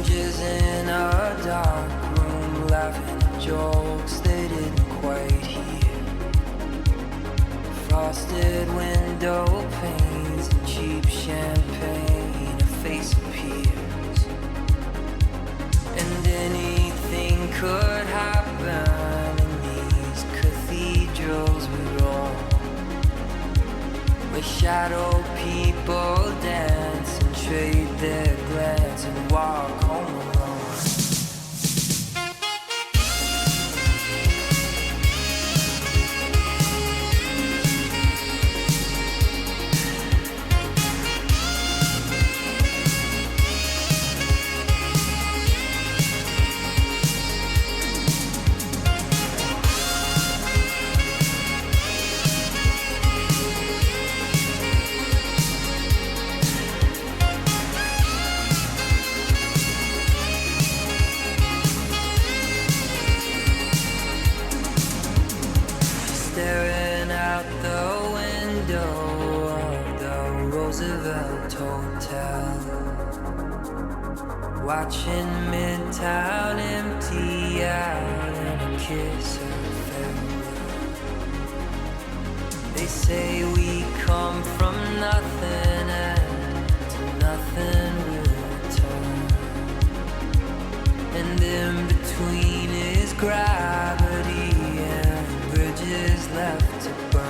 Strangers in a dark room laughing at jokes they didn't quite hear. Frosted window panes and cheap champagne, a face appears. And anything could happen in these cathedrals we roam, where shadow people dance and trade their glance and walk home alone. Staring out the window of the Roosevelt Hotel, watching Midtown empty out and a kiss of farewell. They say we come from nothing and to nothing we'll return, and in between is gravity and bridges left to burn.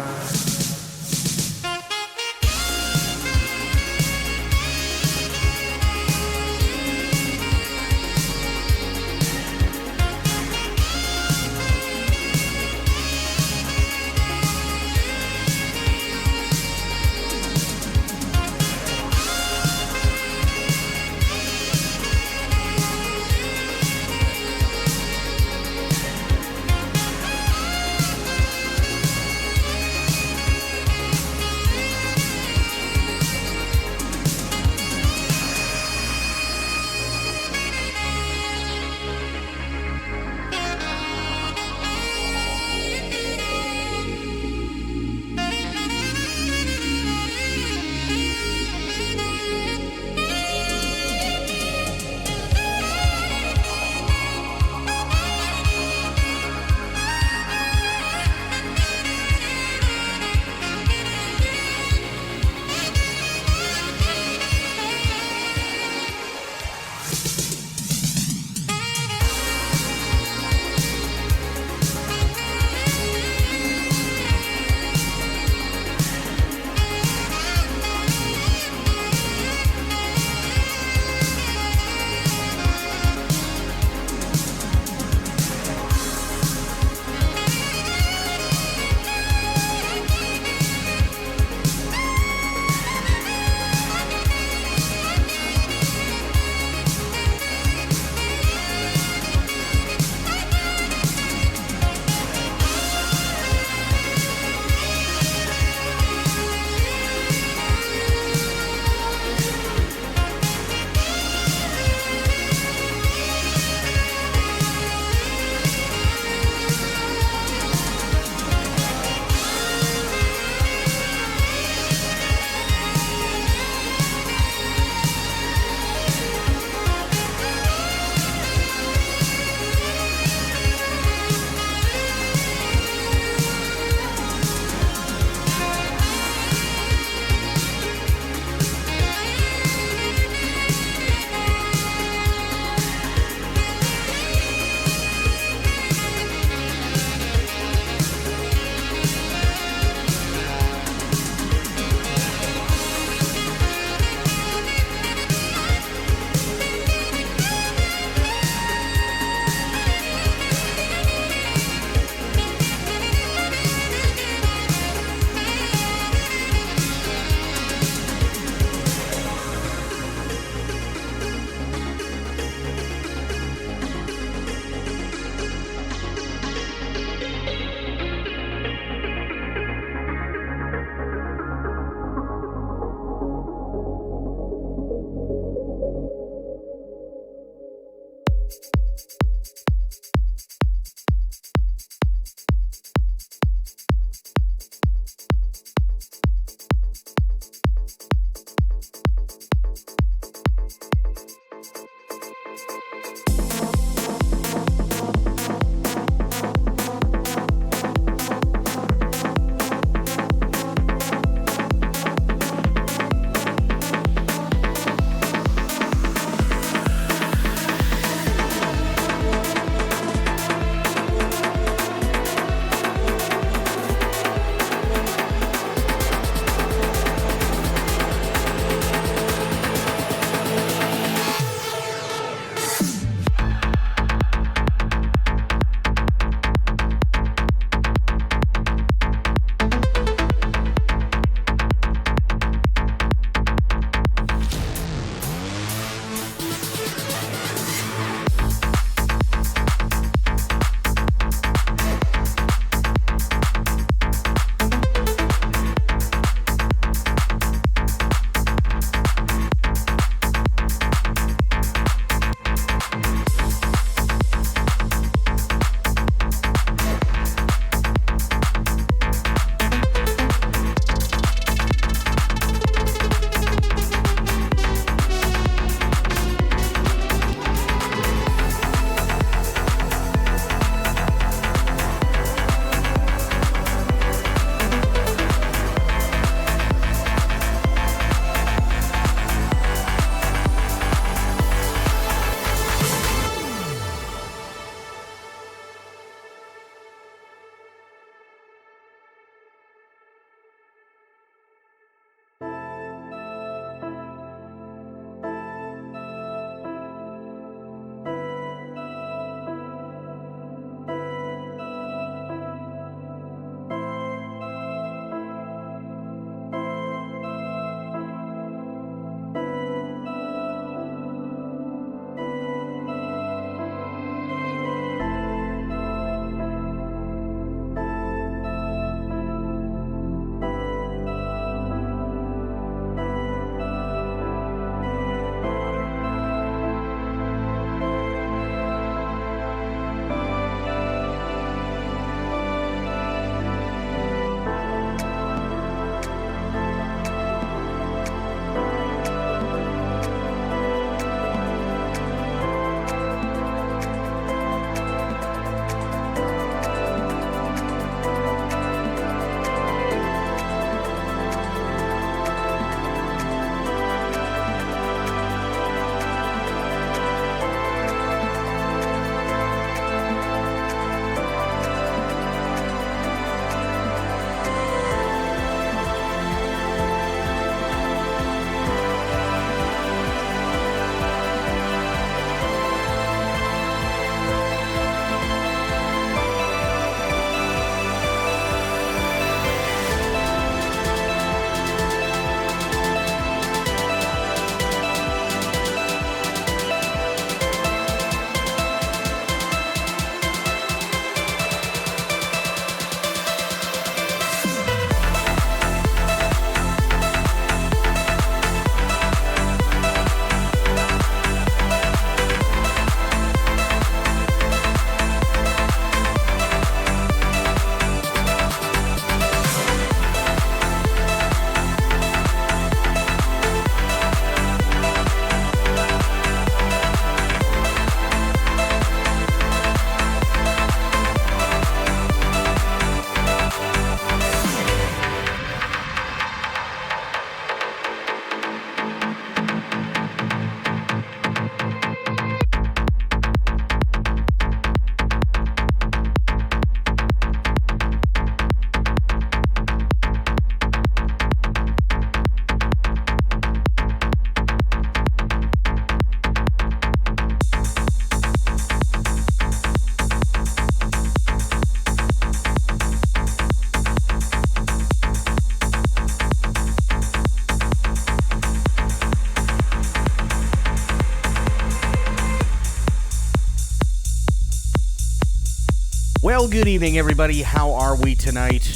Well, good evening, everybody. How are we tonight?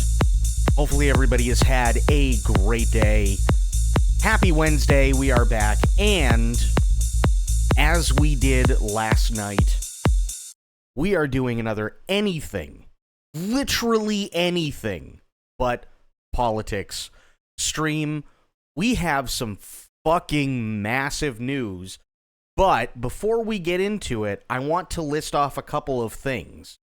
Hopefully everybody has had a great day. Happy Wednesday. We are back. And as we did last night, we are doing another anything, literally anything, but politics stream. We have some fucking massive news. But before we get into it, I want to list off a couple of things.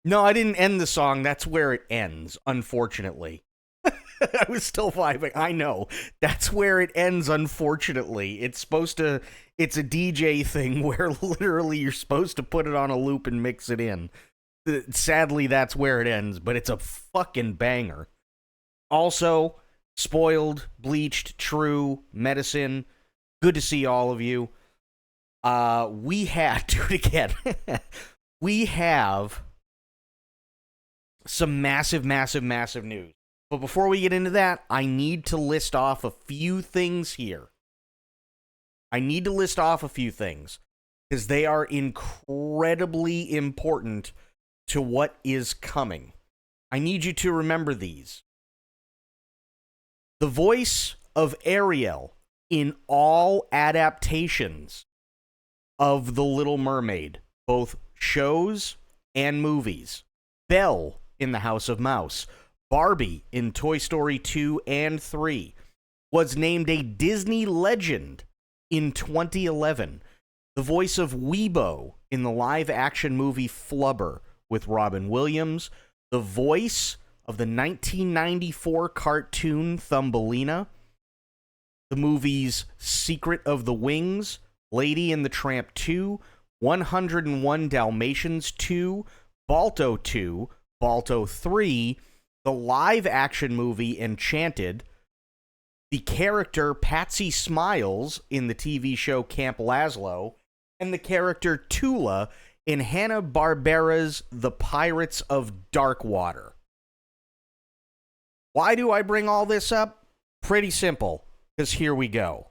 No, I didn't end the song. That's where it ends, unfortunately. I was still vibing. I know. That's where it ends, unfortunately. It's a DJ thing where literally you're supposed to put it on a loop and mix it in. Sadly, that's where it ends, but it's a fucking banger. Also, Spoiled, Bleached, True, Medicine. Good to see all of you. We have some massive news. But before we get into that, I need to list off a few things here. Because they are incredibly important to what is coming. I need you to remember these. The voice of Ariel in all adaptations of The Little Mermaid, both shows and movies. Belle in The House of Mouse, Barbie in Toy Story 2 and 3, was named a Disney legend in 2011. The voice of Weebo in the live-action movie Flubber with Robin Williams, the voice of the 1994 cartoon Thumbelina, the movies Secret of the Wings, Lady and the Tramp 2, 101 Dalmatians 2, Balto 2, Balto 3, the live-action movie Enchanted, the character Patsy Smiles in the TV show Camp Lazlo, and the character Tula in Hanna-Barbera's The Pirates of Darkwater. Why do I bring all this up? Pretty simple, because here we go.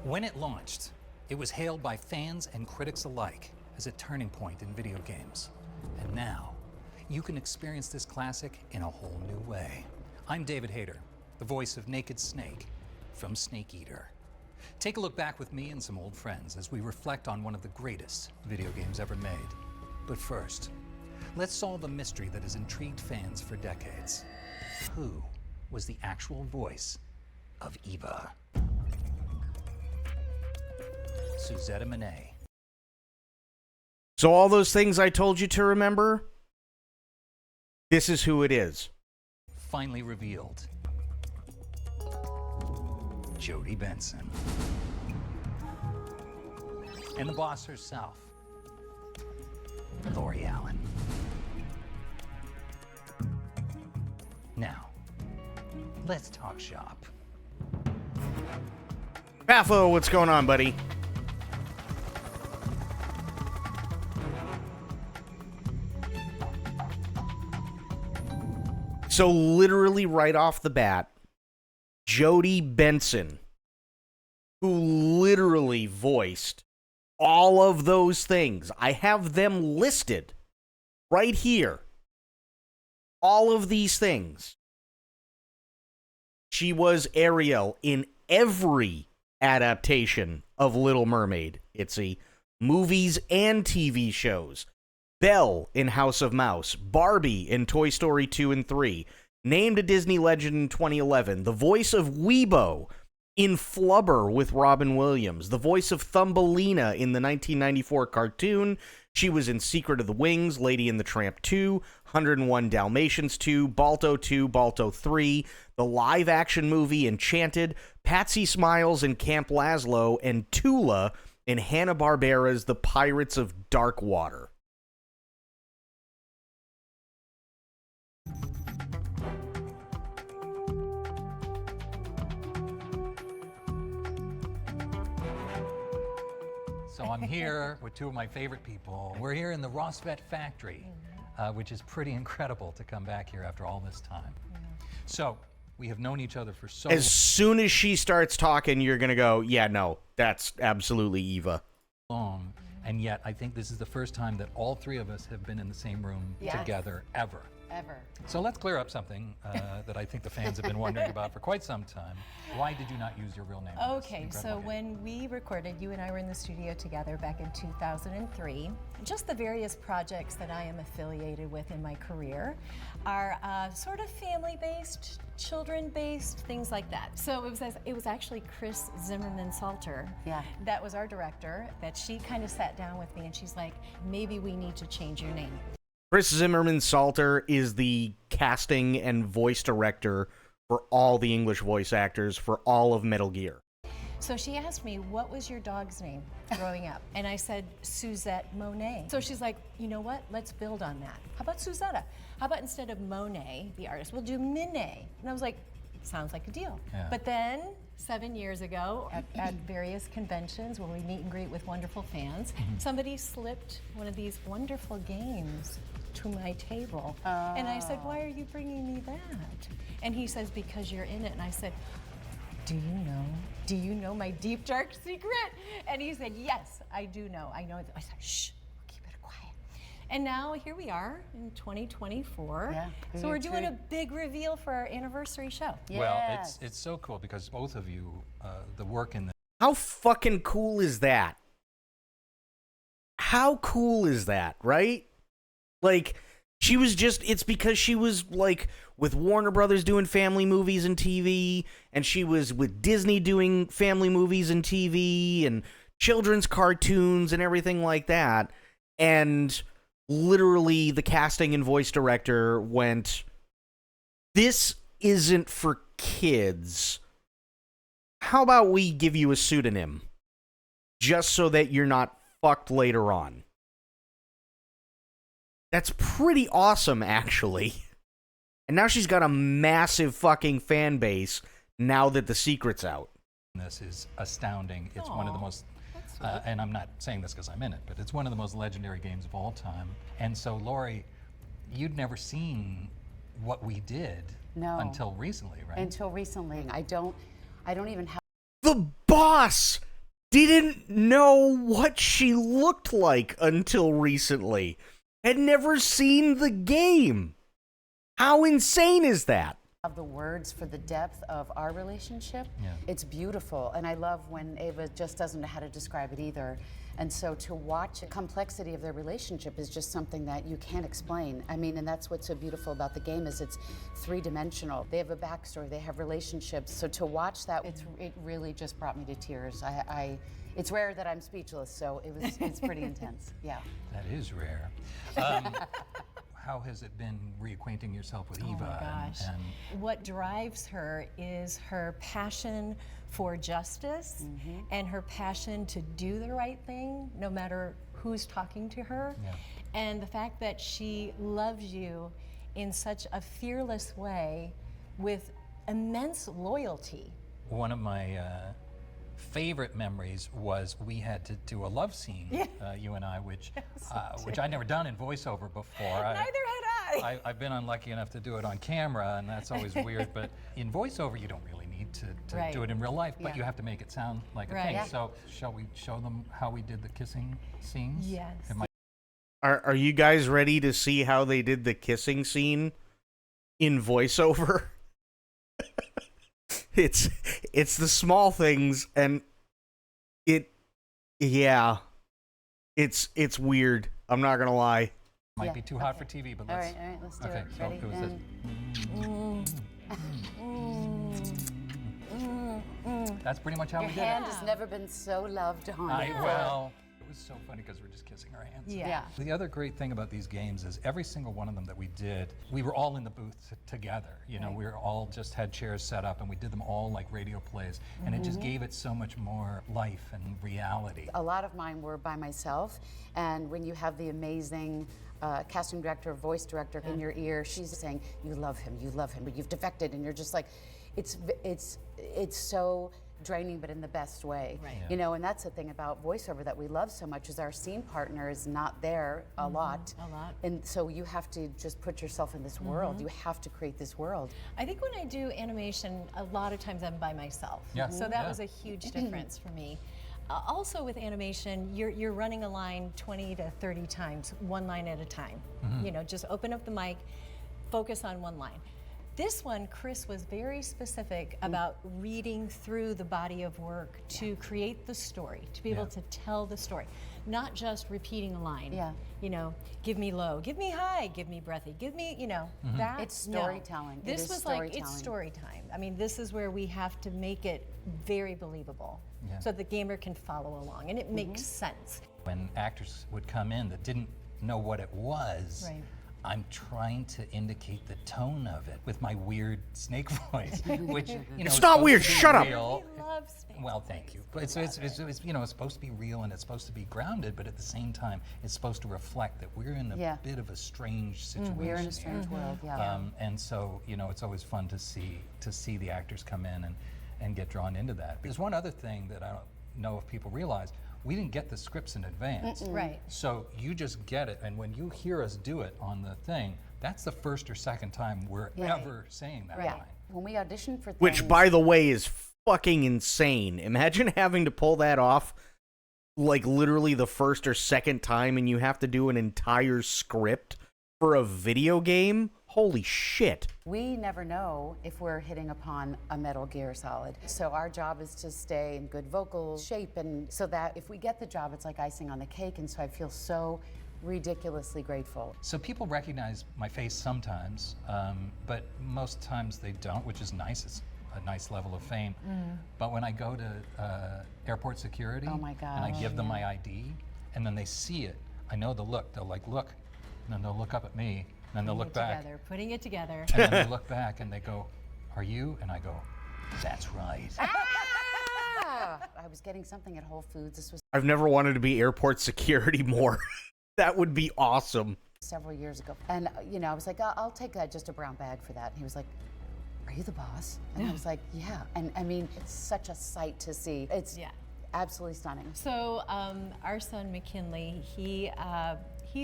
When it launched, it was hailed by fans and critics alike as a turning point in video games. And now, you can experience this classic in a whole new way. I'm David Hayter, the voice of Naked Snake from Snake Eater. Take a look back with me and some old friends as we reflect on one of the greatest video games ever made. But first, let's solve a mystery that has intrigued fans for decades. Who was the actual voice of Eva? Suzette Monet. So all those things I told you to remember, this is who it is. Finally revealed. Jodie Benson. And the boss herself, Lori Allen. Now, let's talk shop. Paffo, what's going on, buddy? So literally right off the bat, Jodie Benson, who literally voiced all of those things. I have them listed right here. All of these things. She was Ariel in every adaptation of Little Mermaid. Movies and TV shows. Belle in House of Mouse, Barbie in Toy Story 2 and 3, named a Disney legend in 2011, the voice of Weebo in Flubber with Robin Williams, the voice of Thumbelina in the 1994 cartoon. She was in Secret of the Wings, Lady and the Tramp 2, 101 Dalmatians 2, Balto 2, Balto 3, the live-action movie Enchanted, Patsy Smiles in Camp Lazlo, and Tula in Hanna-Barbera's The Pirates of Darkwater. So I'm here with two of my favorite people. We're here in the Rosvet factory, which is pretty incredible to come back here after all this time. So we have known each other for so long. As soon as she starts talking, you're going to go, yeah, no, that's absolutely Eva. And yet I think this is the first time that all three of us have been in the same room together ever. So let's clear up something that I think the fans have been wondering about for quite some time. Why did you not use your real name? Okay, so when we recorded, you and I were in the studio together back in 2003. Just the various projects that I am affiliated with in my career are sort of family-based, children-based, things like that. So it was actually Chris Zimmerman Salter. Yeah. That was our director. That she kind of sat down with me and she's like, maybe we need to change your name. Chris Zimmerman Salter is the casting and voice director for all the English voice actors for all of Metal Gear. So she asked me, what was your dog's name growing up? And I said, Suzette Monet. So she's like, you know what? Let's build on that. How about Suzetta? How about instead of Monet, the artist, we'll do Minet? And I was like, sounds like a deal. Yeah. But then 7 years ago at various conventions where we meet and greet with wonderful fans, somebody slipped one of these wonderful games to my table. And I said, why are you bringing me that? And he says, because you're in it. And I said, do you know? Do you know my deep, dark secret? And he said, yes, I do know. I know. I said, shh, keep it quiet. And now here we are in 2024. Yeah, so we're doing a big reveal for our anniversary show. Well, it's so cool because both of you, the work in the How fucking cool is that? How cool is that, right? Like, she was just, it's because she was, like, with Warner Brothers doing family movies and TV, and she was with Disney doing family movies and TV, and children's cartoons and everything like that. And literally, the casting and voice director went, this isn't for kids. How about we give you a pseudonym? Just so that you're not fucked later on. That's pretty awesome, actually. And now she's got a massive fucking fan base now that the secret's out. This is astounding. It's one of the most, and I'm not saying this because I'm in it, but it's one of the most legendary games of all time. And so, Lori, you'd never seen what we did until recently, right? Until recently. I don't even have. The boss didn't know what she looked like until recently. Had never seen the game. How insane is that? Of the words for the depth of our relationship. Yeah. It's beautiful, and I love when Ava just doesn't know how to describe it either. And so to watch the complexity of their relationship is just something that you can't explain. I mean, and that's what's so beautiful about the game is it's three-dimensional. They have a backstory, they have relationships. So to watch that, it really just brought me to tears. It's rare that I'm speechless, so it's pretty intense. Yeah. That is rare. How has it been reacquainting yourself with Eva? Oh my gosh. What drives her is her passion for justice and her passion to do the right thing, no matter who's talking to her. Yeah. And the fact that she loves you in such a fearless way with immense loyalty. One of my favorite memories was we had to do a love scene, you and I, which I'd never done in voiceover before. Neither had I. I've been unlucky enough to do it on camera, and that's always weird. But in voiceover, you don't really need to do it in real life, but you have to make it sound like a thing. Yeah. So shall we show them how we did the kissing scenes? Yes. Are you guys ready to see how they did the kissing scene in voiceover? It's the small things, and it's weird. I'm not gonna lie. Might be too hot for TV, but let's. All right, let's do Okay, it. so Ready? it was this. That's pretty much how Your we did hand it. has never been so loved on. Well, it was so funny because we're just kissing our hands. Yeah. The other great thing about these games is every single one of them that we did, we were all in the booth together. You know, we were all just had chairs set up and we did them all like radio plays. And it just gave it so much more life and reality. A lot of mine were by myself, and when you have the amazing casting director, voice director in your ear, she's saying, you love him, but you've defected, and you're just like, it's so draining, but in the best way. Right. You know, and that's the thing about voiceover that we love so much is our scene partner is not there a lot. A lot. And so you have to just put yourself in this world. You have to create this world. I think when I do animation, a lot of times I'm by myself. Yeah. So that was a huge difference for me. Also with animation, you're running a line 20 to 30 times, one line at a time. You know, just open up the mic, focus on one line. This one, Chris was very specific about reading through the body of work to create the story, to be able to tell the story, not just repeating a line. Yeah. You know, give me low, give me high, give me breathy, give me, you know, that. It's no. storytelling. It This is was like, it's storytelling. story time. I mean, this is where we have to make it very believable so the gamer can follow along and it makes sense. When actors would come in that didn't know what it was, Right. I'm trying to indicate the tone of it with my weird snake voice, which, you know, It's is not supposed weird, to be shut up. real. We love snake Well, thank you. But it's you know, it's supposed to be real and it's supposed to be grounded, but at the same time, it's supposed to reflect that we're in a bit of a strange situation. We're in a strange world, And so, you know, it's always fun to see the actors come in and get drawn into that. There's one other thing that I don't know if people realize. We didn't get the scripts in advance. Right. So you just get it, and when you hear us do it on the thing, that's the first or second time we're ever saying that line. When we audition for things, Which, by the way, is fucking insane. Imagine having to pull that off, like, literally the first or second time, and you have to do an entire script for a video game? Holy shit. we never know if we're hitting upon a Metal Gear Solid. So our job is to stay in good vocal shape, and so that if we get the job, it's like icing on the cake. And so I feel so ridiculously grateful. So people recognize my face sometimes, but most times they don't, which is nice. It's a nice level of fame. But when I go to airport security Oh my and I gosh, give them my ID, and then they see it, I know the look. They'll like, look, and then they'll look up at me, and then they'll look back, Putting it together. and then they look back and they go, "Are you?" And I go, "That's right." Ah! I was getting something at Whole Foods. This was I've never wanted to be airport security more. That would be awesome. several years ago. And, you know, I was like, I'll take just a brown bag for that. And he was like, are you the boss? And I was like, yeah. And I mean, it's such a sight to see. It's absolutely stunning. So our son McKinley, he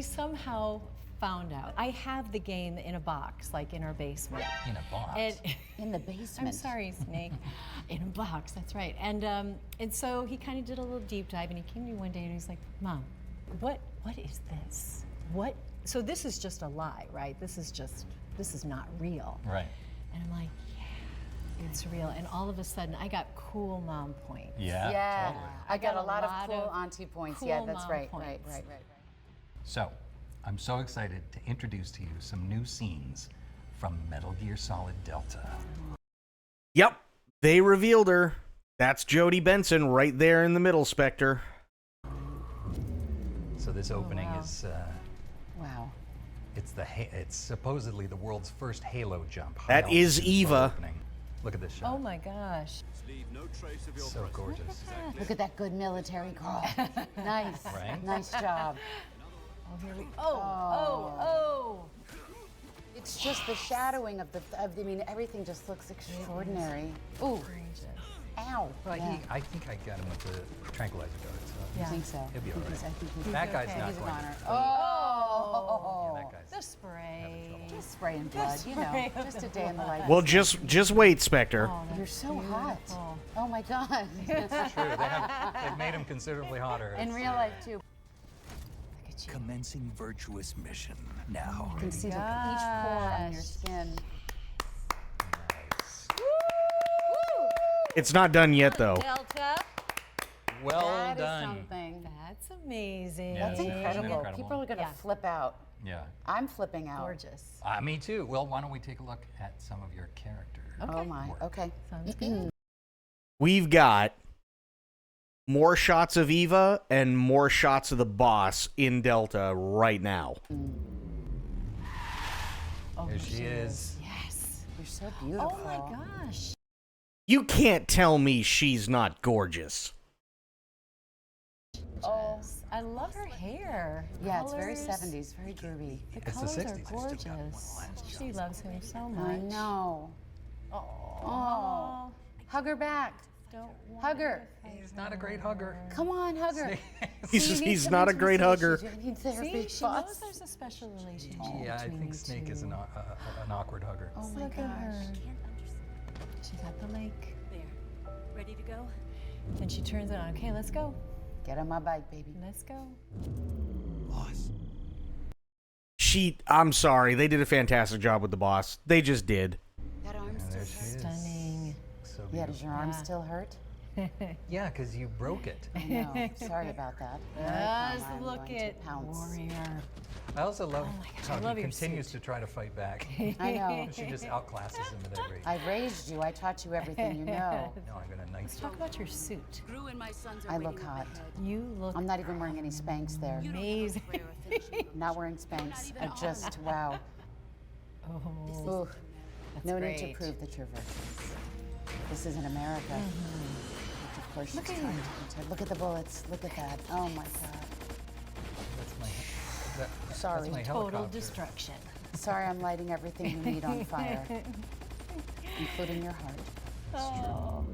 somehow found out. I have the game in a box, like in our basement. In a box. And In the basement. I'm sorry, Snake. In a box, that's right. And so he kind of did a little deep dive, and he came to me one day and he's like, Mom, what is this? What? So this is just a lie, right? This is not real. Right. And I'm like, yeah, it's real. And all of a sudden, I got cool mom points. Yeah. Yeah. Totally. I got a lot of cool auntie points. cool Yeah, that's mom right, points. right. So, I'm so excited to introduce to you some new scenes from Metal Gear Solid Delta. Yep, they revealed her. That's Jodie Benson right there in the middle, Spectre. So this opening wow. is, Wow. it's supposedly the world's first Halo jump. That is Eva. Opening. Look at this shot. Oh my gosh. So gorgeous. Look at that good military girl. Nice. Right? Nice job. Oh, here we Oh. It's just the shadowing of I mean, everything just looks extraordinary. Ooh. Ow. Well, Yeah. I think I got him with the tranquilizer dart. So I think so. He'll be all right. I think he's that guy's okay. not He's an going honor. to. Oh. Yeah, that guy's. The spray. Just spraying blood, you know. spray of Just a day in the life. Well, just wait, Spectre. Oh, You're that's so hot. beautiful. Oh my God. It's true. They've made him considerably hotter. In real life too. Look at you. Commencing virtuous mission now. You can see each pore on your skin. Nice. It's not done yet, though. Delta. Well That is done. something. That's amazing. Yeah, That's Isn't it incredible. incredible? People are going to Yeah. flip out. Yeah. I'm flipping out. Gorgeous. Me too. Well, why don't we take a look at some of your character? Oh my. work. Okay. Sounds good. We've got more shots of Eva and more shots of the boss in Delta right now. Oh, There she is. Yes. You're so beautiful. Oh my gosh. You can't tell me she's not gorgeous. Oh. I love her hair. Yeah, it's very Colors. 70s, very groovy. The It's the colors 60s. are gorgeous. She loves him so much. I know. Oh. Oh. Hug her back. don't want Hug her. He's not a great hugger. Come on, hug her. He's not a great hugger. You need therapy. See, she knows there's a special relationship Yeah, I between think you Snake is two. an awkward hugger. Oh my Look at her. gosh. She's at the lake. There. Ready to go? And she turns it on. Okay, let's go. Get on my bike, baby. Let's go. Boss. I'm sorry, they did a fantastic job with the boss. They just did. That arm still There hurts. she is. Stunning. So Yeah, does your arm Yeah. still hurt? Yeah, because you broke it. I know. Sorry about that. Just I'm look going to at pounce. Warrior. I also love my gosh, how I love he your continues suit. to try to fight back. I know. She just outclasses him at every. I've raised you. I taught you everything you know. No, I'm gonna knife Talk about your suit. Gru and my sons are I waiting look up hot. ahead. You look I'm not even wearing any Spanx there. You don't have amazing. a prayer or finishing I'm not wearing Spanx. even I just, wow. Oh, Ooh. No need to great. prove that you're virtuous. This isn't America. Which of course Look she's at trying you. to enter. Look at the bullets. Look at that. Oh my God. That's my. Sorry. That's my total helicopter. destruction. Sorry, I'm lighting everything you need on fire, including your heart. Oh.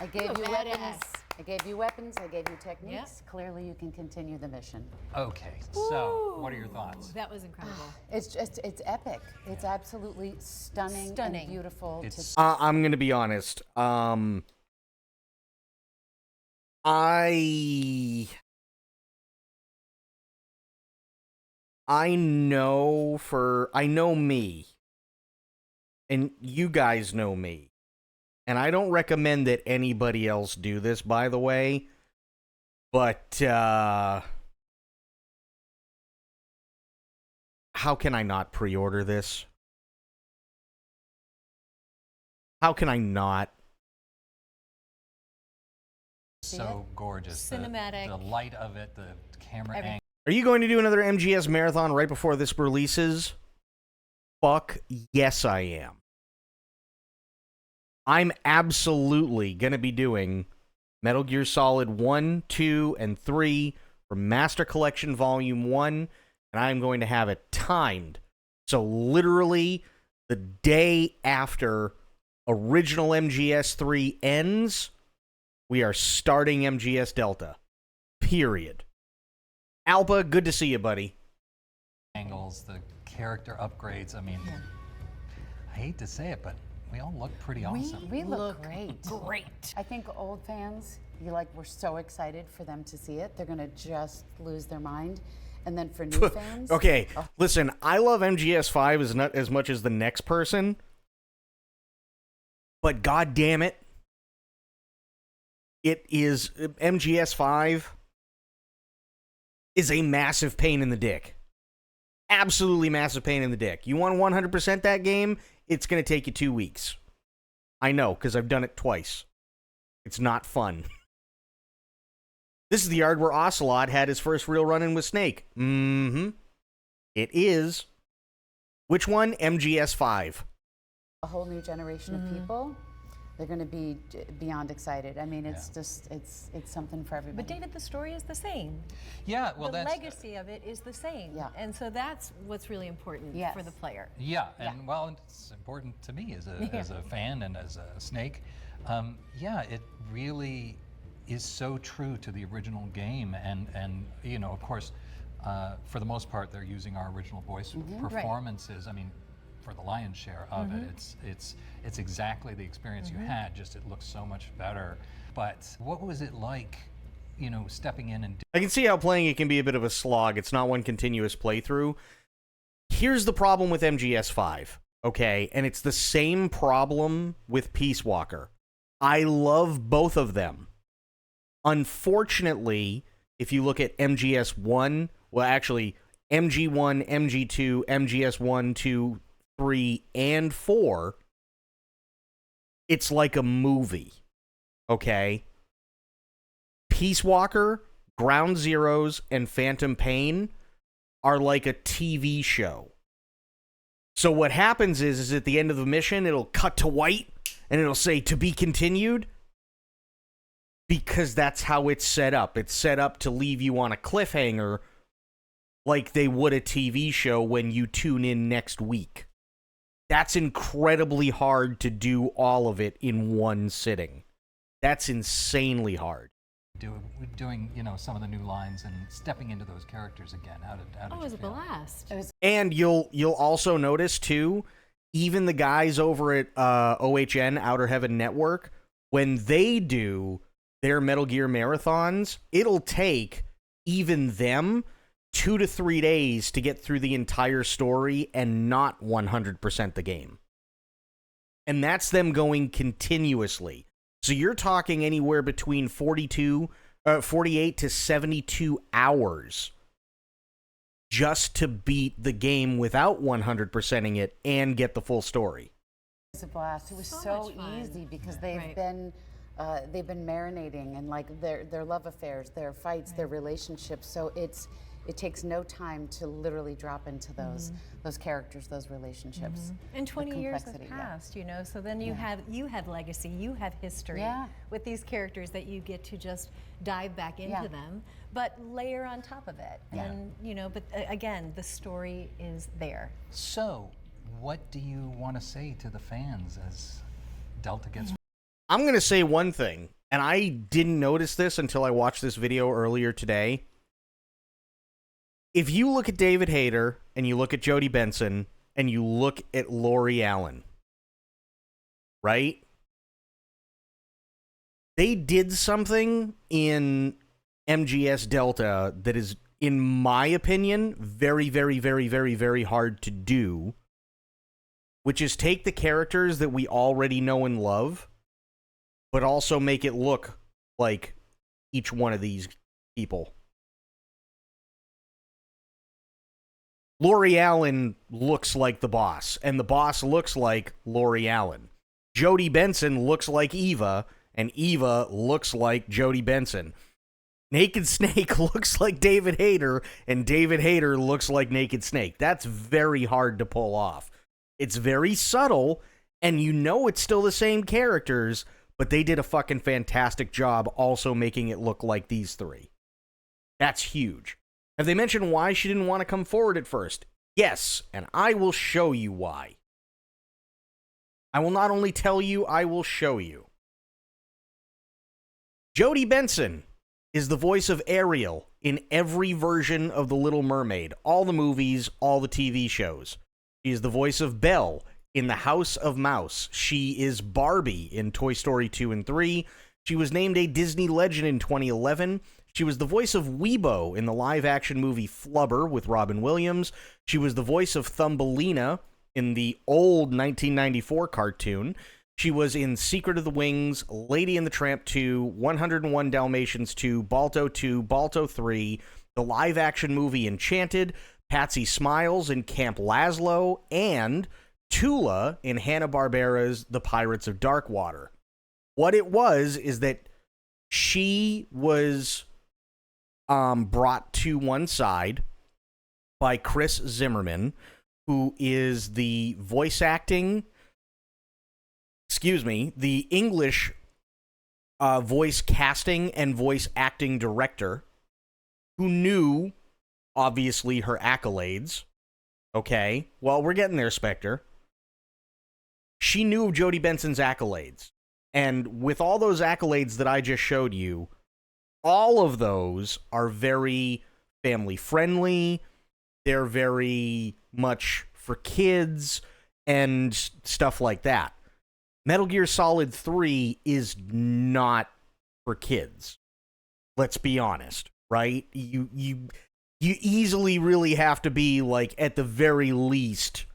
I gave you You're a weapons. badass. I gave you weapons. I gave you techniques. Clearly, you can continue the mission. Okay, so what are your thoughts? That was incredible. It's epic. It's absolutely stunning, Stunning. and beautiful. It's- I'm gonna be honest. I know me, and you guys know me, and I don't recommend that anybody else do this, by the way, but how can I not pre-order this? How can I not? So gorgeous. Cinematic. The light of it, the camera Everything. angle. Are you going to do another MGS marathon right before this releases? Fuck yes, I am. I'm absolutely going to be doing Metal Gear Solid 1, 2, and 3 from Master Collection Volume 1, and I'm going to have it timed. So literally the day after original MGS 3 ends, we are starting MGS Delta. Period. Alpa, good to see you, buddy. Angles, the character upgrades. I mean, I hate to say it, but we all look pretty awesome. We look great. Great. I think old fans, we're so excited for them to see it. They're gonna just lose their mind. And then for new fans, Okay, listen, I love MGS5 as much as the next person, but god damn it, it is MGS5 is a massive pain in the dick. Absolutely massive pain in the dick. You want 100% that game, it's going to take you 2 weeks. I know, because I've done it twice. It's not fun. This is the yard where Ocelot had his first real run-in with Snake. Mm-hmm. It is. Which one? MGS5. a whole new generation of people. They're going to be beyond excited. I mean, it's Yeah. just it's something for everybody. But David, the story is the same. Yeah, well, the that's legacy of it is the same. Yeah. And so that's what's really important Yes. for the player. Yeah, and well, it's important to me as a fan and as a Snake. Yeah, it really is so true to the original game, and you know, of course, for the most part, they're using our original voice performances. I mean, for the lion's share of it, it's exactly the experience you had. Just it looks so much better. But what was it like, you know, stepping in and I can see how playing it can be a bit of a slog. It's not one continuous playthrough. Here's the problem with MGS5, okay? And it's the same problem with Peace Walker. I love both of them. Unfortunately, if you look at MGS1, well, actually, MG1, MG2, MGS1, 2, 3, and 4, it's like a movie, okay? Peace Walker, Ground Zeroes, and Phantom Pain are like a TV show. So what happens is at the end of the mission, it'll cut to white, and it'll say, to be continued, because that's how it's set up. It's set up to leave you on a cliffhanger like they would a TV show when you tune in next week. That's incredibly hard to do all of it in one sitting. That's insanely hard. Doing, some of the new lines and stepping into those characters again. How did Oh, it you was a feel? blast. And you'll also notice too, even the guys over at OHN Outer Heaven Network, when they do their Metal Gear marathons, it'll take even them 2 to 3 days to get through the entire story and not 100% the game. And that's them going continuously. So you're talking anywhere between 48 to 72 hours just to beat the game without 100%ing it and get the full story. It was a blast. It was So so much fun. easy because Right. they've been marinating and like their love affairs, their fights, their relationships. So it takes no time to literally drop into those characters, those relationships. And 20 years have complexity, yeah. passed, so then you have legacy, you have history Yeah. with these characters that you get to just dive back into Yeah. them, but layer on top of it. Yeah. And but again, the story is there. So, what do you want to say to the fans as Delta gets? I'm going to say one thing, and I didn't notice this until I watched this video earlier today. If you look at David Hayter, and you look at Jodie Benson, and you look at Lori Allen, right? They did something in MGS Delta that is, in my opinion, very, very, very, very, very hard to do, which is take the characters that we already know and love, but also make it look like each one of these people. Lori Allen looks like the boss, and the boss looks like Lori Allen. Jodie Benson looks like Eva, and Eva looks like Jodie Benson. Naked Snake looks like David Hayter, and David Hayter looks like Naked Snake. That's very hard to pull off. It's very subtle, and it's still the same characters, but they did a fucking fantastic job also making it look like these three. That's huge. Have they mentioned why she didn't want to come forward at first? Yes, and I will show you why. I will not only tell you, I will show you. Jodie Benson is the voice of Ariel in every version of The Little Mermaid, all the movies, all the TV shows. She is the voice of Belle in The House of Mouse. She is Barbie in Toy Story 2 and 3. She was named a Disney legend in 2011. She was the voice of Weebo in the live-action movie Flubber with Robin Williams. She was the voice of Thumbelina in the old 1994 cartoon. She was in Secret of the Wings, Lady and the Tramp 2, 101 Dalmatians 2, Balto 2, Balto 3, the live-action movie Enchanted, Patsy Smiles in Camp Lazlo, and Tula in Hanna-Barbera's The Pirates of Darkwater. What it was is that she was brought to one side by Chris Zimmerman, who is the the English voice casting and voice acting director, who knew, obviously, her accolades. Okay, well, we're getting there, Spectre. She knew of Jodie Benson's accolades. And with all those accolades that I just showed you, all of those are very family-friendly. They're very much for kids and stuff like that. Metal Gear Solid 3 is not for kids. Let's be honest, right? You easily really have to be, like, at the very least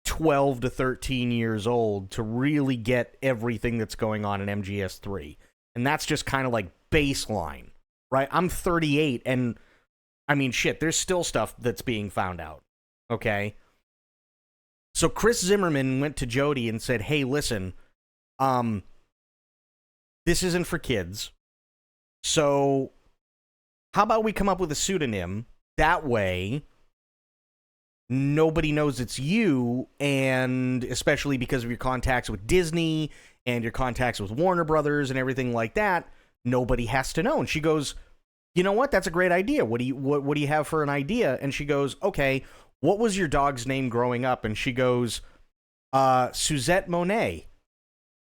12 to 13 years old to really get everything that's going on in MGS 3. And that's just kind of like baseline, right? I'm 38, and I mean, shit, there's still stuff that's being found out, okay? So Chris Zimmerman went to Jodie and said, hey, listen, this isn't for kids, so how about we come up with a pseudonym? That way, nobody knows it's you, and especially because of your contacts with Disney and your contacts with Warner Brothers and everything like that, nobody has to know. And she goes, you know what? That's a great idea. What do you have for an idea? And she goes, okay, what was your dog's name growing up? And she goes, Suzette Monet.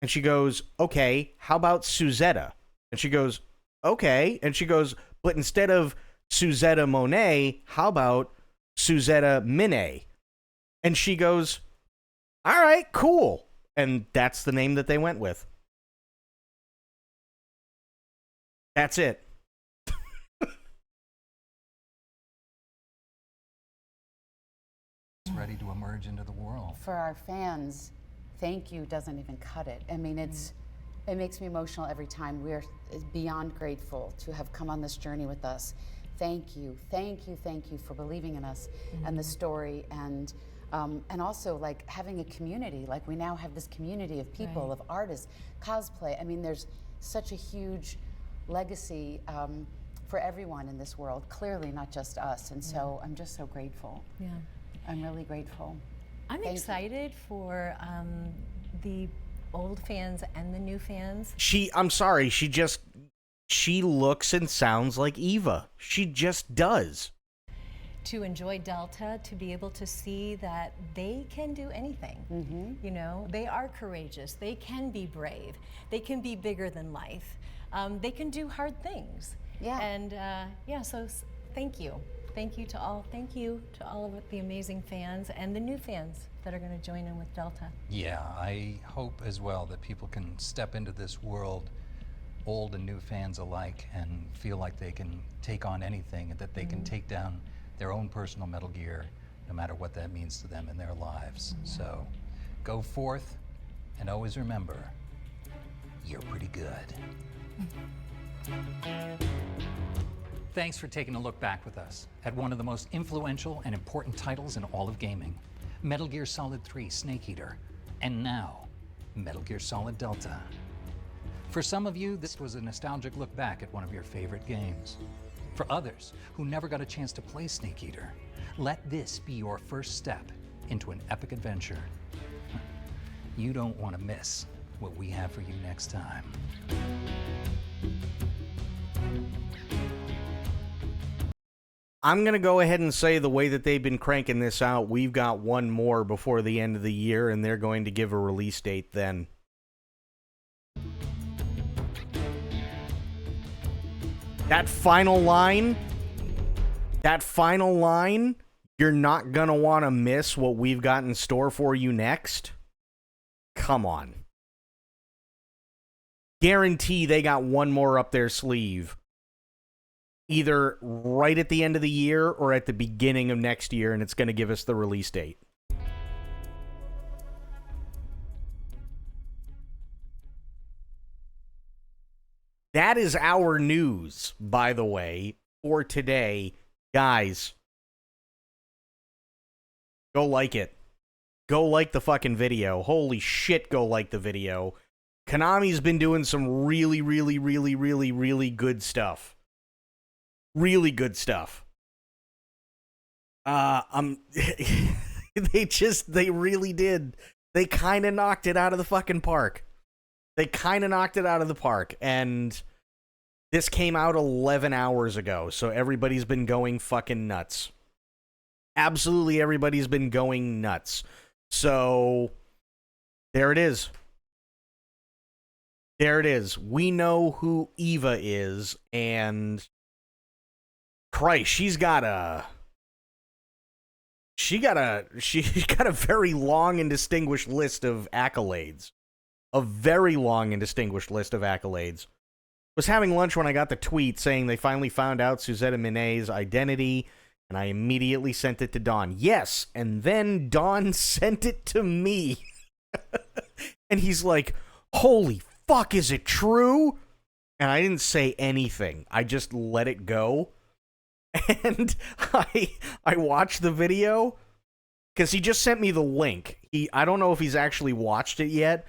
And she goes, okay, how about Suzetta? And she goes, okay. And she goes, but instead of Suzetta Monet, how about Suzetta Minet? And she goes, all right, cool. And that's the name that they went with. That's it. It's ready to emerge into the world. For our fans, thank you doesn't even cut it. I mean, it makes me emotional every time. We're beyond grateful to have come on this journey with us. Thank you, thank you, thank you for believing in us and the story, and also like having a community. Like we now have this community of people, of artists, cosplay. I mean, there's such a huge legacy for everyone in this world. Clearly, not just us. And so I'm just so grateful. Yeah. I'm really grateful. I'm Thank you. excited for the old fans and the new fans. I'm sorry, she looks and sounds like Eva. She just does. To enjoy Delta, to be able to see that they can do anything. You know, they are courageous. They can be brave. They can be bigger than life. They can do hard things. Yeah. And so thank you. Thank you to all. Thank you to all of the amazing fans and the new fans that are going to join in with Delta. Yeah, I hope as well that people can step into this world, old and new fans alike, and feel like they can take on anything, and that they can take down their own personal Metal Gear, no matter what that means to them in their lives. So go forth, and always remember, you're pretty good. Thanks for taking a look back with us at one of the most influential and important titles in all of gaming, Metal Gear Solid 3 Snake Eater, and now, Metal Gear Solid Delta. For some of you, this was a nostalgic look back at one of your favorite games. For others who never got a chance to play Snake Eater, let this be your first step into an epic adventure. You don't want to miss what we have for you next time. I'm going to go ahead and say the way that they've been cranking this out, we've got one more before the end of the year, and they're going to give a release date then. That final line, you're not going to want to miss what we've got in store for you next. Come on. Guarantee they got one more up their sleeve. Either right at the end of the year or at the beginning of next year, and it's going to give us the release date. That is our news, by the way, for today. Guys, go like it. Go like the fucking video. Holy shit, go like the video. Konami's been doing some really, really, really, really, really good stuff. Really good stuff. They really did. They kind of knocked it out of the fucking park. And this came out 11 hours ago, so everybody's been going fucking nuts. Absolutely everybody's been going nuts. So, there it is. We know who Eva is, and Christ, she's got a very long and distinguished list of accolades. Was having lunch when I got the tweet saying they finally found out Suzetta Minet's identity, and I immediately sent it to Don. Yes, and then Don sent it to me. And he's like, holy fuck, is it true? And I didn't say anything. I just let it go. And I watched the video because he just sent me the link. I don't know if he's actually watched it yet,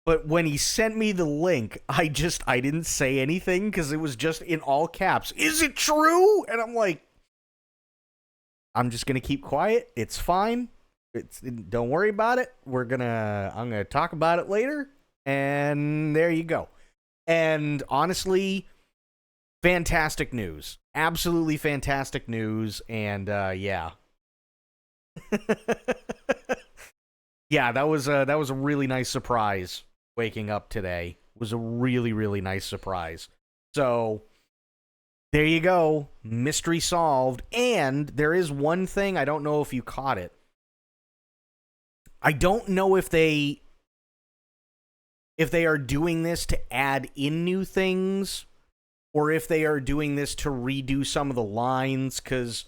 but when he sent me the link, I didn't say anything because it was just in all caps. Is it true? And I'm like, I'm just gonna keep quiet. It's fine. Don't worry about it. I'm gonna talk about it later. And there you go. And honestly, fantastic news. Absolutely fantastic news. And yeah. Yeah, that was a really nice surprise waking up today. It was a really, really nice surprise. So there you go. Mystery solved. And there is one thing, I don't know if you caught it. I don't know if they are doing this to add in new things or if they are doing this to redo some of the lines, because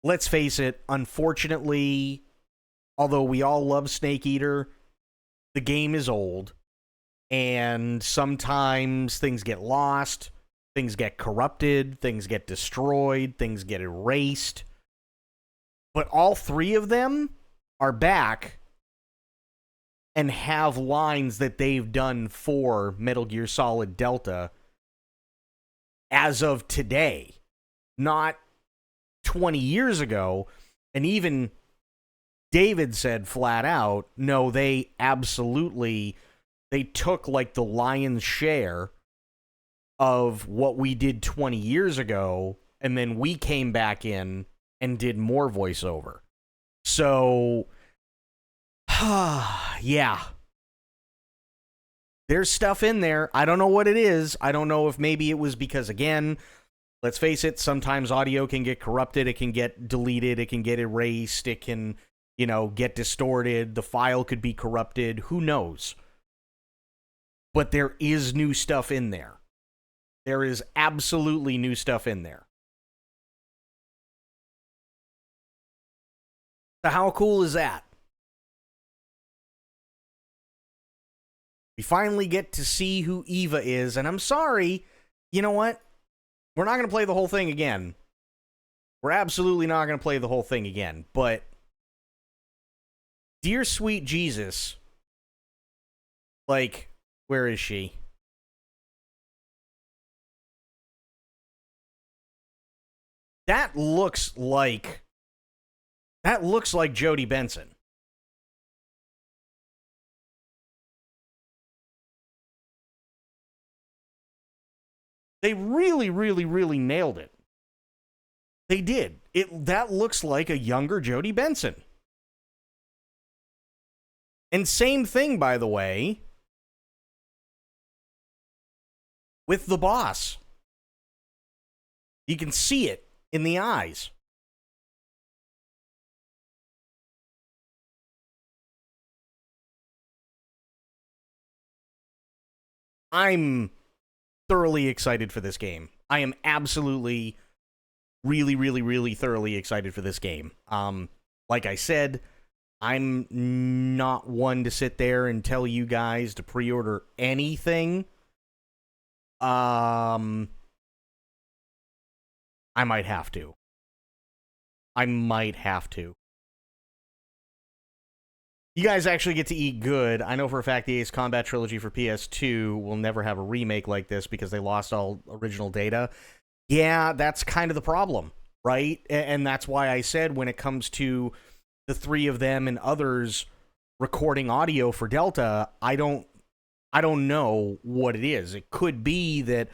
let's face it, unfortunately, although we all love Snake Eater, the game is old, and sometimes things get lost, things get corrupted, things get destroyed, things get erased. But all three of them are back and have lines that they've done for Metal Gear Solid Delta as of today, not 20 years ago. And even David said flat out, no, they took like the lion's share of what we did 20 years ago, and then we came back in and did more voiceover. So, yeah. There's stuff in there. I don't know what it is. I don't know if maybe it was because, again, let's face it, sometimes audio can get corrupted, it can get deleted, it can get erased, it can, get distorted, the file could be corrupted, who knows? But there is new stuff in there. There is absolutely new stuff in there. So how cool is that? We finally get to see who Eva is, and I'm sorry, you know what? We're not going to play the whole thing again. We're absolutely not going to play the whole thing again, but dear sweet Jesus, like, where is she? That looks like Jodie Benson. They really, really, really nailed it. They did. That looks like a younger Jodie Benson. And same thing, by the way, with the boss. You can see it in the eyes. I'm thoroughly excited for this game. I am absolutely, really, really, really thoroughly excited for this game. Like I said, I'm not one to sit there and tell you guys to pre-order anything. I might have to. You guys actually get to eat good. I know for a fact the Ace Combat Trilogy for PS2 will never have a remake like this because they lost all original data. Yeah, that's kind of the problem, right? And that's why I said when it comes to the three of them and others recording audio for Delta, I don't know what it is. It could be that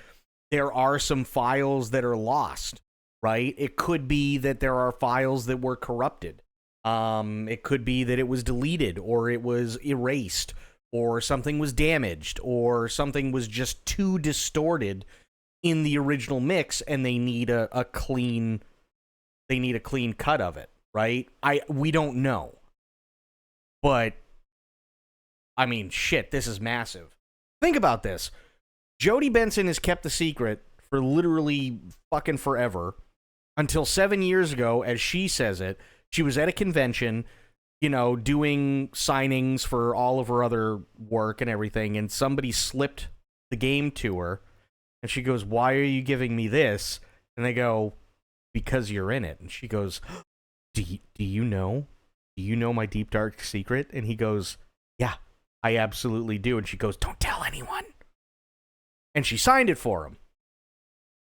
there are some files that are lost, right? It could be that there are files that were corrupted. It could be that it was deleted or it was erased or something was damaged or something was just too distorted in the original mix and they need a clean cut of it, right? We don't know. But I mean, shit, this is massive. Think about this. Jodie Benson has kept the secret for literally fucking forever until 7 years ago, as she says it. She was at a convention, doing signings for all of her other work and everything, and somebody slipped the game to her, and she goes, "Why are you giving me this?" And they go, "Because you're in it." And she goes, Do you know? Do you know my deep, dark secret? And he goes, "Yeah, I absolutely do." And she goes, "Don't tell anyone." And she signed it for him.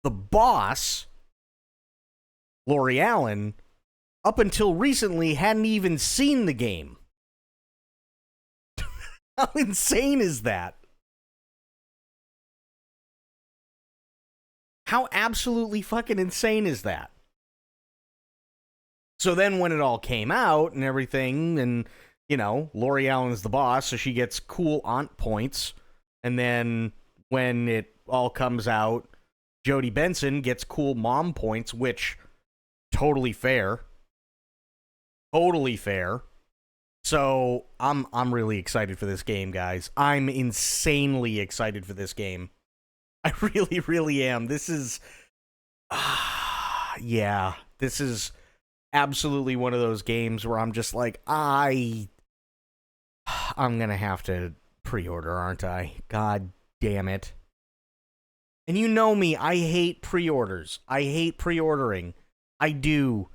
The boss, Lori Allen, up until recently, hadn't even seen the game. How insane is that? How absolutely fucking insane is that? So then when it all came out and everything, and, you know, Lori Allen's the boss, so she gets cool aunt points. And then when it all comes out, Jodie Benson gets cool mom points, which totally fair. Totally fair. So I'm really excited for this game, guys. I'm insanely excited for this game. I really, really am. This is yeah, this is absolutely one of those games where I'm just like, I'm gonna have to pre-order, aren't I? God damn it. And you know me, I hate pre-orders. I hate pre-ordering. I do.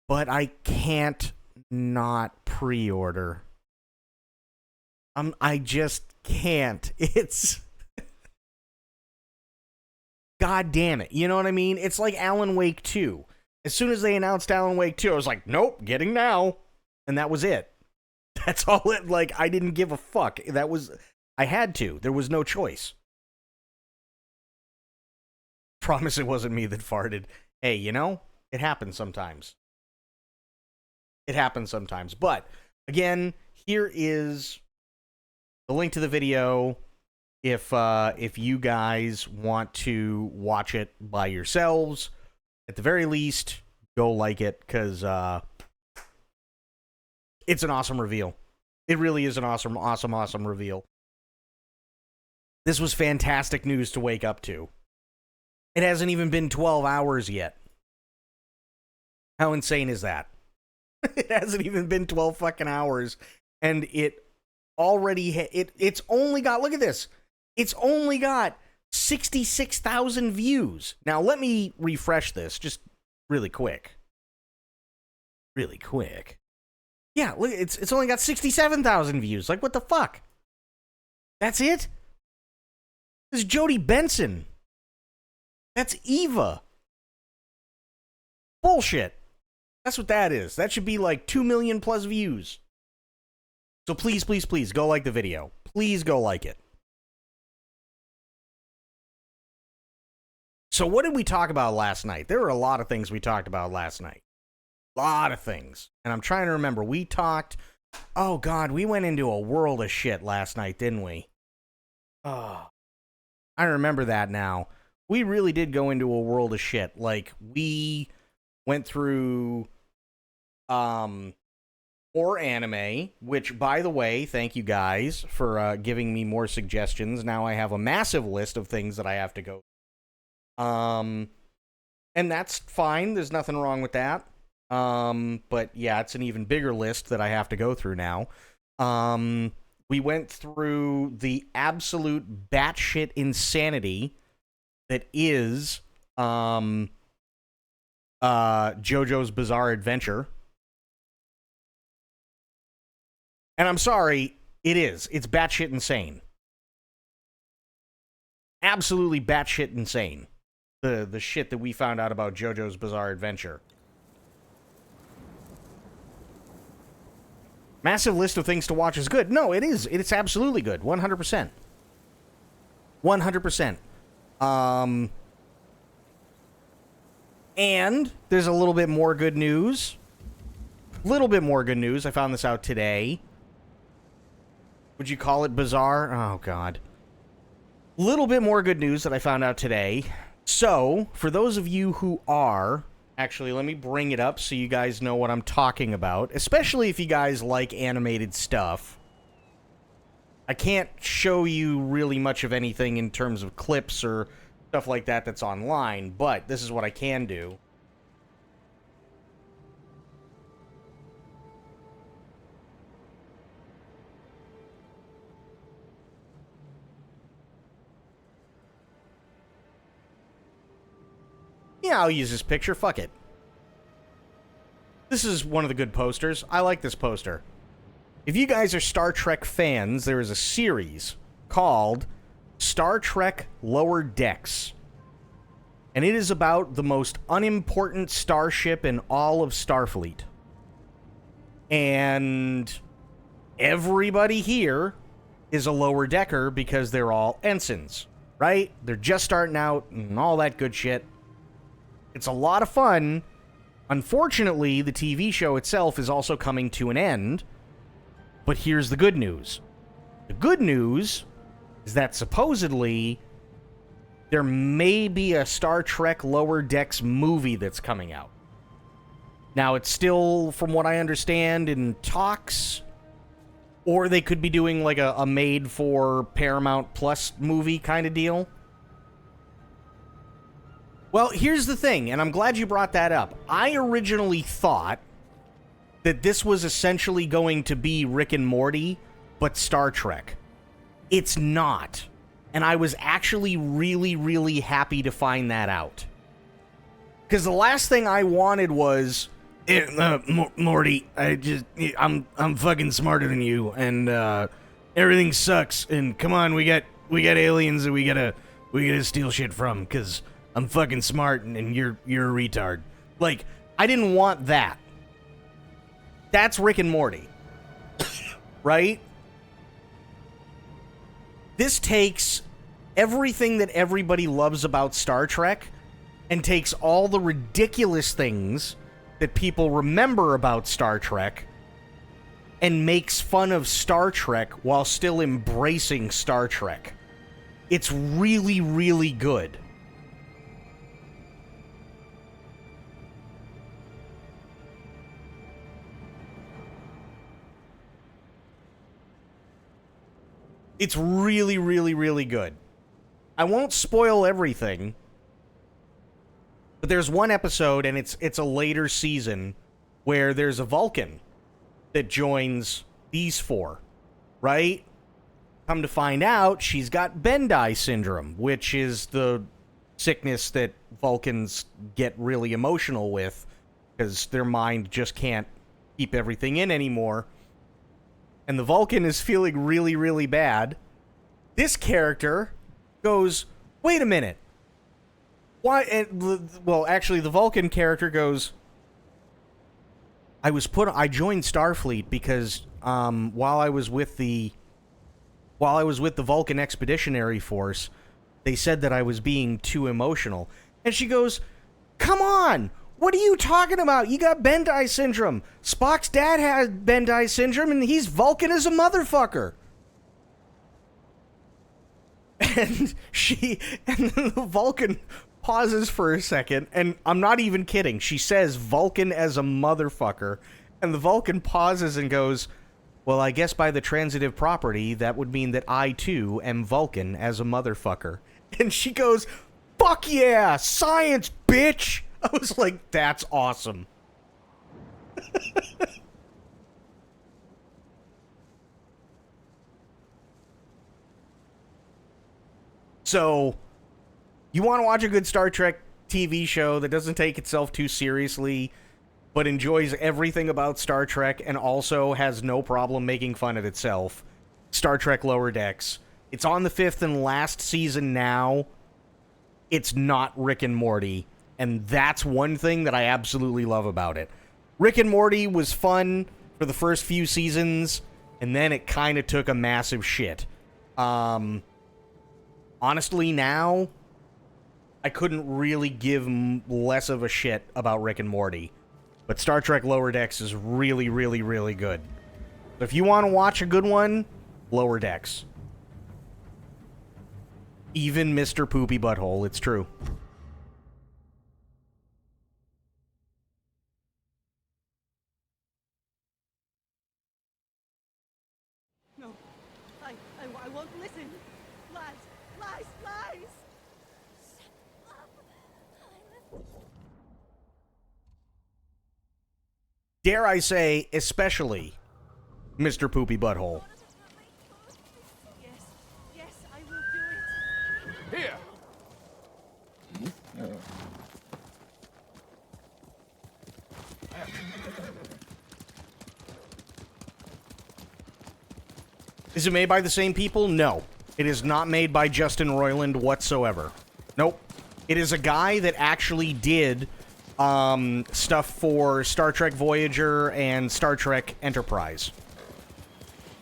But I can't not pre-order. I just can't. It's God damn it. You know what I mean? It's like Alan Wake 2. As soon as they announced Alan Wake 2, I was like, nope, getting now. And that was it. That's all it, like, I didn't give a fuck. I had to. There was no choice. Promise it wasn't me that farted. Hey, you know, it happens sometimes. It happens sometimes. But, again, here is the link to the video. If you guys want to watch it by yourselves, at the very least, go like it, because it's an awesome reveal. It really is an awesome, awesome, awesome reveal. This was fantastic news to wake up to. It hasn't even been 12 hours yet. How insane is that? It hasn't even been 12 fucking hours, and it already it's only got, look at this. It's only got 66,000 views. Now, let me refresh this just really quick. Really quick. Yeah, look, it's only got 67,000 views. Like, what the fuck? That's it? This is Jodie Benson. That's Eva. Bullshit. That's what that is. That should be like 2 million plus views. So please, please, please, go like the video. Please go like it. So what did we talk about last night? There were a lot of things we talked about last night. A lot of things. And I'm trying to remember. We talked... Oh, God, we went into a world of shit last night, didn't we? Oh, I remember that now. We really did go into a world of shit. Like, we went through... more anime, which, by the way, thank you guys for giving me more suggestions. Now I have a massive list of things that I have to go. And that's fine. There's nothing wrong with that. But yeah, it's an even bigger list that I have to go through now. We went through the absolute batshit insanity that is JoJo's Bizarre Adventure. And I'm sorry, it is. It's batshit insane. Absolutely batshit insane. The shit that we found out about JoJo's Bizarre Adventure. Massive list of things to watch is good. No, it is. It's absolutely good. 100%. 100%. And there's a little bit more good news. Little bit more good news. I found this out today. Would you call it bizarre? Oh, God. Little bit more good news that I found out today. So, for those of you who are... Actually, let me bring it up so you guys know what I'm talking about. Especially if you guys like animated stuff. I can't show you really much of anything in terms of clips or stuff like that that's online. But this is what I can do. Yeah, I'll use this picture. Fuck it. This is one of the good posters. I like this poster. If you guys are Star Trek fans, there is a series called Star Trek Lower Decks. And it is about the most unimportant starship in all of Starfleet. And everybody here is a lower decker because they're all ensigns, right? They're just starting out and all that good shit. It's a lot of fun. Unfortunately, the TV show itself is also coming to an end. But here's the good news. The good news is that supposedly there may be a Star Trek Lower Decks movie that's coming out. Now, it's still, from what I understand, in talks, or they could be doing like a made-for Paramount Plus movie kind of deal. Well, here's the thing, and I'm glad you brought that up. I originally thought that this was essentially going to be Rick and Morty, but Star Trek. It's not. And I was actually really, really happy to find that out. Because the last thing I wanted was, Morty, I'm fucking smarter than you, and everything sucks. And come on, we got aliens that we gotta steal shit from. Because I'm fucking smart, and you're a retard. Like, I didn't want that. That's Rick and Morty, right? This takes everything that everybody loves about Star Trek and takes all the ridiculous things that people remember about Star Trek and makes fun of Star Trek while still embracing Star Trek. It's really, really good. It's really, really, really good. I won't spoil everything, but there's one episode, and it's a later season, where there's a Vulcan that joins these four, right? Come to find out, she's got Bendai syndrome, which is the sickness that Vulcans get really emotional with, because their mind just can't keep everything in anymore. And the Vulcan is feeling really, really bad. This character goes, wait a minute. Why? Well, actually, the Vulcan character goes, I joined Starfleet because while I was with the Vulcan Expeditionary Force, they said that I was being too emotional. And she goes, come on! What are you talking about? You got Bendai syndrome. Spock's dad had Bendai syndrome, and he's Vulcan as a motherfucker. And then the Vulcan pauses for a second, and I'm not even kidding. She says Vulcan as a motherfucker, and the Vulcan pauses and goes, well, I guess by the transitive property, that would mean that I, too, am Vulcan as a motherfucker. And she goes, fuck yeah, science, bitch! I was like, that's awesome. So, you want to watch a good Star Trek TV show that doesn't take itself too seriously, but enjoys everything about Star Trek and also has no problem making fun of itself. Star Trek Lower Decks. It's on the 5th and last season now. It's not Rick and Morty. And that's one thing that I absolutely love about it. Rick and Morty was fun for the first few seasons, and then it kind of took a massive shit. Honestly, now, I couldn't really give less of a shit about Rick and Morty. But Star Trek Lower Decks is really, really, really good. So if you want to watch a good one, Lower Decks. Even Mr. Poopy Butthole, it's true. No, I won't listen. Lies. Dare I say, especially Mr. Poopy Butthole. Yes, I will do it. Here! Is it made by the same people? No. It is not made by Justin Roiland whatsoever. Nope. It is a guy that actually did stuff for Star Trek Voyager and Star Trek Enterprise.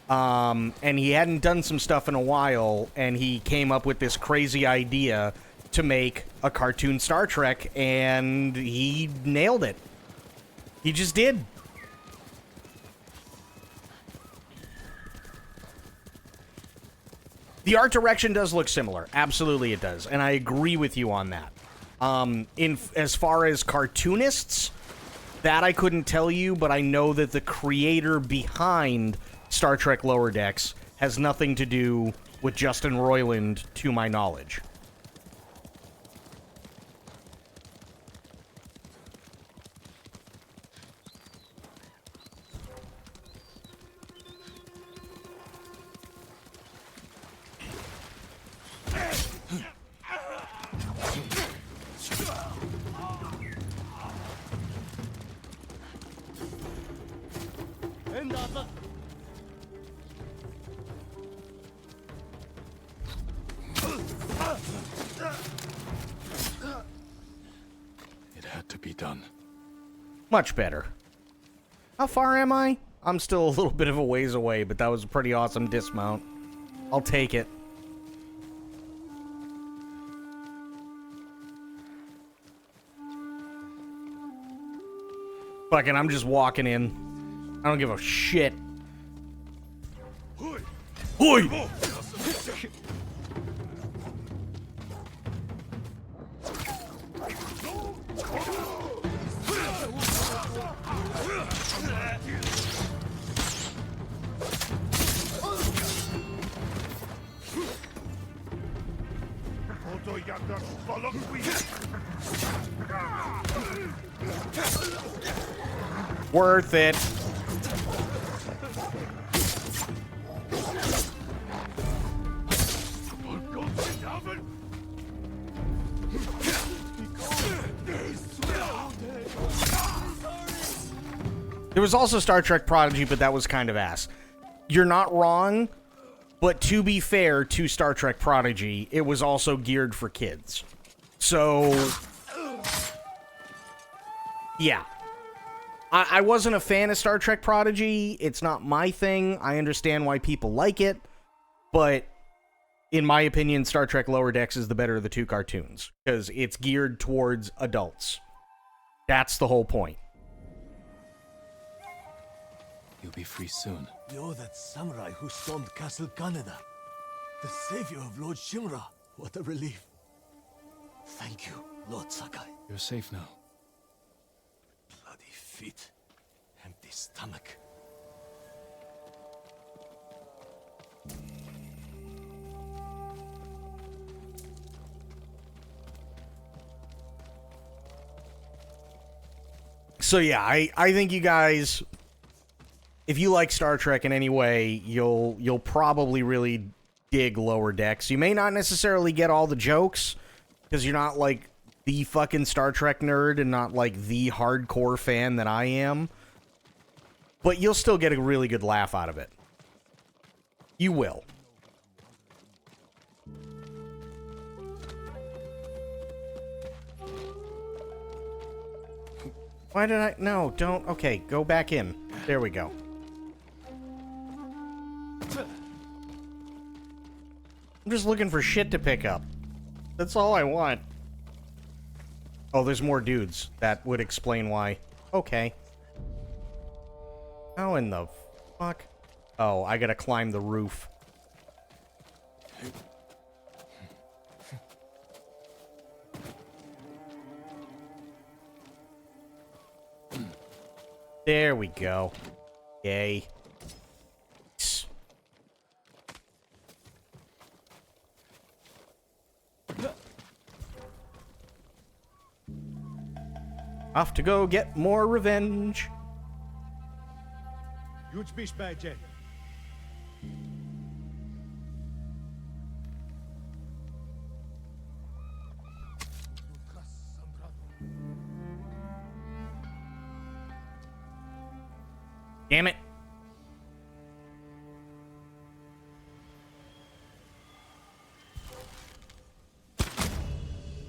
And he hadn't done some stuff in a while, and he came up with this crazy idea to make a cartoon Star Trek, and he nailed it. He just did. The art direction does look similar. Absolutely it does. And I agree with you on that. As far as cartoonists, that I couldn't tell you, but I know that the creator behind Star Trek Lower Decks has nothing to do with Justin Roiland, to my knowledge. It had to be done. Much better. How far am I? I'm still a little bit of a ways away, but that was a pretty awesome dismount. I'll take it. Fucking, I'm just walking in. I don't give a shit. Hoi! Worth it. There was also Star Trek Prodigy, but that was kind of ass. You're not wrong, but to be fair to Star Trek Prodigy, it was also geared for kids. So, yeah. I wasn't a fan of Star Trek Prodigy. It's not my thing. I understand why people like it, but in my opinion, Star Trek Lower Decks is the better of the two cartoons, because it's geared towards adults. That's the whole point. You'll be free soon. You're that samurai who stormed Castle Kaneda. The savior of Lord Shimura. What a relief. Thank you, Lord Sakai. You're safe now. Bloody feet. Empty stomach. So yeah, I think you guys, if you like Star Trek in any way, you'll probably really dig Lower Decks. You may not necessarily get all the jokes, because you're not like the fucking Star Trek nerd and not like the hardcore fan that I am, but you'll still get a really good laugh out of it. You will. Why did I? No, don't. Okay, go back in. There we go. I'm just looking for shit to pick up. That's all I want. Oh, there's more dudes. That would explain why. Okay. How in the fuck? Oh, I gotta climb the roof. There we go. Yay. Off to go get more revenge. Huge fish badge. Damn it.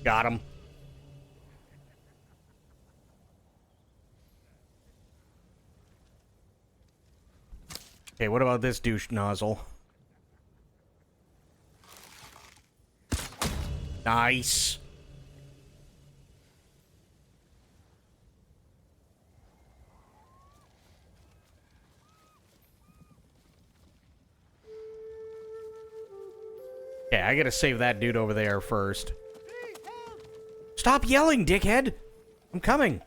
Got him. Okay, what about this douche nozzle? Nice. Okay, I gotta save that dude over there first. Stop yelling, dickhead! I'm coming.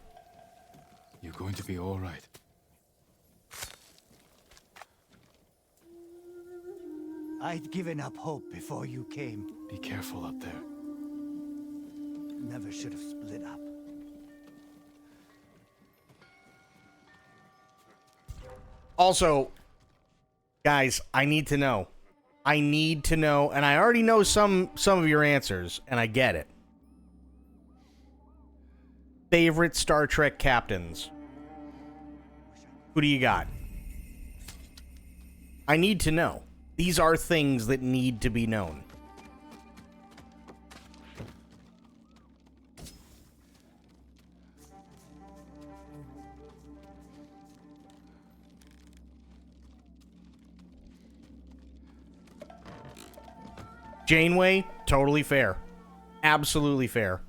You're going to be all right. I'd given up hope before you came. Be careful up there. Never should have split up. Also, guys, I need to know. I need to know, and I already know some of your answers, and I get it. Favorite Star Trek captains? Who do you got? I need to know. These are things that need to be known. Janeway, totally fair. Absolutely fair.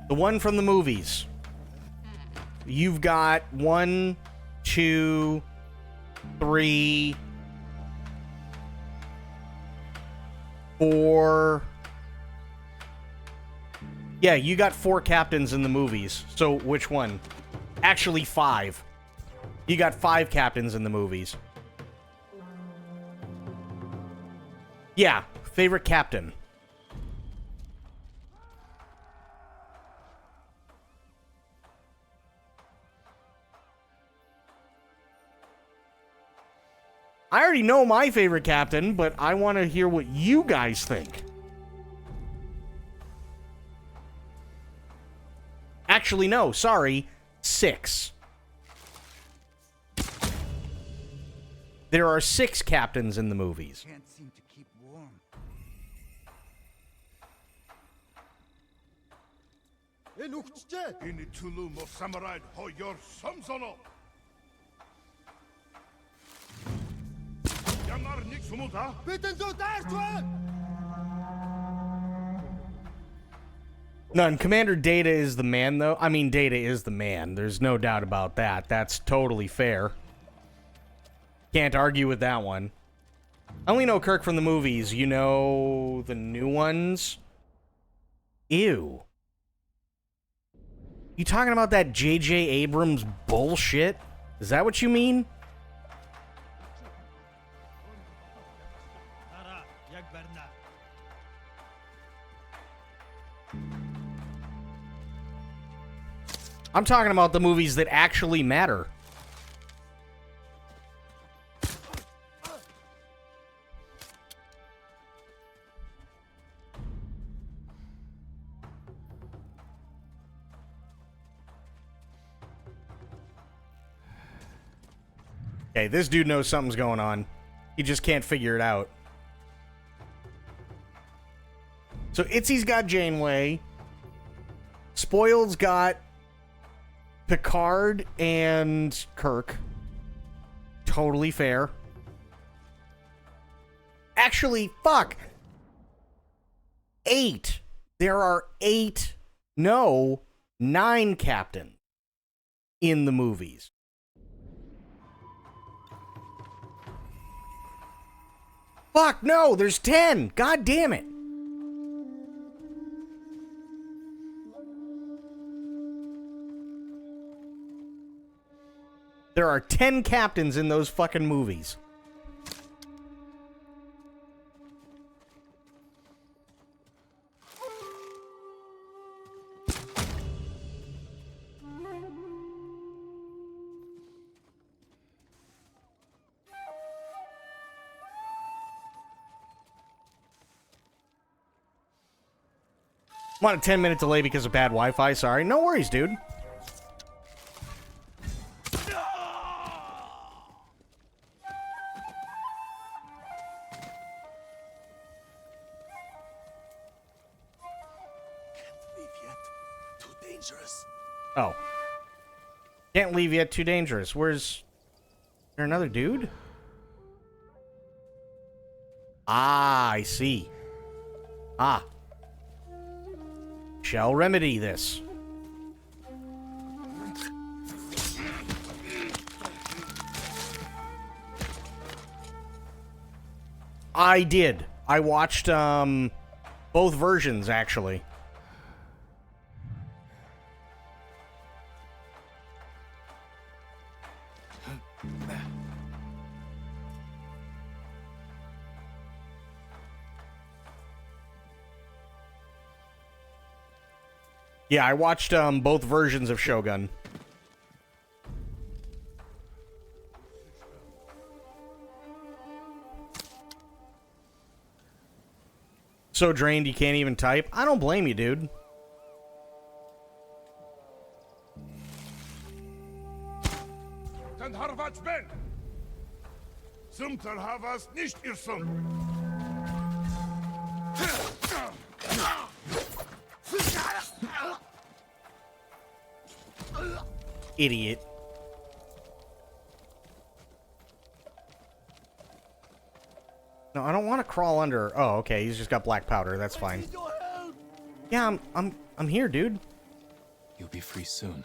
The one from the movies. You've got 1, 2, 3, 4. Yeah, you got 4 captains in the movies. So which one? Actually, 5. You got 5 captains in the movies. Yeah, favorite captain. I already know my favorite captain, but I want to hear what you guys think. Actually, no, sorry. 6. There are 6 captains in the movies. Can't seem to keep warm. Ini tulu mo samurai ho yor samsono. Yanar nik sumuta. Bitten so None. Commander Data is the man, though. I mean, Data is the man. There's no doubt about that. That's totally fair. Can't argue with that one. I only know Kirk from the movies. You know the new ones? Ew. You talking about that J.J. Abrams bullshit? Is that what you mean? I'm talking about the movies that actually matter. Okay, this dude knows something's going on. He just can't figure it out. So Itzy's got Janeway. Spoiled's got Picard and Kirk. Totally fair. Actually, fuck. 8. There are 8, no, 9 captains in the movies. Fuck, no, there's 10. God damn it. There are 10 captains in those fucking movies. I'm on a 10-minute delay because of bad Wi-Fi. Sorry. No worries, dude. Oh. Can't leave yet. Too dangerous. Where's... Is there another dude? Ah, I see. Ah. Shall remedy this. I did. I watched both versions, actually. Yeah, I watched both versions of Shogun. So drained you can't even type? I don't blame you, dude. Kan harvats ben. Sumtar havas nicht irsum. Idiot. No, I don't want to crawl under. Oh, okay. He's just got black powder. That's fine. Yeah, I'm here, dude. You'll be free soon.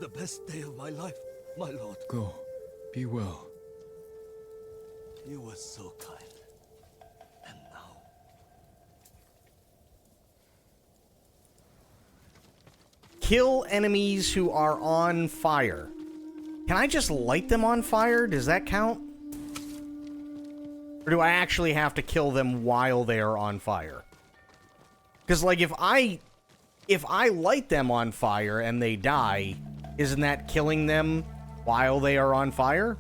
The best day of my life, my lord. Go. Be well. You were so kind. And now... Kill enemies who are on fire. Can I just light them on fire? Does that count? Or do I actually have to kill them while they are on fire? Because, like, if I light them on fire and they die, isn't that killing them while they are on fire?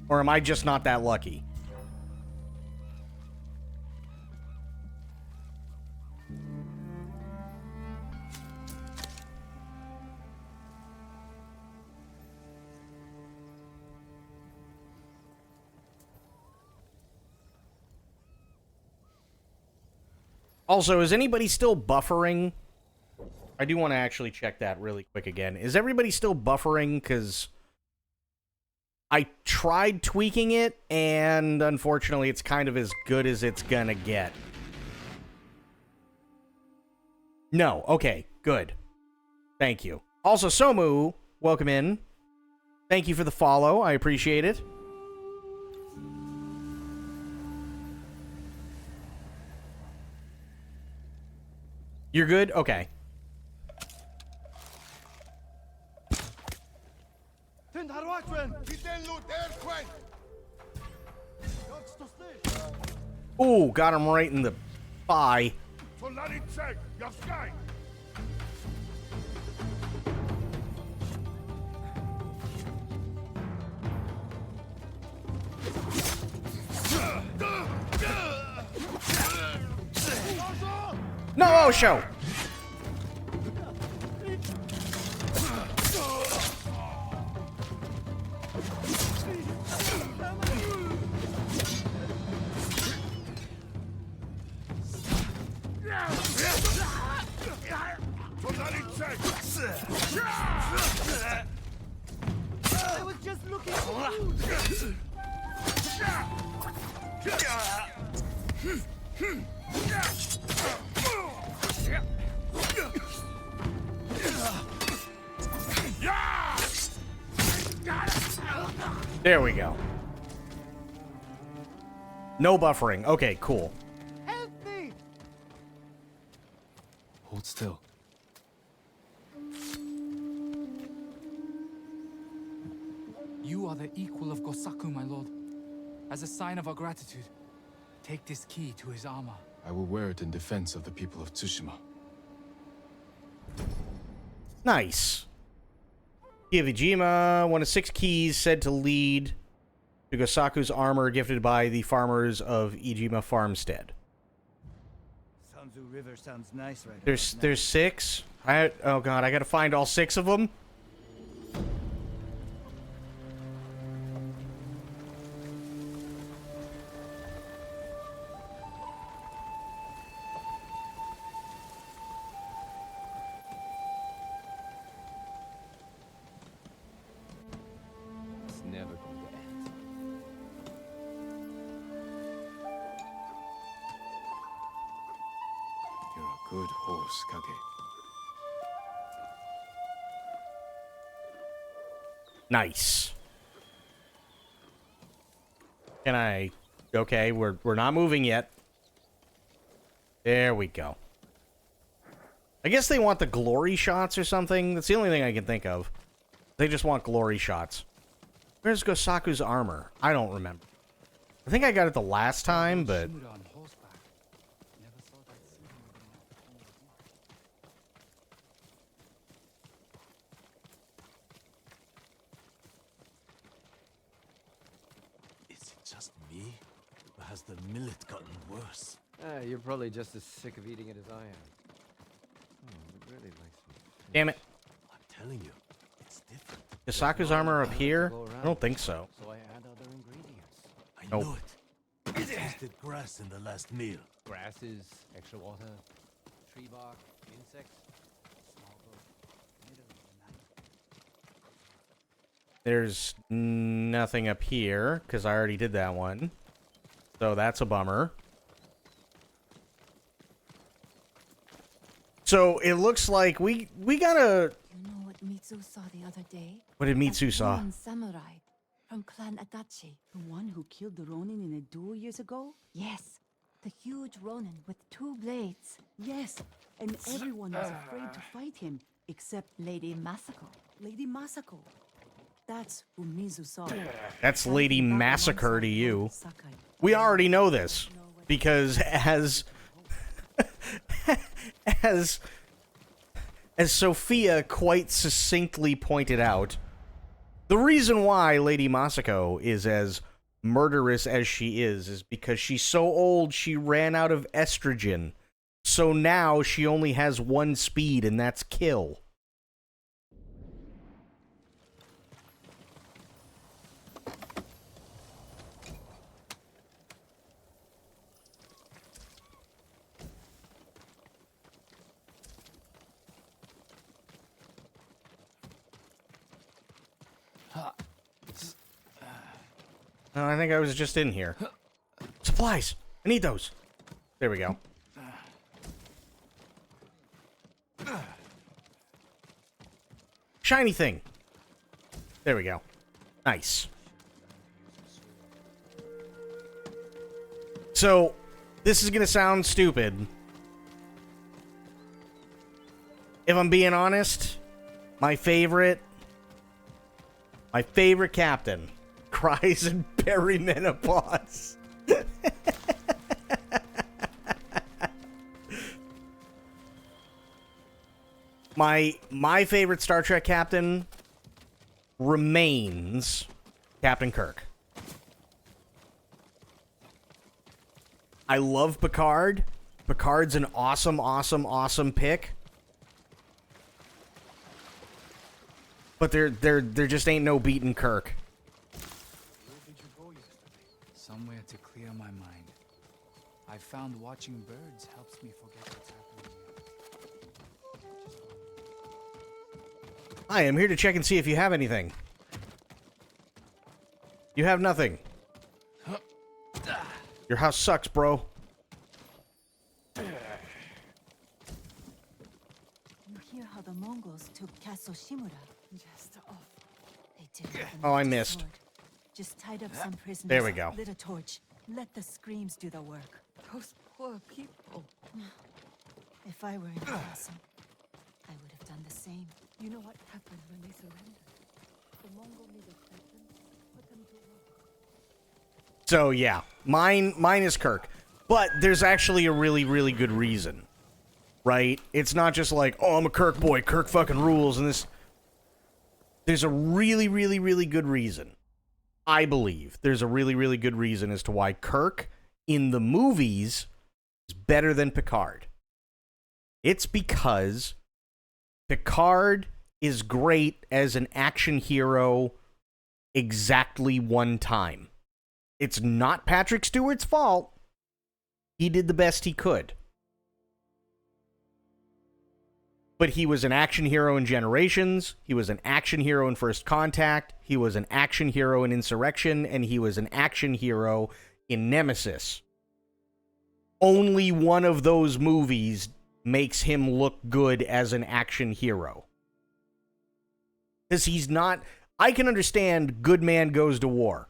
Or am I just not that lucky? Also, is anybody still buffering? I do want to actually check that really quick again. Is everybody still buffering? Because I tried tweaking it, and unfortunately, it's kind of as good as it's gonna get. No. Okay. Good. Thank you. Also, Somu, welcome in. Thank you for the follow. I appreciate it. You're good? Okay. Ooh, got him right in the thigh. No, Osho! I was just looking for food. There we go. No buffering. Okay, cool. Help me! Hold still. You are the equal of Gosaku, my lord. As a sign of our gratitude, take this key to his armor. I will wear it in defense of the people of Tsushima. Nice. Ijima, one of 6 keys said to lead to Gosaku's armor gifted by the farmers of Ijima Farmstead. Sanzu River sounds nice right There's 6? Oh god, I gotta find all 6 of them? It's never going to end. You're a good horse, Kage. Nice. Can I... Okay, we're not moving yet. There we go. I guess they want the glory shots or something. That's the only thing I can think of. They just want glory shots. Where's Gosaku's armor? I don't remember. I think I got it the last time, but... Is it just me? Or has the millet gotten worse? You're probably just as sick of eating it as I am. It really likes me. Damn it. I'm telling you, it's different. Gosaku's armor up here? I don't think so. So I add other ingredients. I Nope. know it. I tasted grass in the last meal. Grasses, extra water, tree bark, insects, small boat, middle of the night. There's nothing up here, because I already did that one. So that's a bummer. So it looks like we gotta... You know what Mitsu saw the other day? What did Mitsu That saw? Ronin samurai from Clan Adachi. The one who killed the Ronin in a duel years ago? Yes, the huge Ronin with 2 blades. Yes, and everyone was afraid to fight him, except Lady Masako. Lady Masako. That's who Mizu saw. That's Lady Massacre to you. Sakai. We already know this, because as Sophia quite succinctly pointed out, the reason why Lady Masako is as murderous as she is because she's so old she ran out of estrogen. So now she only has one speed, and that's kill. No, I think I was just in here. Supplies! I need those. There we go. Shiny thing. There we go. Nice. So, this is gonna sound stupid. If I'm being honest, my favorite captain cries in perimenopause. My favorite Star Trek captain remains Captain Kirk. I love Picard. Picard's an awesome pick. But there just ain't no beating Kirk. Where did you go yesterday? Somewhere to clear my mind. I found watching birds helps me forget what's happening here. Hi, I'm here to check and see if you have anything. You have nothing. Your house sucks, bro. You hear how the Mongols took Castle Shimura? Just off. They did. Oh, I missed. Sword. Just tied up some prisoners. There we go. Lit a torch. Let the screams do the work. Those poor people. If I were in the castle, I would have done the same. You know what happened when they surrendered? The Mongol needed weapons, put them to work. So yeah, mine is Kirk. But there's actually a really good reason. Right? It's not just like, oh, I'm a Kirk boy, Kirk fucking rules, and this. There's a really good reason. I believe there's a really good reason as to why Kirk in the movies is better than Picard. It's because Picard is great as an action hero exactly one time. It's not Patrick Stewart's fault. He did the best he could. But he was an action hero in Generations, he was an action hero in First Contact, he was an action hero in Insurrection, and he was an action hero in Nemesis. Only one of those movies makes him look good as an action hero. Because he's not I can understand good man goes to war.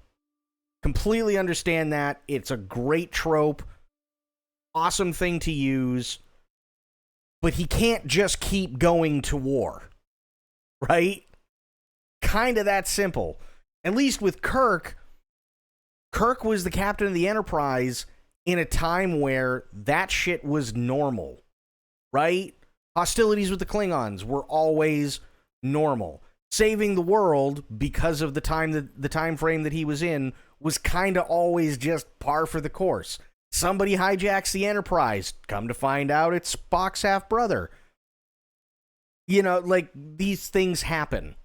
Completely understand that. It's a great trope. Awesome thing to use. But he can't just keep going to war. Right? Kind of that simple. At least with Kirk, Kirk was the captain of the Enterprise in a time where that shit was normal. Right? Hostilities with the Klingons were always normal. Saving the world because of the time frame that he was in was kind of always just par for the course. Somebody hijacks the Enterprise. Come to find out it's Spock's half-brother. You know, like, these things happen.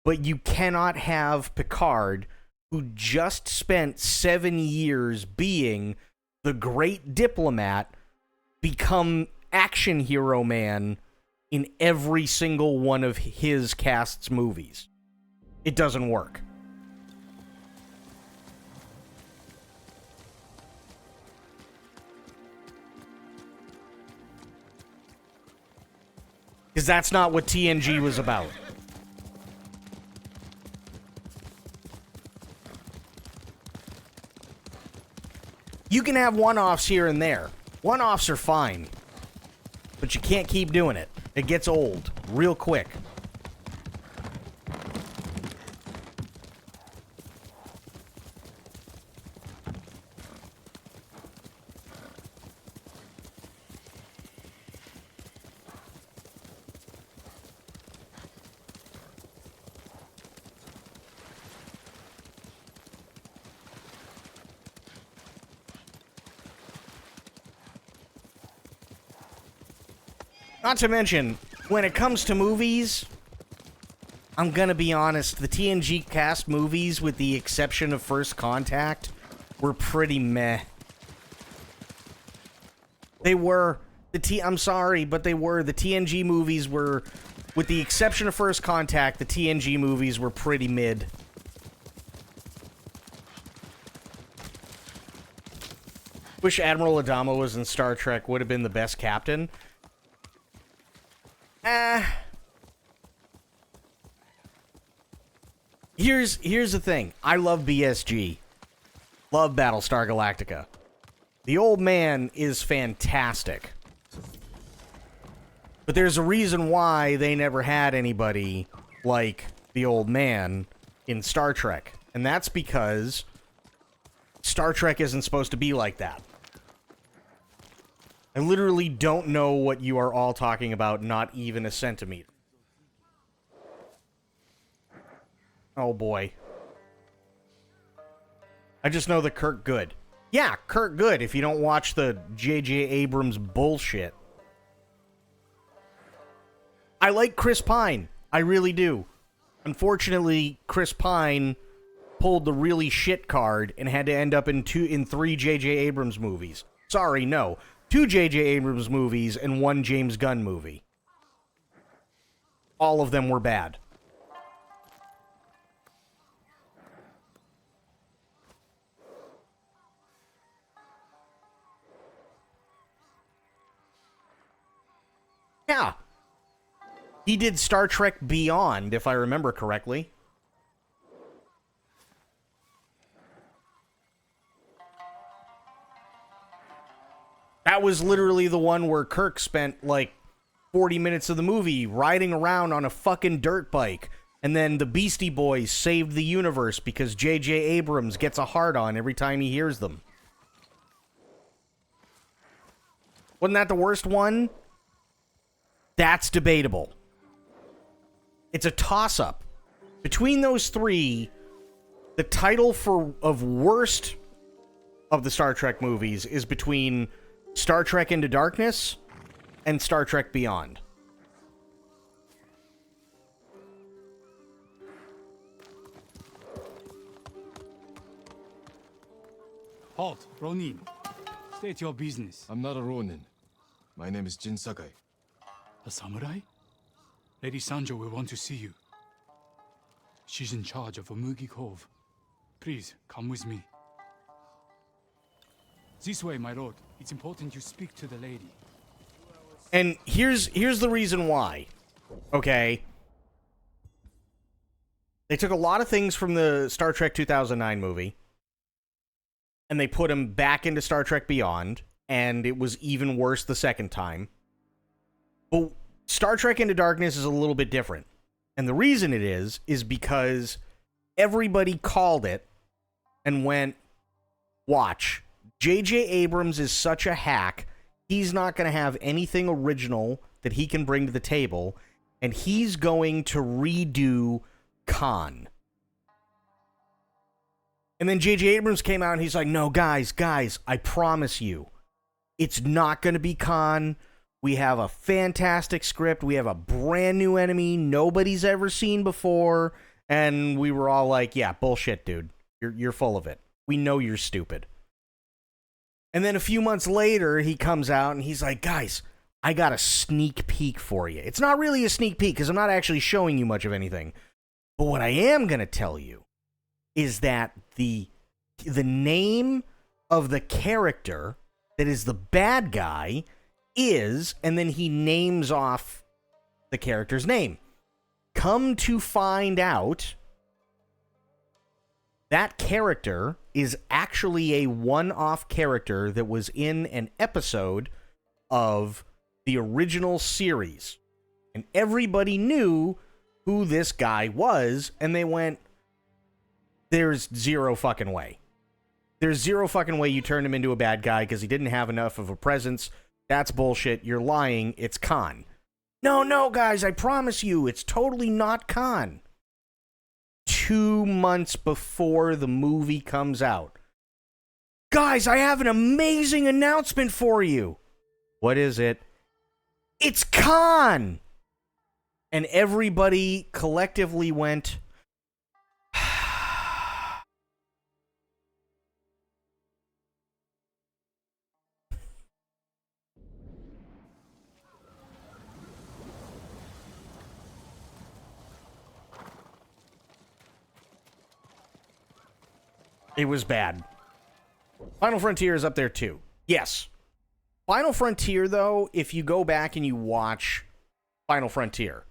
But you cannot have Picard, who just spent 7 years being the great diplomat, become action hero man in every single one of his cast's movies. It doesn't work. Because that's not what TNG was about. You can have one-offs here and there. One-offs are fine. But you can't keep doing it. It gets old real quick. Not to mention, when it comes to movies, I'm gonna be honest, the TNG cast movies, with the exception of First Contact, were pretty meh. They were. I'm sorry, but they were. The TNG movies were, with the exception of First Contact, the TNG movies were pretty mid. Wish Admiral Adama was in Star Trek, would have been the best captain. Here's the thing. I love BSG. Love Battlestar Galactica. The old man is fantastic. But there's a reason why they never had anybody like the old man in Star Trek. And that's because Star Trek isn't supposed to be like that. I literally don't know what you are all talking about, not even a centimeter. Oh boy. I just know that Kirk good. Yeah, Kirk good if you don't watch the J.J. Abrams bullshit. I like Chris Pine. I really do. Unfortunately, Chris Pine pulled the really shit card and had to end up in 3 J.J. Abrams movies. Sorry, no. 2 J.J. Abrams movies and 1 James Gunn movie. All of them were bad. Yeah. He did Star Trek Beyond, if I remember correctly. That was literally the one where Kirk spent like 40 minutes of the movie riding around on a fucking dirt bike. And then the Beastie Boys saved the universe because J.J. Abrams gets a hard-on every time he hears them. Wasn't that the worst one? That's debatable. It's a toss-up. Between those three, the title of worst of the Star Trek movies is between Star Trek Into Darkness and Star Trek Beyond. Halt, Ronin. State your business. I'm not a Ronin. My name is Jin Sakai. A samurai? Lady Sanjo will want to see you. She's in charge of Omugi Cove. Please, come with me. This way, my lord. It's important you speak to the lady. And here's the reason why. Okay? They took a lot of things from the Star Trek 2009 movie, and they put them back into Star Trek Beyond, and it was even worse the second time. But Star Trek Into Darkness is a little bit different. And the reason it is because everybody called it and went, watch, J.J. Abrams is such a hack, he's not going to have anything original that he can bring to the table, and he's going to redo Khan. And then J.J. Abrams came out and he's like, no, guys, I promise you, it's not going to be Khan. We have a fantastic script. We have a brand new enemy nobody's ever seen before. And we were all like, yeah, bullshit, dude. You're full of it. We know you're stupid. And then a few months later, he comes out and he's like, guys, I got a sneak peek for you. It's not really a sneak peek because I'm not actually showing you much of anything. But what I am going to tell you is that the name of the character that is the bad guy is, and then he names off the character's name. Come to find out, that character is actually a one-off character that was in an episode of the original series. And everybody knew who this guy was, and they went, there's zero fucking way. There's zero fucking way you turned him into a bad guy because he didn't have enough of a presence. That's bullshit. You're lying. It's Khan. No, guys, I promise you, it's totally not Khan. 2 months before the movie comes out. Guys, I have an amazing announcement for you. What is it? It's Khan! And everybody collectively went, it was bad. Final Frontier is up there too. Yes. Final Frontier, though, if you go back and you watch Final Frontier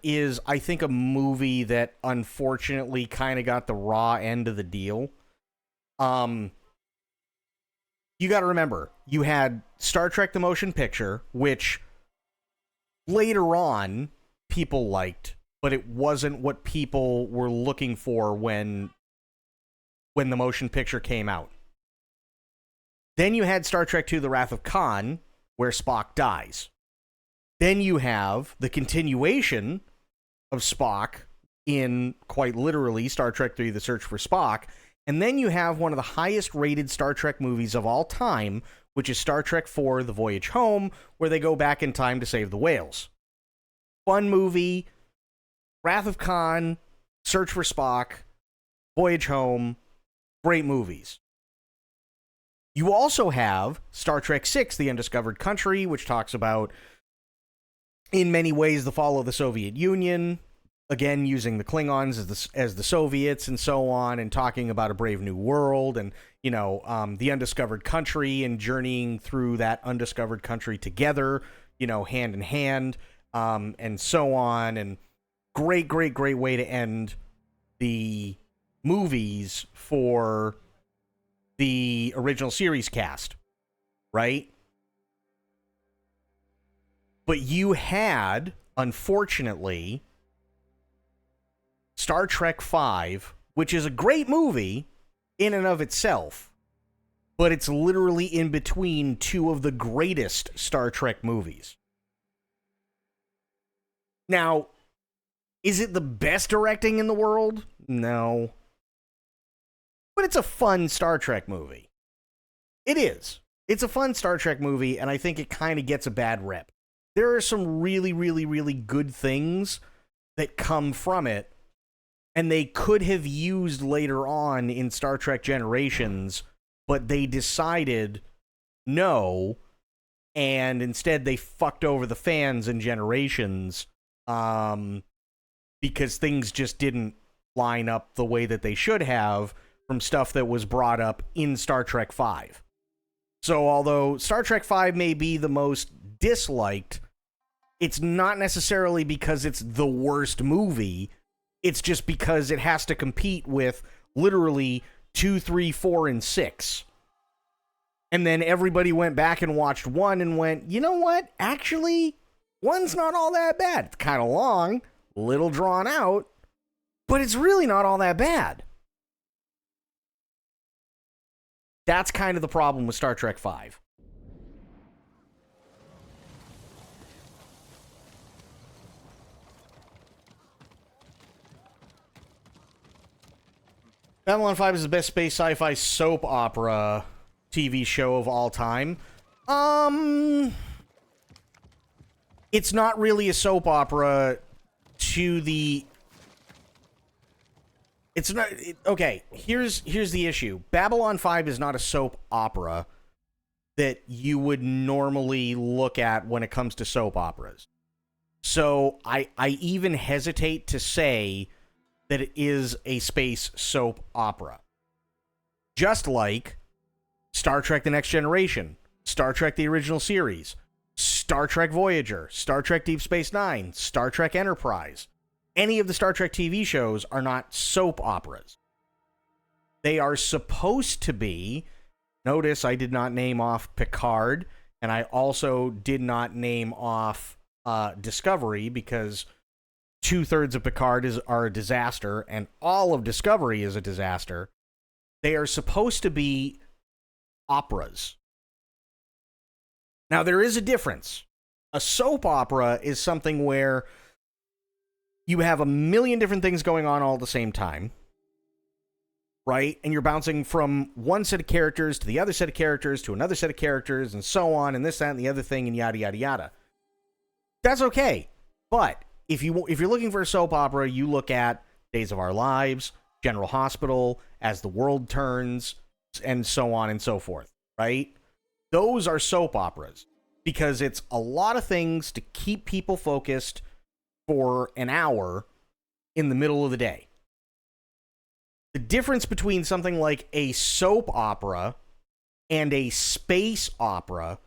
is, I think, a movie that unfortunately kind of got the raw end of the deal. You got to remember, you had Star Trek the Motion Picture, which later on people liked, but it wasn't what people were looking for when the motion picture came out. Then you had Star Trek II The Wrath of Khan, where Spock dies. Then you have the continuation of Spock in, quite literally, Star Trek III The Search for Spock. And then you have one of the highest rated Star Trek movies of all time, which is Star Trek IV The Voyage Home, where they go back in time to save the whales. Fun movie. Wrath of Khan, Search for Spock, Voyage Home, great movies. You also have Star Trek VI, The Undiscovered Country, which talks about, in many ways, the fall of the Soviet Union, again, using the Klingons as the Soviets and so on, and talking about a brave new world and, the undiscovered country and journeying through that undiscovered country together, hand in hand, and so on. And great way to end the movies for the original series cast, right? But you had, unfortunately, Star Trek V, which is a great movie in and of itself, but it's literally in between two of the greatest Star Trek movies. Now, is it the best directing in the world? No. But it's a fun Star Trek movie. It is. It's a fun Star Trek movie, and I think it kind of gets a bad rep. There are some really, really, really good things that come from it, and they could have used later on in Star Trek Generations, but they decided no, and instead they fucked over the fans in Generations, because things just didn't line up the way that they should have from stuff that was brought up in Star Trek V. So although Star Trek V may be the most disliked, it's not necessarily because it's the worst movie. It's just because it has to compete with literally 2, 3, 4, and 6. And then everybody went back and watched 1 and went, you know what? Actually, 1's not all that bad. It's kind of long, a little drawn out, but it's really not all that bad. That's kind of the problem with Star Trek V. Babylon 5 is the best space sci-fi soap opera TV show of all time. It's not really a soap opera to the... It's not... Okay, here's the issue. Babylon 5 is not a soap opera that you would normally look at when it comes to soap operas. So I even hesitate to say that it is a space soap opera. Just like Star Trek The Next Generation, Star Trek The Original Series, Star Trek Voyager, Star Trek Deep Space Nine, Star Trek Enterprise. Any of the Star Trek TV shows are not soap operas. They are supposed to be. Notice I did not name off Picard, and I also did not name off Discovery, because 2/3 of Picard are a disaster, and all of Discovery is a disaster. They are supposed to be operas. Now, there is a difference. A soap opera is something where you have a million different things going on all at the same time, right? And you're bouncing from one set of characters to the other set of characters to another set of characters and so on, and this, that, and the other thing, and yada, yada, yada. That's okay. But if you're looking for a soap opera, you look at Days of Our Lives, General Hospital, As the World Turns, and so on and so forth, right? Those are soap operas because it's a lot of things to keep people focused for an hour in the middle of the day. The difference between something like a soap opera and a space opera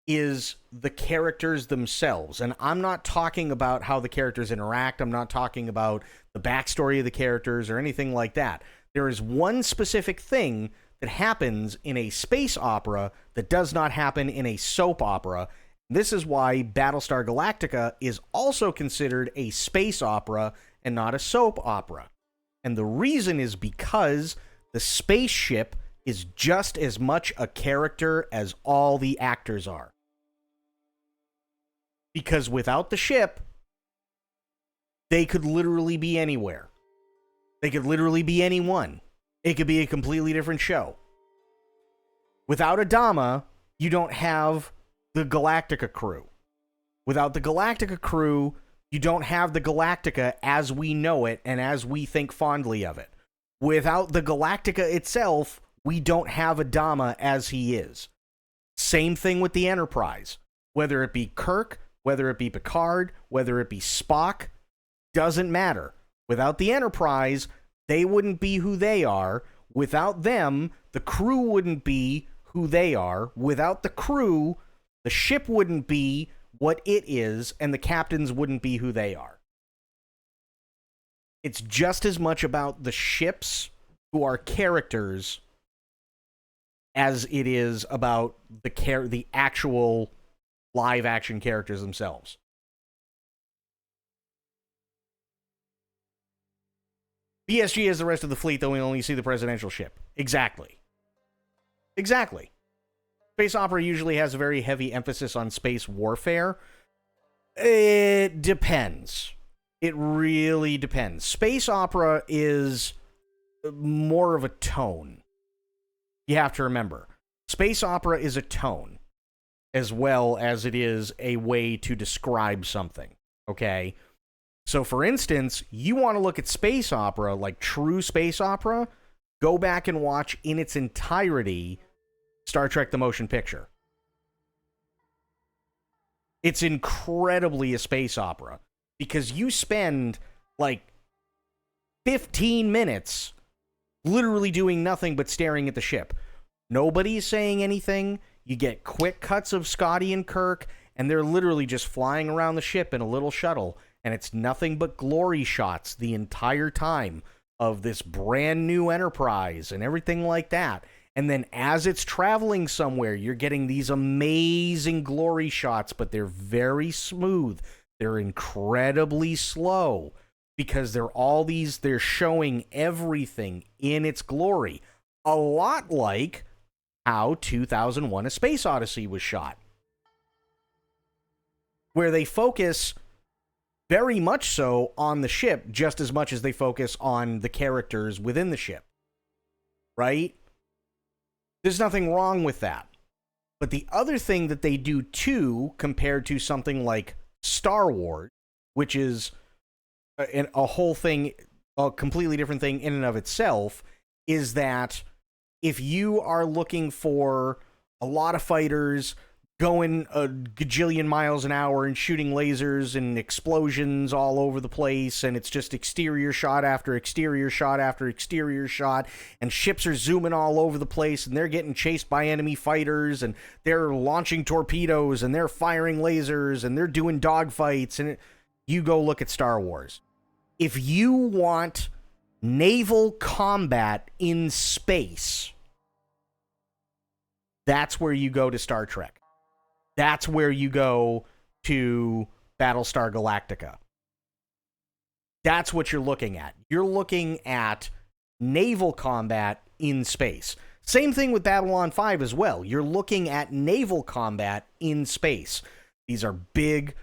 is the characters themselves. And I'm not talking about how the characters interact. I'm not talking about the backstory of the characters or anything like that. There is one specific thing that happens in a space opera that does not happen in a soap opera. This is why Battlestar Galactica is also considered a space opera and not a soap opera. And the reason is because the spaceship is just as much a character as all the actors are. Because without the ship, they could literally be anywhere. They could literally be anyone. It could be a completely different show. Without Adama, you don't have the Galactica crew. Without the Galactica crew, you don't have the Galactica as we know it and as we think fondly of it. Without the Galactica itself, we don't have Adama as he is. Same thing with the Enterprise. Whether it be Kirk, whether it be Picard, whether it be Spock, doesn't matter. Without the Enterprise, they wouldn't be who they are. Without them, the crew wouldn't be who they are. Without the crew, the ship wouldn't be what it is, and the captains wouldn't be who they are. It's just as much about the ships who are characters as it is about the actual live action characters themselves. BSG has the rest of the fleet, though we only see the presidential ship. Exactly. Space opera usually has a very heavy emphasis on space warfare. It depends. It really depends. Space opera is more of a tone. You have to remember. Space opera is a tone, as well as it is a way to describe something. Okay? So, for instance, you want to look at space opera, like true space opera, go back and watch in its entirety Star Trek the Motion Picture. It's incredibly a space opera because you spend like 15 minutes literally doing nothing but staring at the ship. Nobody's saying anything. You get quick cuts of Scotty and Kirk, and they're literally just flying around the ship in a little shuttle, and it's nothing but glory shots the entire time of this brand new Enterprise and everything like that. And then as it's traveling somewhere, you're getting these amazing glory shots, but they're very smooth. They're incredibly slow because they're showing everything in its glory. A lot like how 2001: A Space Odyssey was shot, where they focus very much so on the ship just as much as they focus on the characters within the ship, right? There's nothing wrong with that. But the other thing that they do too, compared to something like Star Wars, which is a whole thing, a completely different thing in and of itself, is that if you are looking for a lot of fighters going a gajillion miles an hour and shooting lasers and explosions all over the place, and it's just exterior shot after exterior shot after exterior shot, and ships are zooming all over the place, and they're getting chased by enemy fighters, and they're launching torpedoes, and they're firing lasers, and they're doing dogfights, and you go look at Star Wars. If you want naval combat in space, that's where you go to Star Trek. That's where you go to Battlestar Galactica. That's what you're looking at. You're looking at naval combat in space. Same thing with Babylon 5 as well. You're looking at naval combat in space. These are big,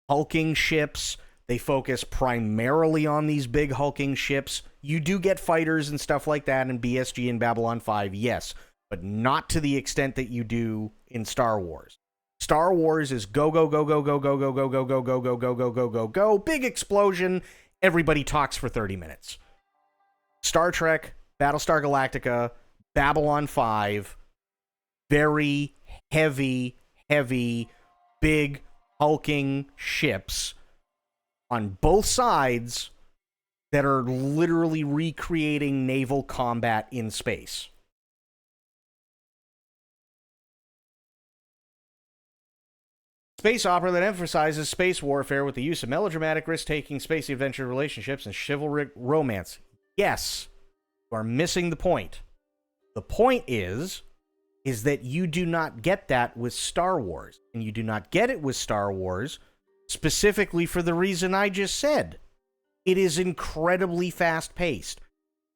hulking ships. They focus primarily on these big, hulking ships. You do get fighters and stuff like that in BSG and Babylon 5, yes, but not to the extent that you do in Star Wars. Star Wars is go, go, go, go, go, go, go, go, go, go, go, go, go, go, go, go, go, big explosion, everybody talks for 30 minutes. Star Trek, Battlestar Galactica, Babylon 5, very heavy, big, hulking ships on both sides that are literally recreating naval combat in space. Space opera that emphasizes space warfare with the use of melodramatic, risk-taking, space adventure relationships and chivalric romance. Yes, you are missing the point. The point is that you do not get that with Star Wars. And you do not get it with Star Wars specifically for the reason I just said. It is incredibly fast-paced.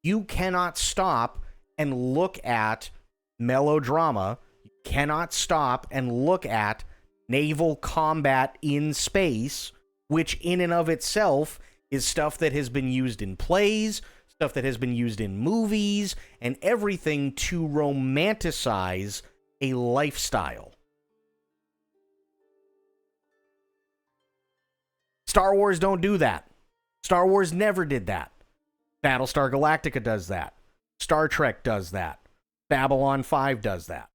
You cannot stop and look at melodrama. You cannot stop and look at naval combat in space, which in and of itself is stuff that has been used in plays, stuff that has been used in movies, and everything to romanticize a lifestyle. Star Wars don't do that. Star Wars never did that. Battlestar Galactica does that. Star Trek does that. Babylon 5 does that.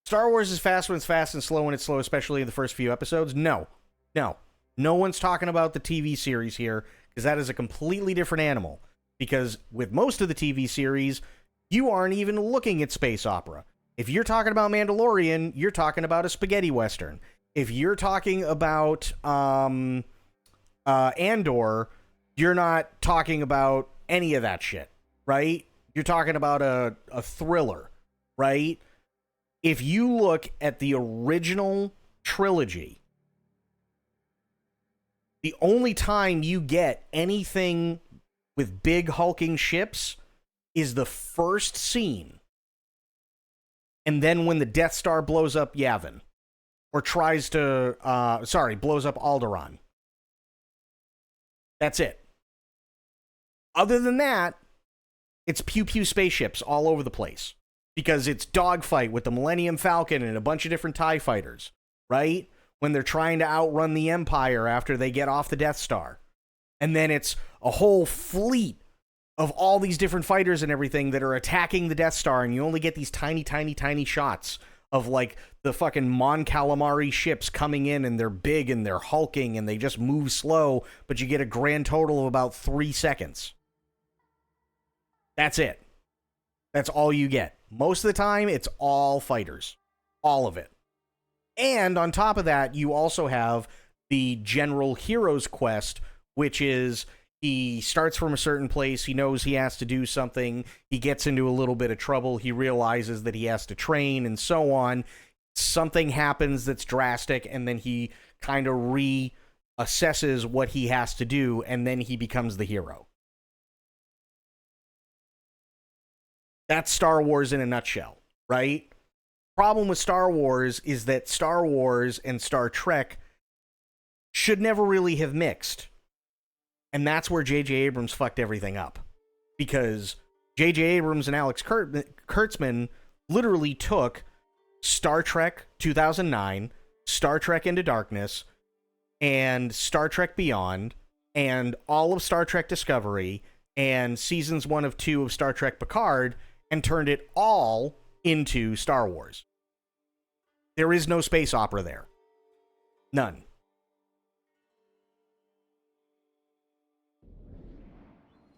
Star Wars is fast when it's fast and slow when it's slow, especially in the first few episodes. No. No one's talking about the TV series here, because that is a completely different animal. Because with most of the TV series, you aren't even looking at space opera. If you're talking about Mandalorian, you're talking about a spaghetti western. If you're talking about Andor, you're not talking about any of that shit, right? You're talking about a thriller, right? If you look at the original trilogy, the only time you get anything with big hulking ships is the first scene. And then when the Death Star blows up Yavin. Or tries to, blows up Alderaan. That's it. Other than that, it's pew-pew spaceships all over the place. Because it's dogfight with the Millennium Falcon and a bunch of different TIE fighters, right? When they're trying to outrun the Empire after they get off the Death Star. And then it's a whole fleet of all these different fighters and everything that are attacking the Death Star, and you only get these tiny, tiny, tiny shots of like the fucking Mon Calamari ships coming in, and they're big and they're hulking and they just move slow, but you get a grand total of about 3 seconds. That's it. That's all you get. Most of the time, it's all fighters. All of it. And on top of that, you also have the General Heroes quest, which is he starts from a certain place, he knows he has to do something, he gets into a little bit of trouble, he realizes that he has to train, and so on. Something happens that's drastic, and then he kind of reassesses what he has to do, and then he becomes the hero. That's Star Wars in a nutshell, right? Problem with Star Wars is that Star Wars and Star Trek should never really have mixed. And that's where J.J. Abrams fucked everything up. Because J.J. Abrams and Alex Kurtzman literally took Star Trek 2009, Star Trek Into Darkness, and Star Trek Beyond, and all of Star Trek Discovery, and seasons 1 of 2 of Star Trek Picard, and turned it all into Star Wars. There is no space opera there. None.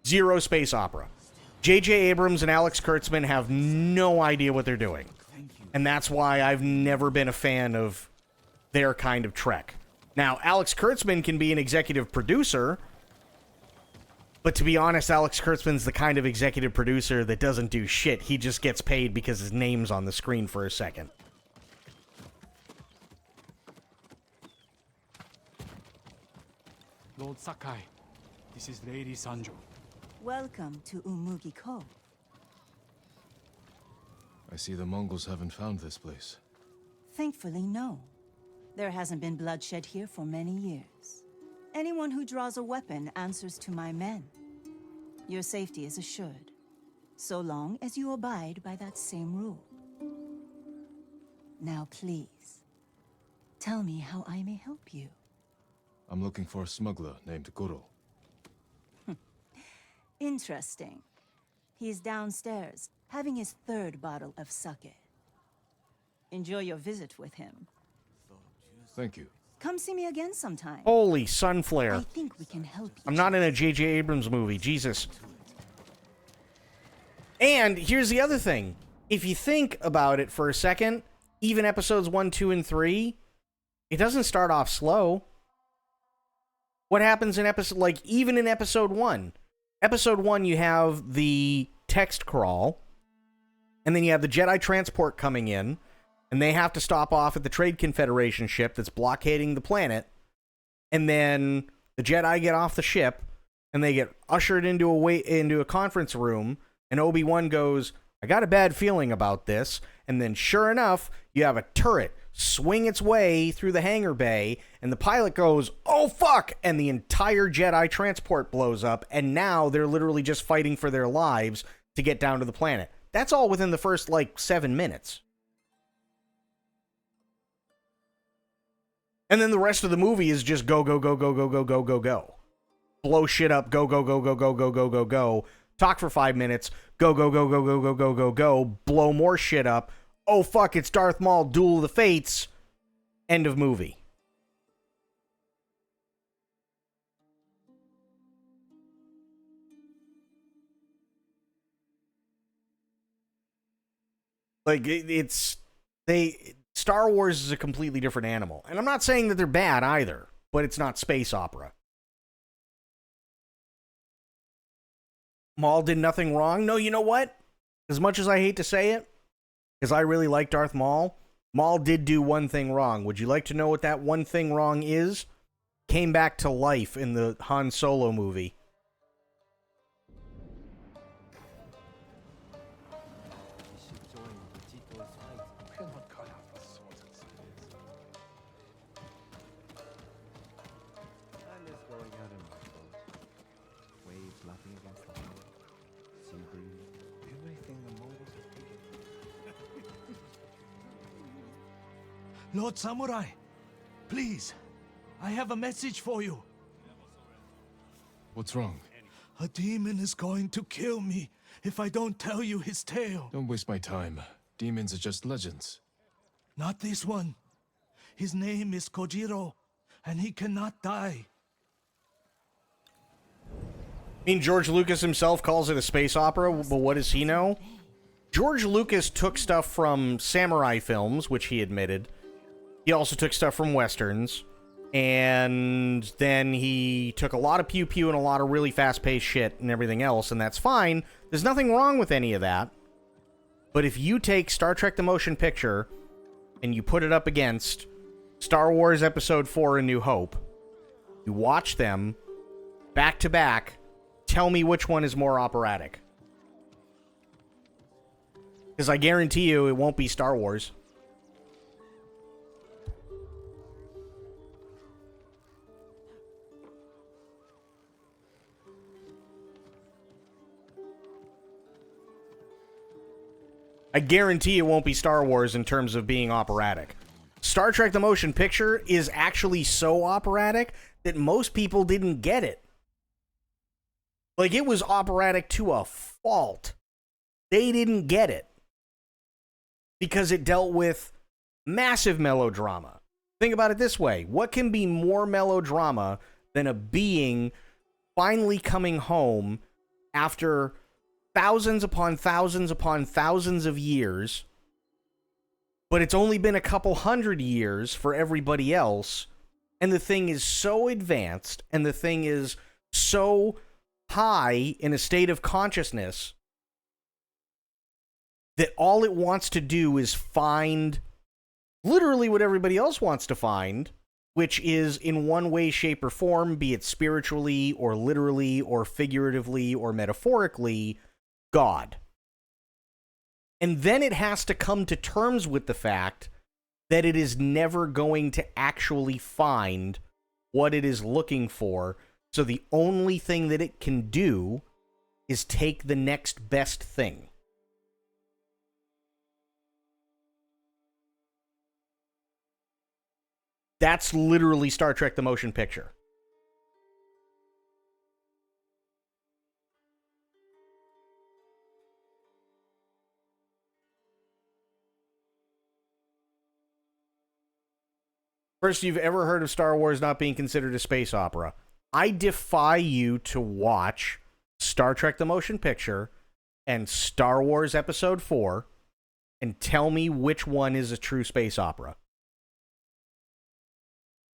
Zero space opera. J.J. Abrams and Alex Kurtzman have no idea what they're doing. And that's why I've never been a fan of their kind of Trek. Now, Alex Kurtzman can be an executive producer, but to be honest, Alex Kurtzman's the kind of executive producer that doesn't do shit. He just gets paid because his name's on the screen for a second. Lord Sakai, this is Lady Sanjo. Welcome to Umugi Cove. I see the Mongols haven't found this place. Thankfully, no. There hasn't been bloodshed here for many years. Anyone who draws a weapon answers to my men. Your safety is assured, so long as you abide by that same rule. Now, please, tell me how I may help you. I'm looking for a smuggler named Guru. Interesting. He's downstairs, having his 3rd bottle of sake. Enjoy your visit with him. Thank you. Come see me again sometime. Holy sunflare. I think we can help you. I'm not in a J.J. Abrams movie. Jesus. And here's the other thing. If you think about it for a second, even episodes 1, 2, and 3, it doesn't start off slow. What happens in even in episode 1? Episode 1, you have the text crawl, and then you have the Jedi transport coming in, and they have to stop off at the Trade Confederation ship that's blockading the planet, and then the Jedi get off the ship, and they get ushered into a conference room, and Obi-Wan goes, I got a bad feeling about this, and then sure enough, you have a turret swing its way through the hangar bay, and the pilot goes, oh fuck, and the entire Jedi transport blows up, and now they're literally just fighting for their lives to get down to the planet. That's all within the first, 7 minutes. And then the rest of the movie is just go, go, go, go, go, go, go, go, go. Blow shit up, go, go, go, go, go, go, go, go, go. Talk for 5 minutes, go, go, go, go, go, go, go, go, go. Blow more shit up. Oh fuck, it's Darth Maul, Duel of the Fates. End of movie. Star Wars is a completely different animal. And I'm not saying that they're bad either, but it's not space opera. Maul did nothing wrong. No, you know what? As much as I hate to say it, because I really like Darth Maul, Maul did do one thing wrong. Would you like to know what that one thing wrong is? Came back to life in the Han Solo movie. Lord Samurai, please, I have a message for you. What's wrong? A demon is going to kill me if I don't tell you his tale. Don't waste my time. Demons are just legends. Not this one. His name is Kojiro, and he cannot die. I mean, George Lucas himself calls it a space opera, but what does he know? George Lucas took stuff from samurai films, which he admitted. He also took stuff from westerns. And then he took a lot of pew-pew and a lot of really fast-paced shit and everything else, and that's fine. There's nothing wrong with any of that. But if you take Star Trek the Motion Picture and you put it up against Star Wars Episode 4 A New Hope, you watch them back to back, tell me which one is more operatic. Because I guarantee you it won't be Star Wars. I guarantee it won't be Star Wars in terms of being operatic. Star Trek the Motion Picture is actually so operatic that most people didn't get it. Like, it was operatic to a fault. They didn't get it. Because it dealt with massive melodrama. Think about it this way. What can be more melodrama than a being finally coming home after thousands upon thousands upon thousands of years, but it's only been a couple hundred years for everybody else, and the thing is so advanced, and the thing is so high in a state of consciousness that all it wants to do is find literally what everybody else wants to find, which is in one way, shape, or form, be it spiritually or literally or figuratively or metaphorically, God. And then it has to come to terms with the fact that it is never going to actually find what it is looking for. So the only thing that it can do is take the next best thing. That's literally Star Trek the Motion Picture. First, you've ever heard of Star Wars not being considered a space opera. I defy you to watch Star Trek the Motion Picture and Star Wars Episode 4 and tell me which one is a true space opera.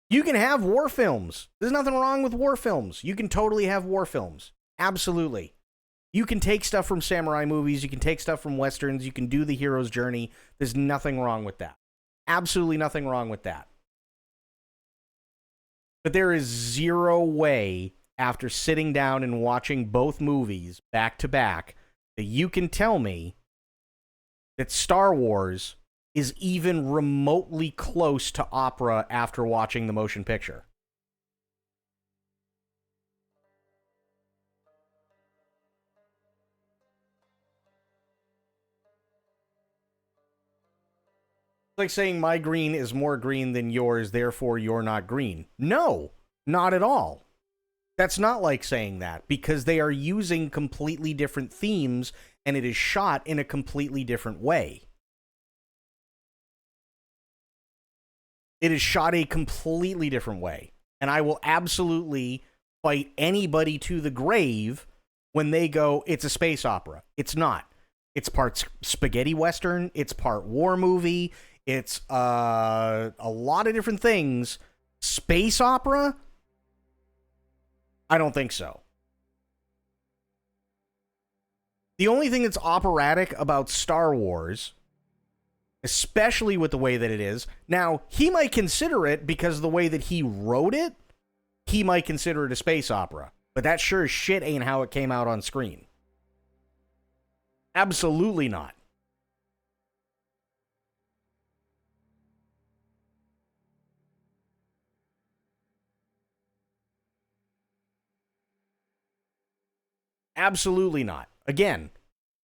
You can have war films. There's nothing wrong with war films. You can totally have war films. Absolutely. You can take stuff from samurai movies. You can take stuff from westerns. You can do the hero's journey. There's nothing wrong with that. Absolutely nothing wrong with that. But there is zero way, after sitting down and watching both movies back to back, that you can tell me that Star Wars is even remotely close to opera after watching the motion picture. It's like saying my green is more green than yours, therefore you're not green. No, not at all. That's not like saying that, because they are using completely different themes and it is shot in a completely different way. It is shot a completely different way. And I will absolutely fight anybody to the grave when they go, it's a space opera. It's not. It's part spaghetti western. It's part war movie. It's a lot of different things. Space opera? I don't think so. The only thing that's operatic about Star Wars, especially with the way that it is, now, he might consider it because of the way that he wrote it, he might consider it a space opera. But that sure as shit ain't how it came out on screen. Absolutely not. Absolutely not. Again,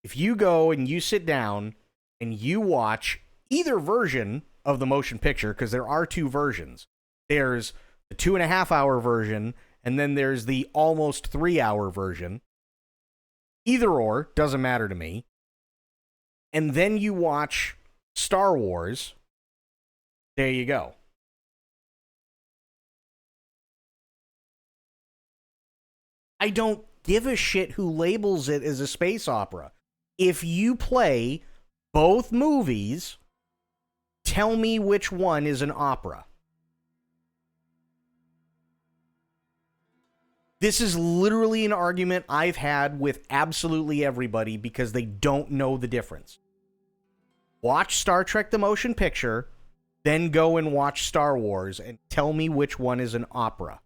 if you go and you sit down and you watch either version of the motion picture, because there are two versions. There's the 2.5-hour version, and then there's the almost 3-hour version. Either or, doesn't matter to me. And then you watch Star Wars, There you go. I don't give a shit who labels it as a space opera. If you play both movies, tell me which one is an opera. This is literally an argument I've had with absolutely everybody because they don't know the difference. Watch Star Trek the Motion Picture, then go and watch Star Wars and tell me which one is an opera.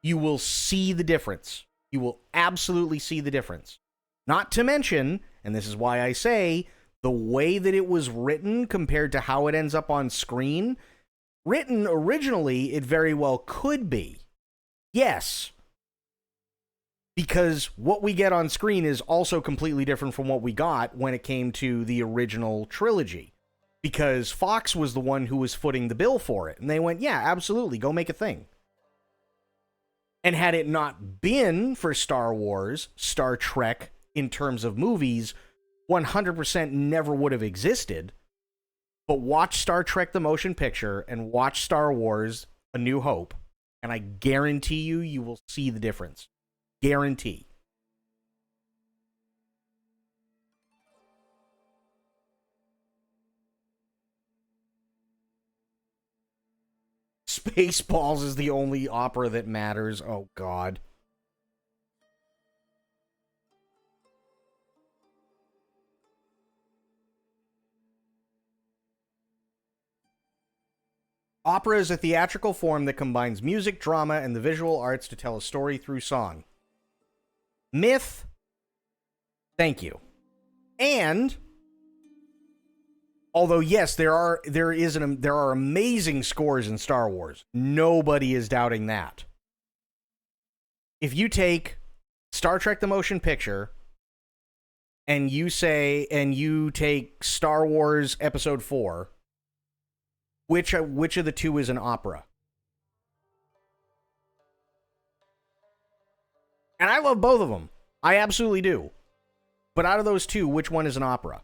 You will see the difference. You will absolutely see the difference. Not to mention, and this is why I say, the way that it was written compared to how it ends up on screen, written originally, it very well could be. Yes. Because what we get on screen is also completely different from what we got when it came to the original trilogy. Because Fox was the one who was footing the bill for it. And they went, yeah, absolutely, go make a thing. And had it not been for Star Wars, Star Trek, in terms of movies, 100% never would have existed. But watch Star Trek the Motion Picture and watch Star Wars A New Hope, and I guarantee you will see the difference. Guarantee. Spaceballs is the only opera that matters. Oh, God. Opera is a theatrical form that combines music, drama, and the visual arts to tell a story through song. Myth. Thank you. And although yes, there are amazing scores in Star Wars. Nobody is doubting that. If you take Star Trek the Motion Picture and you take Star Wars Episode 4, which of the two is an opera? And I love both of them. I absolutely do. But out of those two, which one is an opera?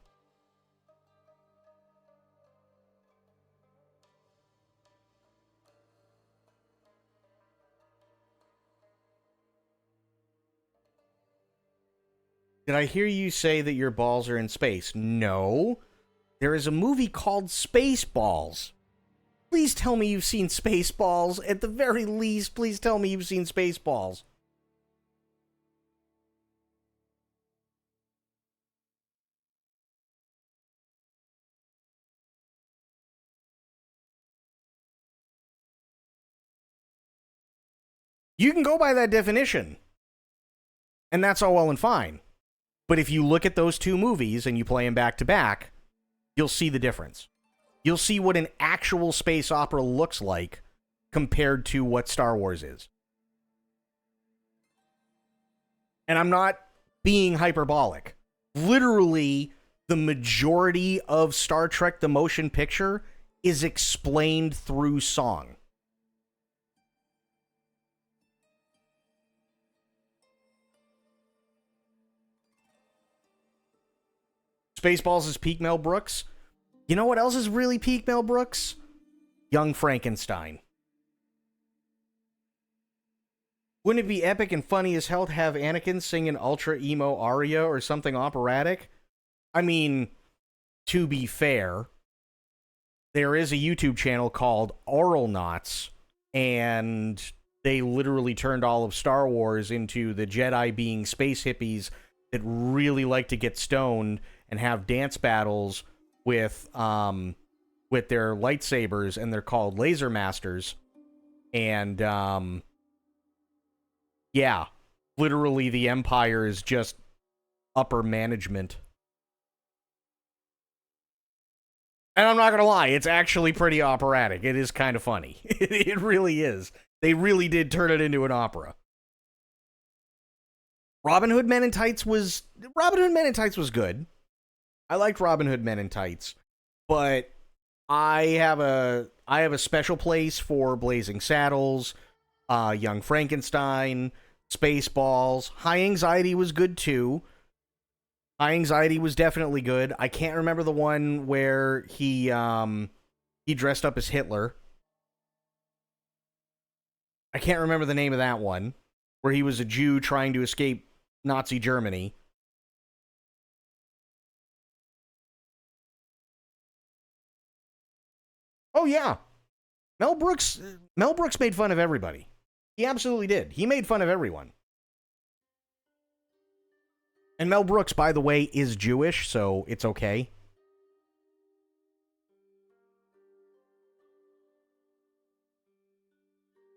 Did I hear you say that your balls are in space? No. There is a movie called Spaceballs. Please tell me you've seen Spaceballs. At the very least, please tell me you've seen Spaceballs. You can go by that definition. And that's all well and fine. But if you look at those two movies and you play them back to back, you'll see the difference. You'll see what an actual space opera looks like compared to what Star Wars is. And I'm not being hyperbolic. Literally, the majority of Star Trek the Motion Picture is explained through song. Spaceballs is peak Mel Brooks. You know what else is really peak Mel Brooks? Young Frankenstein. Wouldn't it be epic and funny as hell to have Anakin sing an ultra emo aria or something operatic? I mean, to be fair, there is a YouTube channel called Oral Knots, and they literally turned all of Star Wars into the Jedi being space hippies that really like to get stoned and have dance battles with their lightsabers, and they're called Laser Masters. And yeah, literally the Empire is just upper management. And I'm not gonna lie, it's actually pretty operatic. It is kind of funny. It really is. They really did turn it into an opera. Robin Hood Men in Tights was good. I liked Robin Hood Men in Tights, but I have a special place for Blazing Saddles, Young Frankenstein, Spaceballs. High Anxiety was good too. High Anxiety was definitely good. I can't remember the one where he dressed up as Hitler. I can't remember the name of that one, where he was a Jew trying to escape Nazi Germany. Oh yeah, Mel Brooks made fun of everybody. He absolutely did. He made fun of everyone. And Mel Brooks, by the way, is Jewish, so it's okay.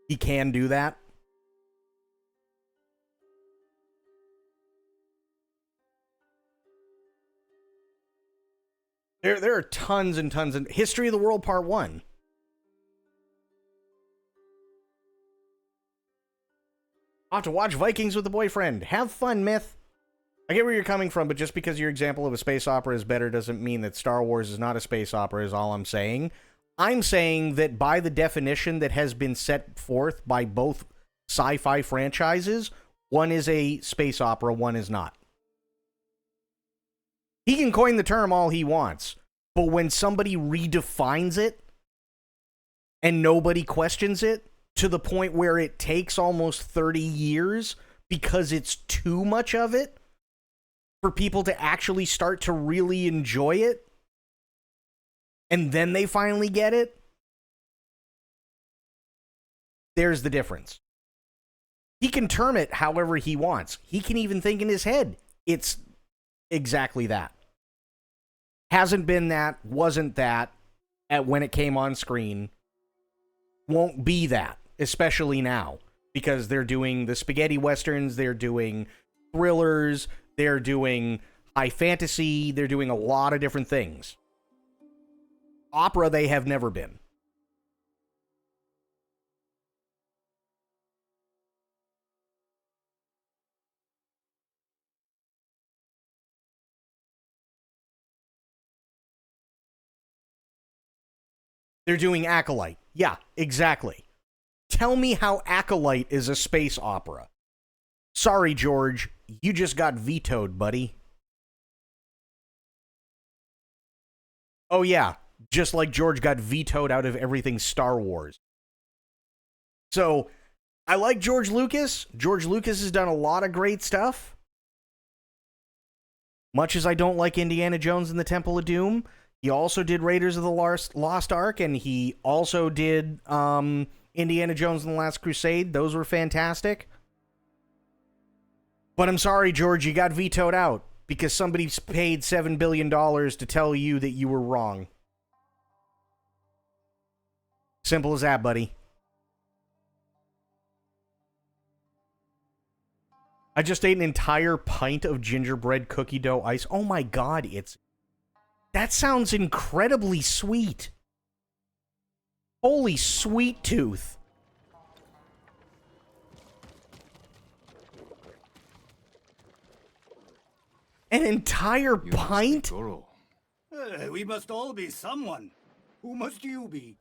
He can do that. There are tons and tons of History of the World Part 1. I'll have to watch Vikings with a boyfriend. Have fun, Myth. I get where you're coming from, but just because your example of a space opera is better doesn't mean that Star Wars is not a space opera, is all I'm saying. I'm saying that by the definition that has been set forth by both sci-fi franchises, one is a space opera, one is not. He can coin the term all he wants, but when somebody redefines it and nobody questions it to the point where it takes almost 30 years because it's too much of it for people to actually start to really enjoy it, and then they finally get it, there's the difference. He can term it however he wants. He can even think in his head it's exactly that. Hasn't been that, wasn't that, when it came on screen. Won't be that, especially now, because they're doing the spaghetti westerns, they're doing thrillers, they're doing high fantasy, they're doing a lot of different things. Opera they have never been. They're doing Acolyte. Yeah, exactly. Tell me how Acolyte is a space opera. Sorry, George. You just got vetoed, buddy. Oh, yeah. Just like George got vetoed out of everything Star Wars. So, I like George Lucas. George Lucas has done a lot of great stuff. Much as I don't like Indiana Jones and the Temple of Doom, he also did Raiders of the Lost Ark, and he also did Indiana Jones and the Last Crusade. Those were fantastic. But I'm sorry, George, you got vetoed out because somebody paid $7 billion to tell you that you were wrong. Simple as that, buddy. I just ate an entire pint of gingerbread cookie dough ice. Oh my god, that sounds incredibly sweet. Holy sweet tooth. An entire pint? We must all be someone. Who must you be?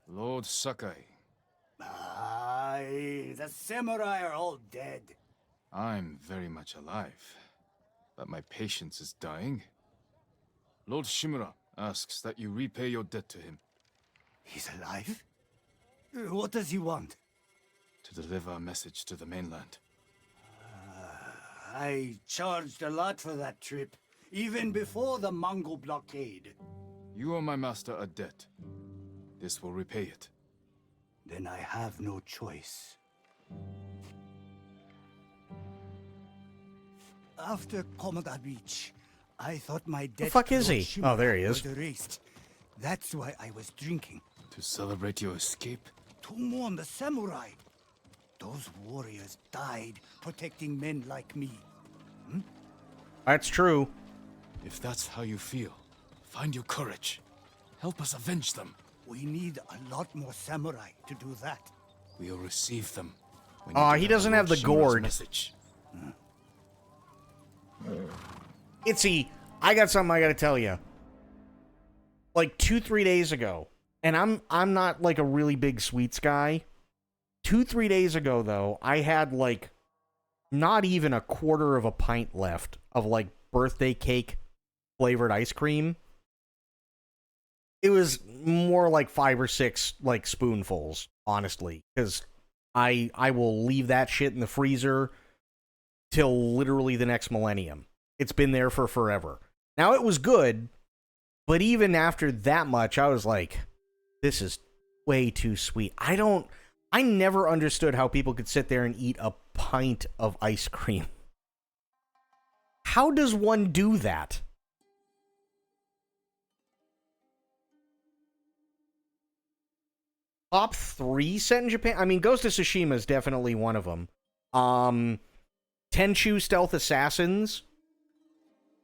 Lord Sakai. Aye, the samurai are all dead. I'm very much alive, but my patience is dying. Lord Shimura asks that you repay your debt to him. He's alive? What does he want? To deliver a message to the mainland. I charged a lot for that trip, even before the Mongol blockade. You owe my master a debt. This will repay it. Then I have no choice. After Komoda Beach, I thought my debt the fuck is to he? Lord Shimura Oh, there he is. was erased. That's why I was drinking. To celebrate your escape? To mourn the samurai. Those warriors died protecting men like me. That's true. If that's how you feel, find your courage. Help us avenge them. We need a lot more samurai to do that. We'll receive them. He doesn't have the gourd. Message. Itzy, I got something I gotta tell you. Like 2-3 days ago, and I'm not like a really big sweets guy. 2-3 days ago though, I had like not even a quarter of a pint left of like birthday cake flavored ice cream. It was more like 5 or 6 like spoonfuls, honestly, because I will leave that shit in the freezer till literally the next millennium. It's been there for forever. Now, it was good, but even after that much, I was like, this is way too sweet. I never understood how people could sit there and eat a pint of ice cream. How does one do that? Top 3 set in Japan? I mean, Ghost of Tsushima is definitely one of them. Tenchu Stealth Assassins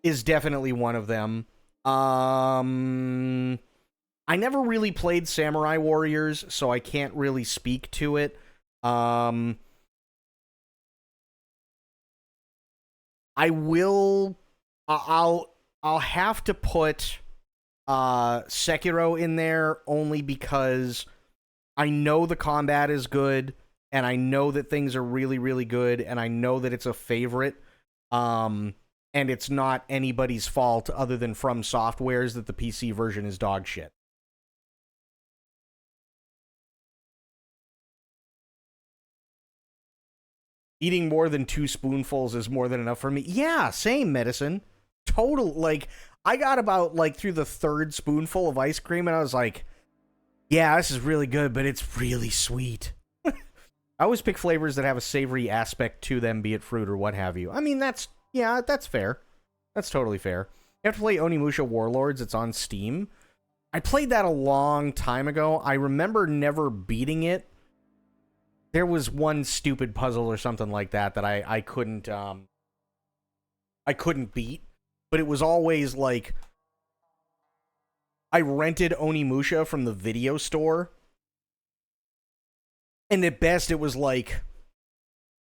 is definitely one of them. I never really played Samurai Warriors, so I can't really speak to it. I will... I'll have to put Sekiro in there only because I know the combat is good, and I know that things are really, really good, and I know that it's a favorite, and it's not anybody's fault other than From Software's that the PC version is dog shit. Eating more than 2 spoonfuls is more than enough for me. Yeah, same, Medicine. Total, like, I got about, like, through the 3rd spoonful of ice cream, and I was like, yeah, this is really good, but it's really sweet. I always pick flavors that have a savory aspect to them, be it fruit or what have you. I mean, that's fair. That's totally fair. You have to play Onimusha Warlords. It's on Steam. I played that a long time ago. I remember never beating it. There was one stupid puzzle or something like that that I couldn't beat. But it was always like, I rented Onimusha from the video store. And at best, it was like,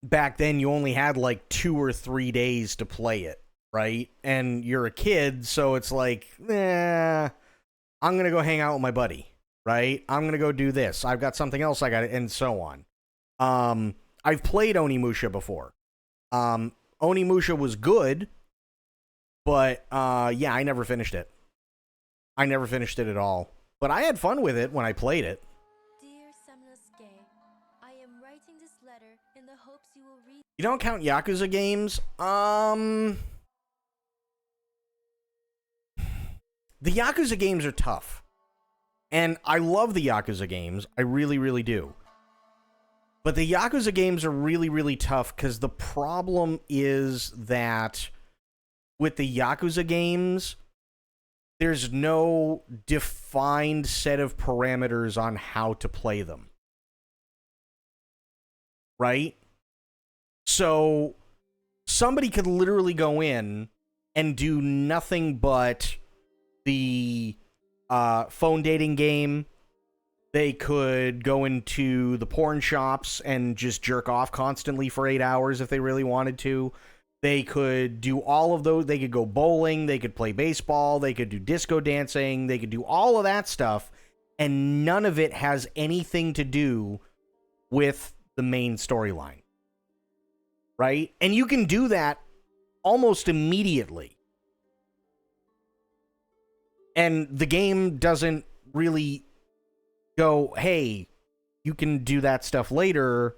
back then, you only had like 2 or 3 days to play it, right? And you're a kid, so it's like, I'm going to go hang out with my buddy, right? I'm going to go do this. I've got something else I got to, and so on. I've played Onimusha before. Onimusha was good, but yeah, I never finished it. I never finished it at all. But I had fun with it when I played it. Dear Samanosuke, I am writing this letter in the hopes you will read. You don't count Yakuza games? The Yakuza games are tough. And I love the Yakuza games. I really, really do. But the Yakuza games are really, really tough because the problem is that with the Yakuza games, there's no defined set of parameters on how to play them. Right? So, somebody could literally go in and do nothing but the phone dating game. They could go into the porn shops and just jerk off constantly for 8 hours if they really wanted to. They could do all of those. They could go bowling. They could play baseball. They could do disco dancing. They could do all of that stuff. And none of it has anything to do with the main storyline. Right? And you can do that almost immediately. And the game doesn't really go, hey, you can do that stuff later.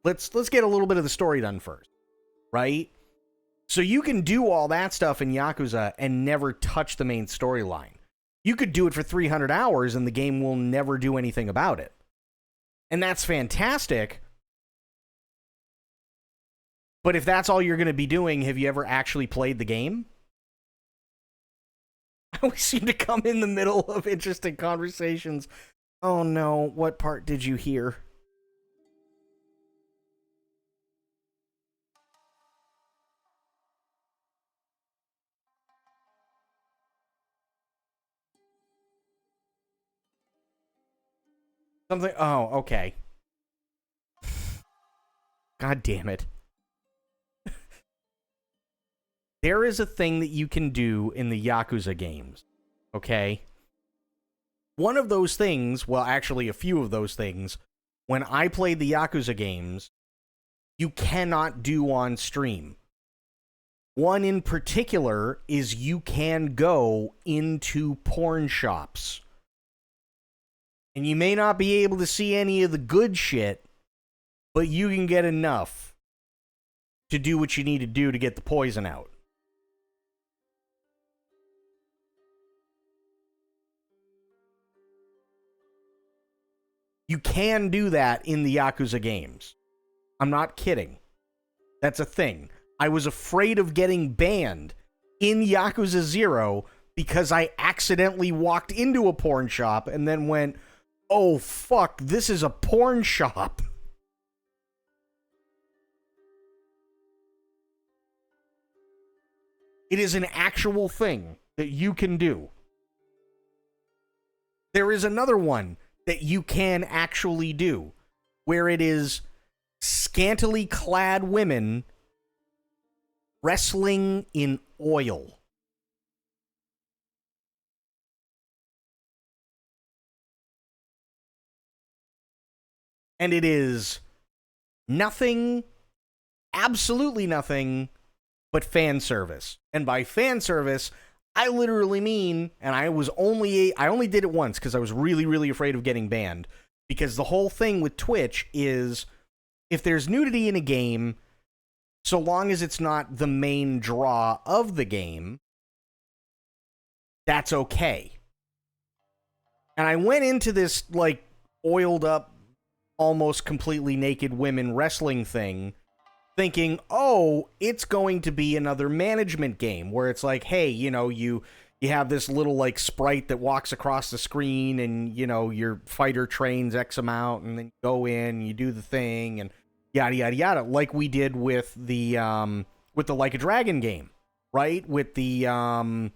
Let's get a little bit of the story done first. Right? So you can do all that stuff in Yakuza and never touch the main storyline. You could do it for 300 hours and the game will never do anything about it. And that's fantastic. But if that's all you're going to be doing, have you ever actually played the game? I always seem to come in the middle of interesting conversations. Oh no, what part did you hear? Something. Oh, okay. God damn it. There is a thing that you can do in the Yakuza games. Okay? One of those things, well, actually a few of those things, when I played the Yakuza games, you cannot do on stream. One in particular is you can go into porn shops. And you may not be able to see any of the good shit, but you can get enough to do what you need to do to get the poison out. You can do that in the Yakuza games. I'm not kidding. That's a thing. I was afraid of getting banned in Yakuza 0 because I accidentally walked into a porn shop and then went, oh fuck, this is a porn shop. It is an actual thing that you can do. There is another one that you can actually do, where it is scantily clad women wrestling in oil. And it is nothing, absolutely nothing, but fan service. And by fan service, I literally mean, and I only did it once because I was really, really afraid of getting banned. Because the whole thing with Twitch is, if there's nudity in a game, so long as it's not the main draw of the game, that's okay. And I went into this, like, oiled up, almost completely naked women wrestling thing, thinking, oh, it's going to be another management game where it's like, hey, you know, you have this little like sprite that walks across the screen and, you know, your fighter trains X amount and then you go in, you do the thing and yada, yada, yada, like we did with the Like a Dragon game, right? With the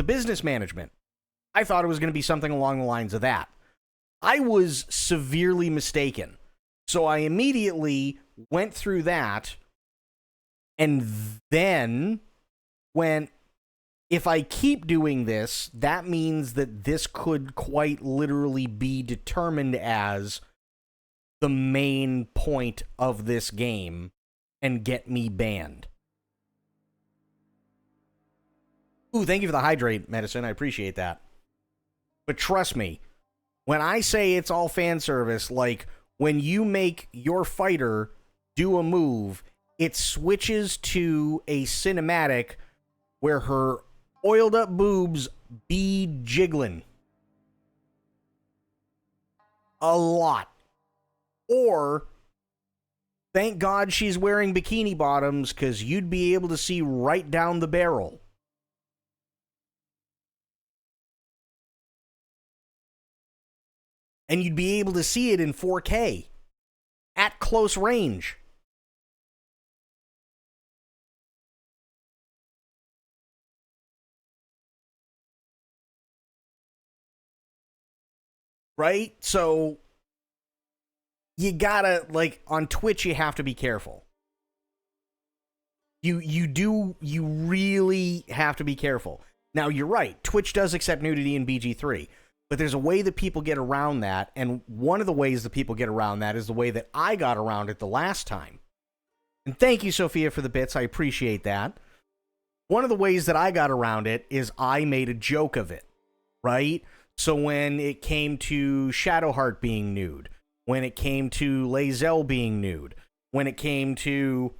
business management. I thought it was going to be something along the lines of that. I was severely mistaken. So I immediately went through that and then went, if I keep doing this, that means that this could quite literally be determined as the main point of this game and get me banned. Ooh, thank you for the hydrate medicine. I appreciate that. But trust me, when I say it's all fan service, like, when you make your fighter do a move, it switches to a cinematic where her oiled up boobs be jiggling. A lot. Or, thank God she's wearing bikini bottoms, because you'd be able to see right down the barrel. And you'd be able to see it in 4K. At close range. Right? So, you gotta, like, on Twitch, you have to be careful. You really have to be careful. Now, you're right. Twitch does accept nudity in BG3. But there's a way that people get around that, and one of the ways that people get around that is the way that I got around it the last time. And thank you, Sophia, for the bits. I appreciate that. One of the ways that I got around it is I made a joke of it, right? So when it came to Shadowheart being nude, when it came to Lae'zel being nude, when it came to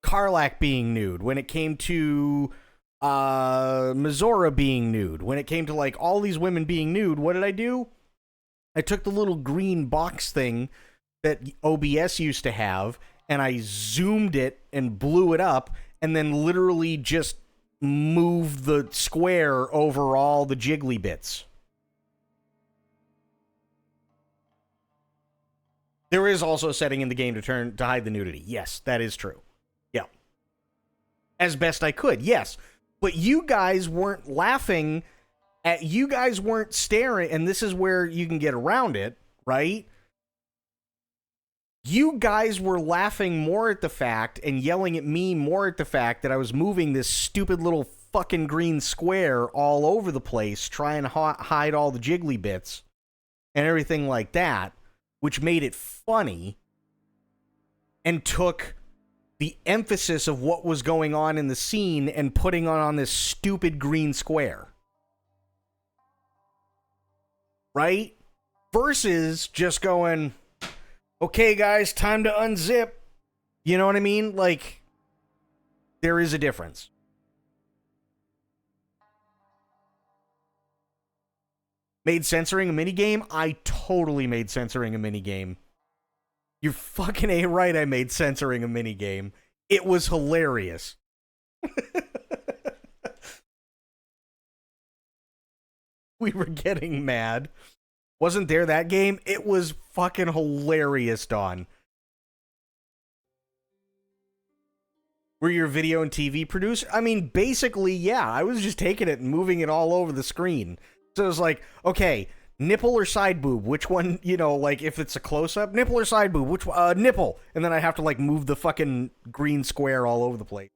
Karlach being nude, when it came to Mizora being nude, when it came to like all these women being nude, what did I do? I took the little green box thing that OBS used to have and I zoomed it and blew it up and then literally just moved the square over all the jiggly bits. There is also a setting in the game to hide the nudity. Yes, that is true. Yeah. As best I could, yes. But you guys weren't laughing at, you guys weren't staring, and this is where you can get around it, right? You guys were laughing more at the fact and yelling at me more at the fact that I was moving this stupid little fucking green square all over the place, trying to hide all the jiggly bits and everything like that, which made it funny and took the emphasis of what was going on in the scene and putting on this stupid green square. Right? Versus just going, okay, guys, time to unzip. You know what I mean? Like, there is a difference. Made censoring a minigame? I totally made censoring a minigame. You're fucking A right, I made censoring a minigame. It was hilarious. We were getting mad. Wasn't there that game? It was fucking hilarious, Don. Were you a video and TV producer? I mean, basically, yeah. I was just taking it and moving it all over the screen. So it was like, okay, nipple or side boob? Which one, you know, like if it's a close-up, nipple or side boob? Which one? Nipple. And then I have to like move the fucking green square all over the place.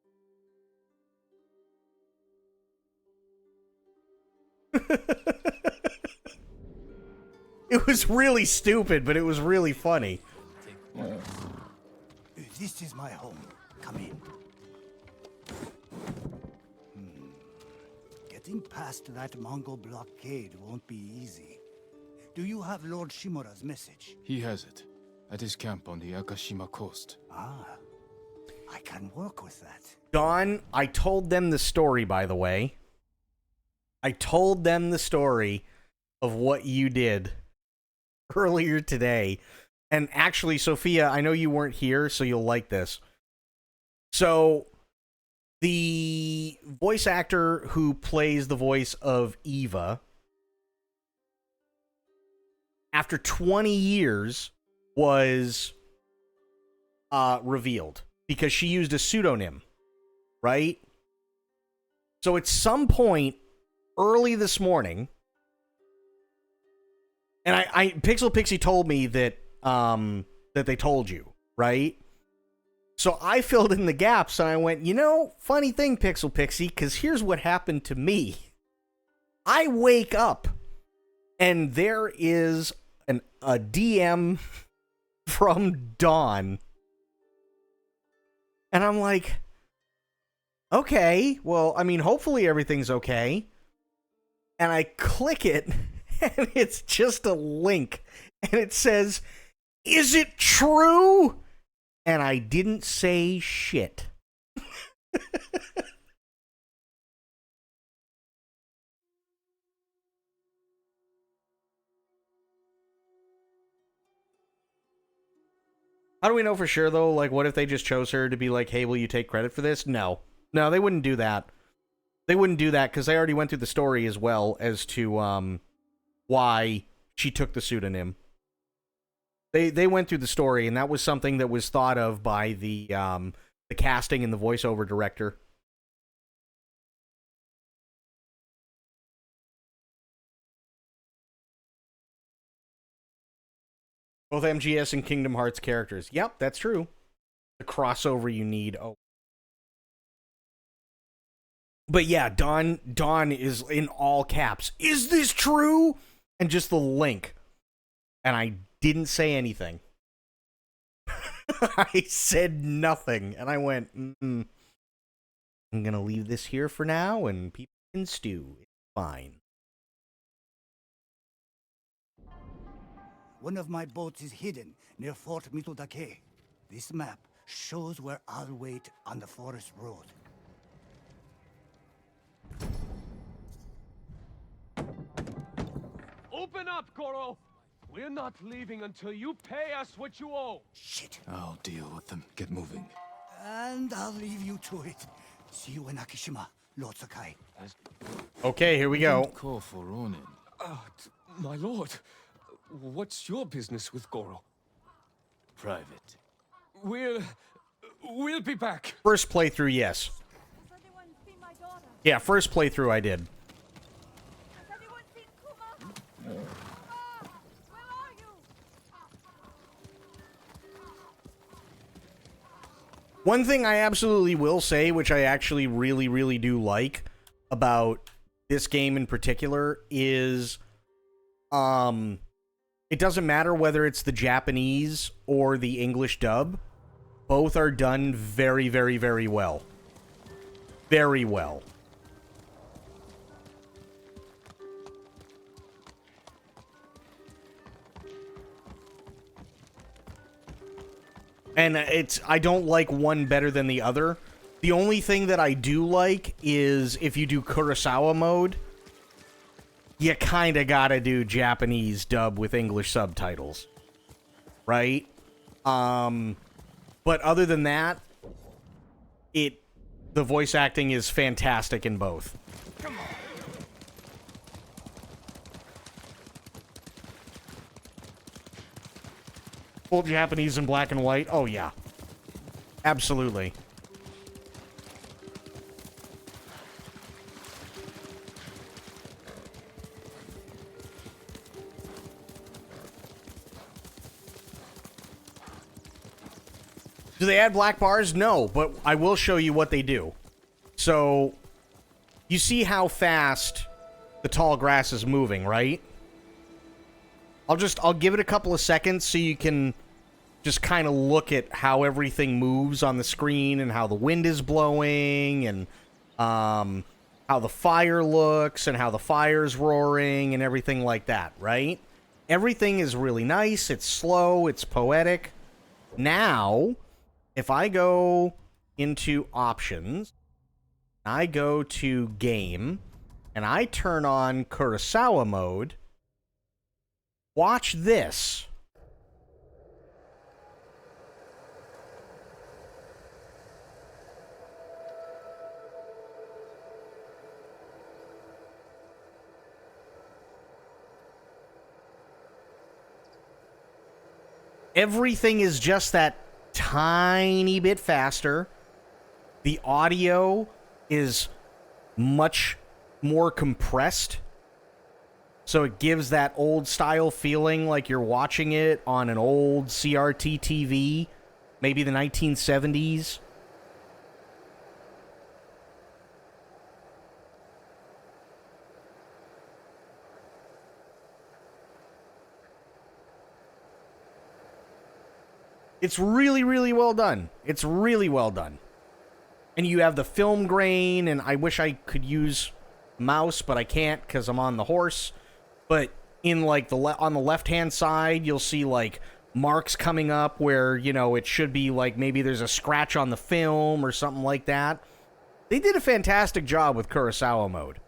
It was really stupid, but it was really funny. This is my home. Come in. Getting past that Mongol blockade won't be easy. Do you have Lord Shimura's message? He has it. At his camp on the Akashima coast. Ah, I can work with that. Don, I told them the story, by the way. I told them the story of what you did earlier today. And actually, Sophia, I know you weren't here, so you'll like this. So, the voice actor who plays the voice of Eva, after 20 years, was revealed because she used a pseudonym, right? So at some point early this morning, and I Pixel Pixie told me that that they told you, right? So I filled in the gaps and I went, you know, funny thing, Pixel Pixie, because here's what happened to me. I wake up and there is a DM from Dawn. And I'm like, okay, well, I mean, hopefully everything's okay. And I click it, and it's just a link. And it says, is it true? And I didn't say shit. How do we know for sure, though? Like, what if they just chose her to be like, hey, will you take credit for this? No. No, they wouldn't do that. They wouldn't do that because they already went through the story as well as to why she took the pseudonym. They went through the story, and that was something that was thought of by the casting and the voiceover director. Both MGS and Kingdom Hearts characters. Yep, that's true. The crossover you need. Oh. But yeah, Dawn is in all caps. Is this true? And just the link. And I didn't say anything. I said nothing. And I went, I'm going to leave this here for now, and people can stew. It's fine. One of my boats is hidden near Fort Mitodake. This map shows where I'll wait on the forest road. Open up, Goro! We're not leaving until you pay us what you owe! Shit. I'll deal with them. Get moving. And I'll leave you to it. See you in Akishima, Lord Sakai. Okay, here we go. Call for Ronin. My lord, what's your business with Goro? Private. We'll be back. First playthrough, yes. Yeah, first playthrough I did. One thing I absolutely will say, which I actually really, really do like about this game in particular, is it doesn't matter whether it's the Japanese or the English dub. Both are done very, very, very well. Very well. And I don't like one better than the other. The only thing that I do like is if you do Kurosawa mode, you kind of gotta do Japanese dub with English subtitles. Right? But other than that, the voice acting is fantastic in both. Come on. Full Japanese and black and white? Oh, yeah. Absolutely. Do they add black bars? No, but I will show you what they do. So, you see how fast the tall grass is moving, right? I'll give it a couple of seconds so you can just kind of look at how everything moves on the screen and how the wind is blowing and how the fire looks and how the fire's roaring and everything like that, right? Everything is really nice, it's slow, it's poetic. Now, if I go into options, I go to game, and I turn on Kurosawa mode, watch this. Everything is just that tiny bit faster. The audio is much more compressed. So it gives that old style feeling like you're watching it on an old CRT TV, maybe the 1970s. It's really, really well done. It's really well done. And you have the film grain, and I wish I could use mouse, but I can't because I'm on the horse. But in like on the left-hand side, you'll see like marks coming up where, you know, it should be like maybe there's a scratch on the film or something like that. They did a fantastic job with Kurosawa mode.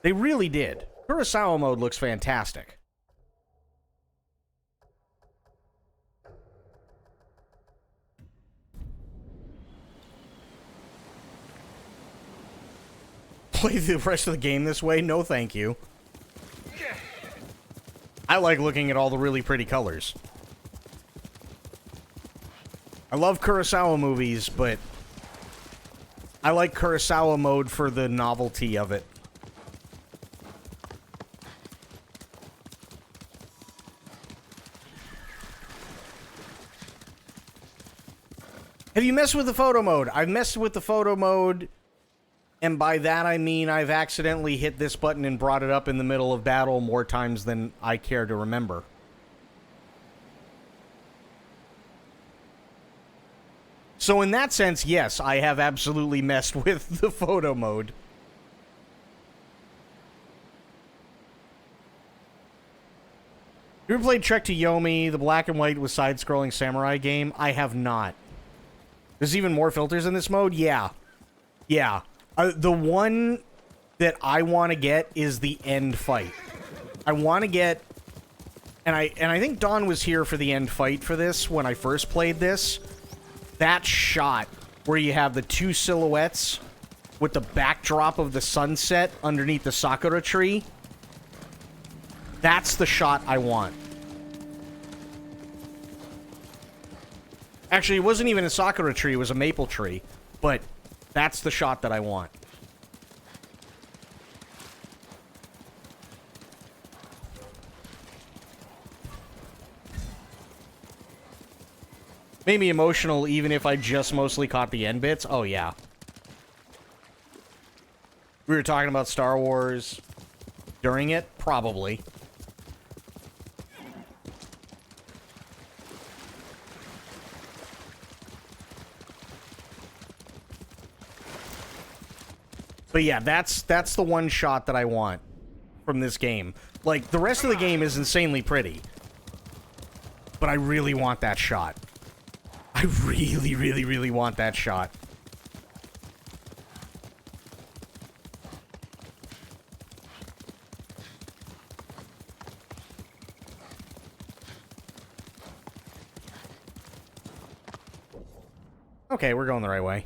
They really did. Kurosawa mode looks fantastic. Play the rest of the game this way? No, thank you. I like looking at all the really pretty colors. I love Kurosawa movies, but I like Kurosawa mode for the novelty of it. Have you messed with the photo mode? I've messed with the photo mode. And by that, I mean I've accidentally hit this button and brought it up in the middle of battle more times than I care to remember. So in that sense, yes, I have absolutely messed with the photo mode. You ever played Trek to Yomi, the black and white with side-scrolling samurai game? I have not. There's even more filters in this mode? Yeah. Yeah. The one that I want to get is the end fight. I want to get... And I think Dawn was here for the end fight for this when I first played this. That shot where you have the two silhouettes with the backdrop of the sunset underneath the sakura tree. That's the shot I want. Actually, it wasn't even a sakura tree, it was a maple tree. But that's the shot that I want. Made me emotional even if I just mostly caught the end bits. Oh, yeah. We were talking about Star Wars during it? Probably. But yeah, that's the one shot that I want from this game. Like, the rest of the game is insanely pretty. But I really want that shot. I really, really, really want that shot. Okay, we're going the right way.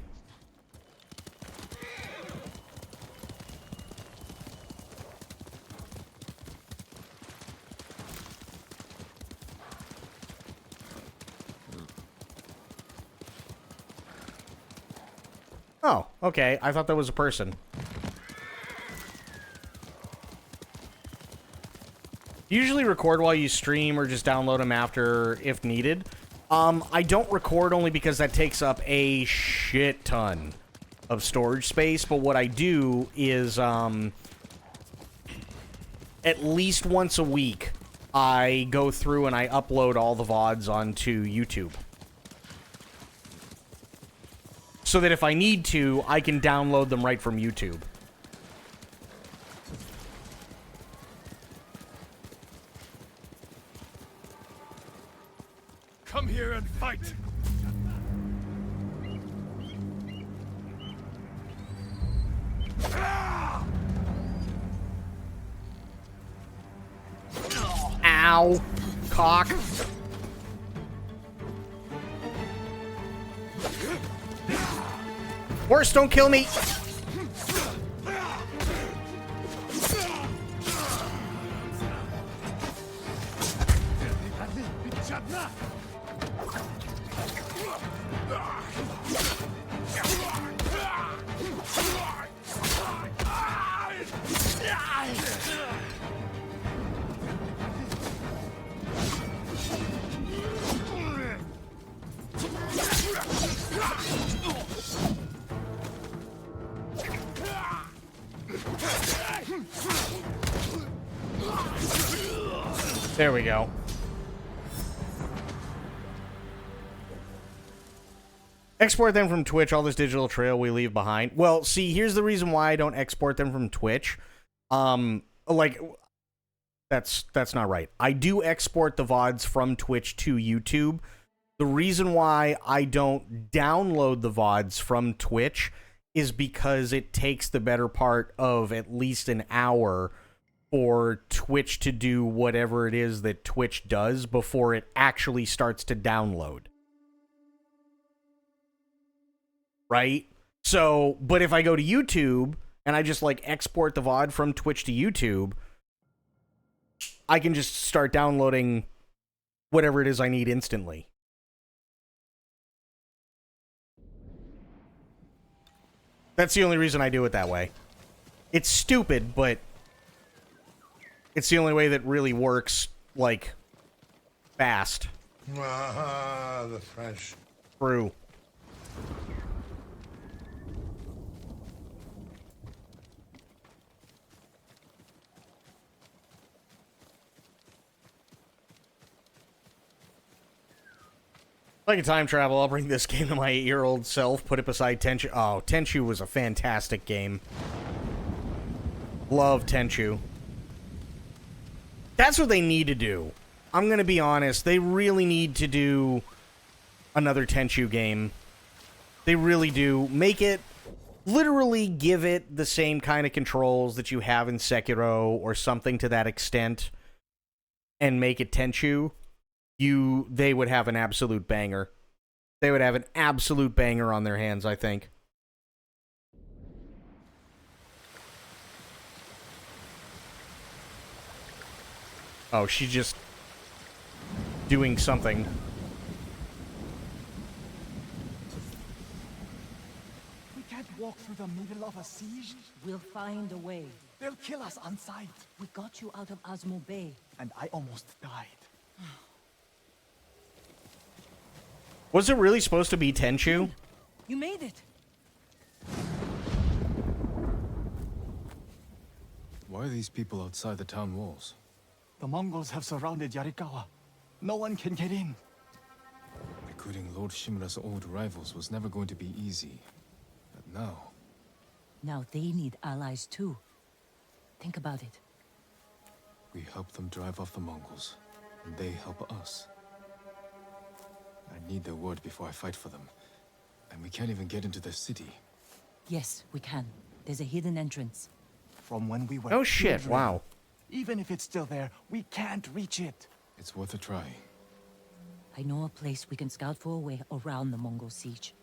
Oh, okay. I thought that was a person. Usually record while you stream or just download them after if needed. I don't record only because that takes up a shit ton of storage space, but what I do is at least once a week I go through and I upload all the VODs onto YouTube. So that if I need to, I can download them right from YouTube. Come here and fight! Ow! Cock! Horse, don't kill me! There we go. Export them from Twitch, all this digital trail we leave behind. Well, see, here's the reason why I don't export them from Twitch. Like, that's not right. I do export the VODs from Twitch to YouTube. The reason why I don't download the VODs from Twitch is because it takes the better part of at least an hour for Twitch to do whatever it is that Twitch does before it actually starts to download. Right? So, but if I go to YouTube and I just like export the VOD from Twitch to YouTube, I can just start downloading whatever it is I need instantly. That's the only reason I do it that way. It's stupid, but it's the only way that really works, like, fast. Ah, the French. True. Like a time travel, I'll bring this game to my 8-year-old self, put it beside Tenchu. Oh, Tenchu was a fantastic game. Love Tenchu. That's what they need to do. I'm gonna be honest, they really need to do another Tenchu game. They really do. Make it, literally give it the same kind of controls that you have in Sekiro, or something to that extent, and make it Tenchu. They would have an absolute banger. They would have an absolute banger on their hands, I think. Oh, she's just doing something. We can't walk through the middle of a siege. We'll find a way. They'll kill us on sight. We got you out of Osmo Bay. And I almost died. Was it really supposed to be Tenchu? You made it. Why are these people outside the town walls? The Mongols have surrounded Yarikawa. No one can get in. Recruiting Lord Shimura's old rivals was never going to be easy. But now... Now they need allies too. Think about it. We help them drive off the Mongols, and they help us. I need their word before I fight for them. And we can't even get into their city. Yes, we can. There's a hidden entrance. From when we were Oh shit, children. wow. Even if it's still there, we can't reach it. It's worth a try. I know a place we can scout for a way around the Mongol siege.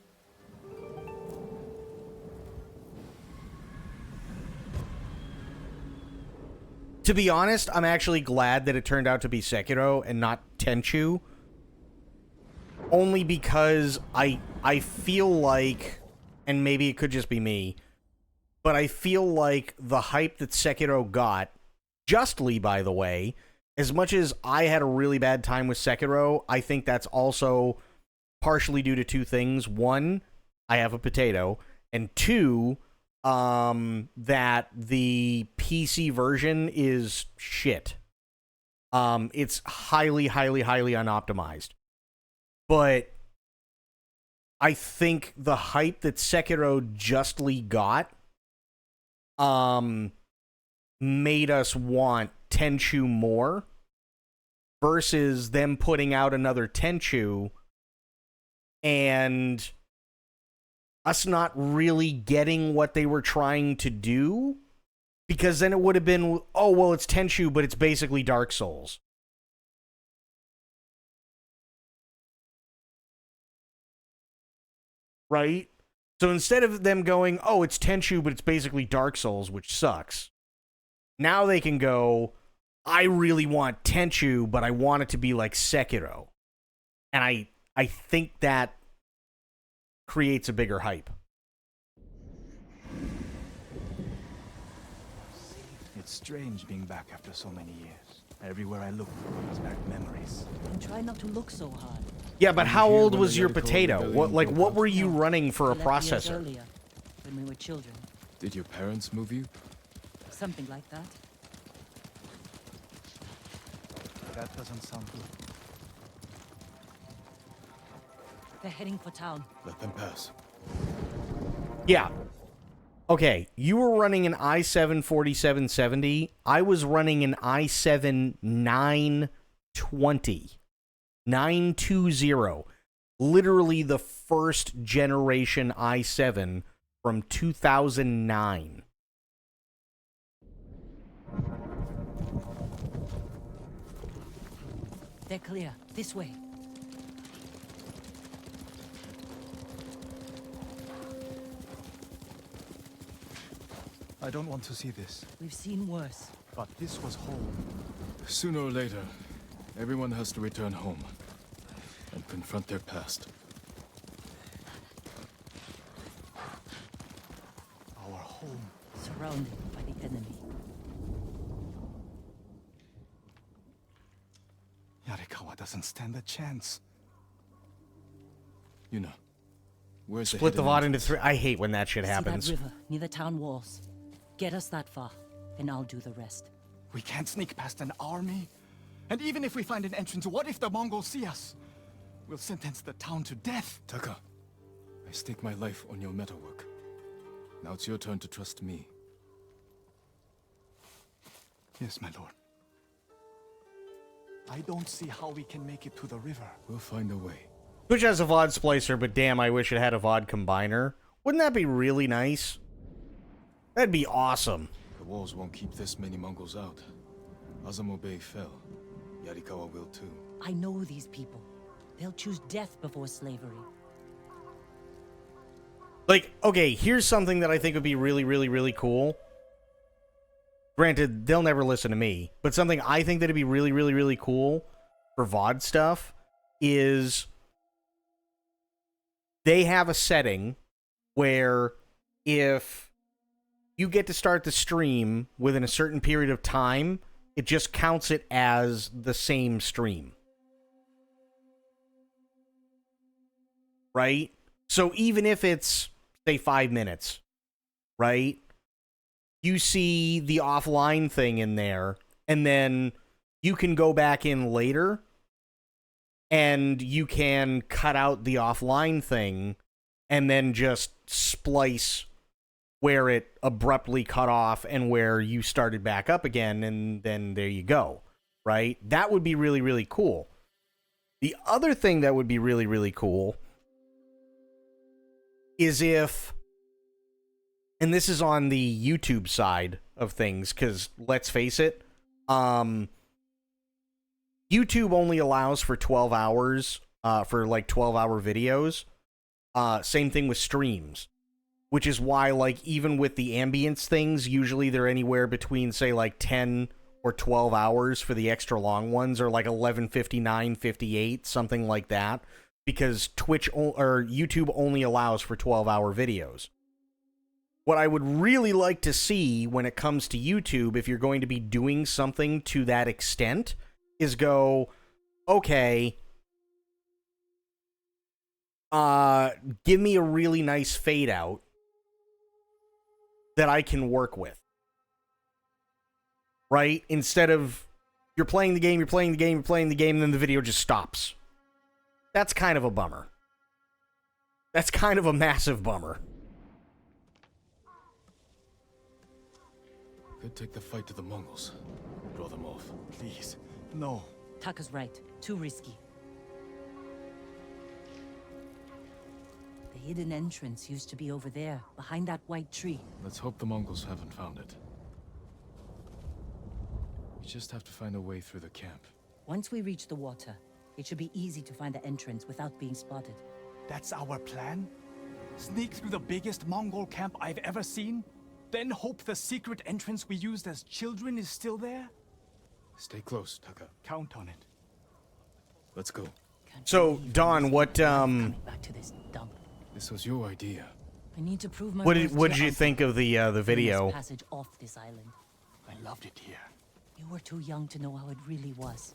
To be honest, I'm actually glad that it turned out to be Sekiro and not Tenchu. Only because I feel like, and maybe it could just be me, but I feel like the hype that Sekiro got, justly by the way, as much as I had a really bad time with Sekiro, I think that's also partially due to two things. One, I have a potato, and two, that the PC version is shit. It's highly unoptimized. But I think the hype that Sekiro justly got made us want Tenchu more versus them putting out another Tenchu and us not really getting what they were trying to do, because then it would have been, oh, well, it's Tenchu, but it's basically Dark Souls. Right? So instead of them going, oh, it's Tenchu, but it's basically Dark Souls, which sucks, now they can go, I really want Tenchu, but I want it to be like Sekiro. And I think that creates a bigger hype. It's strange being back after so many years. Everywhere I look brings back memories. And try not to look so hard. Yeah, but how old was your potato? What were you running for a 11 years processor? earlier, when we were children. Did your parents move you? Something like that. That doesn't sound good. They're heading for town. Let them pass. Yeah. Okay, you were running an i7 4770. I was running an i7 920. 920. Literally the first generation i7 from 2009. They're clear. This way. I don't want to see this. We've seen worse. But this was home. Sooner or later, everyone has to return home and confront their past. Our home. Surrounded by the enemy. Yarikawa doesn't stand a chance. Yuna, where's Split the hidden VOD into entrance? 3. I hate when that shit See happens. that river near the town walls? Get us that far, and I'll do the rest. We can't sneak past an army. And even if we find an entrance, what if the Mongols see us? We'll sentence the town to death. Taka, I stake my life on your metalwork. Now it's your turn to trust me. Yes, my lord. I don't see how we can make it to the river. We'll find a way. Twitch has a VOD splicer, but damn, I wish it had a VOD combiner. Wouldn't that be really nice? That'd be awesome. The walls won't keep this many Mongols out. Azamo Bay fell. Yarikawa will too. I know these people. They'll choose death before slavery. Like, okay, here's something that I think would be really cool. Granted, they'll never listen to me, but something I think that'd be really cool for VOD stuff is they have a setting where if you get to start the stream within a certain period of time, it just counts it as the same stream. Right? So even if it's, say, 5 minutes, right? You see the offline thing in there, and then you can go back in later, and you can cut out the offline thing, and then just splice where it abruptly cut off and where you started back up again, and then there you go, right? That would be really, really cool. The other thing that would be really, really cool is if, and this is on the YouTube side of things, because let's face it, YouTube only allows for 12 hours, for like 12-hour videos. Same thing with streams, which is why, like, even with the ambience things, usually they're anywhere between, say, like 10 or 12 hours for the extra long ones, or like 11:59, 58, something like that, because YouTube only allows for 12-hour videos. What I would really like to see when it comes to YouTube, if you're going to be doing something to that extent, is go, okay, give me a really nice fade out that I can work with. Right? Instead of you're playing the game, and then the video just stops. That's kind of a bummer. That's kind of a massive bummer. Could take the fight to the Mongols. Draw them off. Please, no. Taka's right. Too risky. The hidden entrance used to be over there, behind that white tree. Let's hope the Mongols haven't found it. We just have to find a way through the camp. Once we reach the water, it should be easy to find the entrance without being spotted. That's our plan? Sneak through the biggest Mongol camp I've ever seen? Then hope the secret entrance we used as children is still there? Stay close, Taka. Count on it. Let's go. So, Don, what, Back to this dump. This was your idea. I need to prove my what worth did to you your think of the uncle. video? Famous passage off this island. I loved it here. You were too young to know how it really was.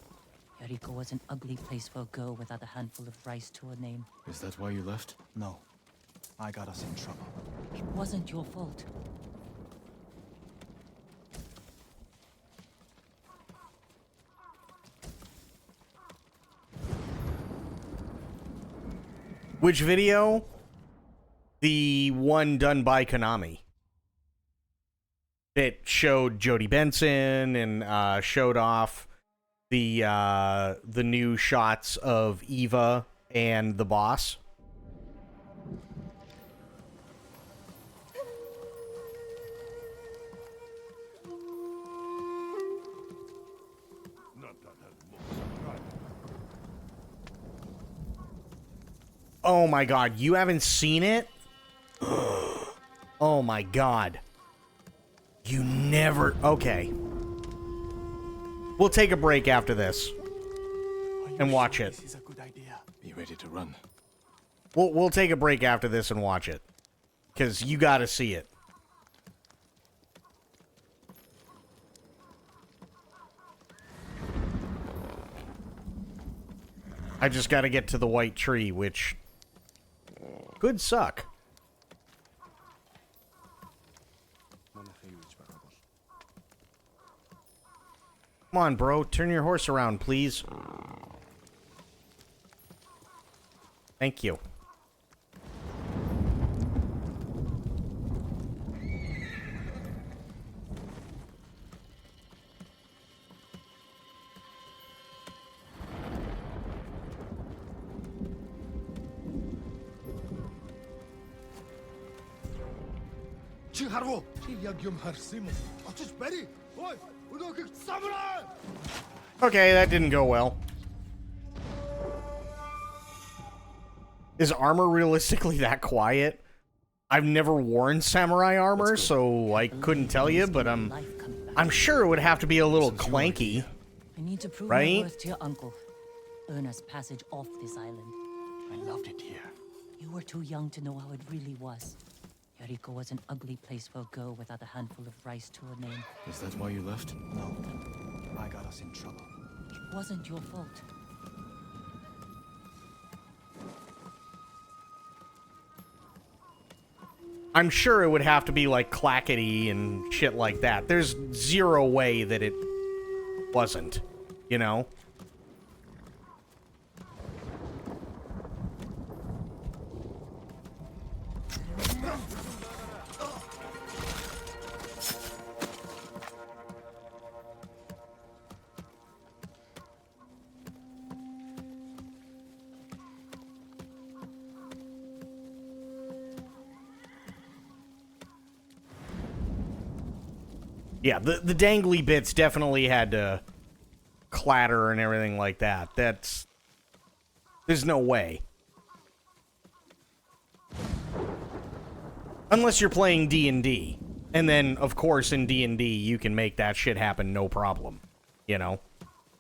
Yoriko was an ugly place for a girl without a handful of rice to her name. Is that why you left? No. I got us in trouble. It wasn't your fault. Which video? The one done by Konami. It showed Jodie Benson and showed off the new shots of Eva and the boss. Oh my god, you haven't seen it? Oh my god. You never... Okay. We'll take a break after this. And watch it. This is a good idea. Be ready to run. We'll take a break after this and watch it. Because you gotta see it. I just gotta get to the white tree, which... could suck. Come on, bro. Turn your horse around, please. Thank you. Okay, that didn't go well. Is armor realistically that quiet? I've never worn samurai armor, so I couldn't tell you, but I'm sure it would have to be a little clanky. I need to prove right? my worth to your uncle. Earn us passage off this island. I loved it here. You were too young to know how it really was. Yoriko was an ugly place for a girl without a handful of rice to her name. Is that why you left? No. I got us in trouble. It wasn't your fault. I'm sure it would have to be like clackety and shit like that. There's zero way that it wasn't, you know? Yeah, the dangly bits definitely had to clatter and everything like that. There's no way. Unless you're playing D&D. And then, of course, in D&D, you can make that shit happen no problem. You know?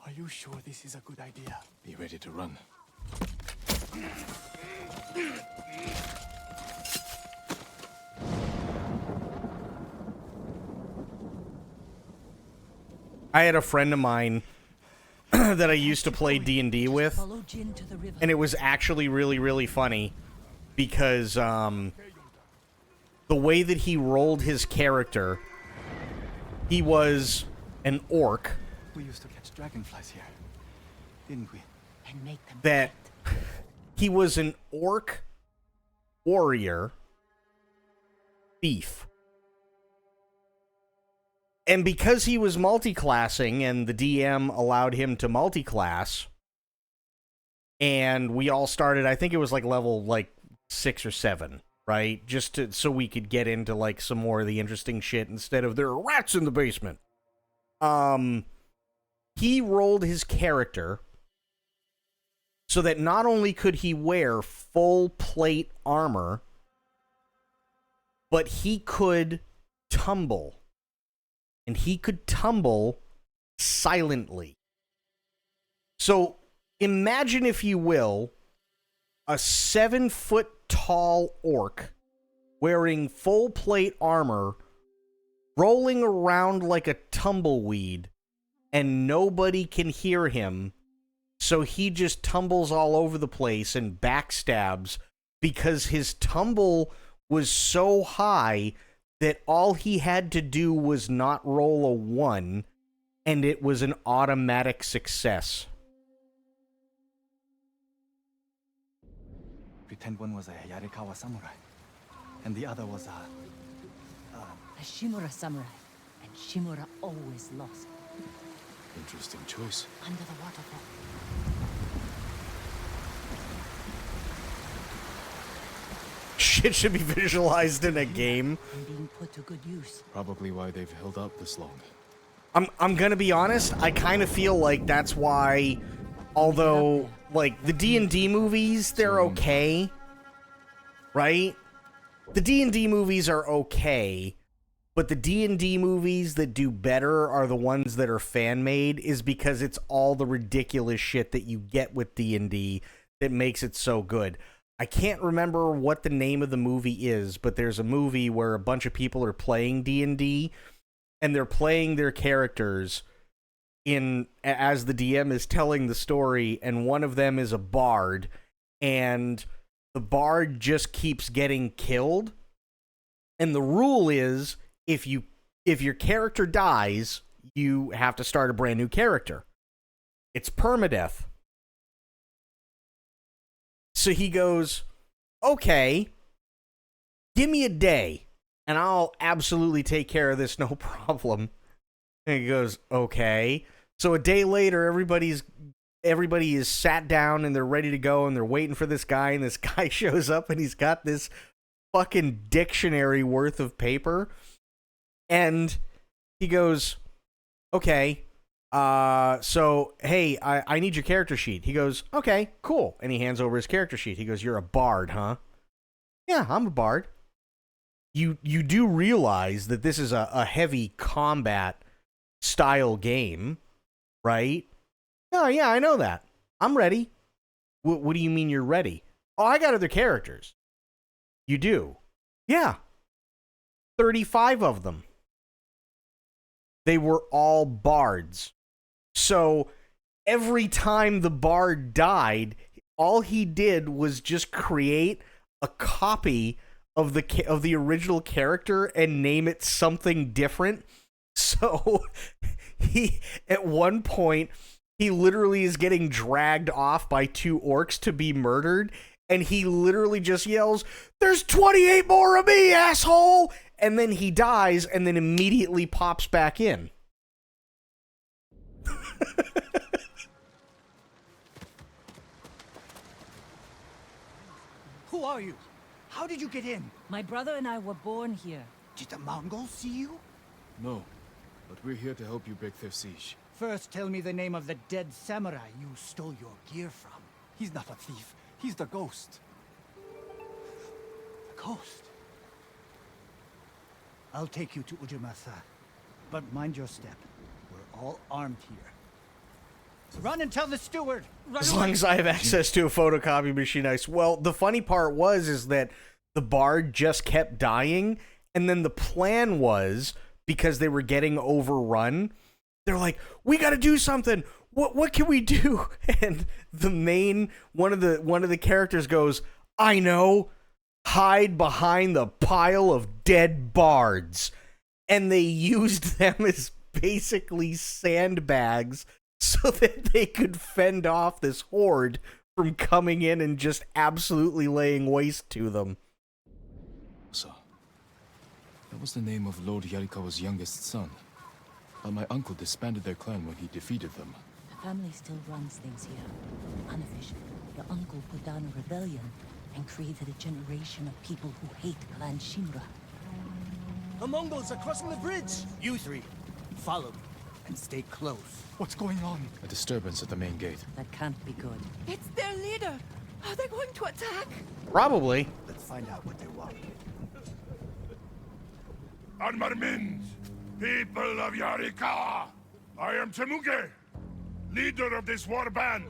Are you sure this is a good idea? Be ready to run. I had a friend of mine that I used to play D&D with, and it was actually really, really funny because the way that he rolled his character, he was an orc. We used to catch dragonflies here, didn't we? And make them That he was an orc warrior thief. And because he was multiclassing and the DM allowed him to multiclass, and we all started, I think it was like level 6 or 7, right? Just so we could get into like some more of the interesting shit instead of there are rats in the basement. He rolled his character so that not only could he wear full plate armor, but he could tumble. And he could tumble silently. So imagine, if you will, a 7-foot-tall orc wearing full plate armor, rolling around like a tumbleweed, and nobody can hear him, so he just tumbles all over the place and backstabs because his tumble was so high that all he had to do was not roll a 1, and it was an automatic success. Pretend one was a Yarikawa samurai, and the other was a Shimura samurai, and Shimura always lost. Interesting choice. Under the waterfall. Shit should be visualized in a game. And being put to good use. Probably why they've held out this long. I'm gonna be honest, I kind of feel like that's why, although, like, the D&D movies, they're okay, right? The D&D movies are okay, but the D&D movies that do better are the ones that are fan-made, is because it's all the ridiculous shit that you get with D&D that makes it so good. I can't remember what the name of the movie is, but there's a movie where a bunch of people are playing D&D, and they're playing their characters as the DM is telling the story, and one of them is a bard, and the bard just keeps getting killed. And the rule is, if your character dies, you have to start a brand new character. It's permadeath. So he goes, okay, give me a day, and I'll absolutely take care of this, no problem. And he goes, okay. So a day later, everybody is sat down, and they're ready to go, and they're waiting for this guy, and this guy shows up, and he's got this fucking dictionary worth of paper, and he goes, okay, so, hey, I need your character sheet. He goes, okay, cool. And he hands over his character sheet. He goes, you're a bard, huh? Yeah, I'm a bard. You do realize that this is a heavy combat style game, right? Oh, yeah, I know that. I'm ready. What do you mean you're ready? Oh, I got other characters. You do? Yeah. 35 of them. They were all bards. So every time the bard died, all he did was just create a copy of the original character and name it something different. So he, at one point, he literally is getting dragged off by 2 orcs to be murdered, and he literally just yells, "There's 28 more of me, asshole!" And then he dies and then immediately pops back in. Who are you? How did you get in? My brother and I were born here. Did the Mongols see you? No. but we're here to help you break their siege. First, tell me the name of the dead samurai you stole your gear from. He's not a thief. He's the ghost. The ghost? I'll take you to Ujimasa, but mind your step. We're all armed here. Run and tell the steward! As long as I have access to a photocopy machine, well, the funny part is that the bard just kept dying, and then the plan was, because they were getting overrun, they're like, we gotta do something! What can we do? And one of the characters goes, I know! Hide behind the pile of dead bards. And they used them as basically sandbags so that they could fend off this horde from coming in and just absolutely laying waste to them. So, that was the name of Lord Yarikawa's youngest son. But my uncle disbanded their clan when he defeated them. The family still runs things here. Unofficially, your uncle put down a rebellion and created a generation of people who hate Clan Shimura. The Mongols are crossing the bridge! You three, follow me and stay close. What's going on? A disturbance at the main gate. That can't be good. It's their leader. Are they going to attack? Probably. Let's find out what they want. Armarmins, people of Yarikawa, I am Temuge, leader of this war band.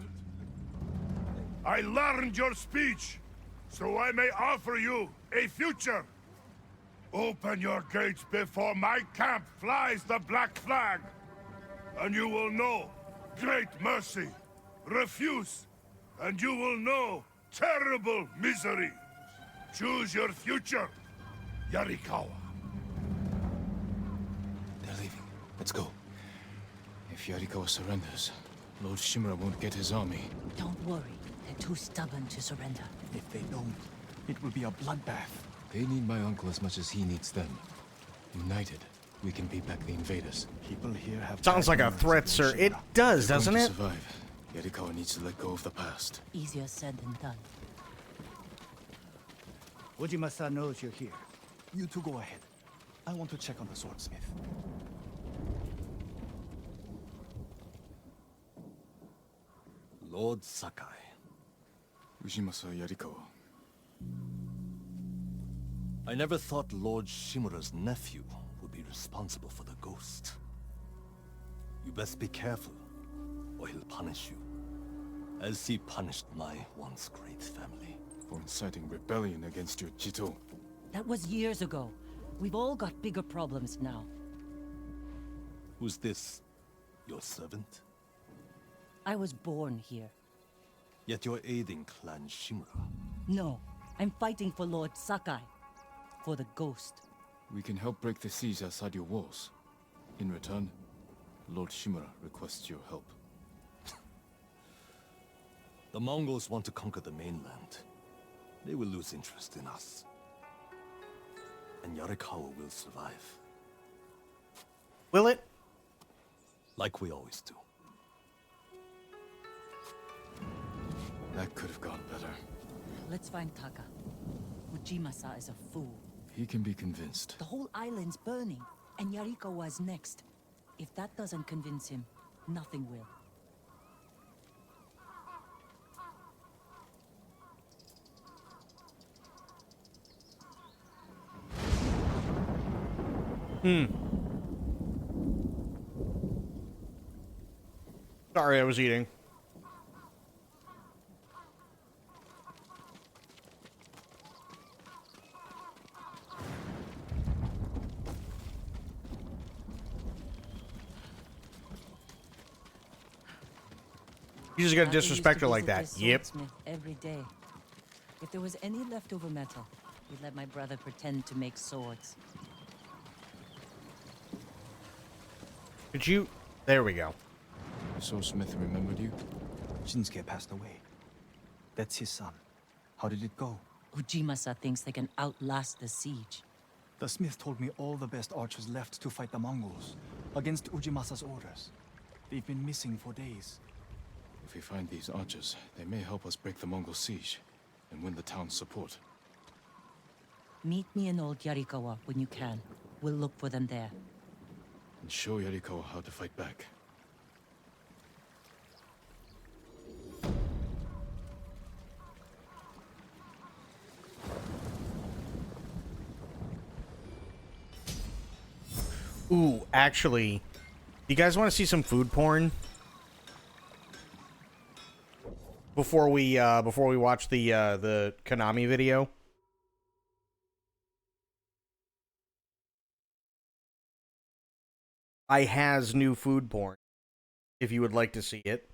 I learned your speech, so I may offer you a future. Open your gates before my camp flies the black flag, and you will know great mercy. Refuse, and you will know terrible misery. Choose your future, Yarikawa. They're leaving. Let's go. If Yarikawa surrenders, Lord Shimura won't get his army. Don't worry. They're too stubborn to surrender. If they don't, it will be a bloodbath. They need my uncle as much as he needs them. United, we can beat back the invaders. People here have... Sounds like a threat, sir. It does, doesn't it? To survive, Yarikawa needs to let go of the past. Easier said than done. Ujimasa knows you're here. You two go ahead. I want to check on the swordsmith. Lord Sakai. Ujimasa Yarikawa. I never thought Lord Shimura's nephew would be responsible for the ghost. You best be careful, or he'll punish you, as he punished my once great family. For inciting rebellion against your Jito. That was years ago. We've all got bigger problems now. Who's this? Your servant? I was born here. Yet you're aiding Clan Shimura. No, I'm fighting for Lord Sakai. For the ghost. We can help break the siege outside your walls. In return, Lord Shimura requests your help. The Mongols want to conquer the mainland. They will lose interest in us. And Yarikawa will survive. Will it? Like we always do. That could have gone better. Let's find Taka. Ujimasa is a fool. He can be convinced. The whole island's burning, and Yarikawa's next. If that doesn't convince him, nothing will. Sorry, I was eating. You just gotta disrespect her like that. Yep. Every day. If there was any leftover metal, we'd let my brother pretend to make swords. Could you? There we go. Swordsmith remembered you? Shinsuke passed away. That's his son. How did it go? Ujimasa thinks they can outlast the siege. The smith told me all the best archers left to fight the Mongols, against Ujimasa's orders. They've been missing for days. If we find these archers, they may help us break the Mongol siege and win the town's support. Meet me in Old Yarikawa when you can. We'll look for them there. and show Yarikawa how to fight back. Ooh, actually, you guys want to see some food porn? Before we watch the Konami video? I has new food porn, if you would like to see it.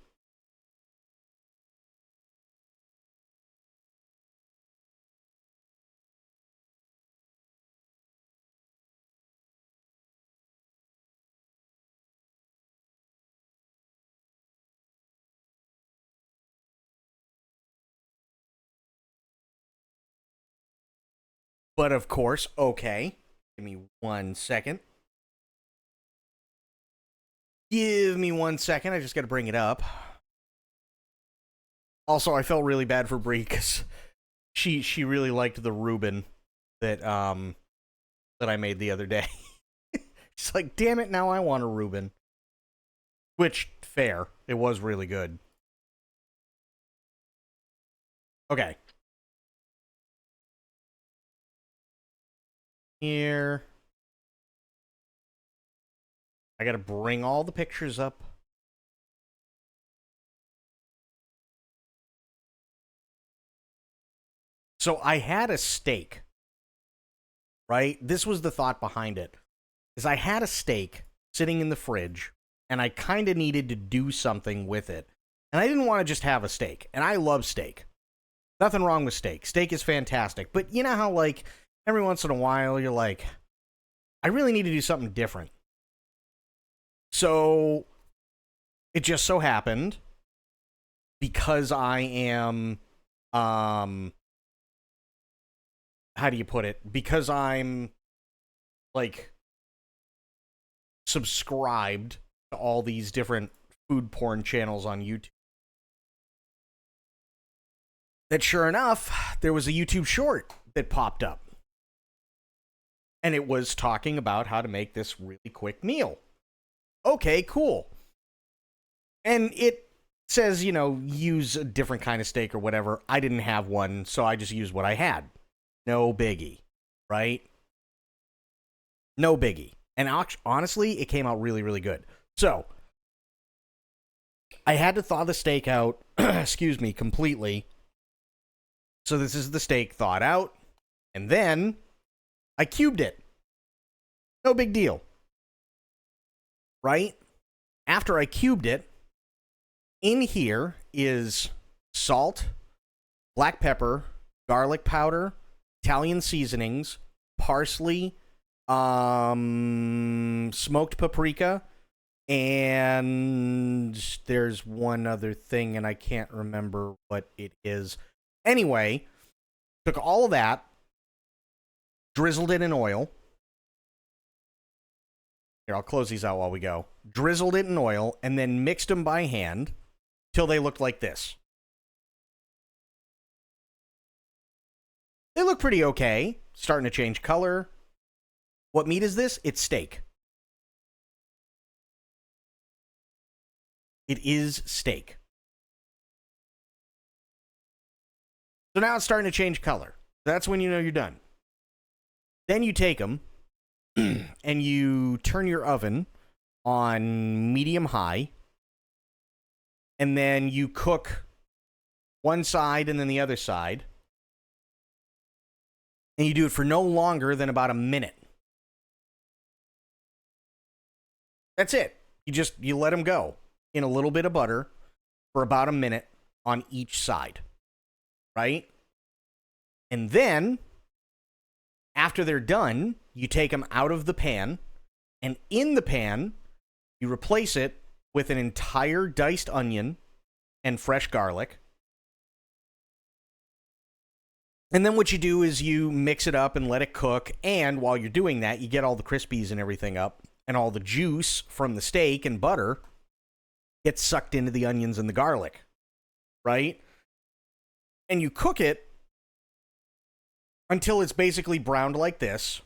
But of course, okay. Give me 1 second. Give me 1 second. I just got to bring it up. Also, I felt really bad for Bree because she really liked the Reuben that I made the other day. She's like, damn it, now I want a Reuben. Which, fair. It was really good. Okay. Here. I gotta bring all the pictures up. So I had a steak, right? This was the thought behind it. Is I had a steak sitting in the fridge, and I kind of needed to do something with it. And I didn't want to just have a steak. And I love steak. Nothing wrong with steak. Steak is fantastic. But you know how, like, every once in a while, you're like, I really need to do something different. So it just so happened, because I am, how do you put it? Because I'm, like, subscribed to all these different food porn channels on YouTube, that sure enough, there was a YouTube short that popped up. And it was talking about how to make this really quick meal. Okay, cool. And it says, you know, use a different kind of steak or whatever. I didn't have one, so I just used what I had. No biggie, right? No biggie. And honestly, it came out really, really good. So, I had to thaw the steak out, excuse me, completely. So this is the steak thawed out. And then, I cubed it. No big deal. Right? After I cubed it, in here is salt, black pepper, garlic powder, Italian seasonings, parsley, smoked paprika, and there's one other thing, and I can't remember what it is. Anyway, took all of that, drizzled it in oil. Here, I'll close these out while we go. Drizzled it in oil, and then mixed them by hand till they looked like this. They look pretty okay. Starting to change color. What meat is this? It's steak. It is steak. So now it's starting to change color. That's when you know you're done. Then you take them and you turn your oven on medium high. And then you cook one side and then the other side. And you do it for no longer than about a minute. That's it. You let them go in a little bit of butter for about a minute on each side. Right? And then, after they're done, you take them out of the pan. And in the pan, you replace it with an entire diced onion and fresh garlic. And then what you do is you mix it up and let it cook. And while you're doing that, you get all the crispies and everything up. And all the juice from the steak and butter gets sucked into the onions and the garlic. Right? And you cook it until it's basically browned like this.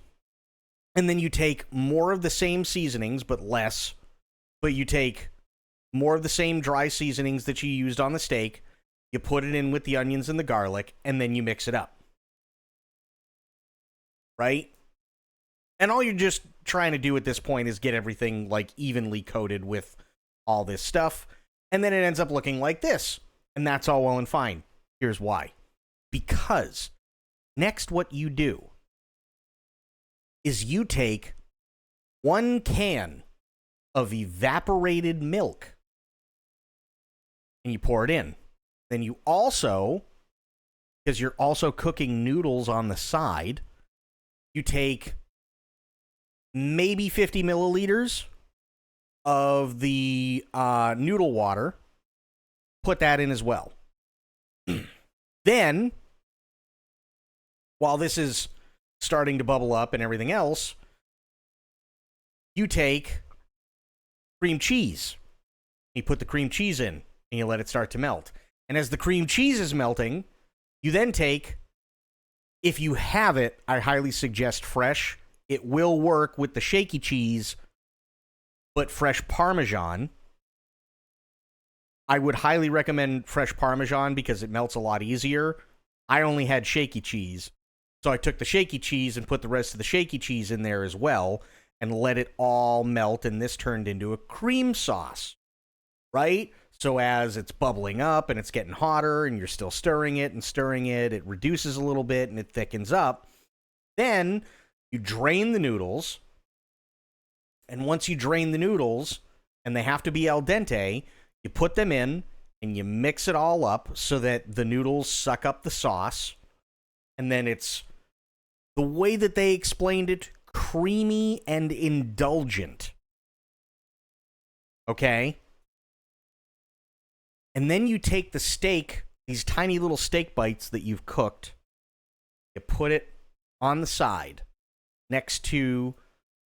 And then you take more of the same seasonings, but less. But you take more of the same dry seasonings that you used on the steak. You put it in with the onions and the garlic, and then you mix it up. Right? And all you're just trying to do at this point is get everything like evenly coated with all this stuff. And then it ends up looking like this. And that's all well and fine. Here's why. Because next what you do is you take 1 can of evaporated milk and you pour it in. Then you also, because you're also cooking noodles on the side, you take maybe 50 milliliters of the noodle water, put that in as well. Then, while this is starting to bubble up and everything else, you take cream cheese. You put the cream cheese in, and you let it start to melt. And as the cream cheese is melting, you then take, if you have it, I highly suggest fresh. It will work with the shaky cheese, but fresh Parmesan. I would highly recommend fresh Parmesan because it melts a lot easier. I only had shaky cheese, so I took the shaky cheese and put the rest of the shaky cheese in there as well and let it all melt, and this turned into a cream sauce, right? So as it's bubbling up and it's getting hotter and you're still stirring it, it reduces a little bit and it thickens up. Then you drain the noodles, and once you drain the noodles, and they have to be al dente, you put them in and you mix it all up so that the noodles suck up the sauce, and then it's, the way that they explained it, creamy and indulgent. Okay? And then you take the steak, these tiny little steak bites that you've cooked, you put it on the side next to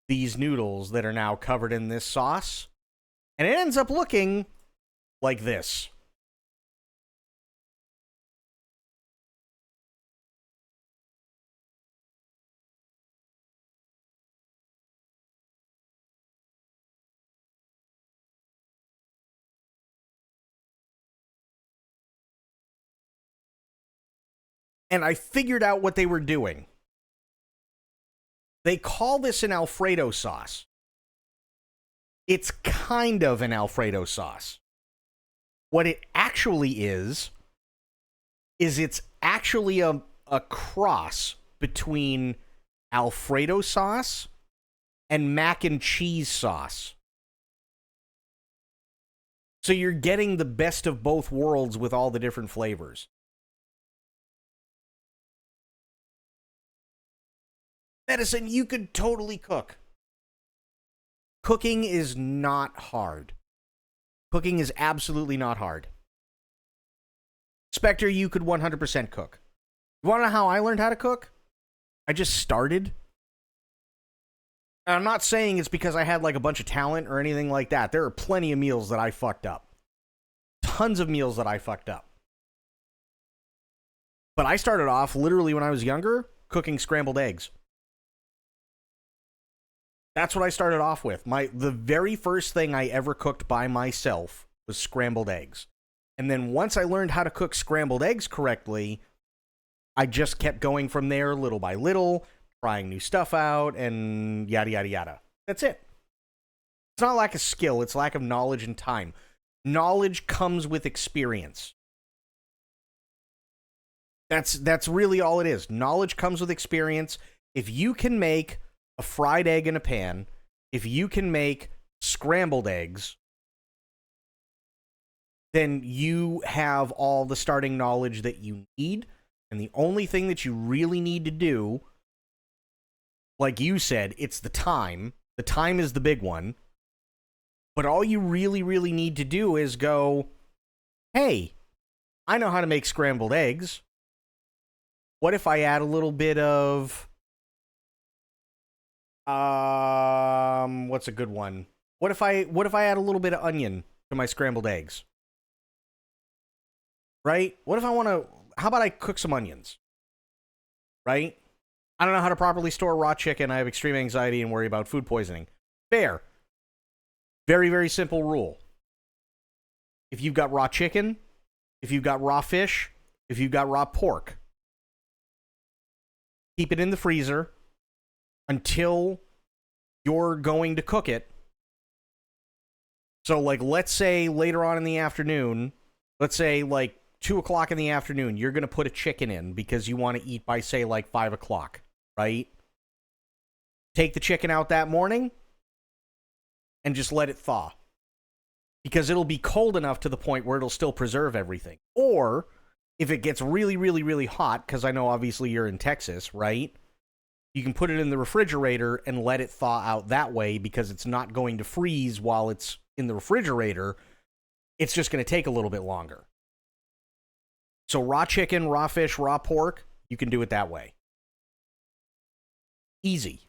these noodles that are now covered in this sauce, and it ends up looking like this. And I figured out what they were doing. They call this an Alfredo sauce. It's kind of an Alfredo sauce. What it actually is it's actually a cross between Alfredo sauce and mac and cheese sauce. So you're getting the best of both worlds with all the different flavors. Medicine, you could totally cook. Cooking is not hard. Cooking is absolutely not hard. Spectre, you could 100% cook. You want to know how I learned how to cook? I just started. And I'm not saying it's because I had like a bunch of talent or anything like that. There are plenty of meals that I fucked up. Tons of meals that I fucked up. But I started off literally when I was younger cooking scrambled eggs. That's what I started off with. The very first thing I ever cooked by myself was scrambled eggs. And then once I learned how to cook scrambled eggs correctly, I just kept going from there little by little, trying new stuff out, and yada, yada, yada. That's it. It's not lack of skill, it's lack of knowledge and time. Knowledge comes with experience. That's really all it is. Knowledge comes with experience. If you can make a fried egg in a pan, if you can make scrambled eggs, then you have all the starting knowledge that you need. And the only thing that you really need to do, like you said, it's the time. The time is the big one. But all you really, really need to do is go, hey, I know how to make scrambled eggs. What if I add a little bit of what's a good one? What if I add a little bit of onion to my scrambled eggs? Right? What if I want to, how about I cook some onions? Right? I don't know how to properly store raw chicken. I have extreme anxiety and worry about food poisoning. Fair. Very, very simple rule. If you've got raw chicken, if you've got raw fish, if you've got raw pork, keep it in the freezer until you're going to cook it. So, like, let's say later on in the afternoon, let's say, like, 2 o'clock in the afternoon, you're going to put a chicken in because you want to eat by, say, like, 5 o'clock, right? Take the chicken out that morning and just let it thaw. Because it'll be cold enough to the point where it'll still preserve everything. Or, if it gets really, really, really hot, because I know obviously you're in Texas, right? You can put it in the refrigerator and let it thaw out that way because it's not going to freeze while it's in the refrigerator. It's just going to take a little bit longer. So raw chicken, raw fish, raw pork, you can do it that way. Easy.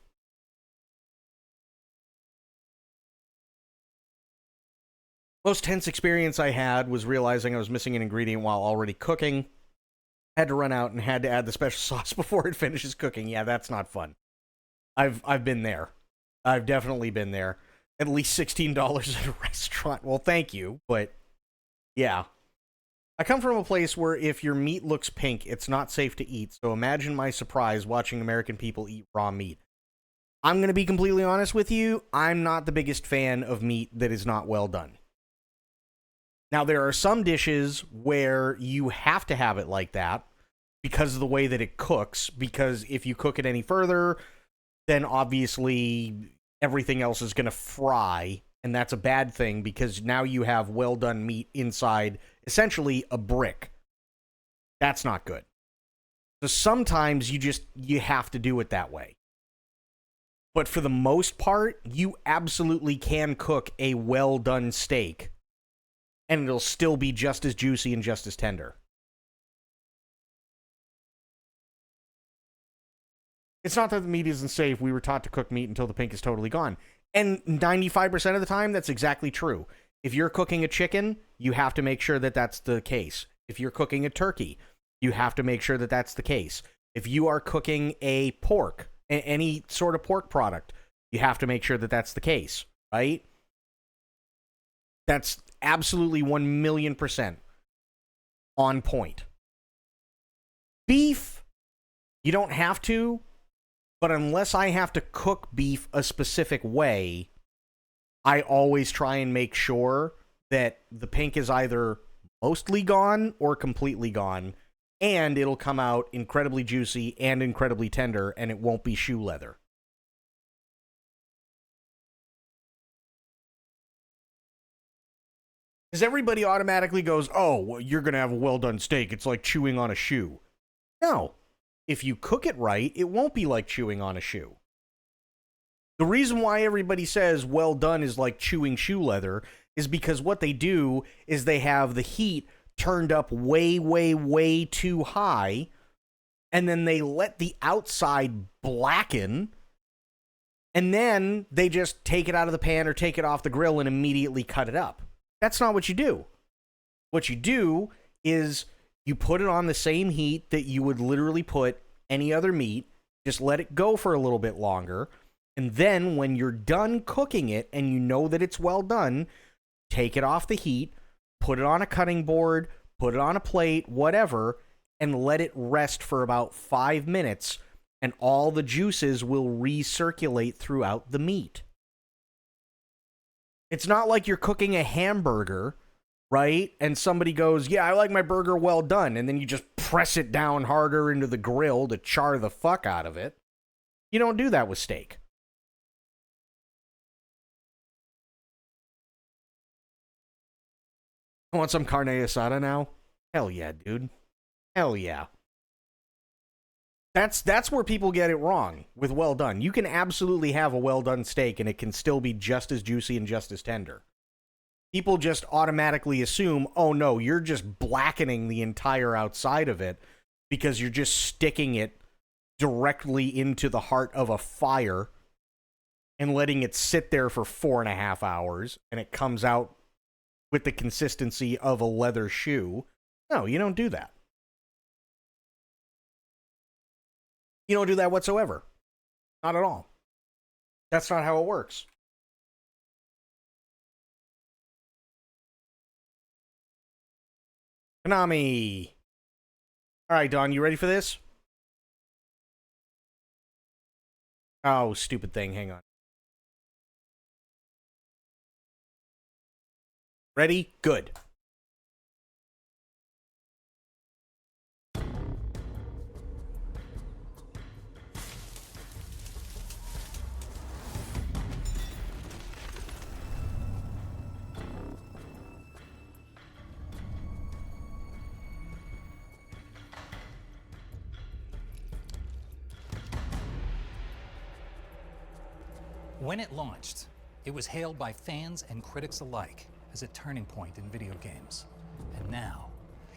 Most tense experience I had was realizing I was missing an ingredient while already cooking. Had to run out and had to add the special sauce before it finishes cooking. Yeah, that's not fun. I've been there. I've definitely been there. At least $16 at a restaurant. Well, thank you, but yeah. I come from a place where if your meat looks pink, it's not safe to eat. So imagine my surprise watching American people eat raw meat. I'm going to be completely honest with you. I'm not the biggest fan of meat that is not well done. Now, there are some dishes where you have to have it like that because of the way that it cooks. Because if you cook it any further, then obviously everything else is going to fry. And that's a bad thing because now you have well-done meat inside essentially a brick. That's not good. So sometimes you have to do it that way. But for the most part, you absolutely can cook a well-done steak and it'll still be just as juicy and just as tender. It's not that the meat isn't safe. We were taught to cook meat until the pink is totally gone. And 95% of the time, that's exactly true. If you're cooking a chicken, you have to make sure that that's the case. If you're cooking a turkey, you have to make sure that that's the case. If you are cooking a pork, any sort of pork product, you have to make sure that that's the case, right? That's absolutely 1,000,000% on point. Beef, you don't have to, but unless I have to cook beef a specific way, I always try and make sure that the pink is either mostly gone or completely gone, and it'll come out incredibly juicy and incredibly tender, and it won't be shoe leather. Because everybody automatically goes, oh, well, you're going to have a well-done steak. It's like chewing on a shoe. No. If you cook it right, it won't be like chewing on a shoe. The reason why everybody says well done is like chewing shoe leather is because what they do is they have the heat turned up way, way, way too high, and then they let the outside blacken, and then they just take it out of the pan or take it off the grill and immediately cut it up. That's not what you do. What you do is you put it on the same heat that you would literally put any other meat, just let it go for a little bit longer, and then when you're done cooking it and you know that it's well done, take it off the heat, put it on a cutting board, put it on a plate, whatever, and let it rest for about 5 minutes, and all the juices will recirculate throughout the meat. It's not like you're cooking a hamburger, right? And somebody goes, yeah, I like my burger well done. And then you just press it down harder into the grill to char the fuck out of it. You don't do that with steak. I want some carne asada now? Hell yeah, dude. Hell yeah. That's where people get it wrong with well done. You can absolutely have a well done steak and it can still be just as juicy and just as tender. People just automatically assume, oh no, you're just blackening the entire outside of it because you're just sticking it directly into the heart of a fire and letting it sit there for 4.5 hours and it comes out with the consistency of a leather shoe. No, you don't do that. You don't do that whatsoever. Not at all. That's not how it works. Konami. All right, Don, you ready for this? Oh, stupid thing. Hang on. Ready? Good. When it launched, it was hailed by fans and critics alike as a turning point in video games. And now,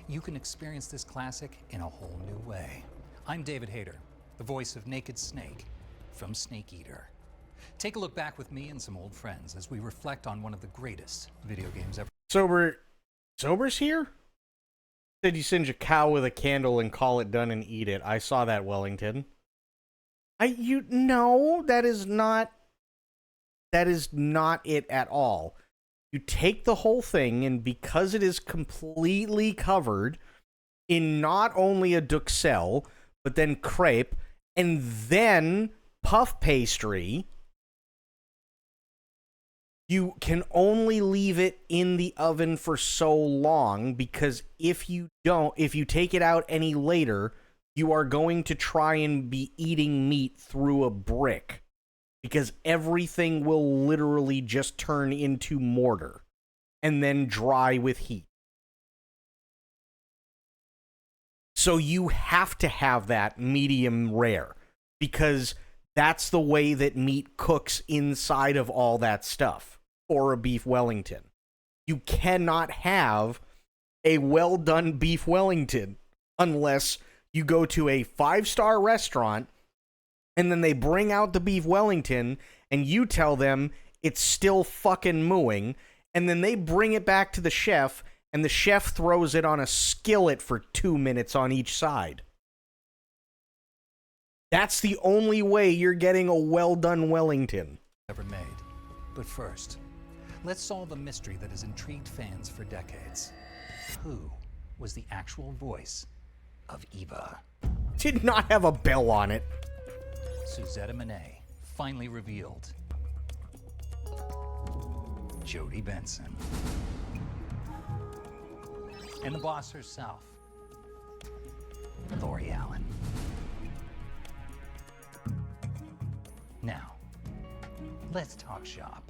you can experience this classic in a whole new way. I'm David Hayter, the voice of Naked Snake from Snake Eater. Take a look back with me and some old friends as we reflect on one of the greatest video games ever. Sober's here? Said you singe a cow with a candle and call it done and eat it. I saw that, Wellington. No, that is not it at all. You take the whole thing, and because it is completely covered in not only a duxelle, but then crepe, and then puff pastry, you can only leave it in the oven for so long, because if you take it out any later, you are going to try and be eating meat through a brick. Because everything will literally just turn into mortar and then dry with heat. So you have to have that medium rare, because that's the way that meat cooks inside of all that stuff for a beef Wellington. You cannot have a well-done beef Wellington unless you go to a 5-star restaurant and then they bring out the beef Wellington, and you tell them it's still fucking mooing, and then they bring it back to the chef, and the chef throws it on a skillet for 2 minutes on each side. That's the only way you're getting a well-done Wellington ever made. But first, let's solve a mystery that has intrigued fans for decades. Who was the actual voice of Eva? Did not have a bell on it. Suzette Monet, finally revealed. Jodie Benson. And the boss herself, Lori Allen. Now, let's talk shop.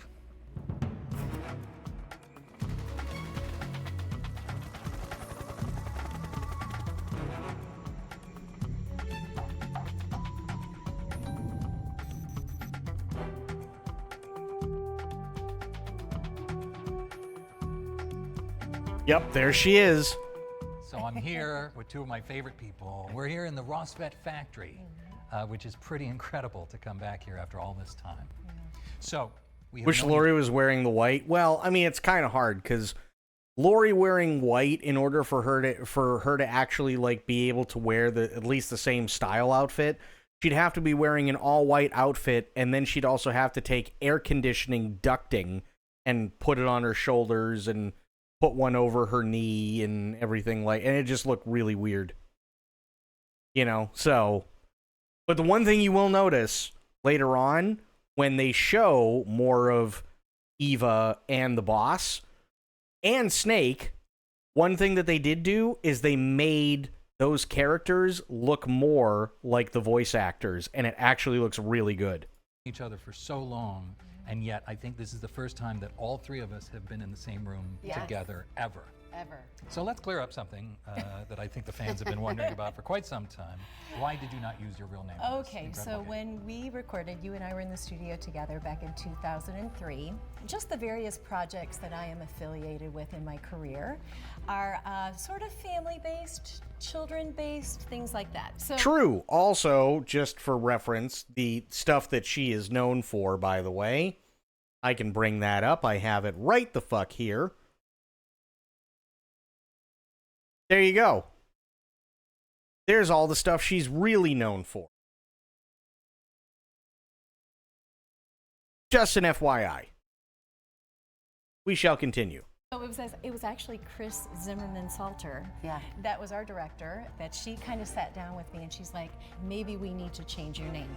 Yep, there she is. So I'm here with two of my favorite people. We're here in the Rosvet factory, which is pretty incredible to come back here after all this time. So we Wish Lori was wearing the white. Well, I mean, it's kind of hard because Lori wearing white, in order for her to actually like be able to wear at least the same style outfit, she'd have to be wearing an all white outfit, and then she'd also have to take air conditioning ducting and put it on her shoulders and put one over her knee and everything, and it just looked really weird. So, but the one thing you will notice later on, when they show more of Eva and the boss and Snake, one thing that they did do is they made those characters look more like the voice actors, and it actually looks really good. Each other for so long, and yet I think this is the first time that all three of us have been in the same room together ever. So let's clear up something that I think the fans have been wondering about for quite some time. Why did you not use your real name? Okay, so when we recorded, you and I were in the studio together back in 2003. Just the various projects that I am affiliated with in my career are sort of family-based, children-based, things like that. So True. Also, just for reference, the stuff that she is known for, by the way, I can bring that up. I have it right the fuck here. There you go. There's all the stuff she's really known for. Just an FYI. We shall continue. So it was actually Chris Zimmerman Salter. Yeah. That was our director, that she kind of sat down with me and she's like, maybe we need to change your name.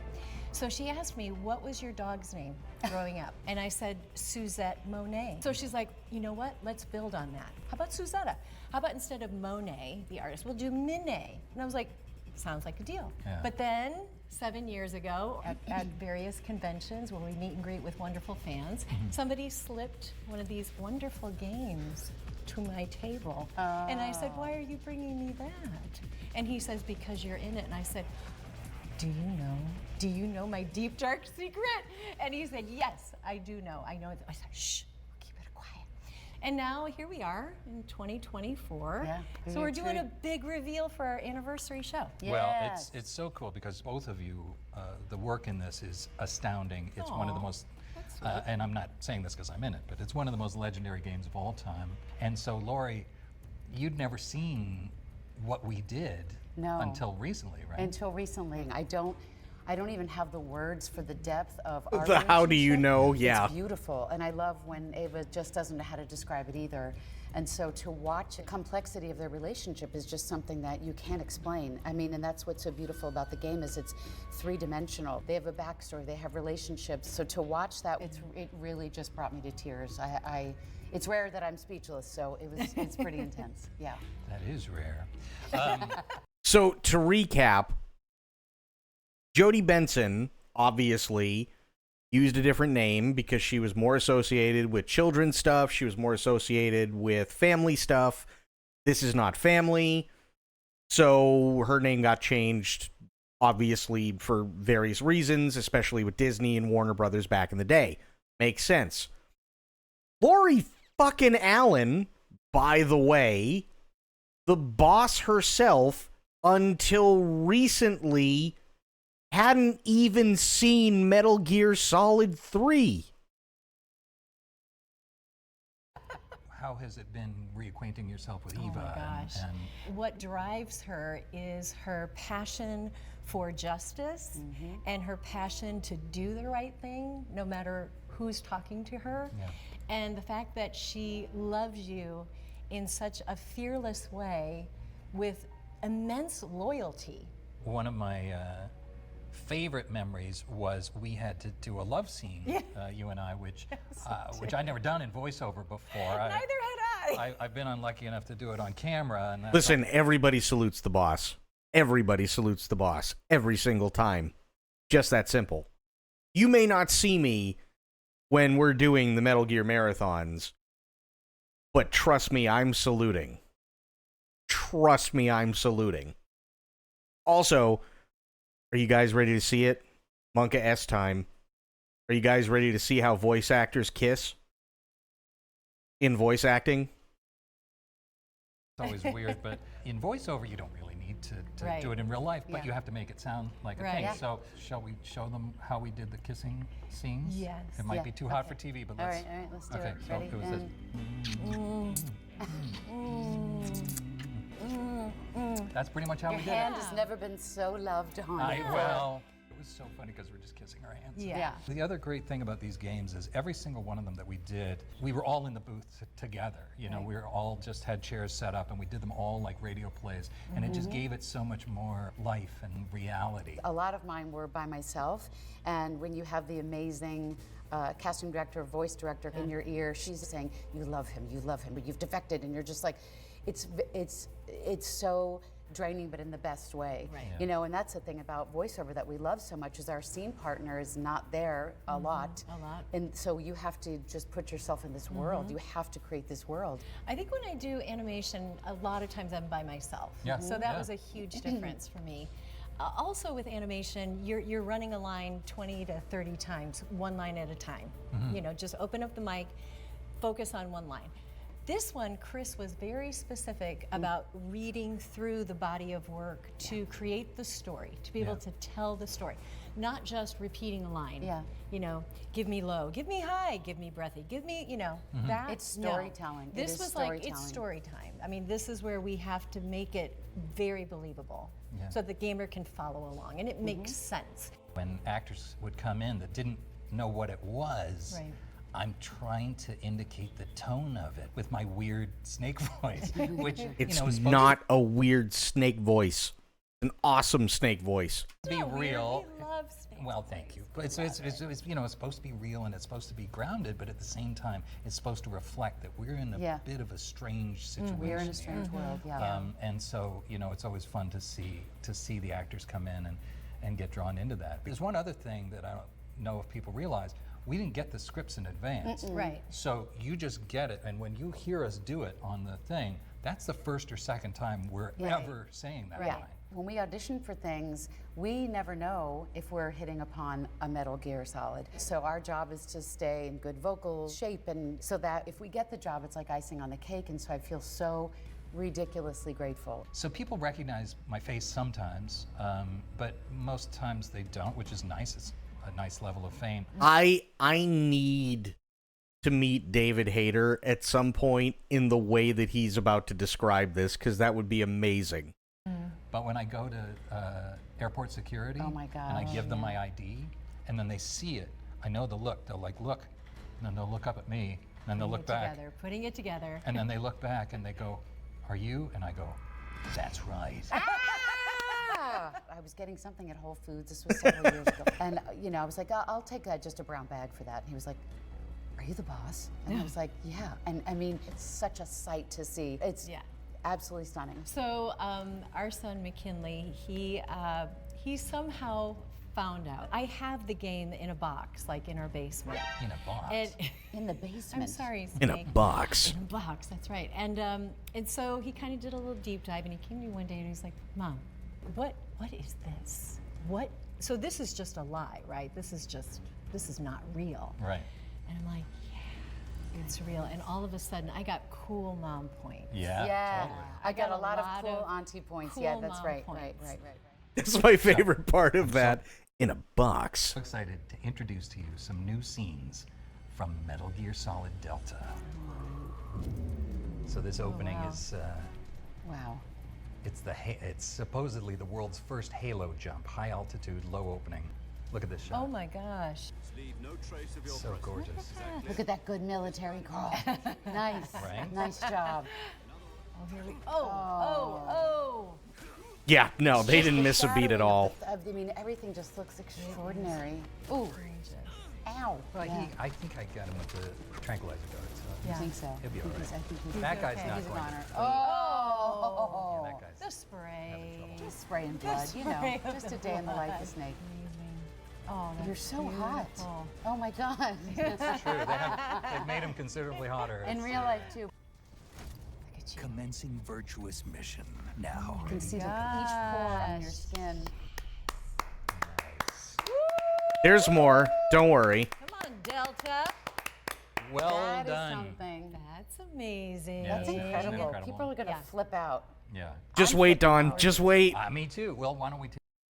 So she asked me, what was your dog's name growing up? And I said, Suzette Monet. So she's like, you know what? Let's build on that. How about Suzetta? How about instead of Monet, the artist, we'll do Minet? And I was like, sounds like a deal. Yeah. But then 7 years ago at various conventions where we meet and greet with wonderful fans, somebody slipped one of these wonderful games to my table. And I said, why are you bringing me that? And he says, because you're in it. And I said, do you know my deep, dark secret? And he said, yes, I do know. I know. I said, shh, keep it quiet. And now here we are in 2024. Yeah, so we're doing a big reveal for our anniversary show. Well, it's so cool because both of you, the work in this is astounding. It's one of the most, and I'm not saying this because I'm in it, but it's one of the most legendary games of all time. And so, Lori, you'd never seen what we did until recently, right? Until recently. I don't even have the words for the depth of our The how do you know, yeah. It's beautiful. And I love when Ava just doesn't know how to describe it either. And so to watch the complexity of their relationship is just something that you can't explain. I mean, and that's what's so beautiful about the game is it's three-dimensional. They have a backstory, they have relationships. So to watch that, it really just brought me to tears. It's rare that I'm speechless, so it's pretty intense, yeah. That is rare. So to recap, Jodie Benson obviously used a different name because she was more associated with children's stuff. She was more associated with family stuff. This is not family. So her name got changed, obviously, for various reasons, especially with Disney and Warner Brothers back in the day. Makes sense. Lori fucking Allen, by the way, the boss herself, until recently, hadn't even seen Metal Gear Solid 3. How has it been reacquainting yourself with Oh Eva? my gosh. And What drives her is her passion for justice and her passion to do the right thing, no matter who's talking to her. Yeah. And the fact that she loves you in such a fearless way with immense loyalty. one of my favorite memories was we had to do a love scene, you and I, which I'd never done in voiceover before. Neither had I. I've been unlucky enough to do it on camera. And Listen, everybody salutes the boss. Everybody salutes the boss every single time. Just that simple. You may not see me when we're doing the Metal Gear marathons, but trust me, I'm saluting. Trust me, I'm saluting. Also, are you guys ready to see it? Monka S time. Are you guys ready to see how voice actors kiss? In voice acting? It's always weird, but in voiceover, you don't really need to do it in real life, but you have to make it sound like a thing. Yeah. So shall we show them how we did the kissing scenes? Yes. It might be too hot for TV, but let's... All right, let's do okay, it. so Ready? it was this. That's pretty much how Your we did hand it. has never been so loved on. Well, it was so funny because we're just kissing our hands. Yeah. The other great thing about these games is every single one of them that we did, we were all in the booth together. You know, we were all just had chairs set up and we did them all like radio plays. And it just gave it so much more life and reality. A lot of mine were by myself, and when you have the amazing casting director, voice director in your ear, she's saying, you love him, but you've defected, and you're just like, it's so draining, but in the best way. Right. You know, and that's the thing about voiceover that we love so much is our scene partner is not there a lot. A lot. And so you have to just put yourself in this world. You have to create this world. I think when I do animation, a lot of times I'm by myself. Yeah. So that was a huge difference for me. Also with animation, you're running a line 20 to 30 times, one line at a time. You know, just open up the mic, focus on one line. This one, Chris was very specific about reading through the body of work to create the story, to be able to tell the story, not just repeating a line. Yeah. You know, give me low, give me high, give me breathy, give me, you know, that. It's storytelling. No. This It is was like, it's storytelling. story time. I mean, this is where we have to make it very believable so the gamer can follow along and it makes sense. When actors would come in that didn't know what it was, Right. I'm trying to indicate the tone of it with my weird snake voice, which It's is supposed not a weird snake voice. An awesome snake voice. to be real. We love snakes. Well, thank you. But it's it's supposed to be real and it's supposed to be grounded, but at the same time, it's supposed to reflect that we're in a bit of a strange situation. We're in a strange world, yeah. And so, it's always fun to see the actors come in and get drawn into that. There's one other thing that I don't know if people realize. We didn't get the scripts in advance. Right. So you just get it, and when you hear us do it on the thing, that's the first or second time we're ever saying that line. When we audition for things, we never know if we're hitting upon a Metal Gear Solid. So our job is to stay in good vocal shape, and so that if we get the job, it's like icing on the cake, and so I feel so ridiculously grateful. So people recognize my face sometimes, but most times they don't, which is nice. It's a nice level of fame. I need to meet David Hayter at some point in the way that he's about to describe this, because that would be amazing. But when I go to airport security, Oh my gosh. and I give them my ID, and then they see it, I know the look. They'll like, look, and then they'll look up at me, and then they'll look back, Putting it together. and then they look back and they go, "Are you?" And I go, "That's right." I was getting something at Whole Foods. This was several years ago. And, I was like, I'll take just a brown bag for that. And he was like, are you the boss? And I was like, yeah. And I mean, it's such a sight to see. It's absolutely stunning. So our son McKinley, he somehow found out. I have the game in a box, like in our basement. In a box? And in the basement? I'm sorry, In a Snake. box. In a box, that's right. And so he kind of did a little deep dive, and he came to me one day and he's like, Mom, what is this? What? So this is just a lie, right? This is not real. Right. And I'm like, yeah, it's real. And all of a sudden, I got cool mom points. Yeah, totally. I got a lot of cool auntie points. cool Yeah, that's mom right, points. right. That's my favorite part of that. In a box. So excited to introduce to you some new scenes from Metal Gear Solid Delta. So this opening is wow. It's supposedly the world's first Halo jump, high altitude, low opening. Look at this shot. Oh my gosh. Leave no trace of your So gorgeous. Look at that good military girl. Nice. Right? Nice job. Oh, here we Oh. Yeah, no, they didn't miss a beat at all. I mean, everything just looks extraordinary. Ooh. Ow. Well, Yeah. I think I got him with the tranquilizer dart. So I think so. He'll be all right. I think he's That guy's okay. not He's an going honor. to. Oh. Yeah, that guy's The spray. Just spray and blood, spray of just the a day in the life blood. of Snake. Oh, that's You're so hot. beautiful. Oh my God. It's true. They've made him considerably hotter. In real life too. Commencing virtuous mission now. You can see each pore on your skin. There's more. Don't worry. Come on, Delta. Well That is done. something. That's amazing. Yeah, That's isn't it incredible. incredible? People are gonna flip out. Yeah. Just wait, Don. Just wait. Me too. Well, why don't we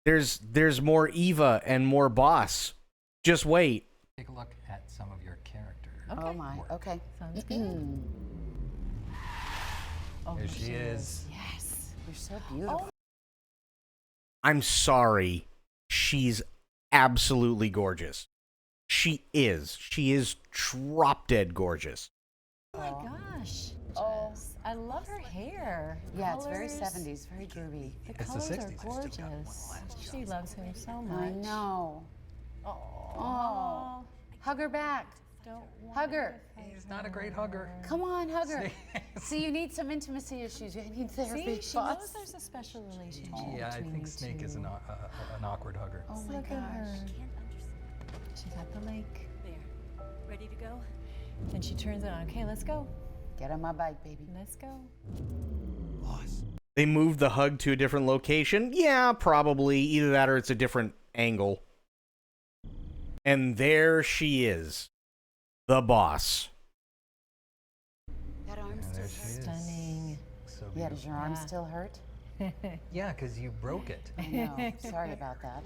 There's more Eva and more boss. Just wait. take a look at some of your characters? Oh my. Okay. Sounds good. Oh, There she is. Yes. You're so beautiful. I'm sorry. She's absolutely gorgeous. She is. She is drop dead gorgeous. Oh my gosh. Oh. I love her hair. Yeah, it's very Colors. 70s, very groovy. The It's the colors 60s. are gorgeous. She loves him so much. I know. Oh. Oh. Hug her back. Don't Hug her. He's not a great hugger. Come on, hug her. See, you need some intimacy issues. You need therapy. See, she boss. knows there's a special relationship. Yeah, I between think you Snake is two. an awkward hugger. Oh my Look at her. gosh. She's at the lake. There. Ready to go? And she turns it on. Okay, let's go. Get on my bike, baby. Let's go. Boss. They moved the hug to a different location? Yeah, probably. Either that or it's a different angle. And there she is. The boss. That arm And still there she is. Stunning. So Yeah, does your arm Yeah. still hurt? Yeah, because you broke it. I know. Sorry about that.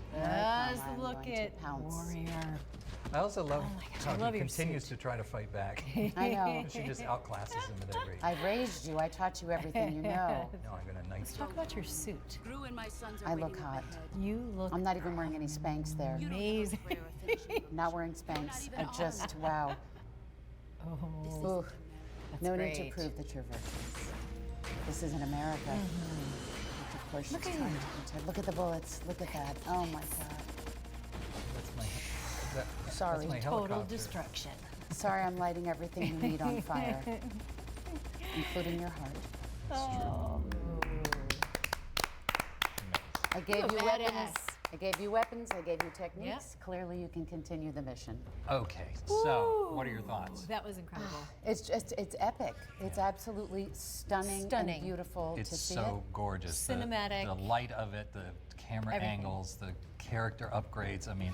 Just I'm look going to at pounce. warrior. I also love I how love he your continues suit. to try to fight back. I know. She just outclasses him at every. I raised you. I taught you everything you know. No, I'm gonna knight Let's talk about your suit. Gru and my sons are I waiting look up hot. ahead. You look I'm not even wearing any Spanx there. amazing. Not wearing Spanx. I just, wow. Oh, Ooh. No need to great. prove that you're virtuous. This isn't America. Which of course Look she's at trying you. to pretend. Look at the bullets. Look at that. Oh my God. Sorry. That's my Total helicopter. destruction. Sorry, I'm lighting everything you need on fire, including your heart. Oh. I gave you You're a weapons. badass. I gave you weapons. I gave you techniques. Clearly, you can continue the mission. Okay, so what are your thoughts? That was incredible. It's epic. It's absolutely stunning, Stunning. and beautiful It's to see so gorgeous. Cinematic. The light of it, the camera Everything. angles, the character upgrades. I mean,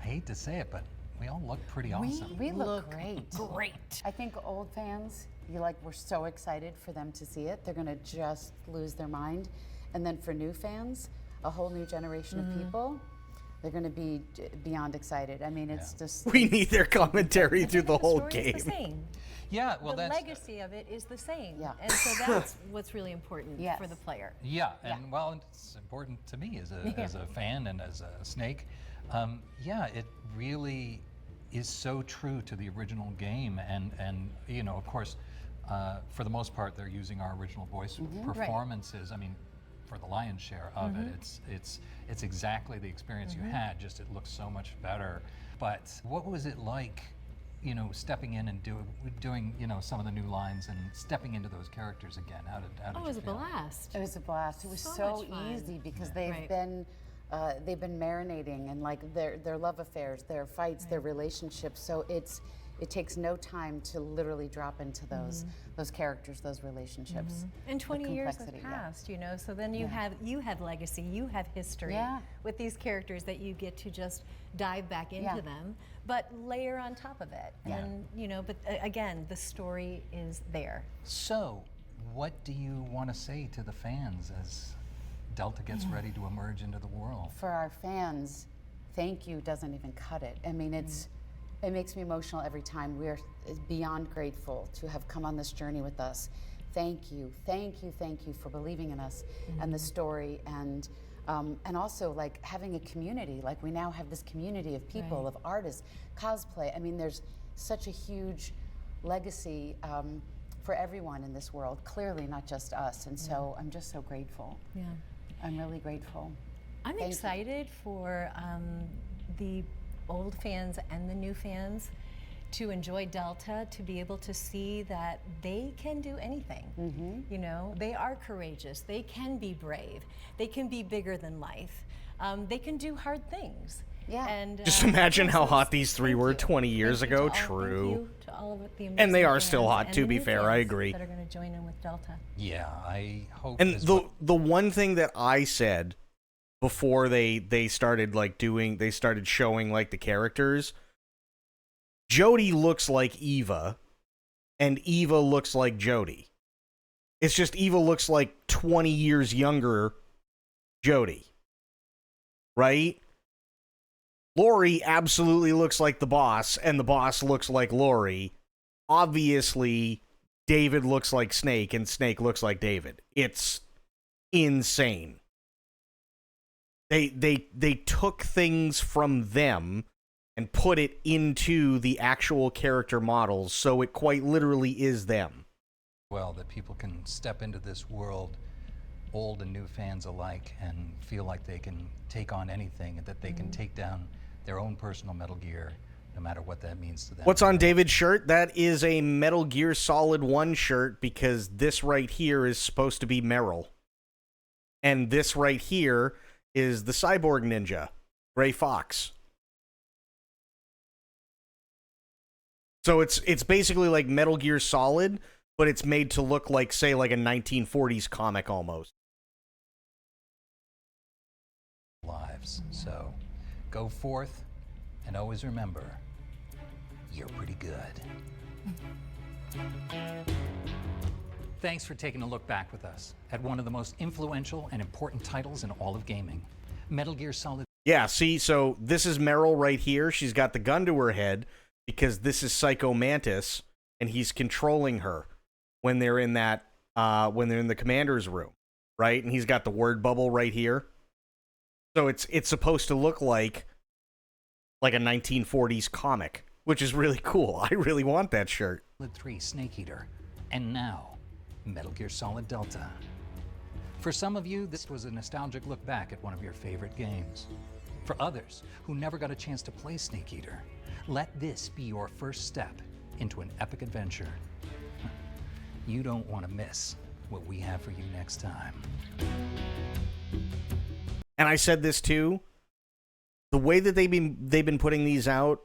I hate to say it, but we all look pretty awesome. We look great. Great. I think old fans, we're so excited for them to see it. They're gonna just lose their mind. And then for new fans, a whole new generation of people, they're gonna be beyond excited. I mean, it's just. We need their commentary through the whole story is game. the same. Yeah, well, the that's legacy of it is the same. Yeah. And so that's what's really important Yes. for the player. yeah, and well, it's important to me as a fan and as a Snake. Yeah, it really is so true to the original game, and you know, of course, for the most part, they're using our original voice performances. I mean, for the lion's share of it, it's exactly the experience you had. Just it looks so much better. But what was it like, you know, stepping in and doing you know, some of the new lines and stepping into those characters again? How did Oh, it you was a feel? blast. It was a blast. It was So so much fun. easy because Right. they've been marinating and like their love affairs, their fights, their relationships. So it takes no time to literally drop into those characters, those relationships. And 20 years have complexity, yeah. passed, you know, so then you have legacy, you have history Yeah. with these characters that you get to just dive back into Yeah. them, but layer on top of it. Yeah. And, you know, but again, the story is there. So, what do you want to say to the fans as Delta gets ready to emerge into the world? For our fans, thank you doesn't even cut it. I mean, it makes me emotional every time. We're beyond grateful to have come on this journey with us. Thank you, thank you, thank you for believing in us and the story, and also like having a community. Like we now have this community of people, of artists, cosplay. I mean, there's such a huge legacy for everyone in this world. Clearly, not just us. And so I'm just so grateful. Yeah. I'm really grateful. I'm Thank you. excited for the old fans and the new fans to enjoy Delta, to be able to see that they can do anything. You know, they are courageous, they can be brave, they can be bigger than life, they can do hard things. Yeah. And Just imagine how hot these three were 20 years ago. True. Thank you to all of the And they amazing are still fans hot, and to the be new fair, I fans agree. That are going to join in with Delta. Yeah, I hope. And is the what- the one thing that I said before they started they started showing like the characters, Jodie looks like Eva, and Eva looks like Jodie. It's just Eva looks like 20 years younger Jodie. Right? Lori absolutely looks like the boss, and the boss looks like Lori. Obviously, David looks like Snake, and Snake looks like David. It's insane. They took things from them and put it into the actual character models, so it quite literally is them. well, that people can step into this world, old and new fans alike, and feel like they can take on anything, and that they can take down their own personal Metal Gear, no matter what that means to them. What's on David's shirt? That is a Metal Gear Solid 1 shirt, because this right here is supposed to be Meryl. And this right here is the cyborg ninja, Gray Fox. So it's basically like Metal Gear Solid, but it's made to look like, say, like a 1940s comic almost. Lives. So go forth and always remember, you're pretty good. Thanks for taking a look back with us at one of the most influential and important titles in all of gaming, Metal Gear Solid. Yeah, see, so this is Meryl right here. She's got the gun to her head because this is Psycho Mantis, and he's controlling her when they're in that when they're in the commander's room, right? And he's got the word bubble right here. So it's supposed to look like a 1940s comic, which is really cool. I really want that shirt. Solid 3 Snake Eater, and now Metal Gear Solid Delta. For some of you, this was a nostalgic look back at one of your favorite games. For others who never got a chance to play Snake Eater, let this be your first step into an epic adventure. You don't want to miss what we have for you next time. And I said this too. The way that they've been putting these out,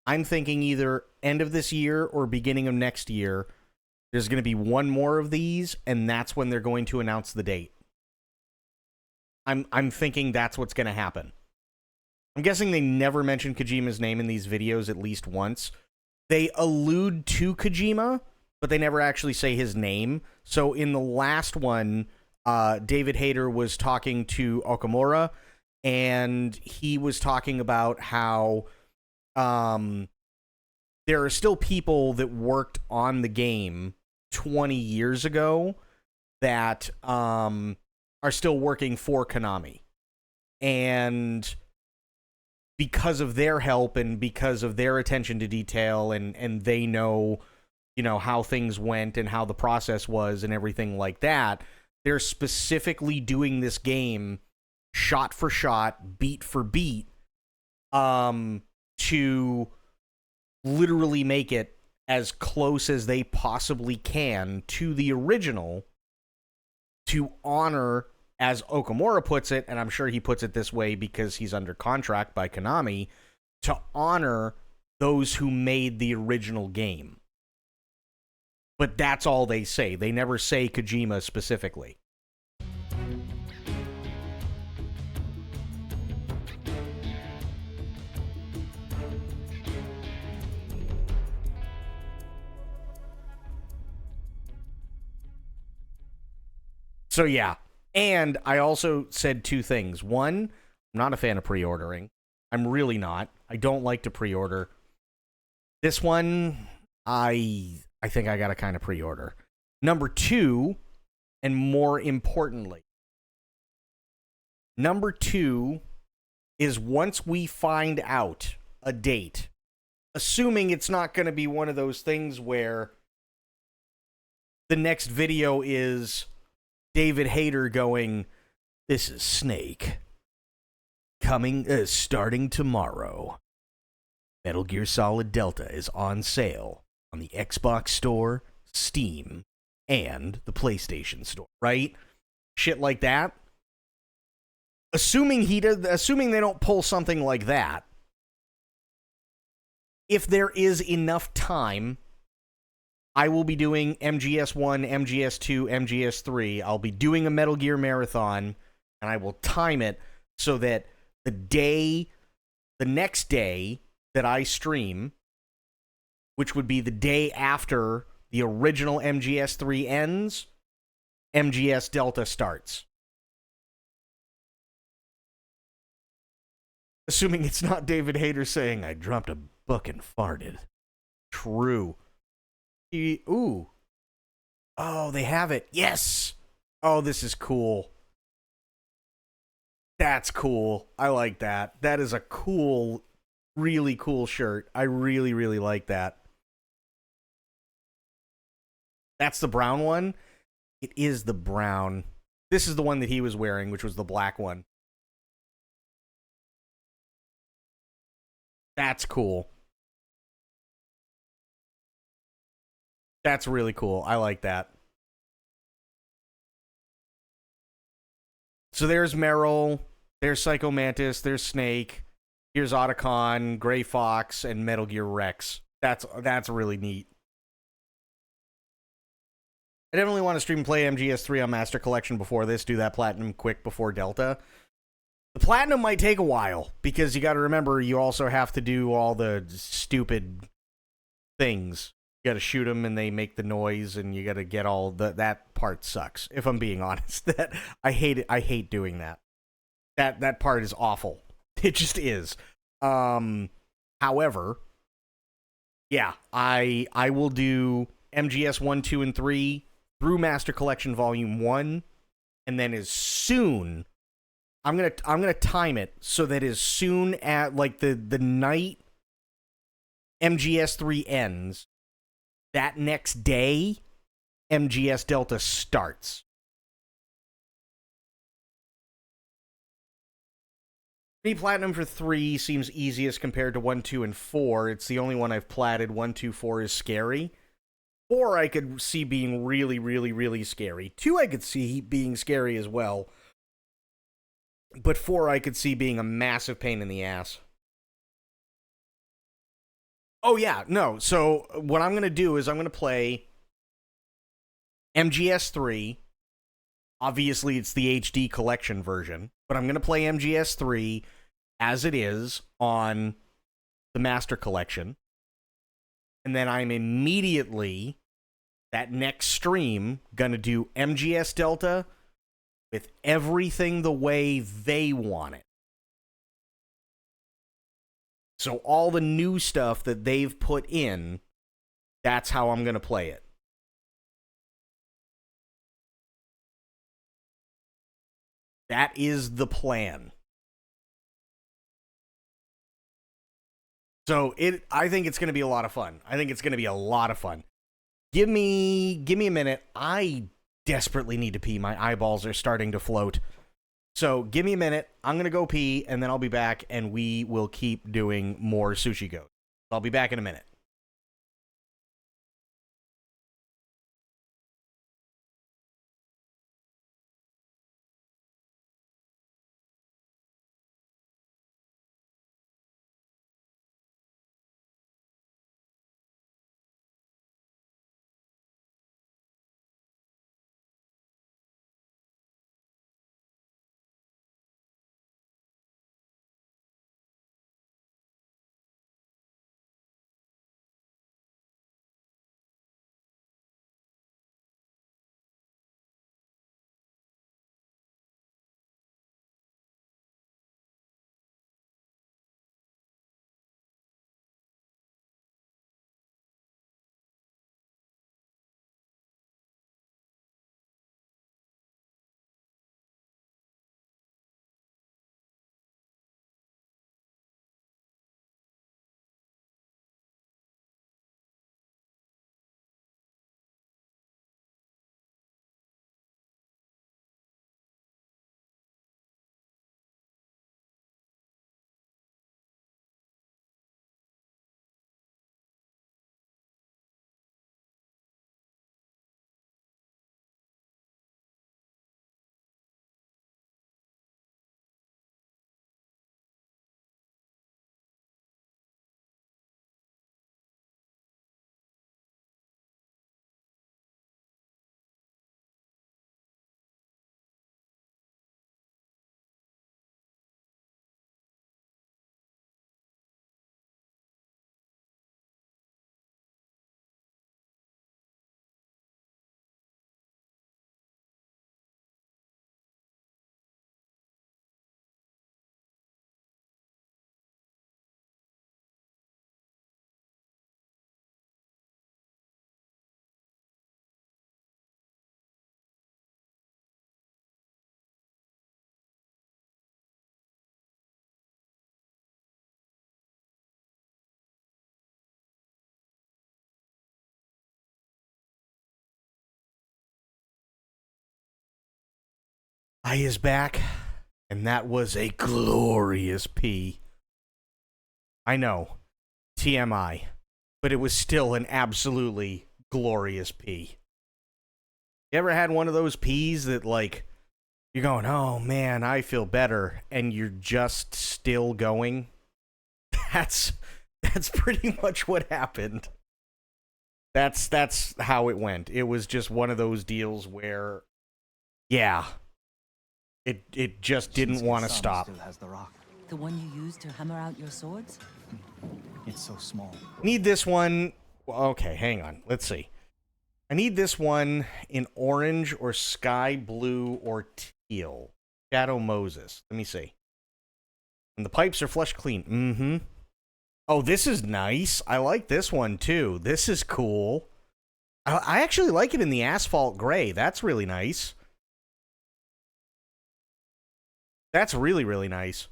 I'm thinking either end of this year or beginning of next year. There's going to be one more of these, and that's when they're going to announce the date. I'm thinking that's what's going to happen. I'm guessing they never mention Kojima's name in these videos at least once. They allude to Kojima, but they never actually say his name. So in the last one, David Hayter was talking to Okamura, and he was talking about how there are still people that worked on the game 20 years ago that are still working for Konami. And because of their help and because of their attention to detail and they know, you know, how things went and how the process was and everything like that, they're specifically doing this game shot for shot, beat for beat, to literally make it as close as they possibly can to the original, to honor, as Okamura puts it, and I'm sure he puts it this way because he's under contract by Konami, to honor those who made the original game. But that's all they say. They never say Kojima specifically. So yeah, and I also said two things. One, I'm not a fan of pre-ordering. I'm really not. I don't like to pre-order. This one, I think I gotta kind of pre-order. Number two, and more importantly, number two is once we find out a date, assuming it's not going to be one of those things where the next video is David Hayter going, "This is Snake. Starting tomorrow. Metal Gear Solid Delta is on sale on the Xbox Store, Steam, and the PlayStation Store," right? Shit like that. Assuming they don't pull something like that, if there is enough time, I will be doing MGS 1, MGS 2, MGS 3. I'll be doing a Metal Gear marathon, and I will time it so that the next day that I stream, which would be the day after the original MGS 3 ends, MGS Delta starts. Assuming it's not David Hayter saying, "I dropped a book and farted." True. Ooh. Oh, they have it. Yes! Oh, this is cool. That's cool. I like that. That is a cool, really cool shirt. I really, really like that. That's the brown one? It is the brown. This is the one that he was wearing, which was the black one. That's cool. That's really cool. I like that. So there's Meryl, there's Psycho Mantis, there's Snake, here's Otacon, Gray Fox, and Metal Gear Rex. That's really neat. I definitely want to stream and play MGS 3 on Master Collection before this, do that Platinum quick before Delta. The Platinum might take a while, because you got to remember, you also have to do all the stupid things. You got to shoot them and they make the noise, and you got to get all that part sucks. If I'm being honest, that I hate it. I hate doing that. That part is awful. It just is. However, yeah, I will do MGS 1, 2, and 3 through Master Collection Volume 1, and then as soon I'm gonna time it so that as soon as like the night MGS 3 ends, that next day MGS Delta starts. Platinum for 3 seems easiest compared to 1, 2, and 4. It's the only one I've platted. 1, 2, 4 is scary. 4 I could see being really, really, really scary. 2 I could see being scary as well. But 4 I could see being a massive pain in the ass. Oh yeah, no. So what I'm going to do is I'm going to play MGS 3. Obviously, it's the HD collection version, but I'm going to play MGS 3 as it is on the Master Collection. And then I'm immediately, that next stream, going to do MGS Delta with everything the way they want it. So all the new stuff that they've put in, that's how I'm going to play it. That is the plan. So I think it's going to be a lot of fun. Give me a minute. I desperately need to pee. My eyeballs are starting to float. So give me a minute. I'm going to go pee, and then I'll be back, and we will keep doing more Sushi Go. I'll be back in a minute. I is back, and that was a glorious pee. I know, TMI, but it was still an absolutely glorious pee. You ever had one of those pees that, like, you're going, oh man, I feel better, and you're just still going? That's pretty much what happened. That's how it went. It was just one of those deals where, yeah, it just didn't want to stop. Still has the rock. The one you used to hammer out your swords? It's so small. Need this one. Okay, hang on. Let's see. I need this one in orange or sky blue or teal. Shadow Moses. Let me see. And the pipes are flush clean. Mm-hmm. Oh, this is nice. I like this one, too. This is cool. I actually like it in the asphalt gray. That's really nice. That's really, really nice.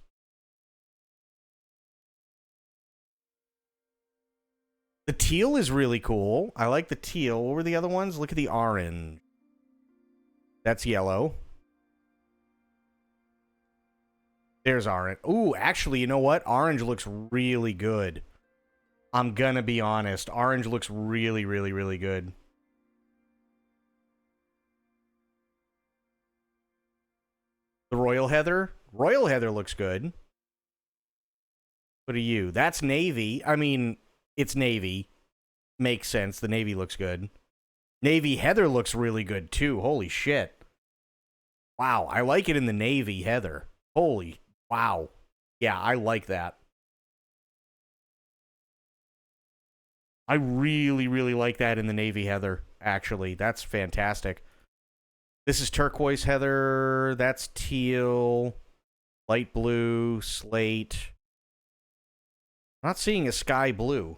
The teal is really cool. I like the teal. What were the other ones? Look at the orange. That's yellow. There's orange. Ooh, actually, you know what? Orange looks really good. I'm gonna be honest. Orange looks really, really, really good. The Royal Heather? Royal Heather looks good. What are you? That's navy. I mean, it's navy. Makes sense. The navy looks good. Navy Heather looks really good, too. Holy shit. Wow, I like it in the navy Heather. Holy, wow. Yeah, I like that. I really, really like that in the navy Heather, actually. That's fantastic. This is turquoise Heather. That's teal. Light blue. Slate. I'm not seeing a sky blue.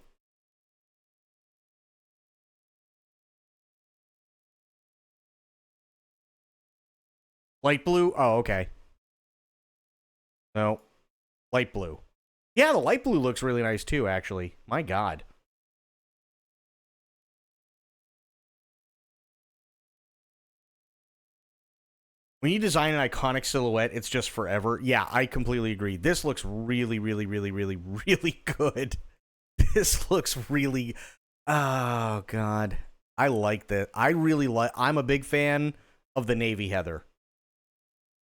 Light blue? Oh, okay. No. Light blue. Yeah, the light blue looks really nice too, actually. My God. When you design an iconic silhouette, it's just forever. Yeah, I completely agree. This looks really, really, really, really, really good. This looks really... Oh, God. I like that. I really like... I'm a big fan of the navy Heather.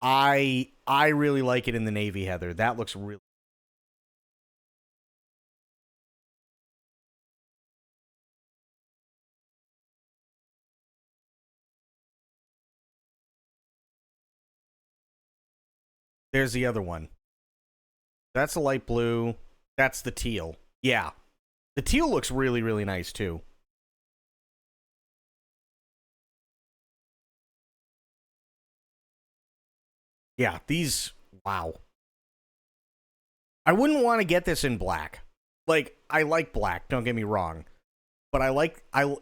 I really like it in the navy Heather. That looks really... There's the other one. That's the light blue. That's the teal. Yeah. The teal looks really, really nice, too. Yeah, these... Wow. I wouldn't want to get this in black. Like, I like black, don't get me wrong. But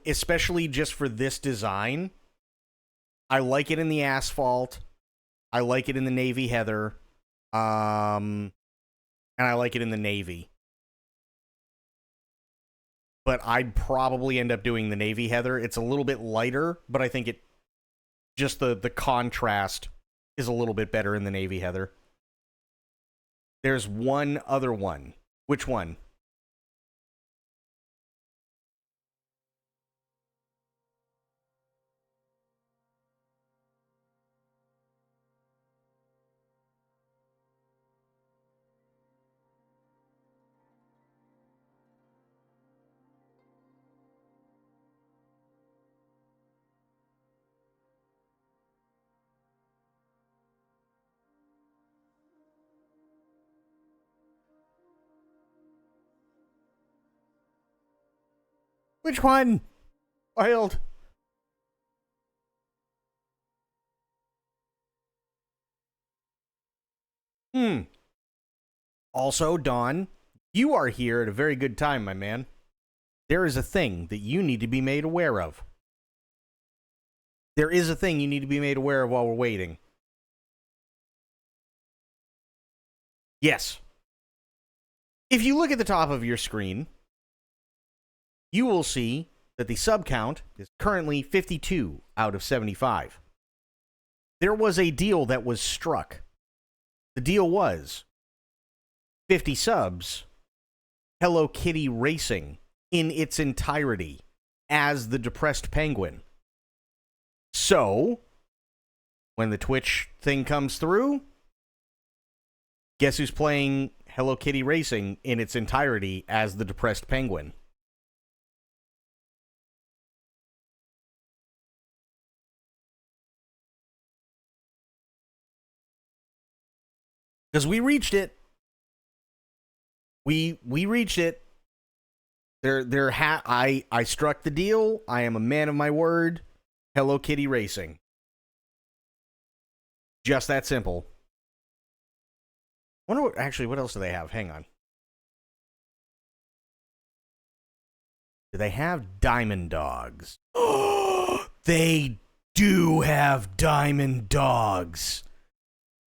especially just for this design, I like it in the asphalt. I like it in the navy Heather. And I like it in the navy. But I'd probably end up doing the navy Heather. It's a little bit lighter, but I think just the contrast is a little bit better in the navy Heather. There's one other one. Which one? Which one? Wild. Also, Dawn, you are here at a very good time, my man. There is a thing that you need to be made aware of. There is a thing you need to be made aware of while we're waiting. Yes. If you look at the top of your screen, you will see that the sub count is currently 52 out of 75. There was a deal that was struck. The deal was 50 subs, Hello Kitty Racing in its entirety as the Depressed Penguin. So, when the Twitch thing comes through, guess who's playing Hello Kitty Racing in its entirety as the Depressed Penguin? Because we reached it. We reached it. I struck the deal. I am a man of my word. Hello Kitty Racing. Just that simple. Wonder what, actually, what else do they have? Hang on. Do they have Diamond Dogs? They do have Diamond Dogs.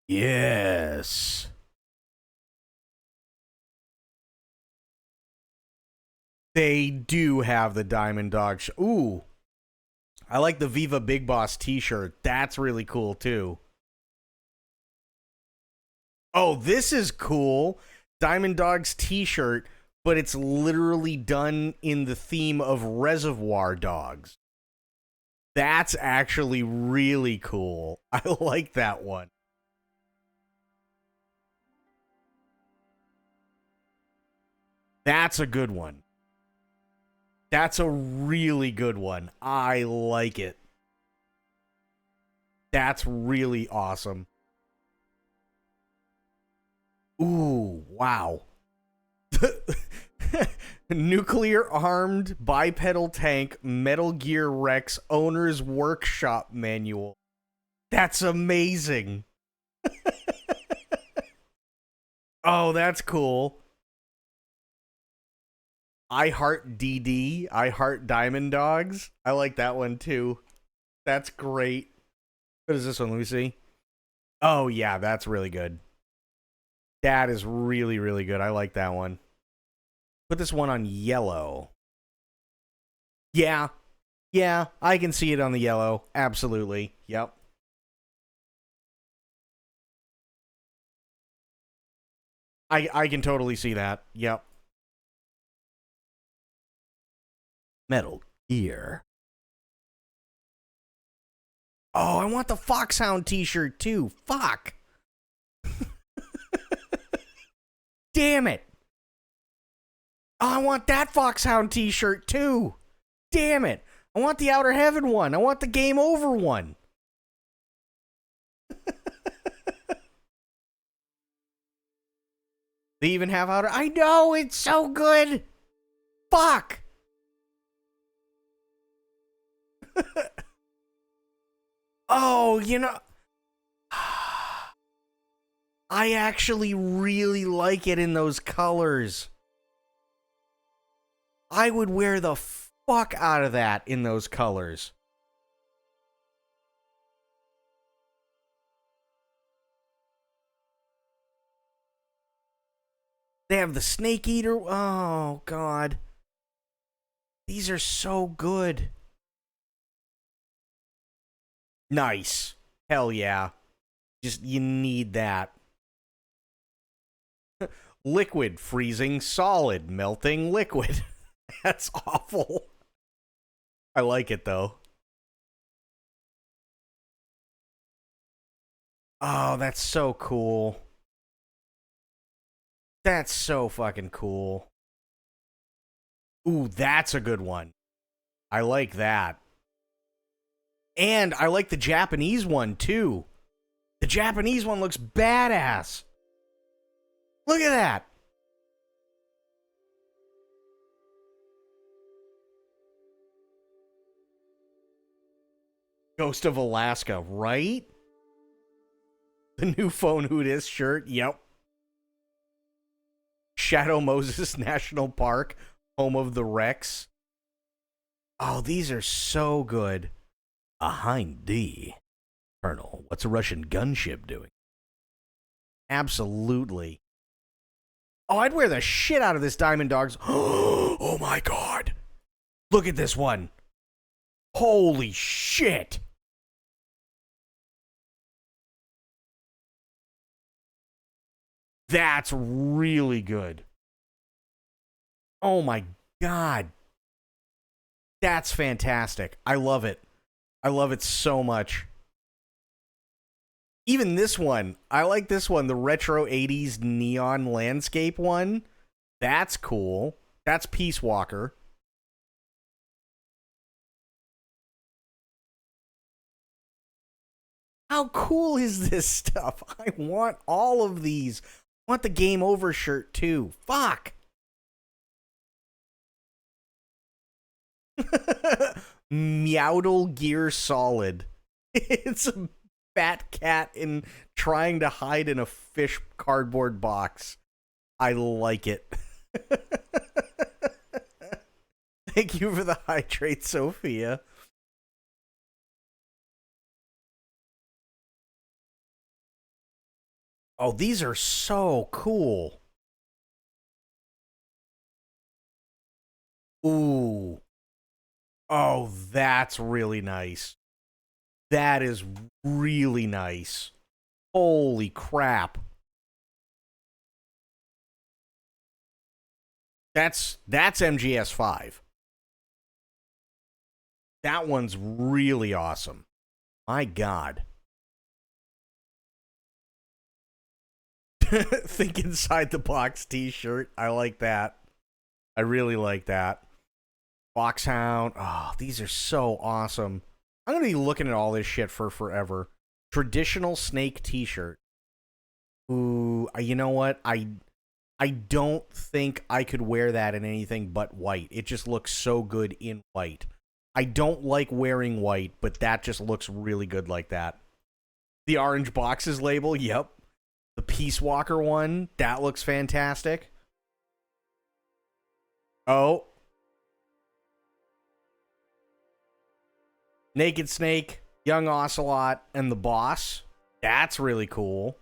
Yes. They do have the Diamond Dogs. Ooh. I like the Viva Big Boss t-shirt. That's really cool, too. Oh, this is cool. Diamond Dogs t-shirt, but it's literally done in the theme of Reservoir Dogs. That's actually really cool. I like that one. That's a good one. That's a really good one. I like it. That's really awesome. Ooh, wow. Nuclear-armed bipedal tank Metal Gear Rex owner's workshop manual. That's amazing. Oh, that's cool. I Heart DD. I Heart Diamond Dogs. I like that one too. That's great. What is this one? Let me see. Oh, yeah, that's really good. That is really, really good. I like that one. Put this one on yellow. Yeah. Yeah, I can see it on the yellow. Absolutely. Yep. I can totally see that. Yep. Metal Gear. Oh, I want the Foxhound t-shirt too. Fuck. Damn it. Oh, I want that Foxhound t-shirt too. Damn it. I want the Outer Heaven one. I want the Game Over one. They even have Outer... I know, it's so good. Fuck. Oh, you know... I actually really like it in those colors. I would wear the fuck out of that in those colors. They have the Snake Eater. Oh, God. These are so good. Nice. Hell yeah. Just, you need that. Liquid, freezing, solid, melting, liquid. That's awful. I like it, though. Oh, that's so cool. That's so fucking cool. Ooh, that's a good one. I like that. And I like the Japanese one, too. The Japanese one looks badass. Look at that. Ghost of Alaska, right? The new Phone Who Dis shirt, yep. Shadow Moses National Park, home of the Rex. Oh, these are so good. A Hind D. Colonel, what's a Russian gunship doing? Absolutely. Oh, I'd wear the shit out of this Diamond Dogs. Oh my God. Look at this one. Holy shit. That's really good. Oh my God. That's fantastic. I love it. I love it so much. Even this one. I like this one. The retro 80s neon landscape one. That's cool. That's Peace Walker. How cool is this stuff? I want all of these. I want the Game Over shirt too. Fuck. Meowdle Gear Solid. It's a fat cat in trying to hide in a fish cardboard box. I like it. Thank you for the hydrate, Sophia. Oh, these are so cool. Ooh. Oh, that's really nice. That is really nice. Holy crap. That's MGS 5. That one's really awesome. My God. Think inside the box t-shirt. I like that. I really like that. Foxhound. Oh, these are so awesome. I'm going to be looking at all this shit for forever. Traditional snake t-shirt. Ooh, you know what? I don't think I could wear that in anything but white. It just looks so good in white. I don't like wearing white, but that just looks really good like that. The orange boxes label, yep. The Peace Walker one, that looks fantastic. Oh. Naked Snake, Young Ocelot, and the Boss. That's really cool.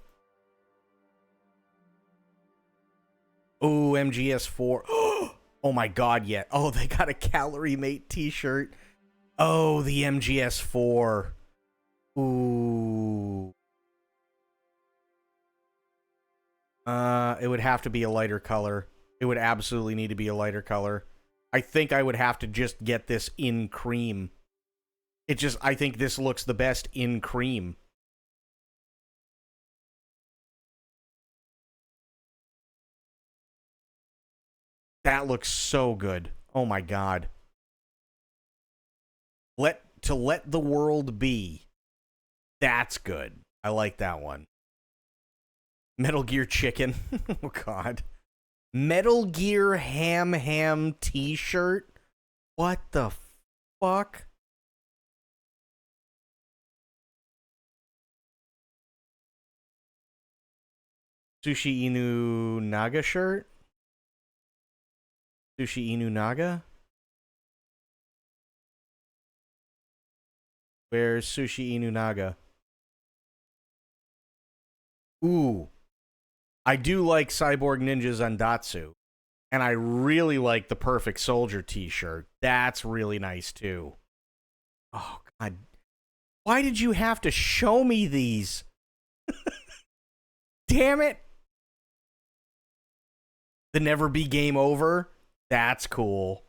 Oh, MGS 4. Oh my God, yeah. Oh, they got a Calorie Mate t-shirt. Oh, the MGS 4. Ooh. It would have to be a lighter color. It would absolutely need to be a lighter color. I think I would have to just get this in cream. I think this looks the best in cream. That looks so good. Oh my God. Let the world be. That's good. I like that one. Metal Gear Chicken. Oh God. Metal Gear Ham t-shirt? What the fuck? Sushi Inu Naga shirt? Sushi Inu Naga? Where's Sushi Inu Naga? Ooh. I do like Cyborg Ninja Zandatsu. And I really like the Perfect Soldier t-shirt. That's really nice too. Oh, God. Why did you have to show me these? Damn it. The Never Be Game Over. That's cool.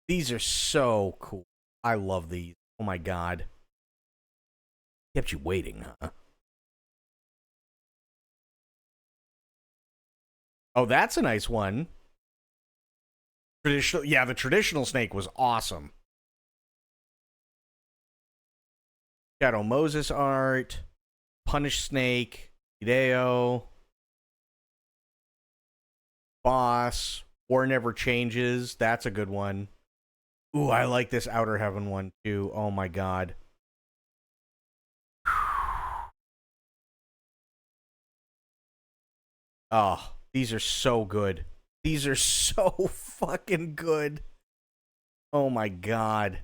These are so cool. I love these. Oh my God. Kept you waiting, huh? Oh, that's a nice one. Traditional, yeah, the traditional snake was awesome. Shadow Moses art, Punish Snake, Hideo, Boss, War Never Changes. That's a good one. Ooh, I like this Outer Heaven one too. Oh my God. Oh, these are so good. These are so fucking good. Oh my God.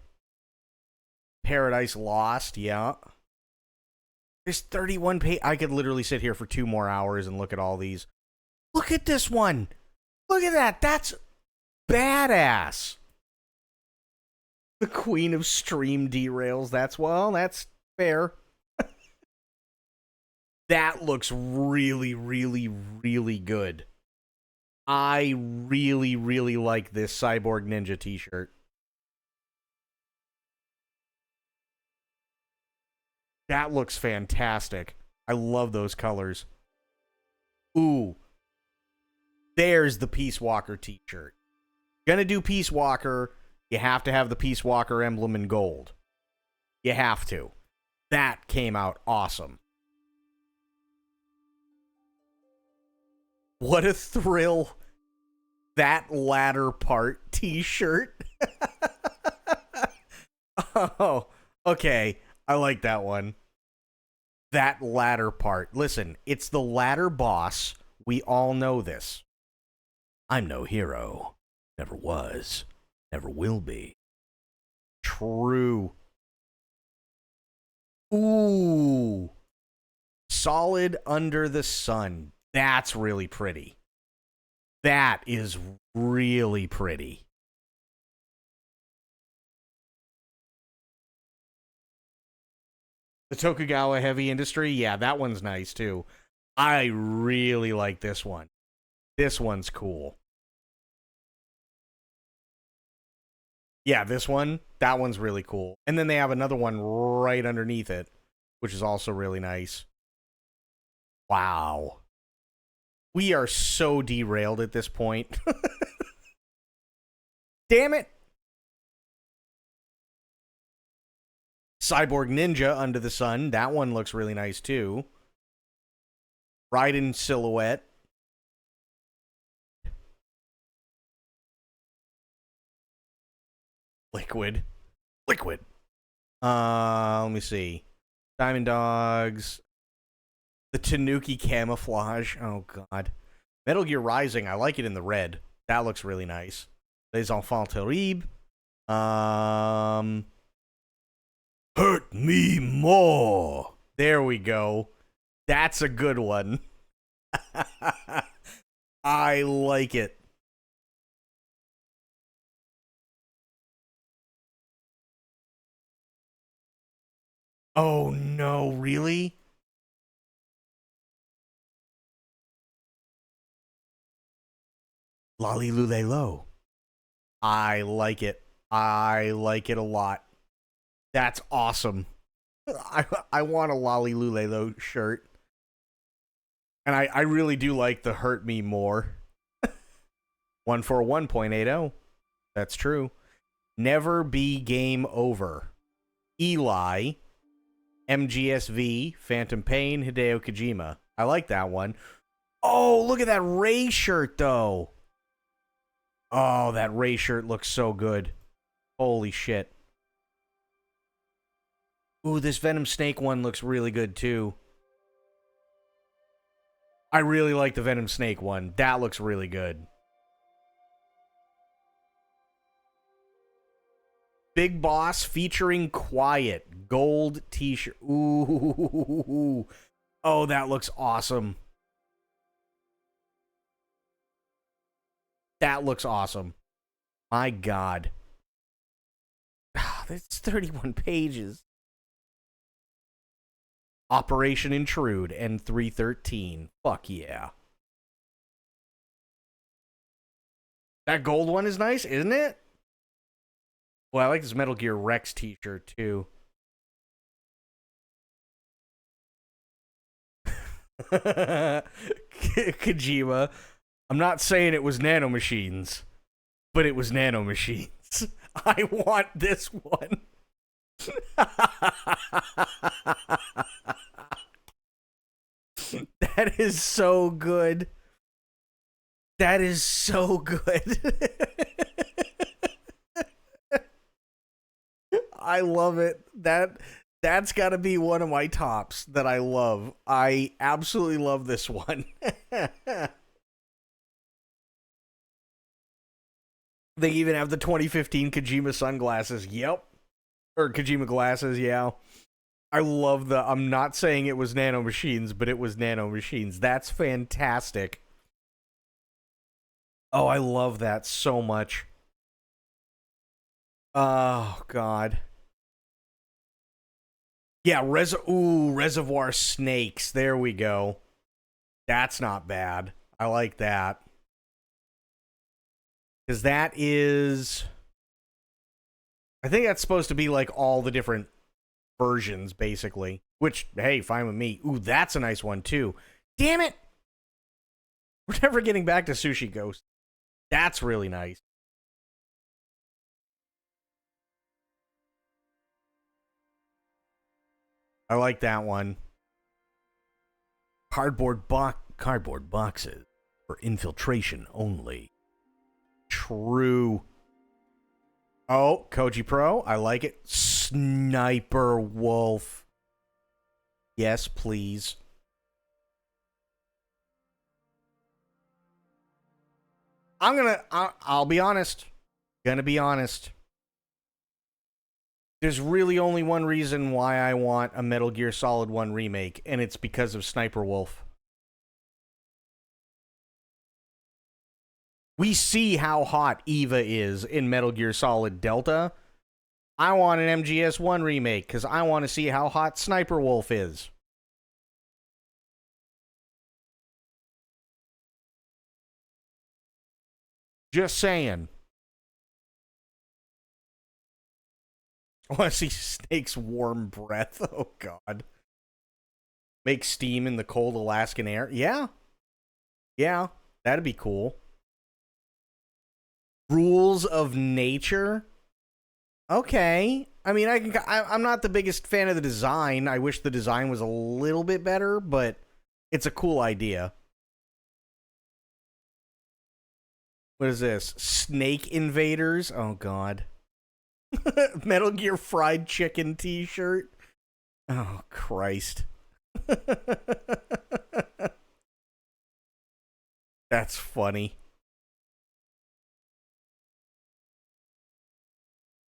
Paradise Lost, yeah. There's 31 pages. I could literally sit here for 2 more hours and look at all these. Look at this one. Look at that. That's badass. The Queen of Stream Derails. That's fair. That looks really, really, really good. I really, really like this Cyborg Ninja t-shirt. That looks fantastic. I love those colors. Ooh. There's the Peace Walker t-shirt. Gonna do Peace Walker, you have to have the Peace Walker emblem in gold. You have to. That came out awesome. What a thrill. That latter part t-shirt. Oh, okay. I like that one. That latter part. Listen, it's the ladder boss. We all know this. I'm no hero. Never was. Never will be. True. Ooh. Solid Under the Sun. That's really pretty. That is really pretty. The Tokugawa Heavy Industry, yeah, that one's nice too. I really like this one. This one's cool. Yeah, this one, that one's really cool. And then they have another one right underneath it, which is also really nice. Wow. We are so derailed at this point. Damn it. Cyborg Ninja Under the Sun. That one looks really nice too. Raiden Silhouette. Liquid. Let me see. Diamond Dogs. The Tanuki Camouflage. Oh, God. Metal Gear Rising. I like it in the red. That looks really nice. Les Enfants Terribles. Hurt Me More. There we go. That's a good one. I like it. Oh, no, really? Lolly Lule Lo. I like it. I like it a lot. That's awesome. I want a Lolly Lule Lo shirt. And I really do like the Hurt Me More. 141.80. That's true. Never Be Game Over. Eli. MGSV. Phantom Pain. Hideo Kojima. I like that one. Oh, look at that Ray shirt, though. Oh, that Ray shirt looks so good. Holy shit. Ooh, this Venom Snake one looks really good, too. I really like the Venom Snake one. That looks really good. Big Boss featuring Quiet. Gold t-shirt. Ooh. Oh, that looks awesome. That looks awesome. My God. That's 31 pages. Operation Intrude and 313. Fuck yeah. That gold one is nice, isn't it? Well, I like this Metal Gear Rex t-shirt, too. Kojima. I'm not saying it was nanomachines, but it was nanomachines. I want this one. That is so good. That is so good. I love it. That's got to be one of my tops that I love. I absolutely love this one. They even have the 2015 Kojima sunglasses. Yep. Or Kojima glasses, yeah. I love I'm not saying it was nanomachines, but it was nanomachines. That's fantastic. Oh, I love that so much. Oh, God. Yeah, Reservoir Snakes. There we go. That's not bad. I like that. Because that is... I think that's supposed to be like all the different versions, basically. Which, hey, fine with me. Ooh, that's a nice one, too. Damn it! We're never getting back to Sushi Ghost. That's really nice. I like that one. Cardboard boxes for infiltration only. true. Oh, Koji Pro. I like it. Sniper Wolf. Yes, please. I'll be honest. Gonna be honest. There's really only one reason why I want a Metal Gear Solid 1 remake, and it's because of Sniper Wolf. We see how hot Eva is in Metal Gear Solid Delta. I want an MGS 1 remake because I want to see how hot Sniper Wolf is. Just saying. I want to see Snake's warm breath. Oh, God. Make steam in the cold Alaskan air. Yeah. Yeah, that'd be cool. Rules of nature. Okay. I mean, I'm not the biggest fan of the design. I wish the design was a little bit better, but it's a cool idea. What is this? Snake Invaders? Oh, God. Metal Gear Fried Chicken t-shirt. Oh, Christ. That's funny.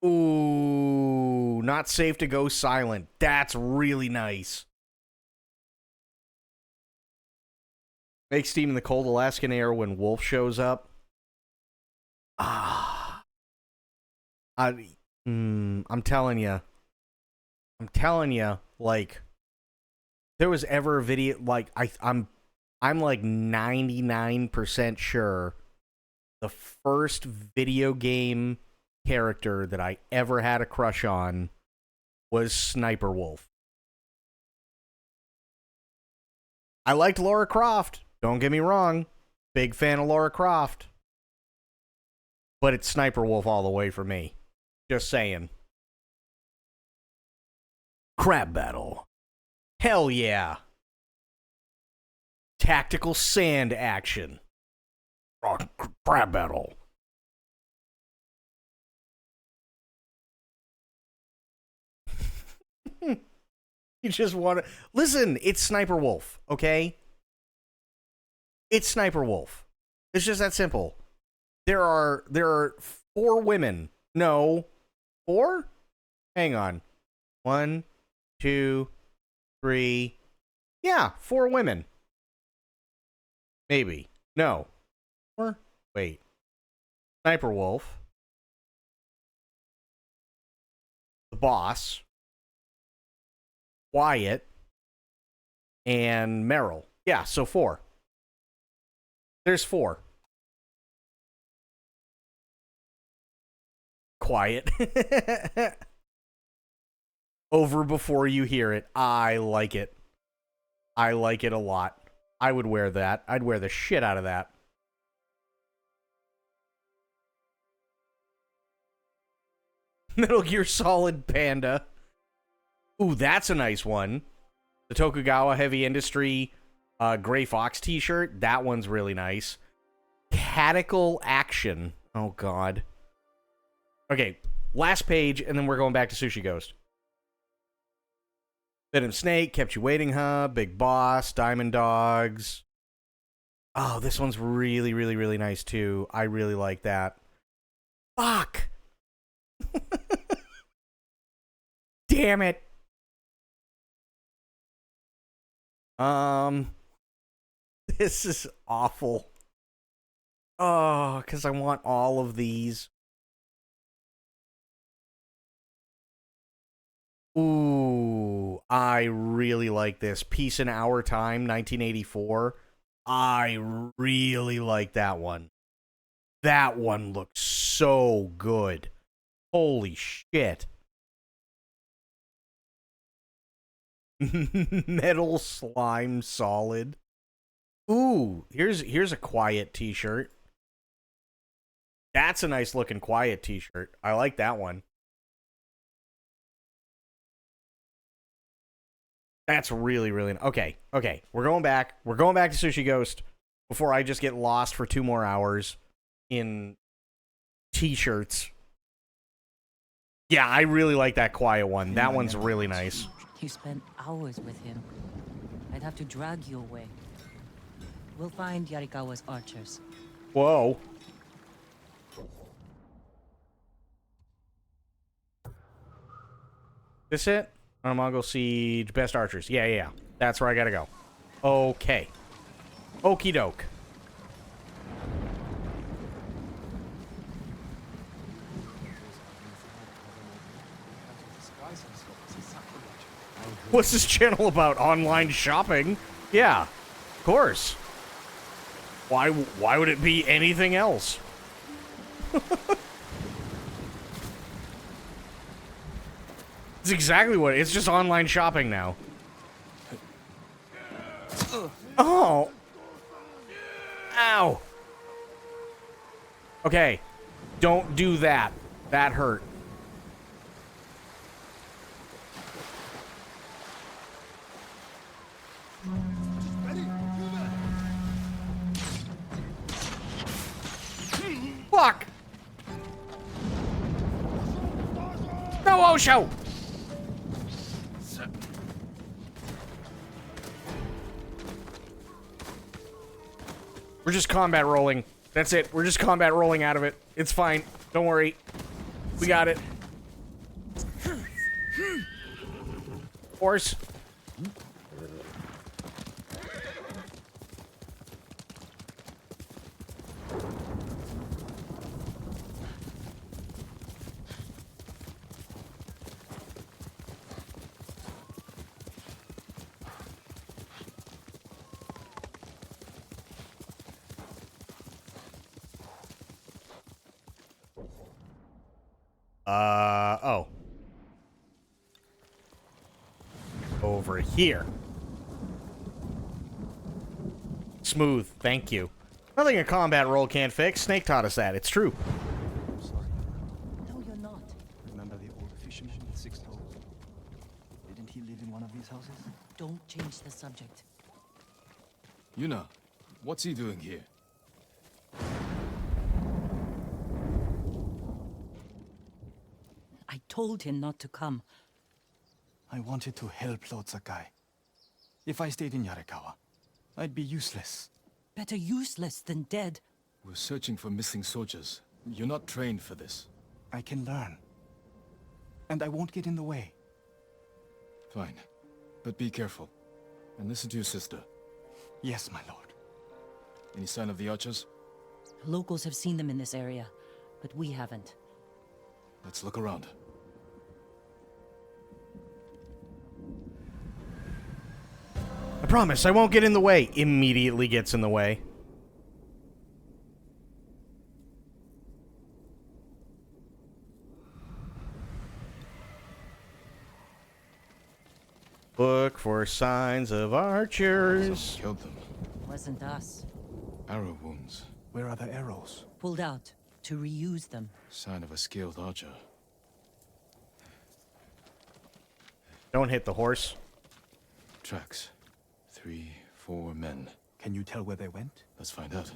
Ooh, not safe to go silent. That's really nice. Make steam in the cold Alaskan air when Wolf shows up. Ah. I'm telling you. Like, there was ever a video, like, I'm like 99% sure the first video game character that I ever had a crush on was Sniper Wolf. I liked Lara Croft. Don't get me wrong. Big fan of Lara Croft. But it's Sniper Wolf all the way for me. Just saying. Crab battle. Hell yeah. Tactical sand action. Crab battle. You just want to... Listen, it's Sniper Wolf, okay? It's Sniper Wolf. It's just that simple. There are 4 women. No. 4? Hang on. 1, 2, 3. Yeah, 4 women. Maybe. No. 4? Wait. Sniper Wolf. The boss. Wyatt. And Meryl. Yeah, so 4. There's 4. Quiet. Over before you hear it. I like it. I like it a lot. I would wear that. I'd wear the shit out of that. Metal Gear Solid Panda. Ooh, that's a nice one. The Tokugawa Heavy Industry Gray Fox t-shirt. That one's really nice. Catechal Action. Oh, God. Okay, last page, and then we're going back to Sushi Ghost. Venom Snake, Kept You Waiting, huh? Big Boss, Diamond Dogs. Oh, this one's really, really, really nice, too. I really like that. Fuck! Damn it! This is awful. Oh, because I want all of these. Ooh, I really like this. Peace in Our Time, 1984. I really like that one. That one looks so good. Holy shit. Metal Slime Solid. Ooh, here's a Quiet t-shirt. That's a nice looking Quiet t-shirt. I like that one. That's really, really... Okay. We're going back. We're going back to Sushi Ghost before I just get lost for 2 more hours in t-shirts. Yeah, I really like that quiet one. That one's really nice. You spent hours with him. I'd have to drag you away. We'll find Yarikawa's archers. Whoa. This it? Mongol Siege, best archers. Yeah. That's where I gotta go. Okay. Okie doke. What's this channel about? Online shopping? Yeah, of course. Why would it be anything else? It's exactly what it's just online shopping now. Oh. Ow. Okay. Don't do that. That hurt. Fuck! No, Osho! We're just combat rolling. That's it. We're just combat rolling out of it. It's fine. Don't worry. We got it. Horse. Oh. Over here. Smooth, thank you. Nothing a combat roll can't fix. Snake taught us that. It's true. No, you're not. Remember the old fisherman with 6 toes? Didn't he live in one of these houses? Don't change the subject. Yuna, what's he doing here? I told him not to come. I wanted to help Lord Sakai. If I stayed in Yarikawa, I'd be useless. Better useless than dead. We're searching for missing soldiers. You're not trained for this. I can learn. And I won't get in the way. Fine. But be careful. And listen to your sister. Yes, my lord. Any sign of the archers? Locals have seen them in this area, but we haven't. Let's look around. I promise, I won't get in the way. Immediately gets in the way. Look for signs of archers. Someone killed them. Wasn't us. Arrow wounds. Where are the arrows? Pulled out to reuse them. Sign of a skilled archer. Don't hit the horse. Tracks. 3, 4 men. Can you tell where they went? Let's find out.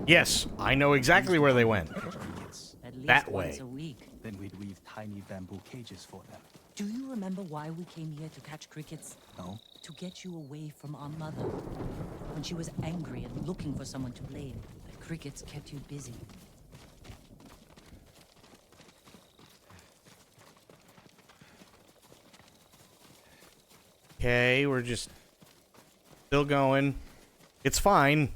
Yes, I know exactly where they went. At least That once way. a week. Then we'd weave tiny bamboo cages for them. Do you remember why we came here to catch crickets? No. To get you away from our mother. When she was angry and looking for someone to blame, the crickets kept you busy. Okay, we're just still going. It's fine.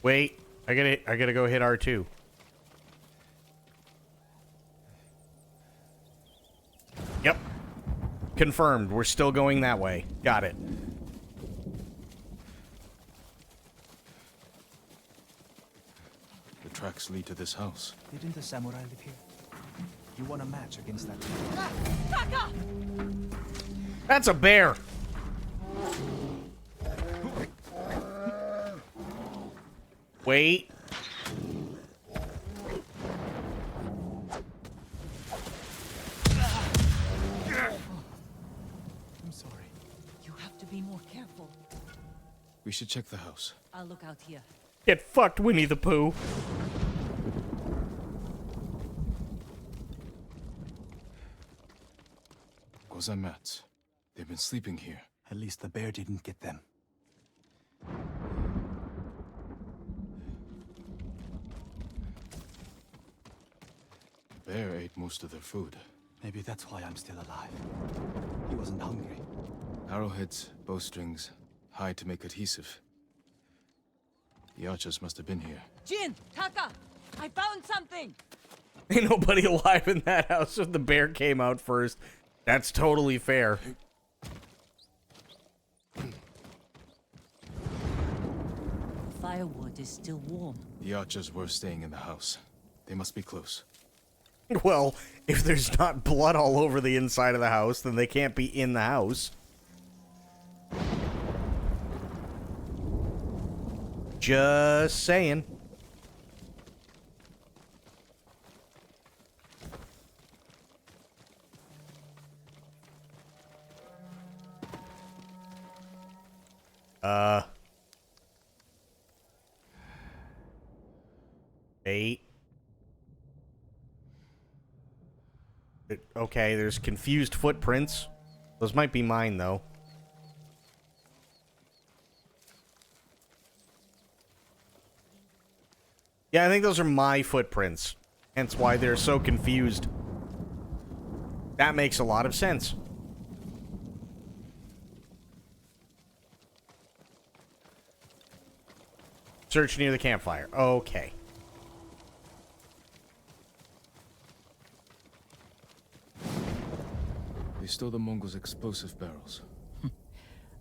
Wait, I gotta go hit R2. Yep. Confirmed. We're still going that way. Got it. The tracks lead to this house. Didn't the samurai live here? You want a match against that? That's a bear. Wait. I'm sorry. You have to be more careful. We should check the house. I'll look out here. Get fucked, Winnie the Pooh. Those are mats. They've been sleeping here. At least the bear didn't get them. The bear ate most of their food. Maybe that's why I'm still alive. He wasn't hungry. Arrowheads, bowstrings, hide to make adhesive. The archers must have been here. Jin! Taka! I found something! Ain't nobody alive in that house if the bear came out first. That's totally fair. Firewood is still warm. The archers were staying in the house. They must be close. Well, if there's not blood all over the inside of the house, then they can't be in the house. Just saying. Eight. Okay, there's confused footprints. Those might be mine, though. Yeah, I think those are my footprints. Hence why they're so confused. That makes a lot of sense. Search near the campfire. Okay. They stole the Mongols' explosive barrels.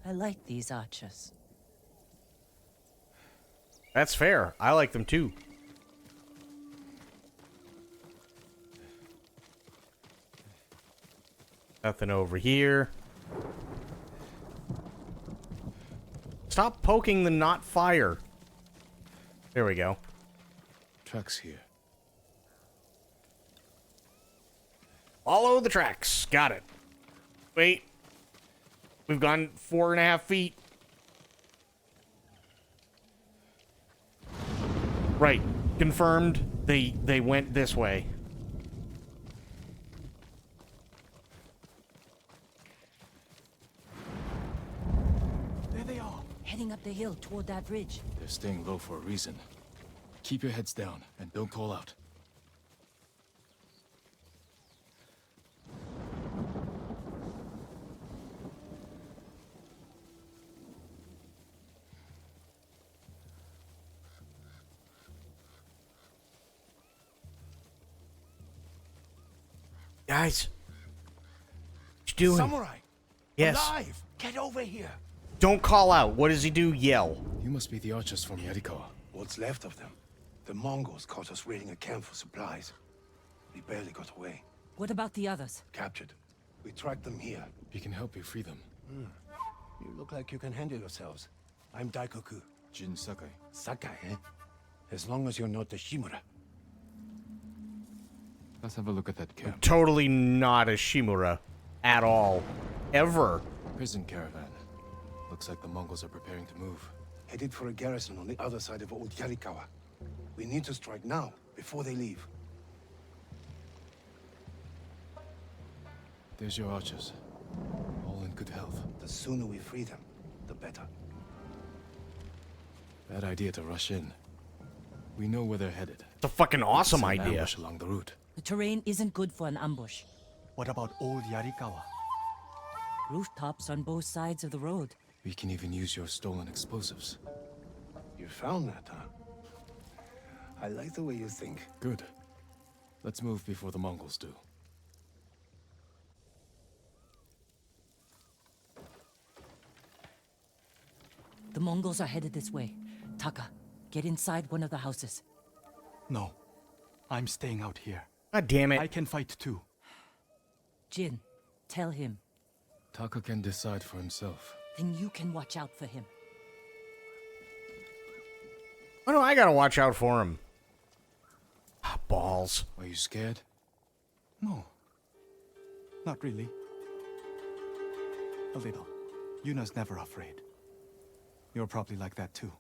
I like these archers. That's fair. I like them too. Nothing over here. Stop poking the not fire. There we go. Tracks here. Follow the tracks. Got it. Wait. We've gone 4.5 feet. Right. Confirmed. They went this way. There they are. Heading up the hill toward that ridge. They're staying low for a reason. Keep your heads down and don't call out. Guys. What you doing? Samurai! Yes. Alive! Get over here! Don't call out. What does he do? Yell. You must be the archers from Yarikawa. What's left of them? The Mongols caught us raiding a camp for supplies. We barely got away. What about the others? Captured. We tracked them here. We can help you free them. You look like you can handle yourselves. I'm Daikoku. Jin Sakai. Sakai, eh? As long as you're not the Shimura. Let's have a look at that camp. Totally not a Shimura. At all. Ever. Prison caravan. Looks like the Mongols are preparing to move. Headed for a garrison on the other side of Old Yarikawa. We need to strike now, before they leave. There's your archers. All in good health. The sooner we free them, the better. Bad idea to rush in. We know where they're headed. It's a fucking awesome Set an idea. ambush along the route. The terrain isn't good for an ambush. What about Old Yarikawa? Rooftops on both sides of the road. We can even use your stolen explosives. You found that, huh? I like the way you think. Good. Let's move before the Mongols do. The Mongols are headed this way. Taka, get inside one of the houses. No. I'm staying out here. God damn it. I can fight too. Jin, tell him. Taka can decide for himself. Then you can watch out for him. Why do I gotta watch out for him? Balls. Are you scared? No. Not really. A little. Yuna's never afraid. You're probably like that too.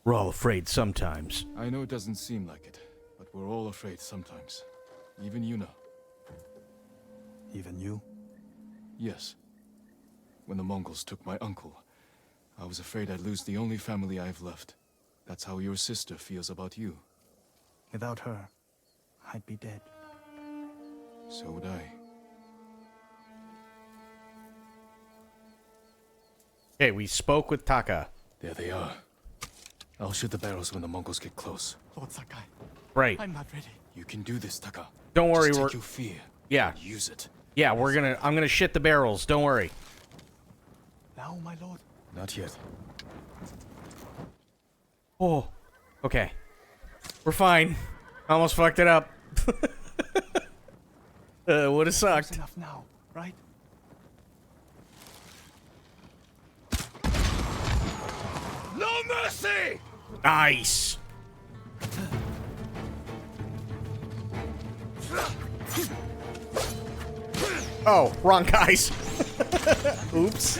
We're all afraid sometimes. I know it doesn't seem like it, but we're all afraid sometimes. Even Yuna. Even you? Yes. When the Mongols took my uncle, I was afraid I'd lose the only family I've left. That's how your sister feels about you. Without her, I'd be dead. So would I. Okay, we spoke with Taka. There they are. I'll shoot the barrels when the Mongols get close. Lord Sakai. Right. I'm not ready. You can do this, Taka. Don't worry, Just we're... take your fear. Yeah. And use it. Yeah, I'm gonna shit the barrels. Don't worry. Now, my lord. Not yet. Oh. Okay. We're fine. Almost fucked it up. Would have sucked. That's enough now, right? No mercy! Nice. Oh, wrong guys. Oops.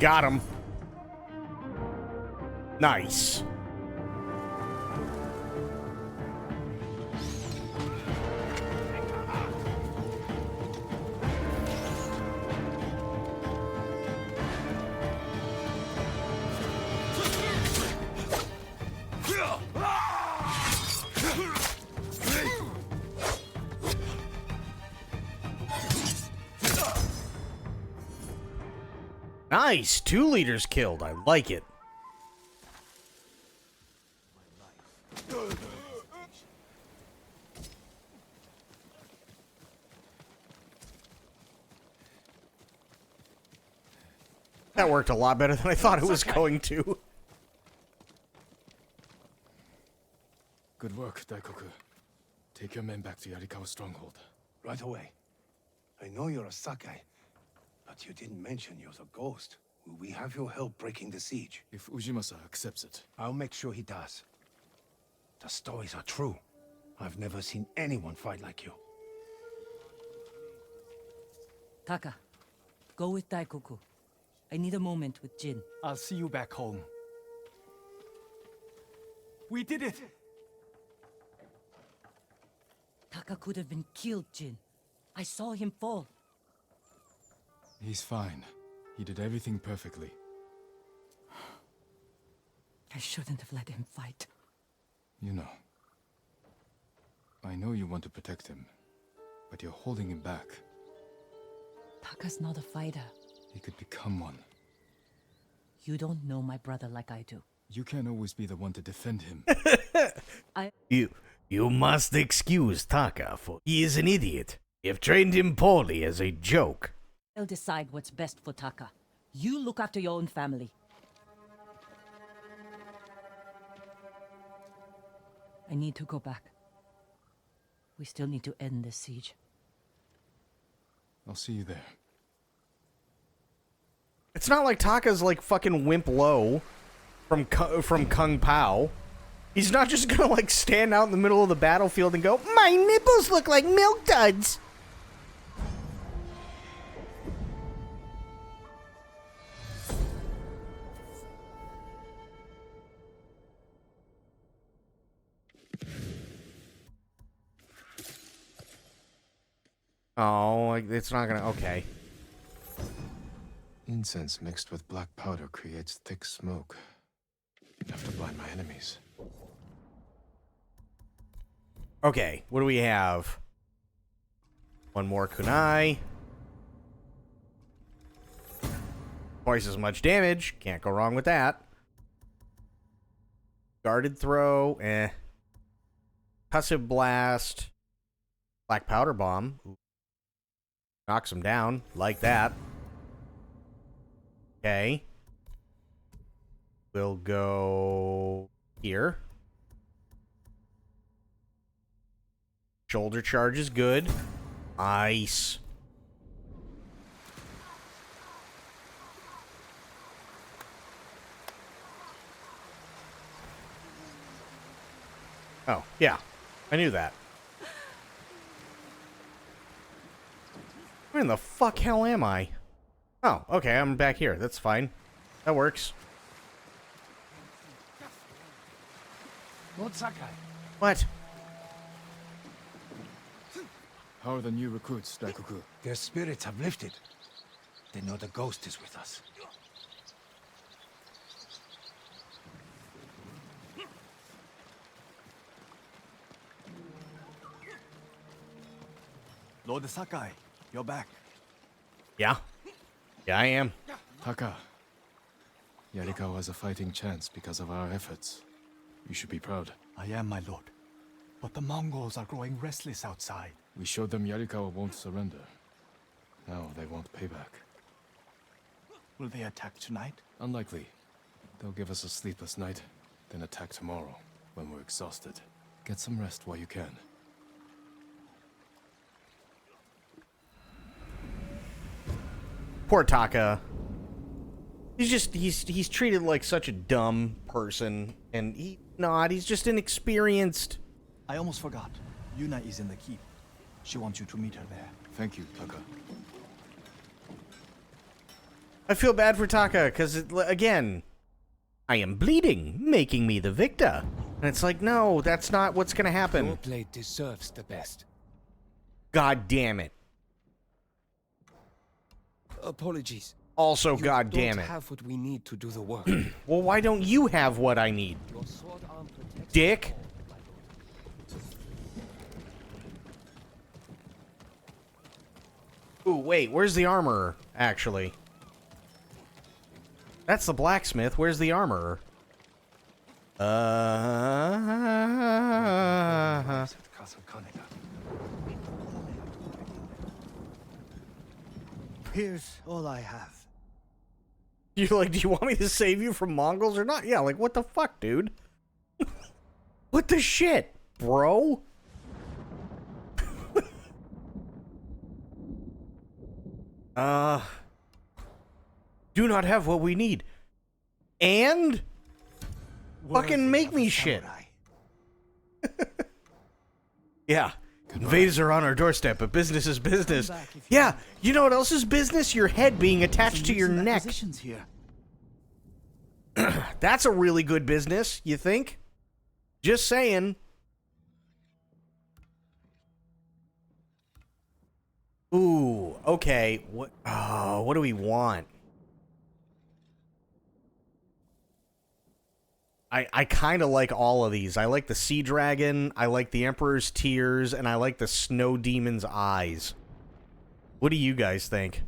Got him. Nice. Nice! 2 leaders killed. I like it. That worked a lot better than I thought it was going to. Good work, Daikoku. Take your men back to Yarikawa stronghold. Right away. I know you're a Sakai, but you didn't mention you're a ghost. Will we have your help breaking the siege? If Ujimasa accepts it. I'll make sure he does. The stories are true. I've never seen anyone fight like you. Taka, go with Daikoku. I need a moment with Jin. I'll see you back home. We did it! Taka could have been killed, Jin. I saw him fall. He's fine. He did everything perfectly. I shouldn't have let him fight. You know. I know you want to protect him, but you're holding him back. Taka's not a fighter. He could become one. You don't know my brother like I do. You can't always be the one to defend him. You must excuse Taka, for he is an idiot. You've trained him poorly as a joke. I'll decide what's best for Taka. You look after your own family. I need to go back. We still need to end this siege. I'll see you there. It's not like Taka's like fucking Wimp Lo from Kung Pao. He's not just gonna like stand out in the middle of the battlefield and go, "My nipples look like milk duds." Oh, like it's not gonna. Okay. Incense mixed with black powder creates thick smoke. Enough to blind my enemies. Okay, what do we have? One more kunai. Twice as much damage. Can't go wrong with that. Guarded throw. Concussive blast. Black powder bomb. Ooh. Knocks him down. Like that. Okay. We'll go here. Shoulder charge is good. Nice. Oh, yeah. I knew that. Where in the fuck hell am I? Oh, okay, I'm back here. That's fine. That works. Lord Sakai. What? How are the new recruits, Daikoku? Their spirits have lifted. They know the ghost is with us. Lord Sakai, you're back. Yeah. Yeah, I am. Taka, Yarikawa has a fighting chance because of our efforts. You should be proud. I am, my lord. But the Mongols are growing restless outside. We showed them Yarikawa won't surrender. Now they want payback. Will they attack tonight? Unlikely. They'll give us a sleepless night, then attack tomorrow, when we're exhausted. Get some rest while you can. Poor Taka. He's treated like such a dumb person, and he's just inexperienced. I almost forgot. Yuna is in the keep. She wants you to meet her there. Thank you, Taka. I feel bad for Taka, because, again, I am bleeding, making me the victor. And it's like, no, that's not what's going to happen. Your blade deserves the best. God damn it. Apologies. Also, god damn don't it. have what we need to do the work. Well, why don't you have what I need? Your sword arm protects Dick? Ooh, wait, where's the armorer, actually? That's the blacksmith. Where's the armorer? Here's all I have. You're like, do you want me to save you from Mongols or not? Yeah, like, what the fuck, dude? What the shit, bro? Do not have what we need. And? Fucking make me shit. Yeah. Invaders are on our doorstep, but business is business. Yeah, you know what else is business? Your head being attached to your neck. Here. That's a really good business, you think? Just saying. Ooh, okay. What do we want? I kind of like all of these. I like the Sea Dragon, I like the Emperor's Tears, and I like the Snow Demon's Eyes. What do you guys think?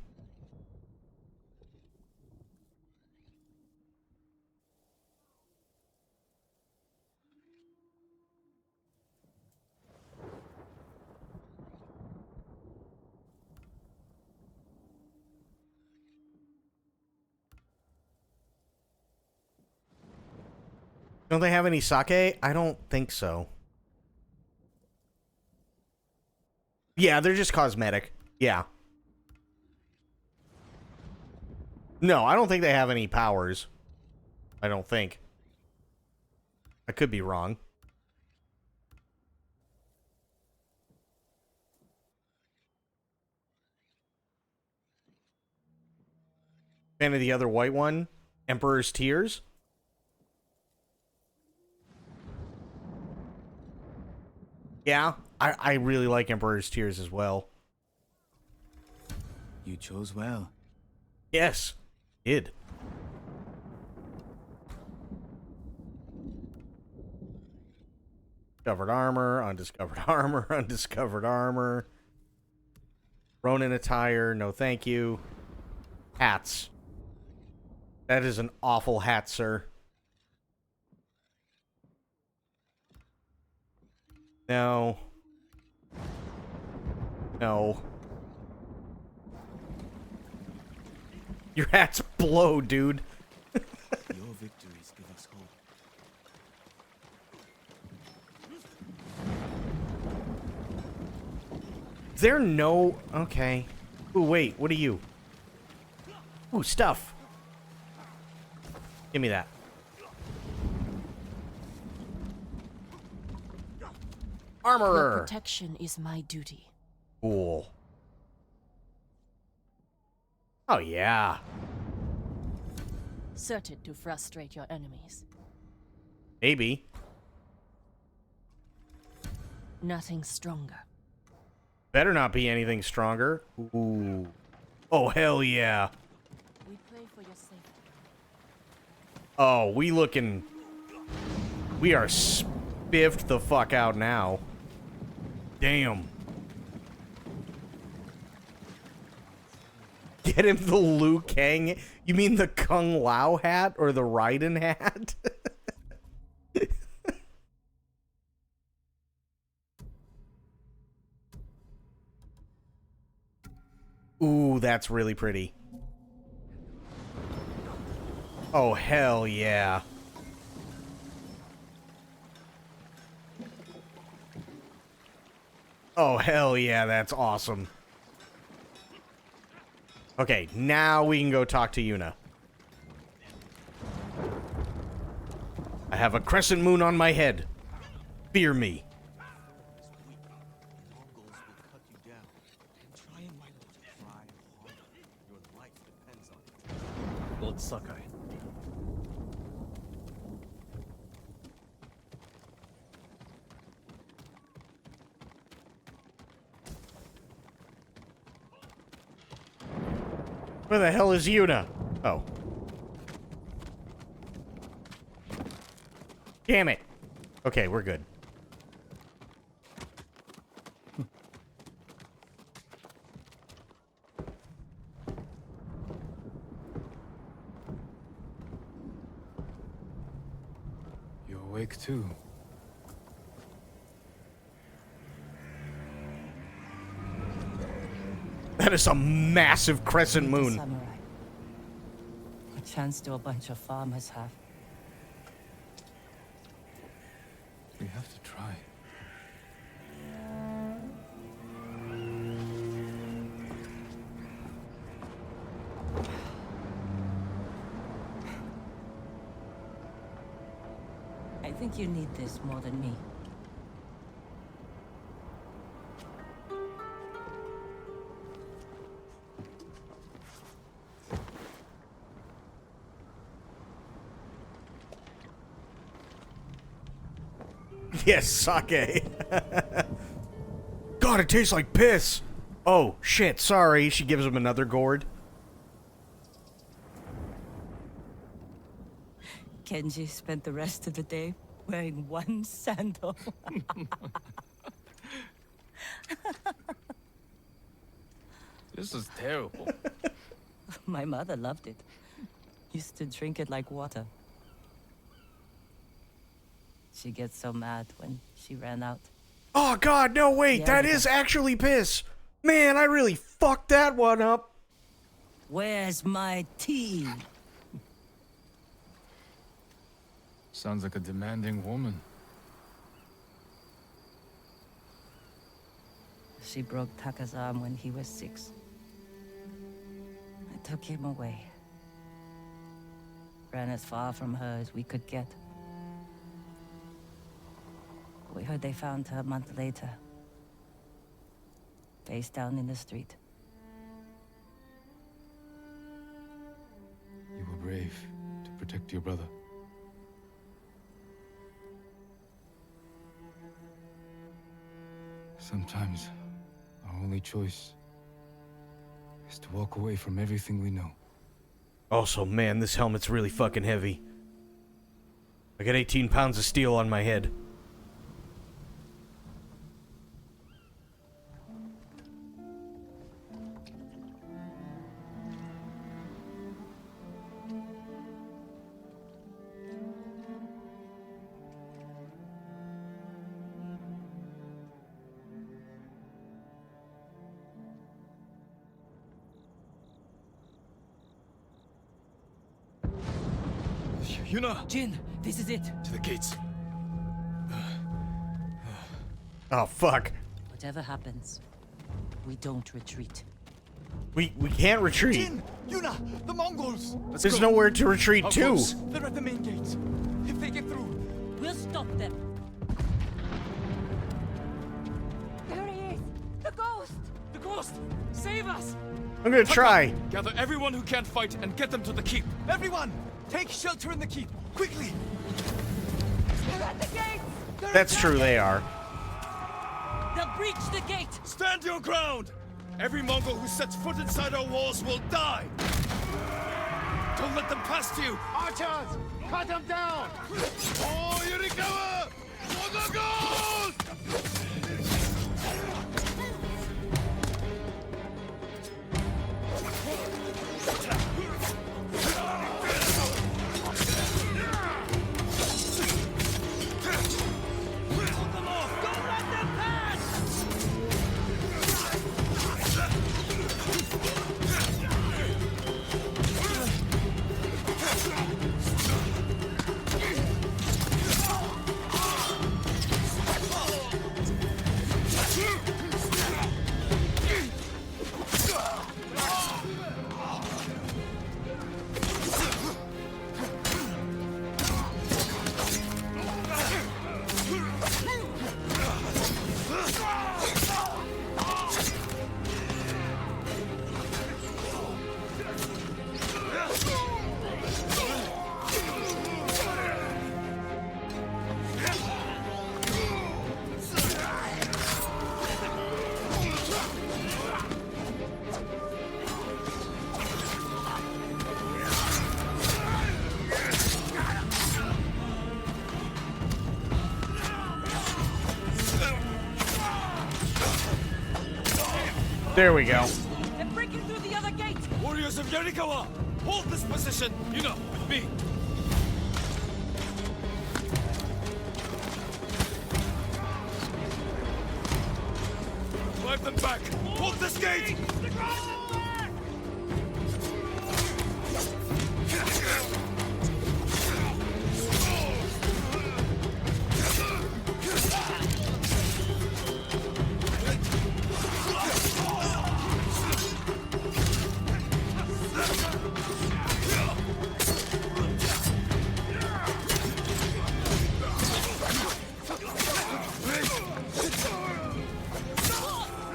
Don't they have any sake? I don't think so. Yeah, they're just cosmetic. Yeah. No, I don't think they have any powers. I don't think. I could be wrong. Fan of the other white one? Emperor's Tears? Yeah, I really like Emperor's Tears as well. You chose well. Yes, did. Discovered armor, undiscovered armor, undiscovered armor. Ronin attire, no thank you. Hats. That is an awful hat, sir. No. No. Your hats blow, dude. Your victories give us hope. Is there no... Okay. Ooh, wait, what are you? Ooh, stuff. Give me that. Armorer. Your protection is my duty. Cool. Oh, yeah. Certain to frustrate your enemies. Maybe. Nothing stronger. Better not be anything stronger. Ooh. Oh, hell yeah. We pray for your safety. Oh, we looking... We are spiffed the fuck out now. Damn. Get him the Liu Kang. You mean the Kung Lao hat or the Raiden hat? Ooh, that's really pretty. Oh, hell yeah. Oh, hell yeah, that's awesome. Okay, now we can go talk to Yuna. I have a crescent moon on my head. Fear me. Lord Sakai. Where the hell is Yuna? Oh. Damn it. Okay, we're good. You're awake too. That is a massive crescent moon. Samurai. A chance to a bunch of farmers have. We have to try. I think you need this more than me. Yes, sake. God, it tastes like piss. Oh, shit, sorry. She gives him another gourd. Kenji spent the rest of the day wearing one sandal. This is terrible. My mother loved it. Used to drink it like water. She gets so mad when she ran out. Oh, God, no, wait. Yeah, that is actually piss. Man, I really fucked that one up. Where's my tea? Sounds like a demanding woman. She broke Taka's arm when he was 6. I took him away. Ran as far from her as we could get. We heard they found her a month later. Face down in the street. You were brave to protect your brother. Sometimes our only choice is to walk away from everything we know. Also, man, this helmet's really fucking heavy. I got 18 pounds of steel on my head. Yuna! Jin, this is it. To the gates. Oh, fuck. Whatever happens, we don't retreat. We can't retreat. Jin! Yuna! The Mongols! There's nowhere to retreat to. They're at the main gate. If they get through, we'll stop them. There he is! The ghost! The ghost! Save us! I'm gonna try. Gather everyone who can't fight and get them to the keep. everyone, take shelter in the keep, quickly! They're at the gate! That's true, they are. They'll breach the gate! Stand your ground! Every Mongol who sets foot inside our walls will die! Don't let them past you! Archers! Cut them down! Oh, Yurikawa! For the ghost! There we go. They're breaking through the other gate! Warriors of Yarikawa! Hold this position! You know, with me! Drive them back! Hold this gate!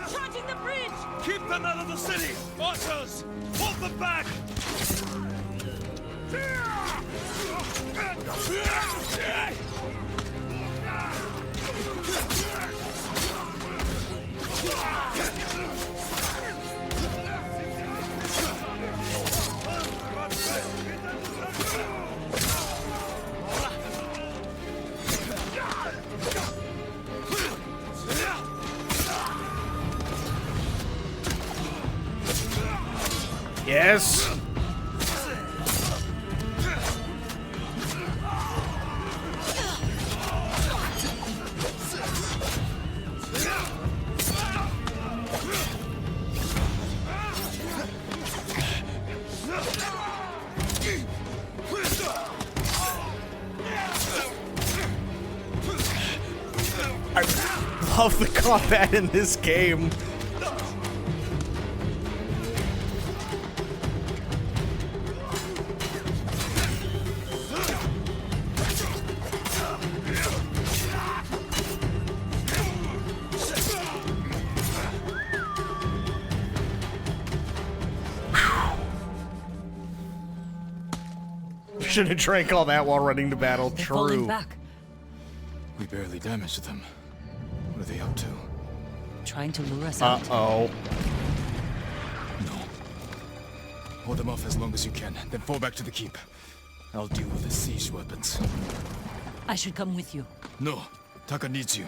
Charging the bridge! Keep them out of the city! Archers! Hold them back! Yes. I love the combat in this game. Should have drank all that while running to battle. They're falling True. back. We barely damaged them. What are they up to? Trying to lure us out. Uh-oh. No. Hold them off as long as you can, then fall back to the keep. I'll deal with the siege weapons. I should come with you. No. Taka needs you.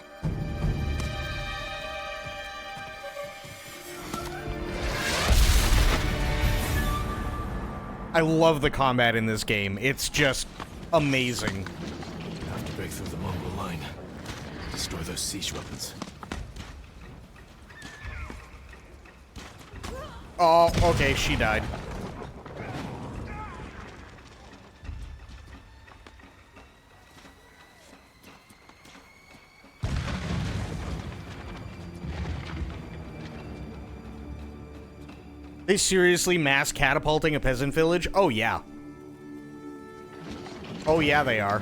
I love the combat in this game. It's just amazing. Have to break through the Mongol line. Destroy those siege weapons. Oh, okay, she died. They seriously mass catapulting a peasant village? Oh, yeah. Oh, yeah, they are.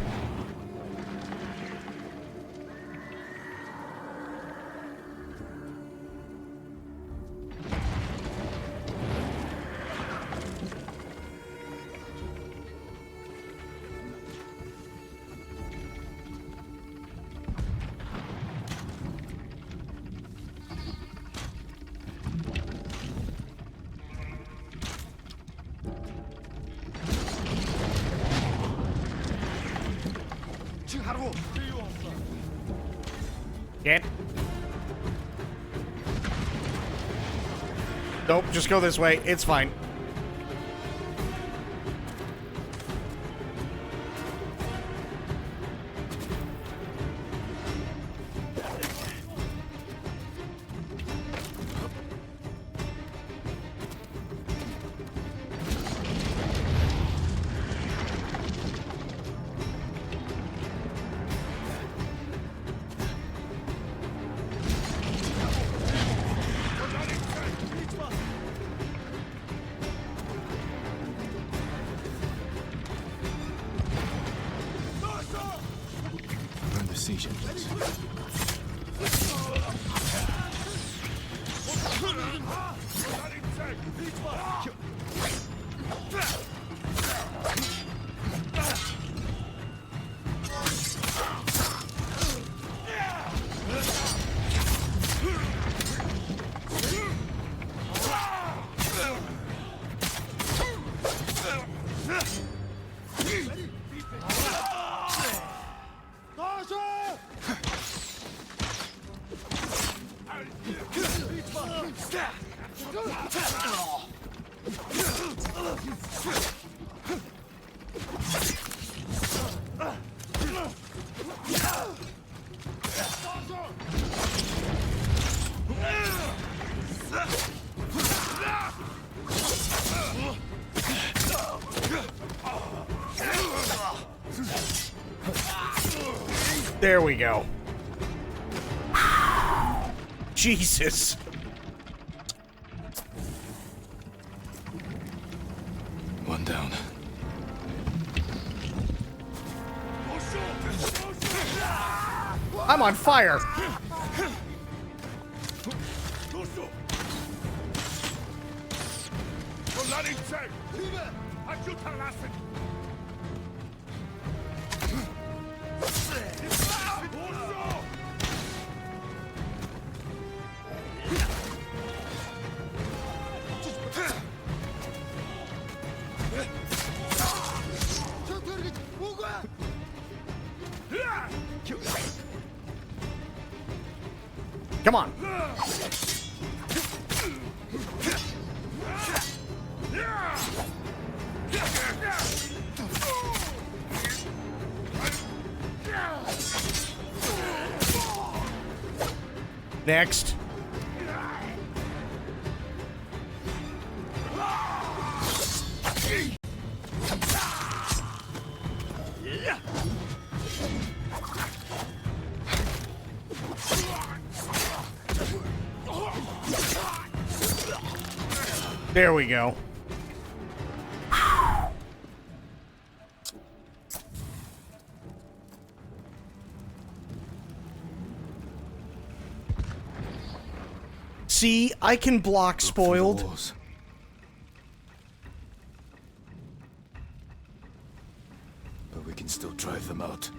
Get. Nope, just go this way. It's fine. Burn the siege engines. There we go. Jesus. One down. I'm on fire. Come on. Next. There we go. See, I can block spoiled. But we can still drive them out.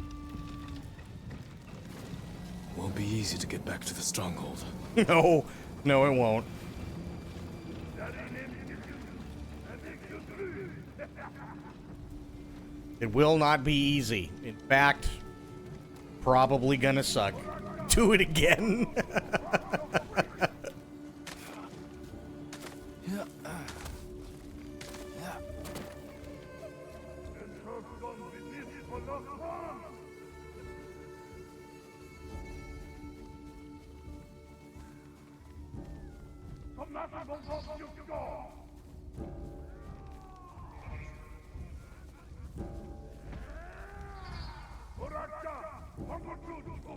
Won't be easy to get back to the stronghold. No, no, it won't. It will not be easy. In fact, probably gonna suck. Do it again.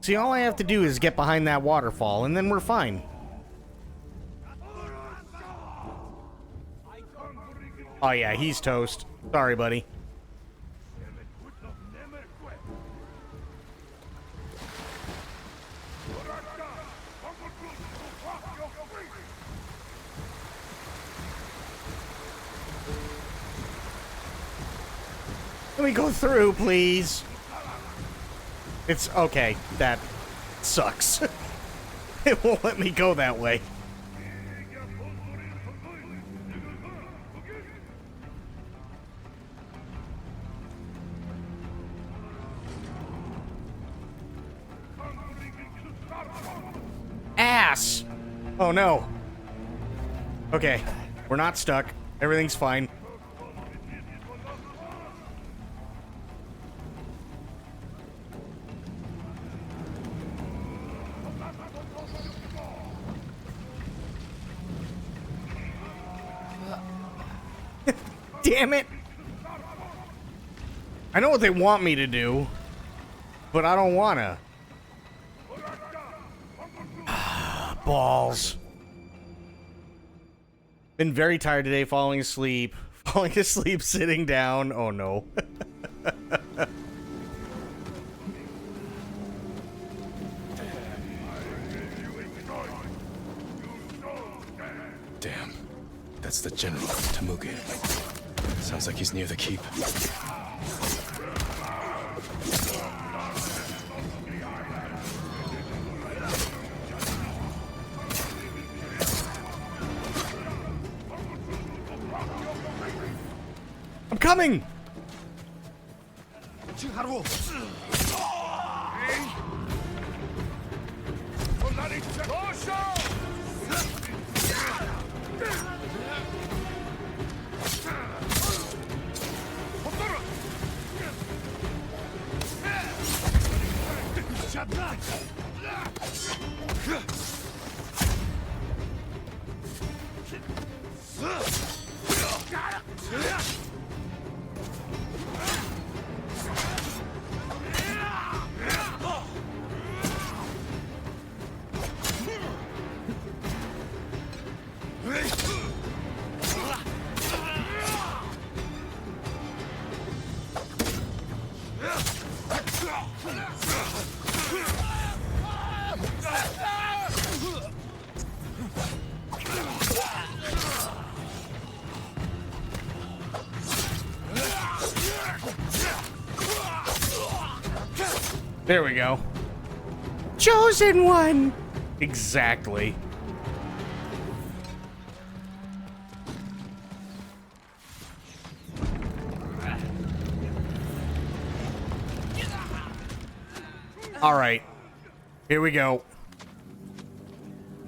See, all I have to do is get behind that waterfall, and then we're fine. Oh yeah, he's toast. Sorry, buddy. Let me go through, please. It's okay. That sucks. It won't let me go that way. Ass! Oh no. Okay, we're not stuck. Everything's fine. Damn it! I know what they want me to do, but I don't wanna. Balls. Been very tired today, falling asleep. Falling asleep sitting down. Oh no. Damn. That's the general, Temuge. Sounds like he's near the keep. I'm coming! There we go. Chosen one! Exactly. All right. Here we go.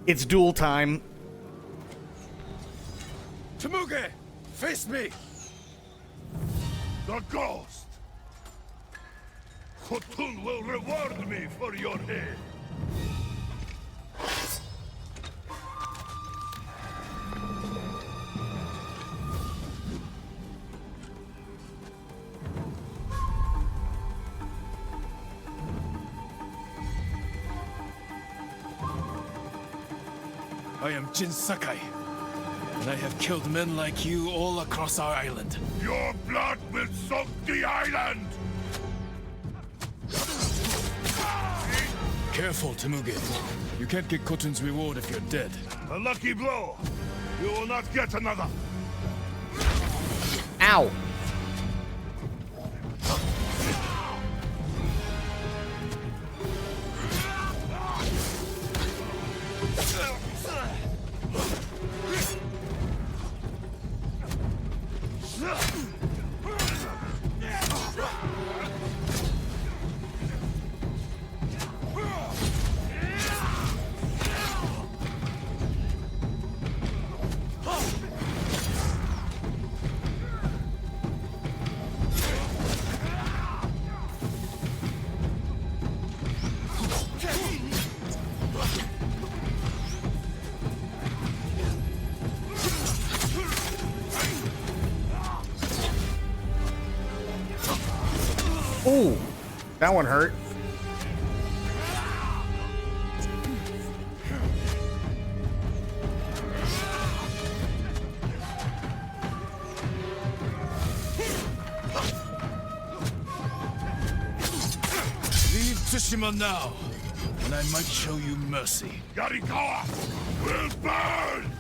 It's duel time. Temuge! Face me! The ghost! Khotun will reward me for your head. I am Jin Sakai, and I have killed men like you all across our island. Your blood will soak the island! Careful, Temuge. You can't get Khotun's reward if you're dead. A lucky blow. You will not get another. Ow. Ooh, that one hurt. Tsushima now, and I might show you mercy. Yarikawa will burn!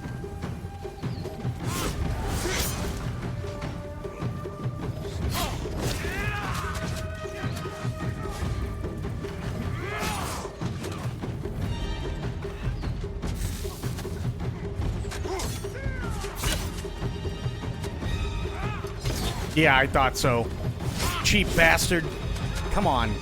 Yeah, I thought so. Cheap bastard. Come on.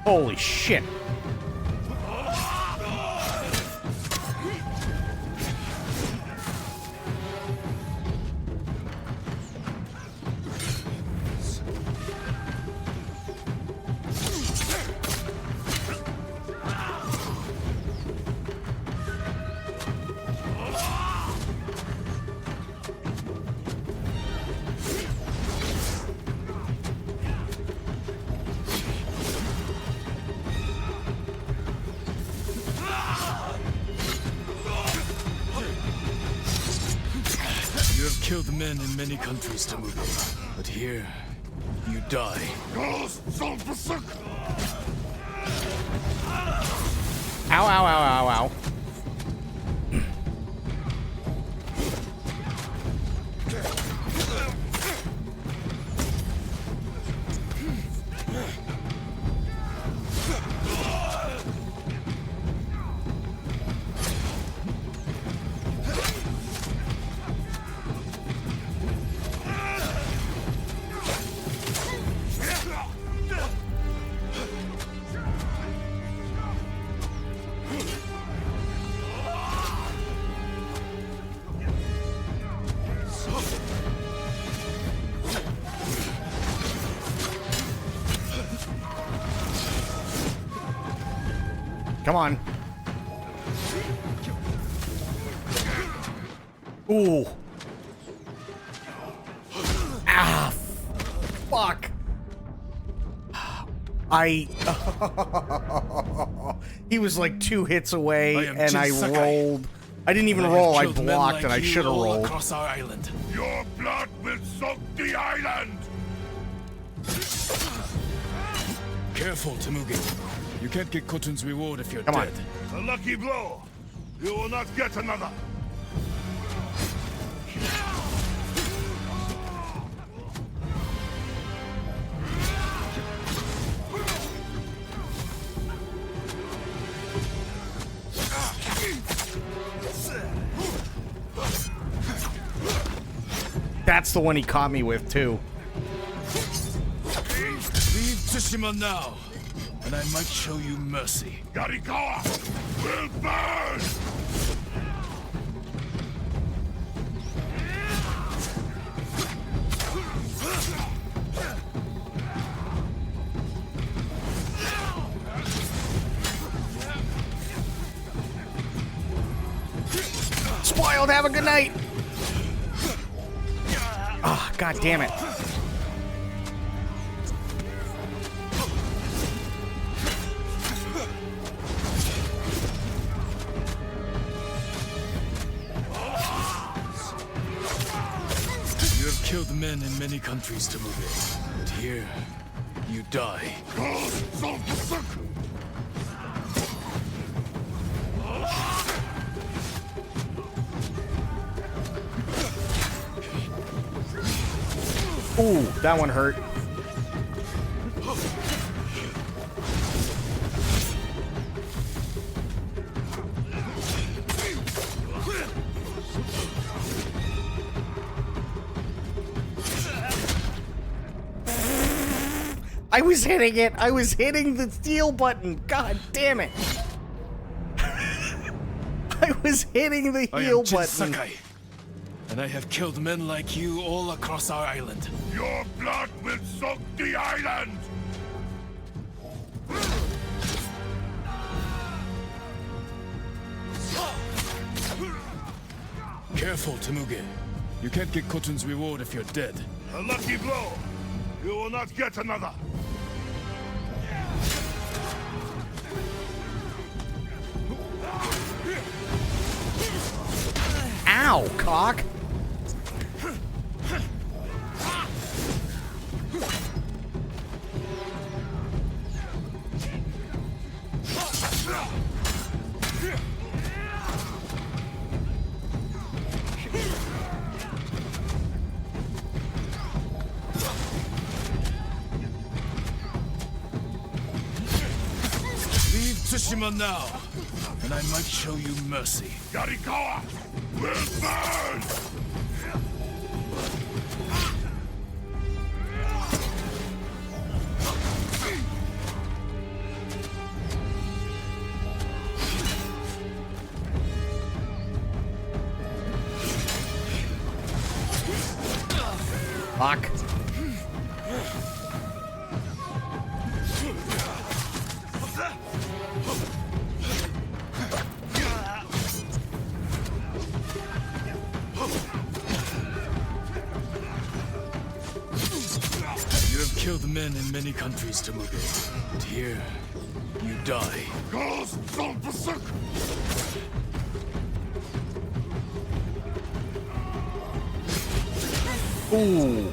Holy shit. Killed men in many countries, Temuge. But here, you die. Ow, ow, ow, ow, ow. Come on. Ooh. Ah, fuck. He was like 2 hits away, and I rolled. I didn't even roll. I blocked, and I should have rolled. Across our island. Your blood will soak the island! Careful, Temuge. You can't get Khotun's reward if you're Come dead. A lucky blow. You will not get another. That's the one he caught me with, too. Leave Tsushima now, and I might show you mercy. Yarikawa will burn! Spoiled, have a good night. Ah, god damn it. You have killed men in many countries, Temuge. But here, you die. Ooh, that one hurt. I was hitting it. I was hitting the steel button. God damn it. I was hitting the heal button. Sakai, and I have killed men like you all across our island. Your blood will soak the island! Careful, Temuge. You can't get Khotun's reward if you're dead. A lucky blow. You will not get another. Ow, cock. Leave Tsushima now, and I might show you mercy. Yarikawa will burn! Fuck. You have killed men in many countries, Temuge. And here, you die. Ooh.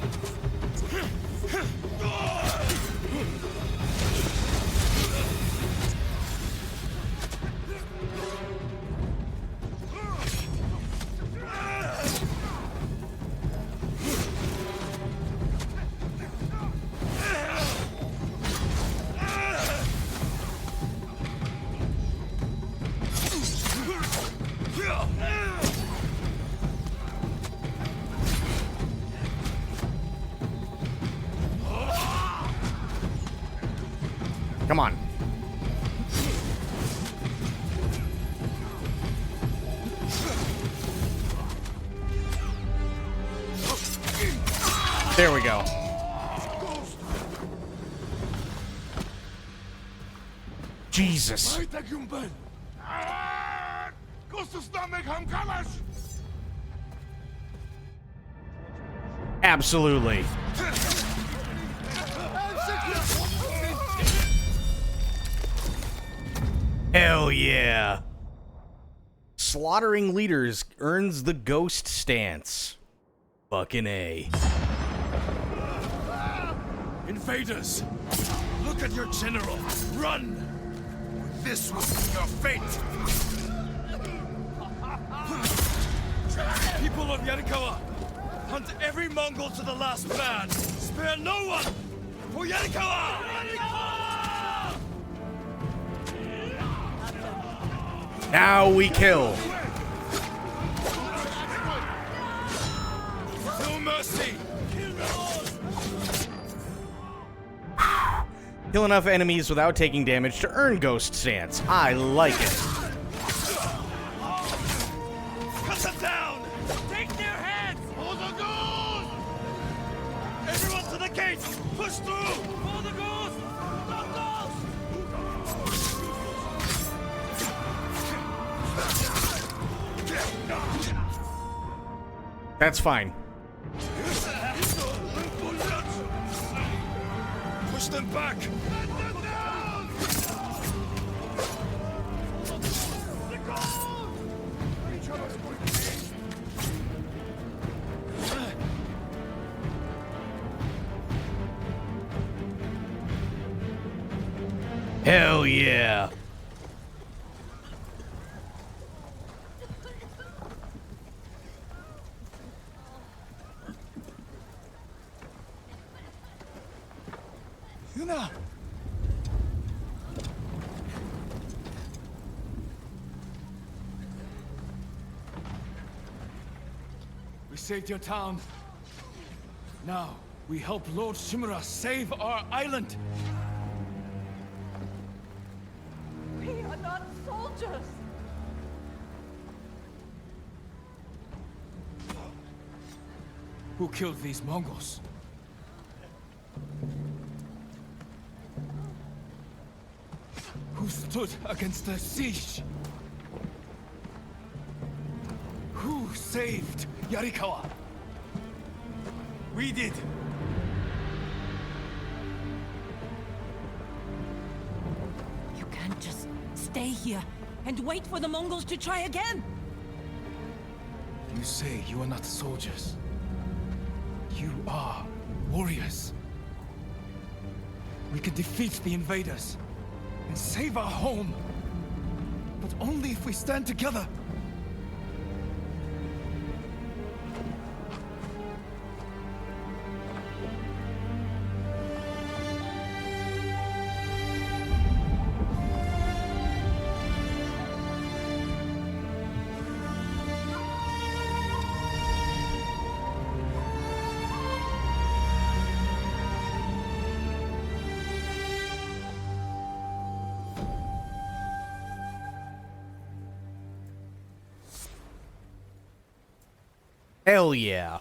Come on. There we go. Jesus. Absolutely. Hell yeah. Slaughtering leaders earns the ghost stance. Fucking A. Invaders! Look at your general! Run! This will be your fate! People of Yarikawa, hunt every Mongol to the last man! Spare no one! For Yarikawa! Now we kill. No mercy! Kill enough enemies without taking damage to earn ghost stance. I like it. Cut them down! Take their heads! For the ghost! Everyone to the gates! Push through! For the ghost! The ghost! That's fine. Push them back! Hell yeah. Yuna! We saved your town. Now, We help Lord Shimura save our island. We are not soldiers. Who killed these Mongols? Who stood against the siege? Who saved Yarikawa? We did. You can't just stay here and wait for the Mongols to try again. You say you are not soldiers. You are warriors. We can defeat the invaders and save our home. But only if we stand together. Hell yeah.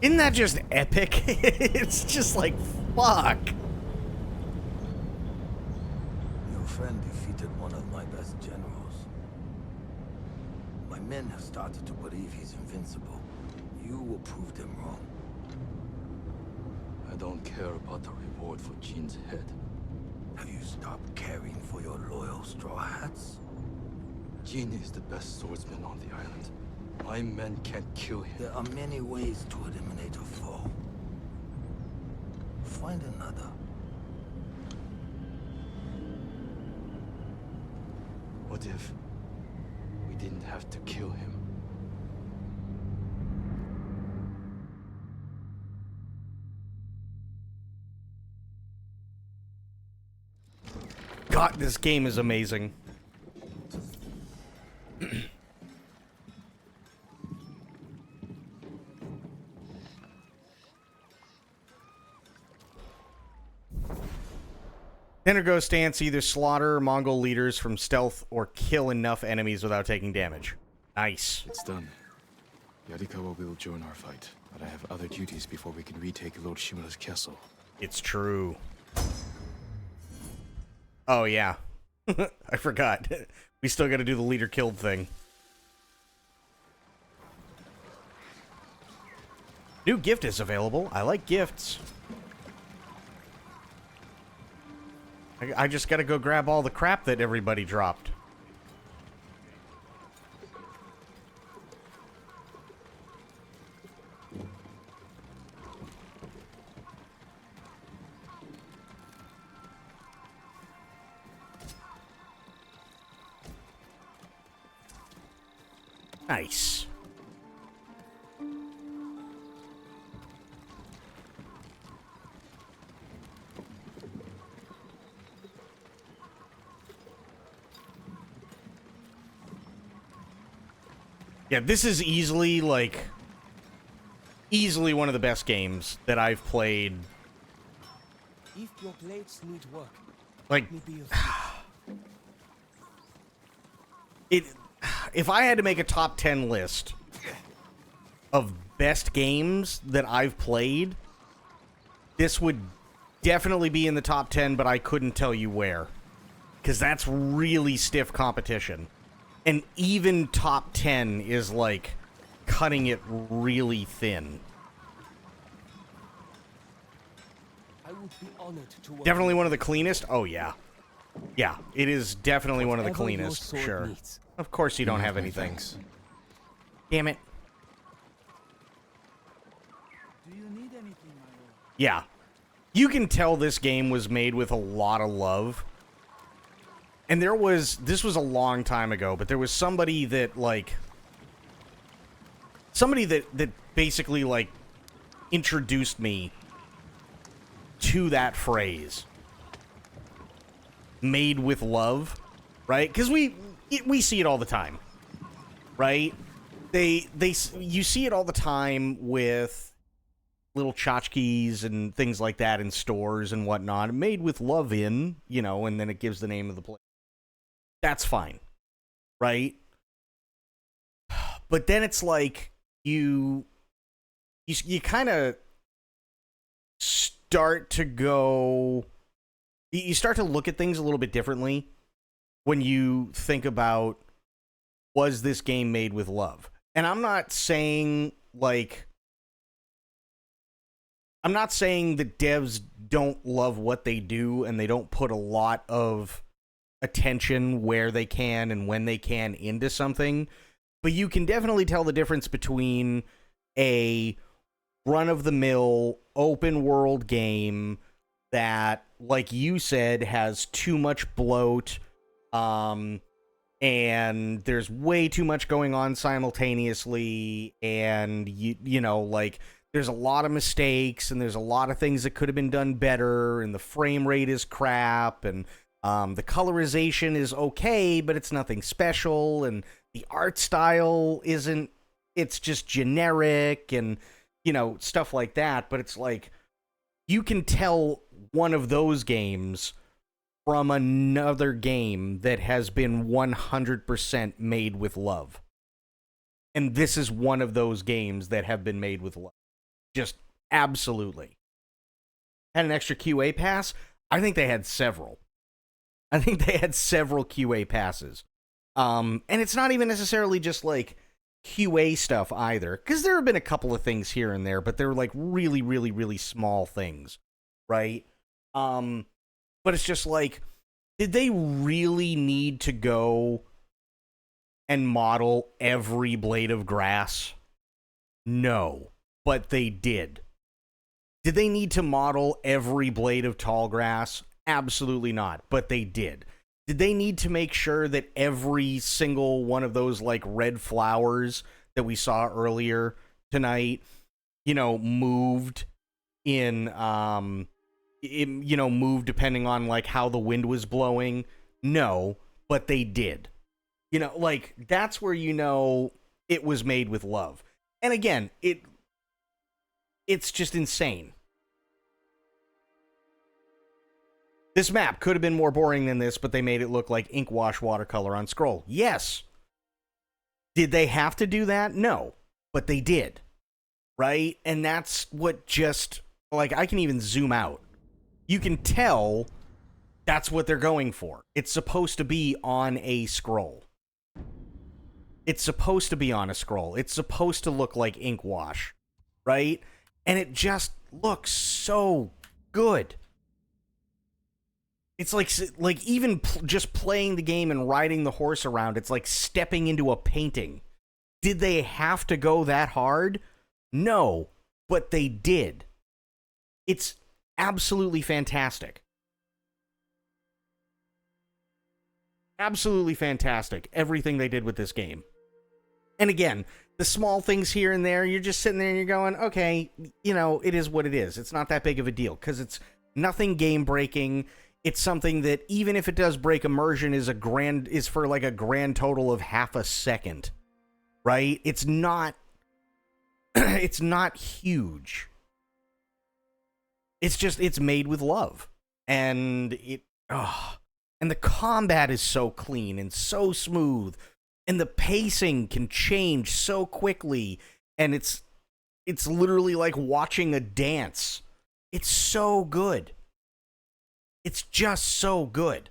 Isn't that just epic? It's just like, fuck. Your friend defeated one of my best generals. My men have started to believe he's invincible. You will prove them wrong. I don't care about the reward for Jin's head. Have you stopped caring for your loyal Straw Hats? Jin is the best swordsman on the island. My men can't kill him. There are many ways to eliminate a foe. Find another. What if we didn't have to kill him? God, this game is amazing. Energo stance: either slaughter Mongol leaders from stealth or kill enough enemies without taking damage. Nice. It's done. Yarikawa will join our fight, but I have other duties before we can retake Lord Shimura's castle. It's true. Oh, yeah. I forgot. We still gotta do the leader killed thing. New gift is available. I like gifts. I just gotta go grab all the crap that everybody dropped. Nice. Yeah, this is easily, like, easily one of the best games that I've played. If your blades need work, Like, let me be your if I had to make a top 10 list of best games that I've played, this would definitely be in the top 10, but I couldn't tell you where. Because that's really stiff competition. And even top 10 is, like, cutting it really thin. I would be honored to work. Definitely one of the cleanest? Oh, yeah. Yeah, it is definitely one of the Whatever your cleanest, sword sure. needs. Of course you don't have my anything. thanks. Damn it. Do you need anything, my lord? Yeah. You can tell this game was made with a lot of love. And this was a long time ago, but there was somebody that, like, that basically, like, introduced me to that phrase. Made with love. right? Because we see it all the time, right? You see it all the time with little tchotchkes and things like that in stores and whatnot, made with love in, and then it gives the name of the place. That's fine, right? But then it's like you kind of start to go, you start to look at things a little bit differently when you think about, was this game made with love? And I'm not saying that devs don't love what they do and they don't put a lot of attention where they can and when they can into something, but you can definitely tell the difference between a run-of-the-mill open world game that, like you said, has too much bloat, and there's way too much going on simultaneously, and there's a lot of mistakes, and there's a lot of things that could have been done better, and the frame rate is crap, and the colorization is okay, but it's nothing special, and the art style isn't, it's just generic, and, stuff like that. But it's like, you can tell one of those games from another game that has been 100% made with love. And this is one of those games that have been made with love. Just absolutely. Had an extra QA pass? I think they had several. QA passes. And it's not even necessarily just like QA stuff either, because there have been a couple of things here and there, but they're like really, really, really small things, right? But it's just like, did they really need to go and model every blade of grass? No, but they did. Did they need to model every blade of tall grass? Absolutely not, but they did. Did they need to make sure that every single one of those like red flowers that we saw earlier tonight, moved moved depending on like how the wind was blowing? No, but they did. That's where it was made with love. And again, it's just insane. This map could have been more boring than this, but they made it look like ink wash watercolor on scroll. Yes. Did they have to do that? No, but they did. Right? And that's what just, I can even zoom out. You can tell that's what they're going for. It's supposed to be on a scroll. It's supposed to be on a scroll. It's supposed to look like ink wash. Right? And it just looks so good. It's like even just playing the game and riding the horse around, it's like stepping into a painting. Did they have to go that hard? No, but they did. It's absolutely fantastic. Absolutely fantastic, everything they did with this game. And again, the small things here and there, you're just sitting there and you're going, okay, it is what it is. It's not that big of a deal, because it's nothing game-breaking. It's something that, even if it does break immersion, is for like a grand total of half a second, right? It's not huge. It's just, it's made with love. And and the combat is so clean and so smooth, and the pacing can change so quickly, and it's literally like watching a dance. It's so good. It's just so good.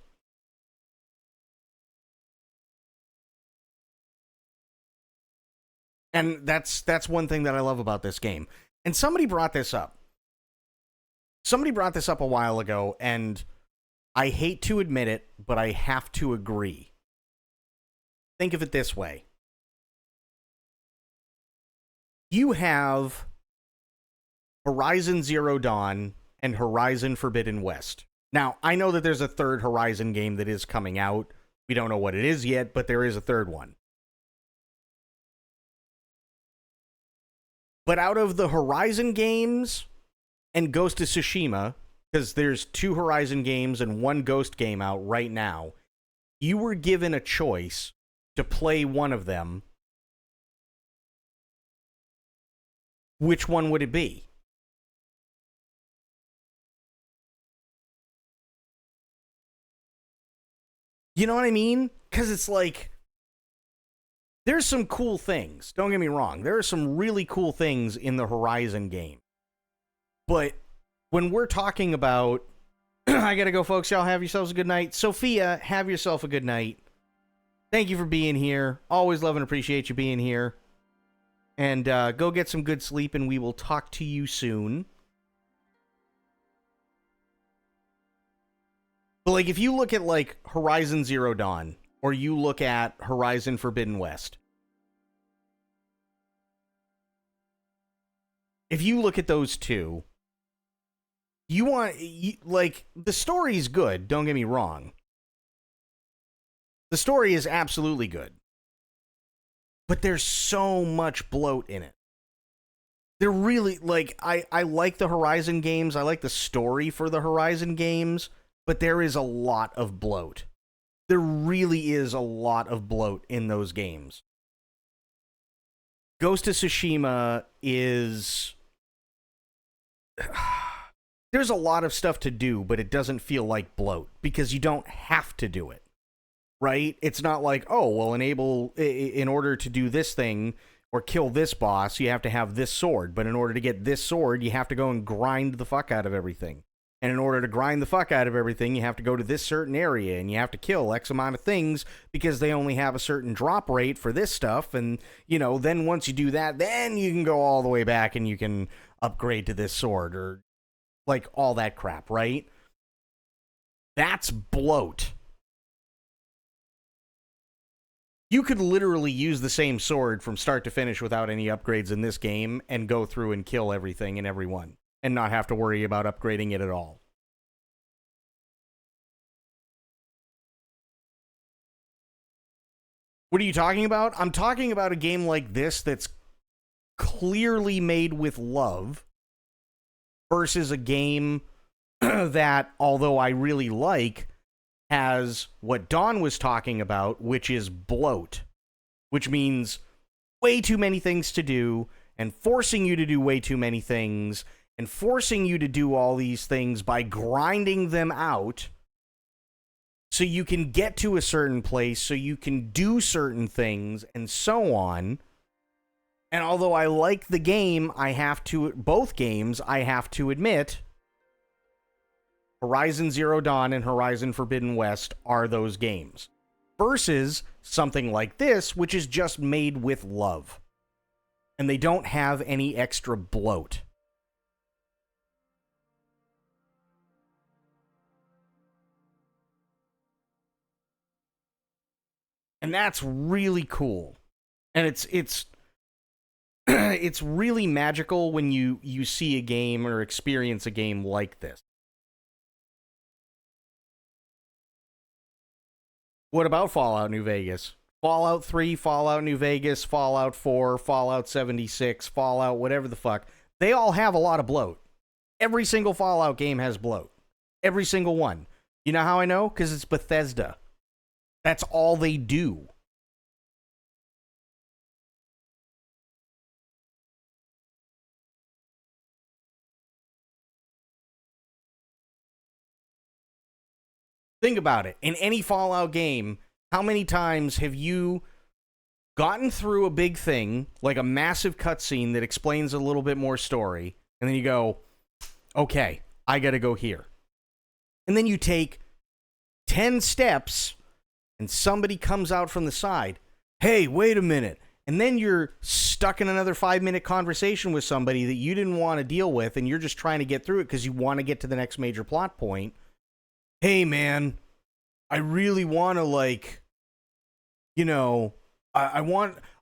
And that's one thing that I love about this game. And somebody brought this up. Somebody brought this up a while ago, and I hate to admit it, but I have to agree. Think of it this way. You have Horizon Zero Dawn and Horizon Forbidden West. Now, I know that there's a third Horizon game that is coming out. We don't know what it is yet, but there is a third one. But out of the Horizon games and Ghost of Tsushima, because there's 2 Horizon games and 1 Ghost game out right now, you were given a choice to play one of them, which one would it be? You know what I mean? Because it's like, there's some cool things. Don't get me wrong. There are some really cool things in the Horizon game. But when we're talking about, I gotta go, folks. Y'all have yourselves a good night. Sophia, have yourself a good night. Thank you for being here. Always love and appreciate you being here. And go get some good sleep, and we will talk to you soon. But, like, if you look at, like, Horizon Zero Dawn, or you look at Horizon Forbidden West, if you look at those two, like, the story's good, don't get me wrong. The story is absolutely good. But there's so much bloat in it. They're really, like, I like the Horizon games, I like the story for the Horizon games, but there is a lot of bloat. There really is a lot of bloat in those games. Ghost of Tsushima is... There's a lot of stuff to do, but it doesn't feel like bloat, because you don't have to do it, right? It's not like, oh, well, in order to do this thing, or kill this boss, you have to have this sword, but in order to get this sword, you have to go and grind the fuck out of everything. And in order to grind the fuck out of everything, you have to go to this certain area, and you have to kill X amount of things, because they only have a certain drop rate for this stuff, and, you know, then once you do that, then you can go all the way back, and you can upgrade to this sword, or, like, all that crap, right? That's bloat. You could literally use the same sword from start to finish without any upgrades in this game, and go through and kill everything and everyone, and not have to worry about upgrading it at all. What are you talking about? I'm talking about a game like this that's clearly made with love versus a game that, although I really like, has what Dawn was talking about, which is bloat, which means way too many things to do, and forcing you to do way too many things, and forcing you to do all these things by grinding them out so you can get to a certain place, so you can do certain things, and so on. And although I like the game, both games, I have to admit, Horizon Zero Dawn and Horizon Forbidden West are those games. Versus something like this, which is just made with love. And they don't have any extra bloat. And that's really cool. And it's it's really magical when you see a game or experience a game like this. What about Fallout New Vegas? Fallout 3, Fallout New Vegas, Fallout 4, Fallout 76, Fallout whatever the fuck. They all have a lot of bloat. Every single Fallout game has bloat. Every single one. You know how I know? Because it's Bethesda. That's all they do. Think about it. In any Fallout game, how many times have you gotten through a big thing, like a massive cutscene that explains a little bit more story, and then you go, okay, I gotta go here. And then you take 10 steps, and somebody comes out from the side. Hey, wait a minute. And then you're stuck in another 5-minute conversation with somebody that you didn't want to deal with, and you're just trying to get through it because you want to get to the next major plot point. Hey, man, I really want to, like, you know, I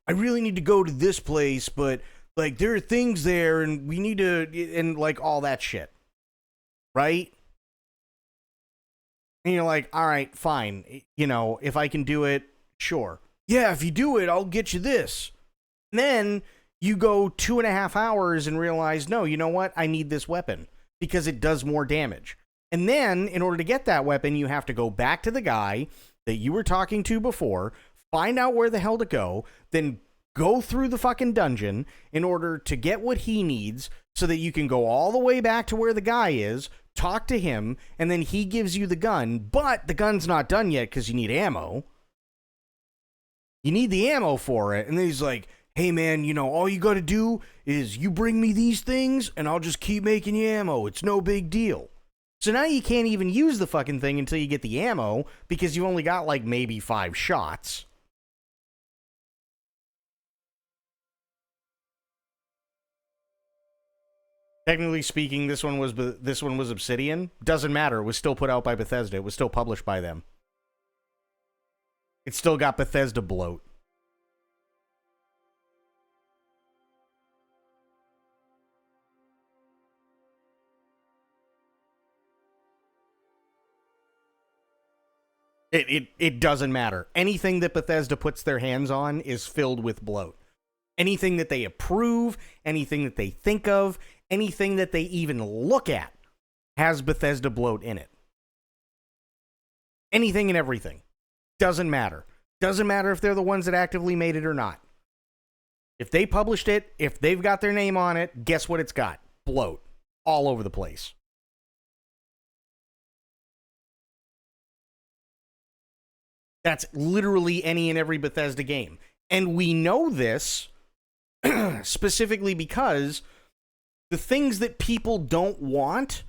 really need to go to this place, but, like, there are things there, and we need to, and, like, all that shit. Right? And you're like, all right, fine. You know, if I can do it, sure. Yeah, if you do it, I'll get you this. And then you go 2.5 hours and realize, no, you know what? I need this weapon because it does more damage. And then, in order to get that weapon, you have to go back to the guy, that you were talking to before, find out where the hell to go, then go through the fucking dungeon in order to get what he needs so that you can go all the way back to where the guy is, talk to him, and then he gives you the gun, but the gun's not done yet because you need ammo. You need the ammo for it. And then he's like, hey man, you know, all you got to do is you bring me these things and I'll just keep making you ammo. It's no big deal. So now you can't even use the fucking thing until you get the ammo because you only got like maybe 5 shots. Technically speaking, this one was Obsidian. Doesn't matter. It was still put out by Bethesda. It was still published by them. It still got Bethesda bloat. It doesn't matter. Anything that Bethesda puts their hands on is filled with bloat. Anything that they approve, anything that they think of, anything that they even look at has Bethesda bloat in it. Anything and everything. Doesn't matter. Doesn't matter if they're the ones that actively made it or not. If they published it, if they've got their name on it, guess what it's got? Bloat. All over the place. That's literally any and every Bethesda game. And we know this specifically because the things that people don't want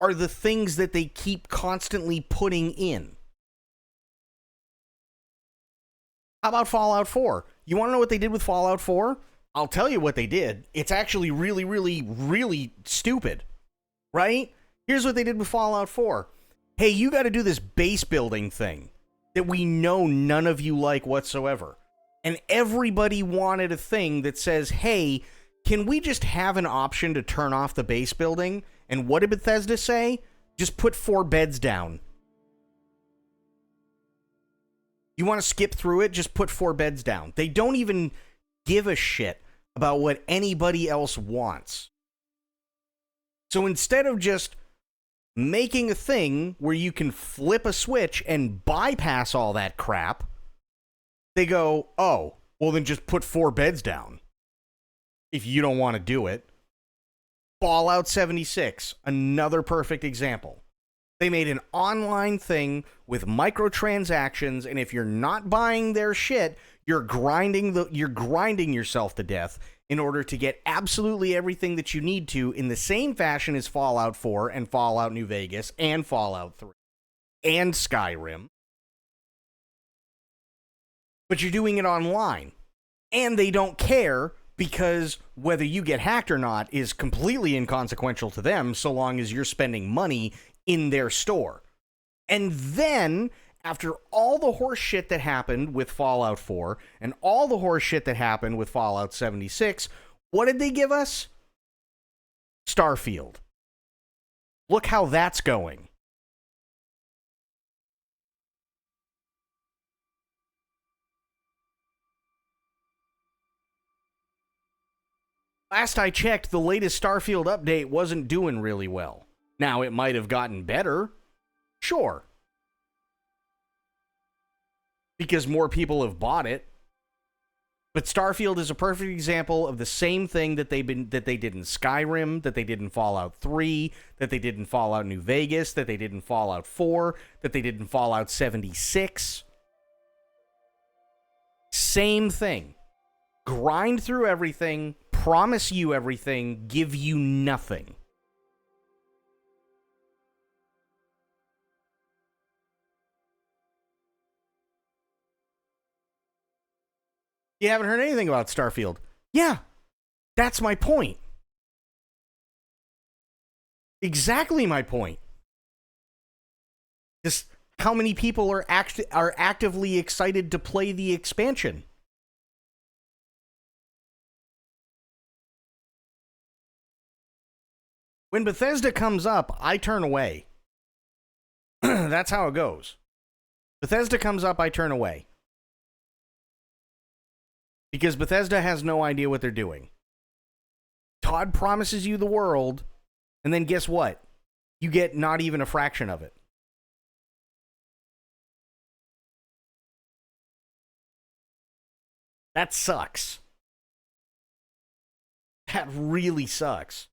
are the things that they keep constantly putting in. How about Fallout 4? You want to know what they did with Fallout 4? I'll tell you what they did. It's actually really, really, really stupid. Right? Here's what they did with Fallout 4. Hey, you got to do this base building thing that we know none of you like whatsoever. And everybody wanted a thing that says, hey, can we just have an option to turn off the base building? And what did Bethesda say? Just put 4 beds down. You want to skip through it? Just put 4 beds down. They don't even give a shit about what anybody else wants. So instead of just making a thing where you can flip a switch and bypass all that crap, they go, oh, well then just put 4 beds down if you don't want to do it. Fallout 76, another perfect example. They made an online thing with microtransactions, and if you're not buying their shit, you're grinding yourself to death in order to get absolutely everything that you need to in the same fashion as Fallout 4 and Fallout New Vegas and Fallout 3 and Skyrim. But you're doing it online. And they don't care because whether you get hacked or not is completely inconsequential to them so long as you're spending money in their store. And then, after all the horse shit that happened with Fallout 4 and all the horse shit that happened with Fallout 76, what did they give us? Starfield. Look how that's going. Last I checked, the latest Starfield update wasn't doing really well. Now, it might have gotten better. Sure. Because more people have bought it. But Starfield is a perfect example of the same thing that they did in Skyrim, that they did in Fallout 3, that they did in Fallout New Vegas, that they did in Fallout 4, that they did in Fallout 76. Same thing. Grind through everything, promise you everything, give you nothing. You haven't heard anything about Starfield. Yeah, that's my point. Exactly my point. Just how many people are actively excited to play the expansion? When Bethesda comes up, I turn away. That's how it goes. Bethesda comes up, I turn away. Because Bethesda has no idea what they're doing. Todd promises you the world, and then guess what? You get not even a fraction of it. That sucks. That really sucks.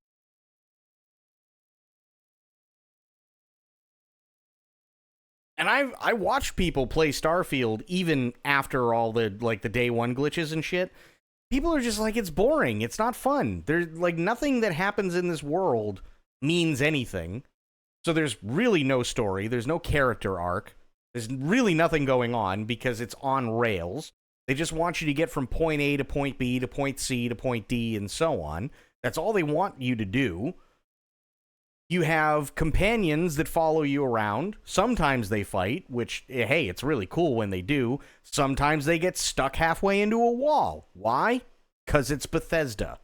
And I watched people play Starfield even after all the the day one glitches and shit. People are just like, it's boring. It's not fun. There's like nothing that happens in this world means anything. So there's really no story. There's no character arc. There's really nothing going on because it's on rails. They just want you to get from point A to point B to point C to point D and so on. That's all they want you to do. You have companions that follow you around. Sometimes they fight, which, hey, it's really cool when they do. Sometimes they get stuck halfway into a wall. Why? Because it's Bethesda.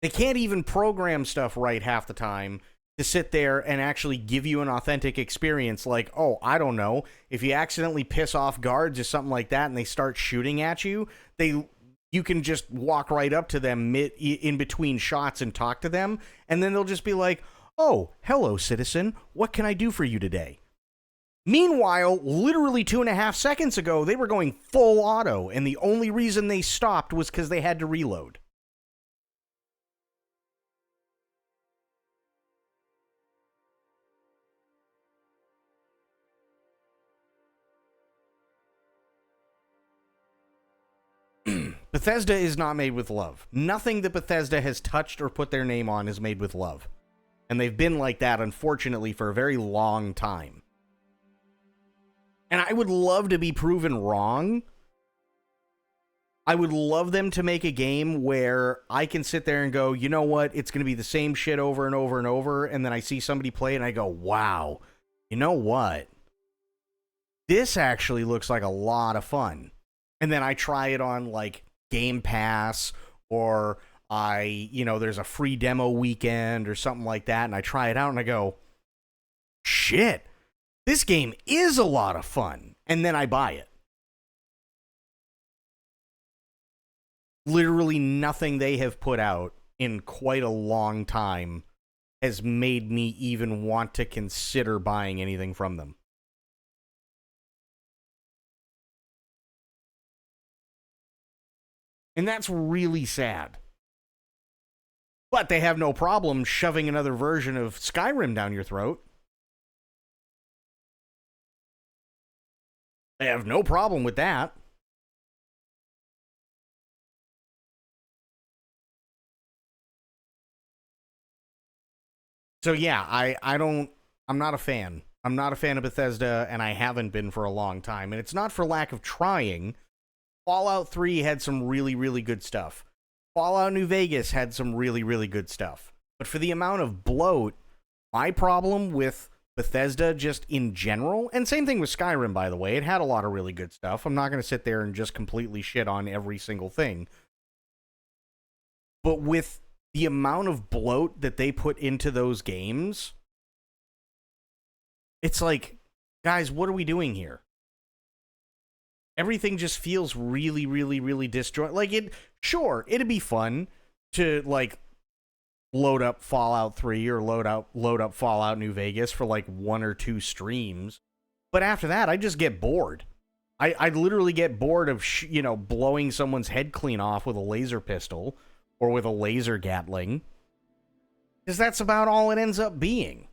They can't even program stuff right half the time to sit there and actually give you an authentic experience. Like, oh, I don't know, if you accidentally piss off guards or something like that and they start shooting at you, you can just walk right up to them in between shots and talk to them, and then they'll just be like, oh, hello, citizen, what can I do for you today? Meanwhile, literally 2.5 seconds ago, they were going full auto, and the only reason they stopped was because they had to reload. Bethesda is not made with love. Nothing that Bethesda has touched or put their name on is made with love. And they've been like that, unfortunately, for a very long time. And I would love to be proven wrong. I would love them to make a game where I can sit there and go, you know what, it's going to be the same shit over and over and over, and then I see somebody play and I go, wow, you know what? This actually looks like a lot of fun. And then I try it on, like, Game Pass, or there's a free demo weekend or something like that, and I try it out and I go, shit, this game is a lot of fun. And then I buy it. Literally nothing they have put out in quite a long time has made me even want to consider buying anything from them. And that's really sad. But they have no problem shoving another version of Skyrim down your throat. They have no problem with that. So yeah, I'm not a fan. I'm not a fan of Bethesda, and I haven't been for a long time. And it's not for lack of trying. Fallout 3 had some really, really good stuff. Fallout New Vegas had some really, really good stuff. But for the amount of bloat, my problem with Bethesda just in general, and same thing with Skyrim, by the way, it had a lot of really good stuff. I'm not going to sit there and just completely shit on every single thing. But with the amount of bloat that they put into those games, it's like, guys, what are we doing here? Everything just feels really, really, really disjointed. Like, it'd be fun to, like, load up Fallout 3 or load up Fallout New Vegas for, like, 1 or 2 streams. But after that, I just get bored. I literally get bored of, blowing someone's head clean off with a laser pistol or with a laser Gatling. Because that's about all it ends up being.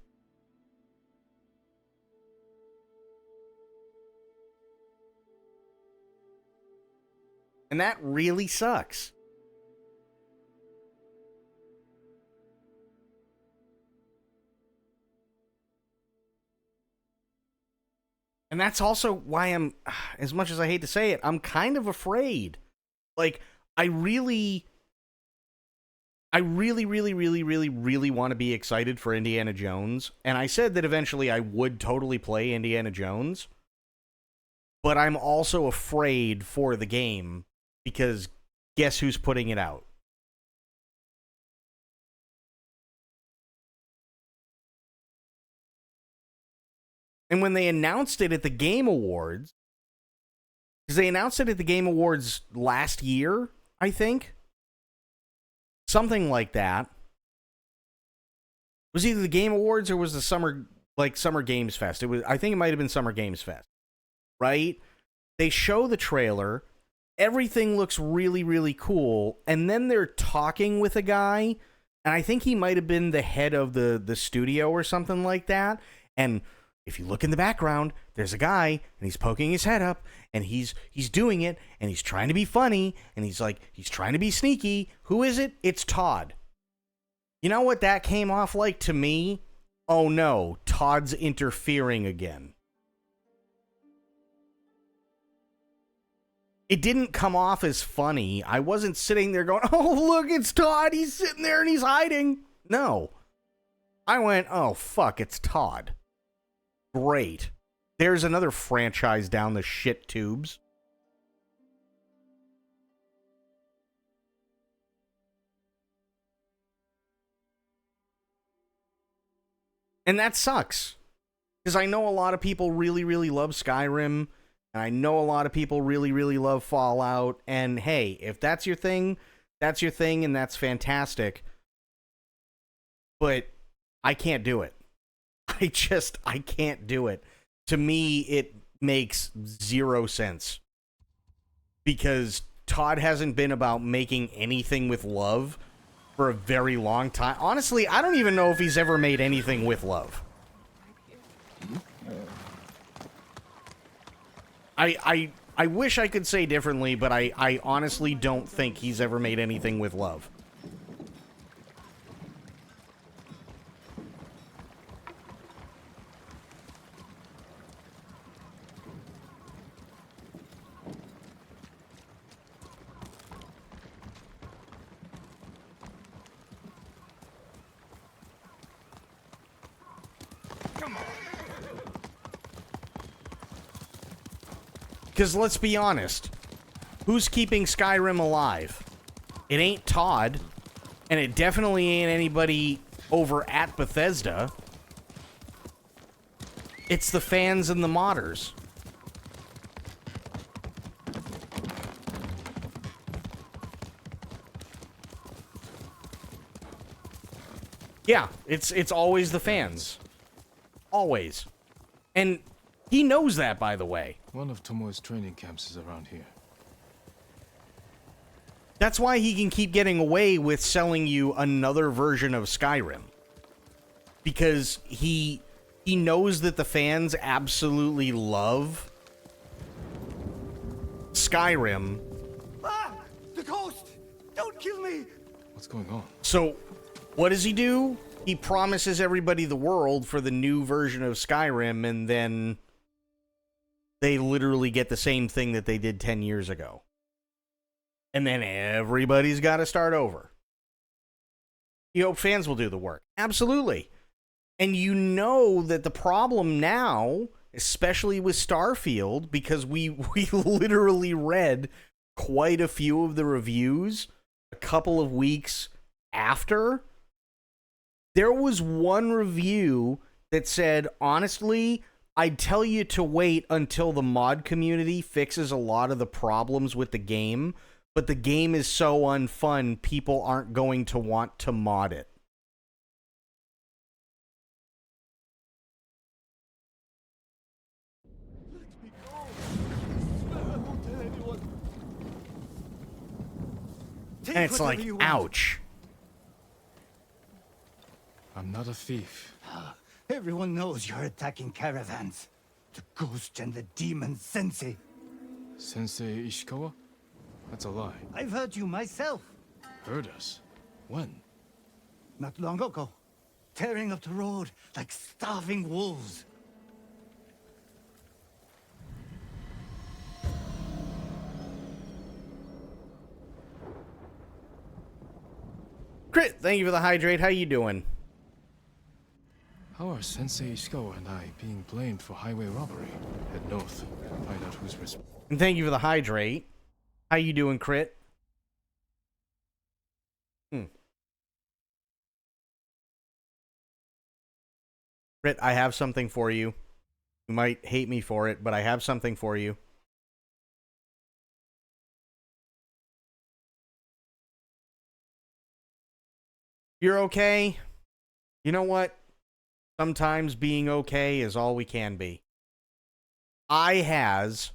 And that really sucks. And that's also why I'm, as much as I hate to say it, I'm kind of afraid. Like, I really, really, really, really want to be excited for Indiana Jones. And I said that eventually I would totally play Indiana Jones. But I'm also afraid for the game. Because guess who's putting it out? And when they announced it at the Game Awards, because they announced it at the Game Awards last year, I think. Something like that. It was either the Game Awards or was the Summer Games Fest. I think it might have been Summer Games Fest. right? They show the trailer, everything looks really, really cool, and then they're talking with a guy, and I think he might have been the head of the studio or something like that, and if you look in the background, there's a guy, and he's poking his head up, and he's doing it, and he's trying to be funny, and he's trying to be sneaky. Who is it? It's Todd. You know what that came off like to me? Oh no, Todd's interfering again. It didn't come off as funny. I wasn't sitting there going, oh, look, it's Todd. He's sitting there and he's hiding. No. I went, oh, fuck, it's Todd. Great. There's another franchise down the shit tubes. And that sucks. Because I know a lot of people really, really love Skyrim. And I know a lot of people really, really love Fallout. And hey, if that's your thing, and that's fantastic. But I can't do it. I can't do it. To me, it makes zero sense. Because Todd hasn't been about making anything with love for a very long time. Honestly, I don't even know if he's ever made anything with love. I wish I could say differently, but I honestly don't think he's ever made anything with love. Because let's be honest, who's keeping Skyrim alive? It ain't Todd, and it definitely ain't anybody over at Bethesda. It's the fans and the modders. Yeah, it's always the fans. Always. And he knows that, by the way. One of Tomoe's training camps is around here. That's why he can keep getting away with selling you another version of Skyrim. Because he knows that the fans absolutely love Skyrim. Ah! The ghost! Don't kill me! What's going on? So, what does he do? He promises everybody the world for the new version of Skyrim, and then they literally get the same thing that they did 10 years ago. And then everybody's got to start over. You hope fans will do the work. Absolutely. And you know that the problem now, especially with Starfield, because we literally read quite a few of the reviews a couple of weeks after. There was one review that said, honestly, I'd tell you to wait until the mod community fixes a lot of the problems with the game, but the game is so unfun, people aren't going to want to mod it. Let me go. I swear I won't tell anyone. And it's like, ouch. I'm not a thief. Everyone knows you're attacking caravans. The ghost and the demon Sensei. Sensei Ishikawa? That's a lie. I've heard you myself. Heard us? When? Not long ago. Tearing up the road like starving wolves. Crit, thank you for the hydrate. How you doing? How are Sensei Ishikawa and I being blamed for highway robbery? Head north. Find out who's responsible. And thank you for the hydrate. How you doing, Crit? Crit, I have something for you. You might hate me for it, but I have something for you. You're okay? You know what? Sometimes being okay is all we can be. I has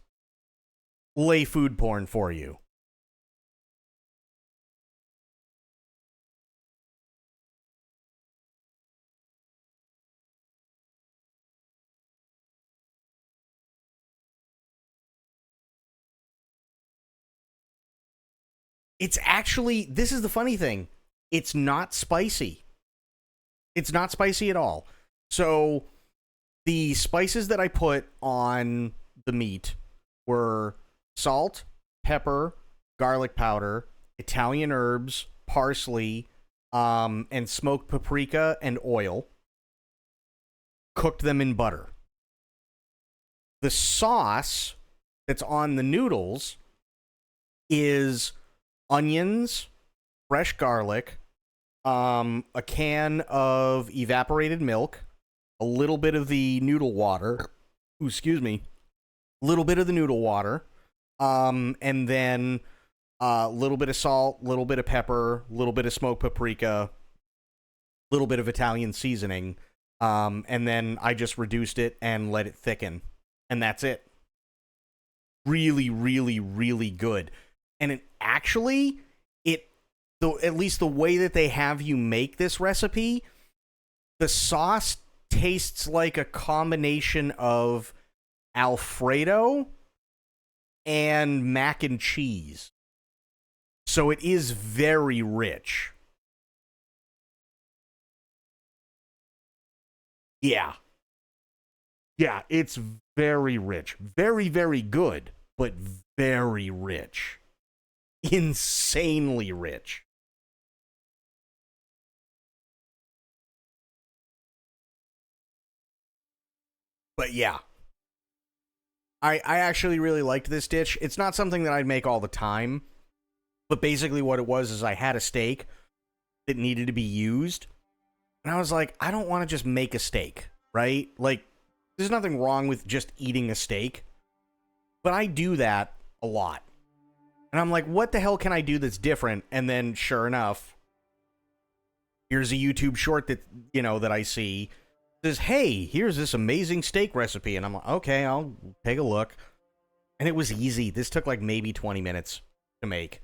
lay food porn for you. It's actually, this is the funny thing. It's not spicy. It's not spicy at all. So the spices that I put on the meat were salt, pepper, garlic powder, Italian herbs, parsley, and smoked paprika and oil. Cooked them in butter. The sauce that's on the noodles is onions, fresh garlic, a can of evaporated milk, a little bit of the noodle water, excuse me, a little bit of the noodle water, and then a little bit of salt, a little bit of pepper, a little bit of smoked paprika, a little bit of Italian seasoning, and then I just reduced it and let it thicken, and that's it. Really, really, really good. And it actually, at least the way that they have you make this recipe, the sauce tastes like a combination of Alfredo and mac and cheese. So it is very rich. Yeah. Yeah, it's very rich. Very, very good, but very rich. Insanely rich. But yeah. I actually really liked this dish. It's not something that I'd make all the time. But basically what it was is I had a steak that needed to be used. And I was like, I don't want to just make a steak, right? Like, there's nothing wrong with just eating a steak. But I do that a lot. And I'm like, what the hell can I do that's different? And then, sure enough, here's a YouTube short that, that I see. It says, hey, here's this amazing steak recipe. And I'm like, okay, I'll take a look. And it was easy. This took like maybe 20 minutes to make.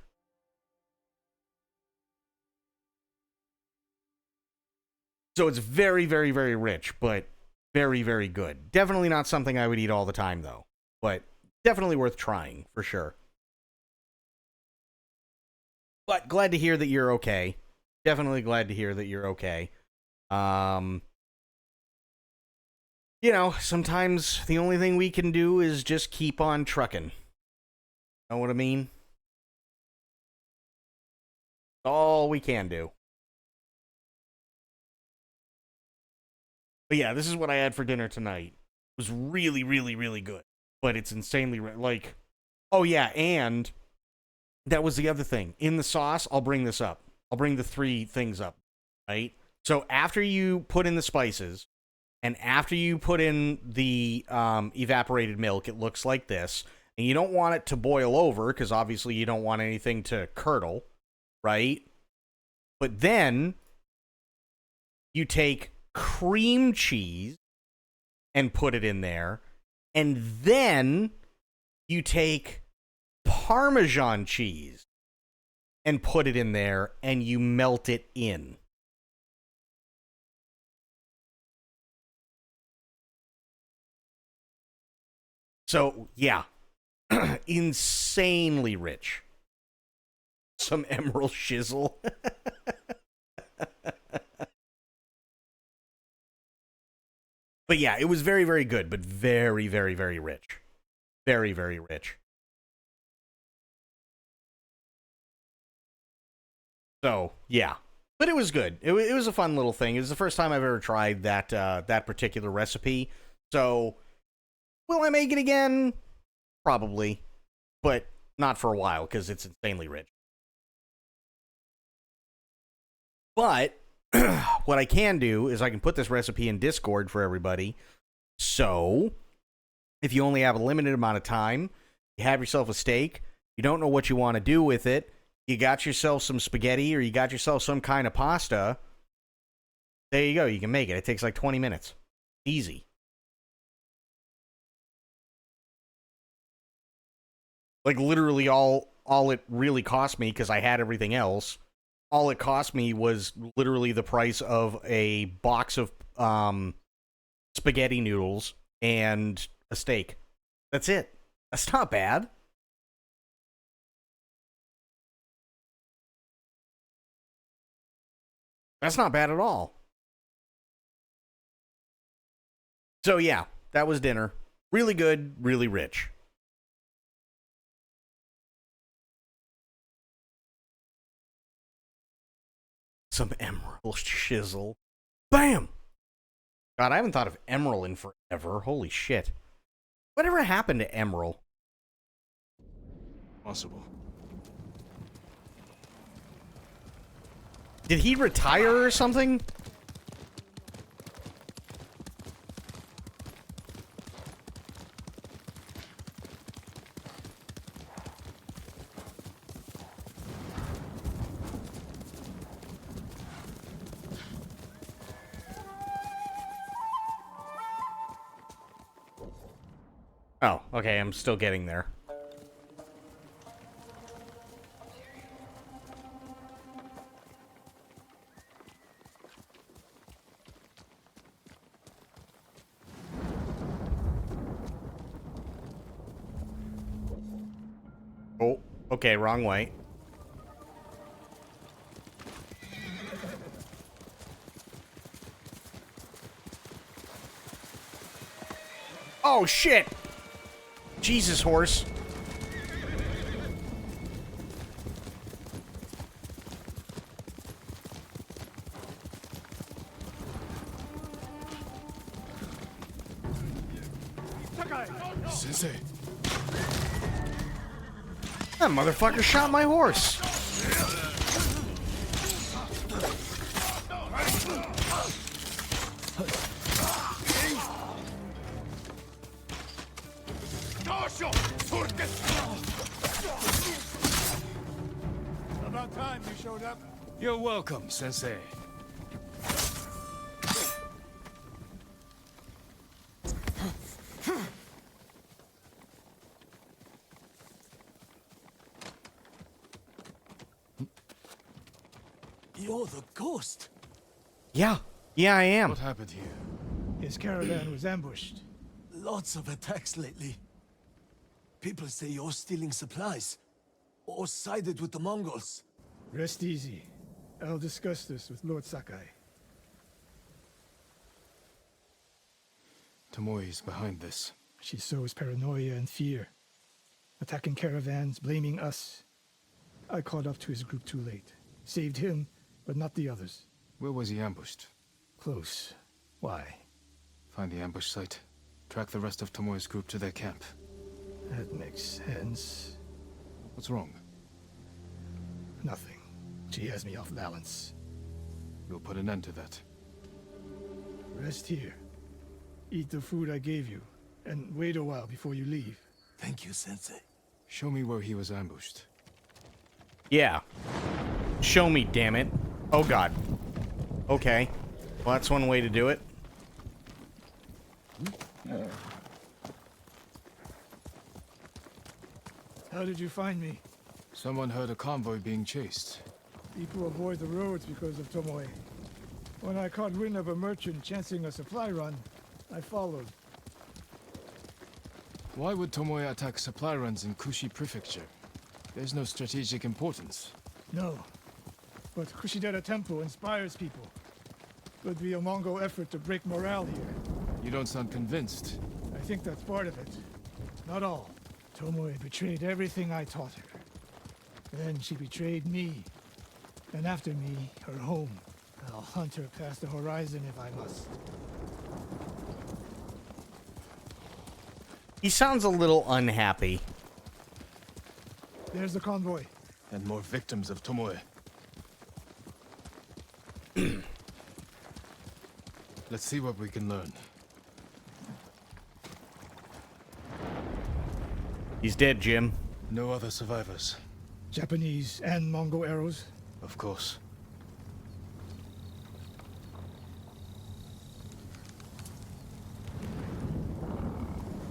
So it's very, very, very rich, but very, very good. Definitely not something I would eat all the time, though. But definitely worth trying, for sure. But glad to hear that you're okay. Definitely glad to hear that you're okay. Sometimes the only thing we can do is just keep on trucking. Know what I mean? All we can do. But yeah, this is what I had for dinner tonight. It was really, really, really good. But it's insanely, oh yeah, and that was the other thing. In the sauce, I'll bring this up. I'll bring the 3 things up, right? So after you put in the spices, and after you put in the evaporated milk, it looks like this. And you don't want it to boil over, because obviously you don't want anything to curdle, right? But then you take cream cheese and put it in there. And then you take Parmesan cheese and put it in there, and you melt it in. So, yeah. Insanely rich. Some emerald shizzle. But yeah, it was very, very good, but very, very, very rich. Very, very rich. So, yeah. But it was good. It was a fun little thing. It was the first time I've ever tried that particular recipe. So, will I make it again? Probably. But not for a while, because it's insanely rich. But what I can do is I can put this recipe in Discord for everybody. So, if you only have a limited amount of time, you have yourself a steak, you don't know what you want to do with it, you got yourself some spaghetti or you got yourself some kind of pasta, there you go. You can make it. It takes like 20 minutes. Easy. Like, literally all it really cost me, because I had everything else, all it cost me was literally the price of a box of spaghetti noodles and a steak. That's it. That's not bad. That's not bad at all. So yeah, that was dinner. Really good, really rich. Some emerald shizzle. Bam! God, I haven't thought of emerald in forever. Holy shit. Whatever happened to emerald? Possible. Did he retire or something? Oh, okay, I'm still getting there. Oh, okay, wrong way. Oh, shit! Jesus, horse. Sensei. That motherfucker shot my horse. About time you showed up. You're welcome, Sensei. You're the ghost. Yeah. Yeah, I am. What happened here? His caravan was ambushed. Lots of attacks lately. People say you're stealing supplies. Or sided with the Mongols. Rest easy. I'll discuss this with Lord Sakai. Tomoe is behind this. She sows paranoia and fear. Attacking caravans, blaming us. I caught up to his group too late. Saved him, but not the others. Where was he ambushed? Close. Why? Find the ambush site. Track the rest of Tomoe's group to their camp. That makes sense. What's wrong? Nothing. She has me off balance. We'll put an end to that. Rest here. Eat the food I gave you, and wait a while before you leave. Thank you, Sensei. Show me where he was ambushed. Yeah. Show me, damn it. Oh, God. Okay. Well, that's one way to do it. How did you find me? Someone heard a convoy being chased. People avoid the roads because of Tomoe. When I caught wind of a merchant chancing a supply run, I followed. Why would Tomoe attack supply runs in Kushi Prefecture? There's no strategic importance. No. But Kushidera Temple inspires people. Could be a Mongol effort to break morale here. You don't sound convinced. I think that's part of it. Not all. Tomoe betrayed everything I taught her. Then she betrayed me. And after me, her home. I'll hunt her past the horizon if I must. He sounds a little unhappy. There's the convoy. And more victims of Tomoe. Let's see what we can learn. He's dead, Jim. No other survivors. Japanese and Mongol arrows? Of course.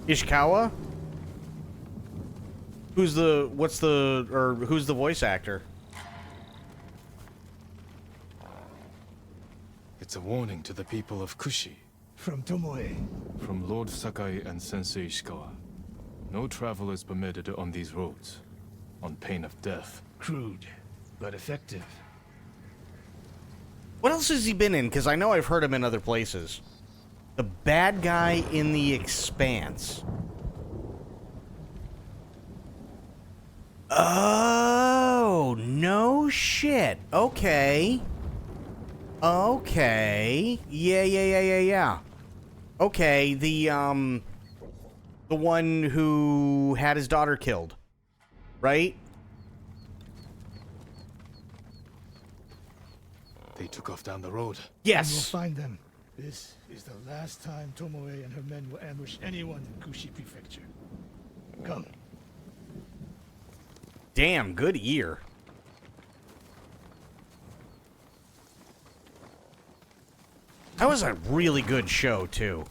Ishikawa? Who's the voice actor? It's a warning to the people of Kushi. From Tomoe. From Lord Sakai and Sensei Ishikawa. No travel is permitted on these roads, on pain of death. Crude, but effective. What else has he been in? Because I know I've heard him in other places. The bad guy in The Expanse. Oh, no shit. Okay. Okay. Yeah. Okay, the one who had his daughter killed. Right? They took off down the road. Yes. We'll find them. This is the last time Tomoe and her men will ambush anyone in Kushi Prefecture. Come. Damn, good ear. That was a really good show, too.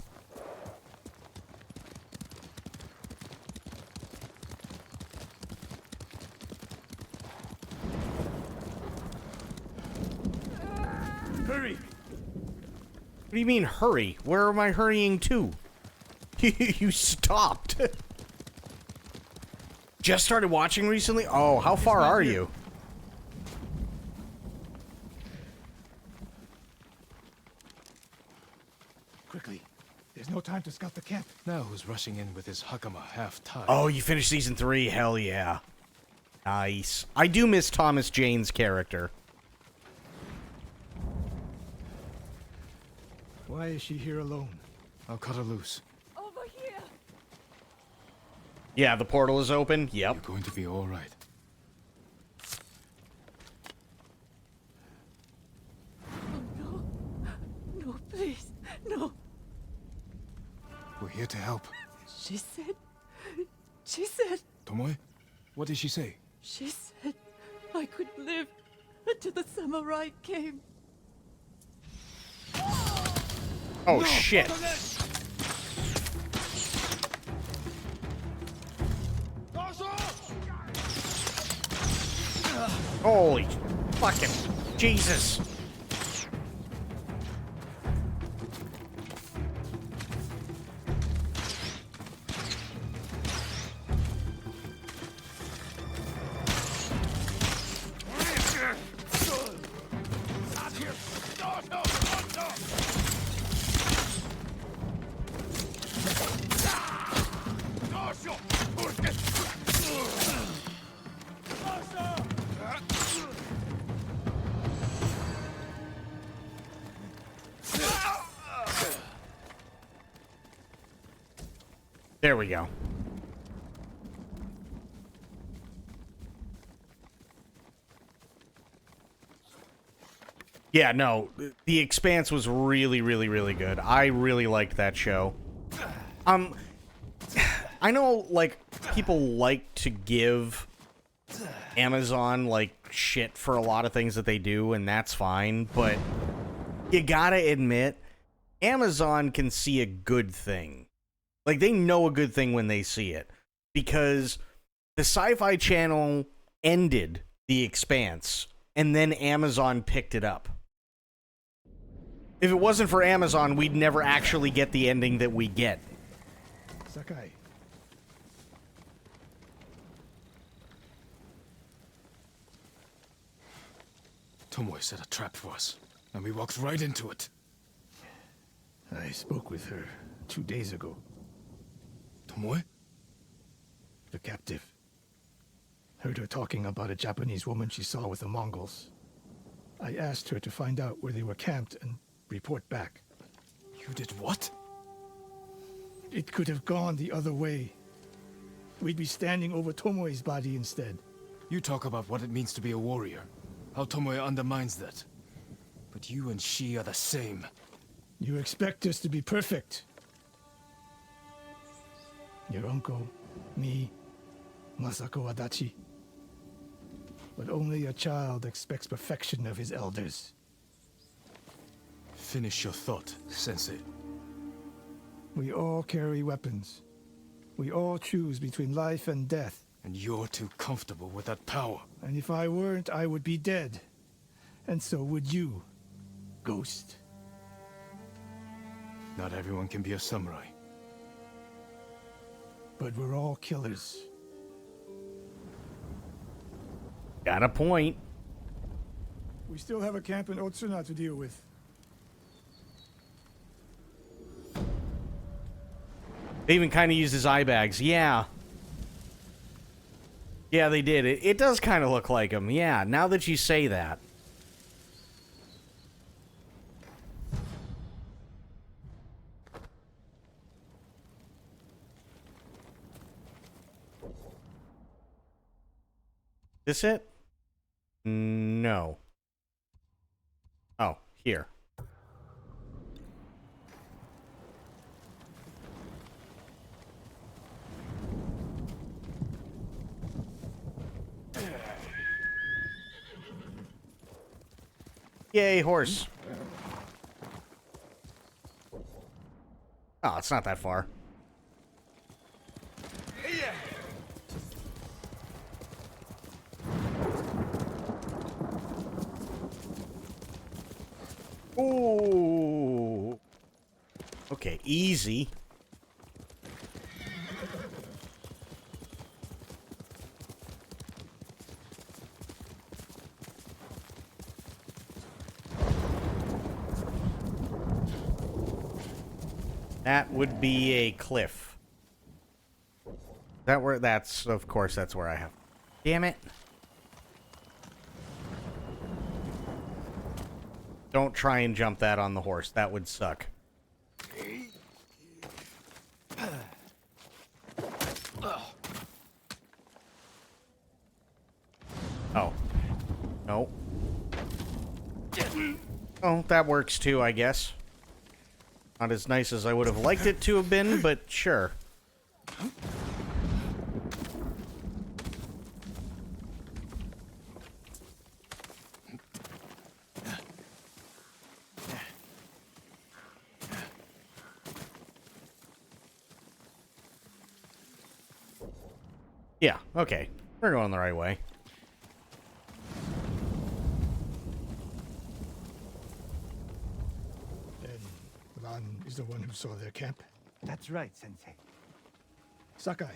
Hurry! What do you mean, hurry? Where am I hurrying to? You stopped. Just started watching recently? Oh, how far are you? Quickly. There's no time to scout the camp. Now who's rushing in with his hakama half-tied? Oh, you finished season 3? Hell yeah. Nice. I do miss Thomas Jane's character. Why is she here alone? I'll cut her loose. Over here. Yeah, the portal is open. Yep. You're going to be all right. Oh, no. No, please. No. We're here to help. She said... Tomoe? What did she say? She said I could live until the samurai came. Oh, shit. Holy fucking Jesus. There we go. Yeah, no, The Expanse was really, really, really good. I really liked that show. I know, like, people like to give Amazon, like, shit for a lot of things that they do, and that's fine, but you gotta admit, Amazon can see a good thing. Like, they know a good thing when they see it. Because the Sci-Fi Channel ended The Expanse, and then Amazon picked it up. If it wasn't for Amazon, we'd never actually get the ending that we get. Sakai. Tomoe set a trap for us, and we walked right into it. I spoke with her 2 days ago. Tomoe? The captive. Heard her talking about a Japanese woman she saw with the Mongols. I asked her to find out where they were camped and report back. You did what? It could have gone the other way. We'd be standing over Tomoe's body instead. You talk about what it means to be a warrior. How Tomoe undermines that. But you and she are the same. You expect us to be perfect. Your uncle, me, Masako Adachi. But only a child expects perfection of his elders. Finish your thought, Sensei. We all carry weapons. We all choose between life and death. And you're too comfortable with that power. And if I weren't, I would be dead. And so would you, Ghost. Not everyone can be a samurai. But we're all killers. Got a point. We still have a camp in Otsuna to deal with. They even kind of used his eye bags. Yeah. Yeah, they did. It does kind of look like him. Yeah, now that you say that. This it? No. Oh, here. Yay, horse. Oh, it's not that far. Ooh. Okay, easy. That would be a cliff. That where that's of course that's where I have. Damn it. Don't try and jump that on the horse. That would suck. Oh. No. Oh, that works too, I guess. Not as nice as I would have liked it to have been, but sure. Yeah, okay. We're going the right way. Ran is the one who saw their camp. That's right, Sensei. Sakai.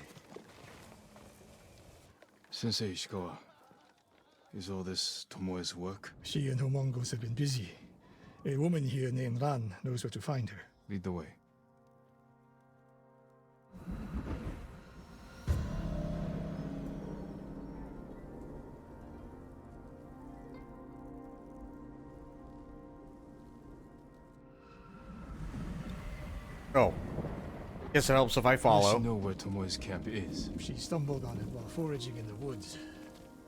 Sensei Ishikawa, is all this Tomoe's work? She and her Mongols have been busy. A woman here named Ran knows where to find her. Lead the way. Oh. Guess it helps if I follow. Does she know where Tomoe's camp is? She stumbled on it while foraging in the woods.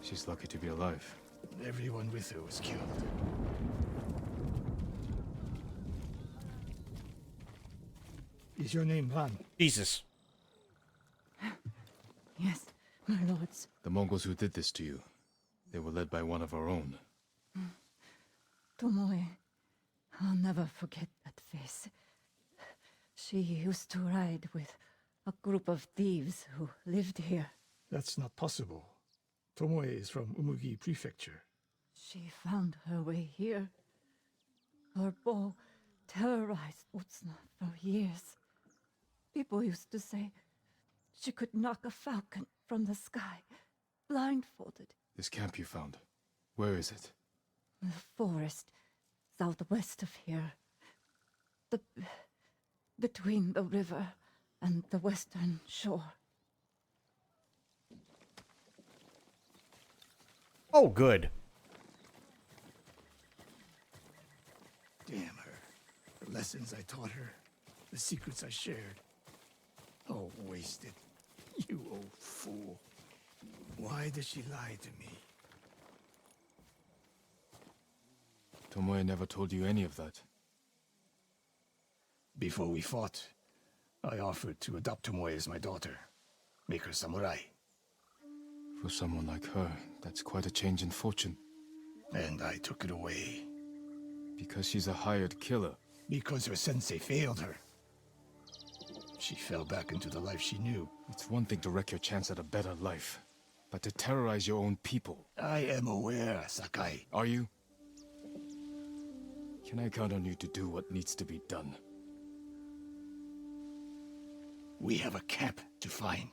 She's lucky to be alive. Everyone with her was killed. Is your name Ran? Jesus. Yes, my lords. The Mongols who did this to you, they were led by one of our own. Tomoe. I'll never forget that face. She used to ride with a group of thieves who lived here. That's not possible. Tomoe is from Umugi Prefecture. She found her way here. Her bow terrorized Utsuna for years. People used to say she could knock a falcon from the sky, blindfolded. This camp you found, where is it? The forest, southwest of here. Between the river and the western shore. Oh, good. Damn her. The lessons I taught her. The secrets I shared. Oh, wasted. You old fool. Why did she lie to me? Tomoe never told you any of that. Before we fought, I offered to adopt Tomoe as my daughter. Make her samurai. For someone like her, that's quite a change in fortune. And I took it away. Because she's a hired killer. Because her sensei failed her. She fell back into the life she knew. It's one thing to wreck your chance at a better life. but to terrorize your own people. I am aware, Sakai. Are you? Can I count on you to do what needs to be done? We have a camp to find.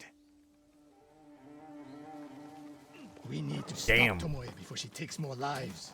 We need to stop Tomoe before she takes more lives.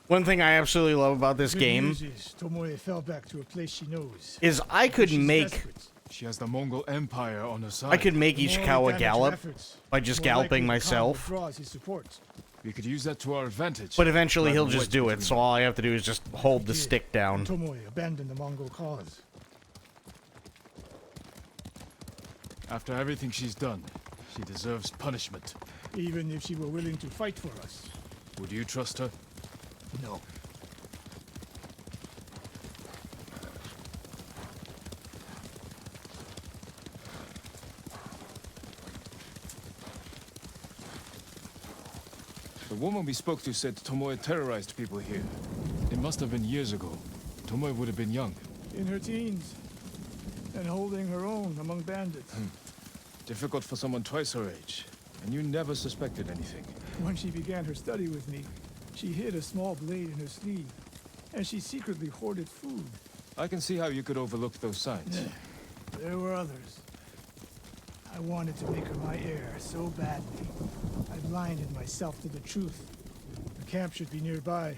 One thing I absolutely love about this game News is Tomoe fell back to a place she knows. is I could She's make desperate. She has the Mongol Empire on her side. I could make The more Ishikawa we damage gallop efforts, by just the more likely galloping the Khan myself. withdraws his support. We could use that to our advantage. But eventually he'll Driving just wedge do it, between so all I have to do is just hold the Did. stick down. Tomoe abandoned the Mongol cause. After everything she's done, she deserves punishment. Even if she were willing to fight for us. Would you trust her? No. The woman we spoke to said Tomoe terrorized people here. It must have been years ago. Tomoe would have been young. In her teens. And holding her own among bandits. Difficult for someone twice her age. And you never suspected anything. When she began her study with me, she hid a small blade in her sleeve. And she secretly hoarded food. I can see how you could overlook those signs. There were others. I wanted to make her my heir so badly. I blinded myself to the truth. The camp should be nearby.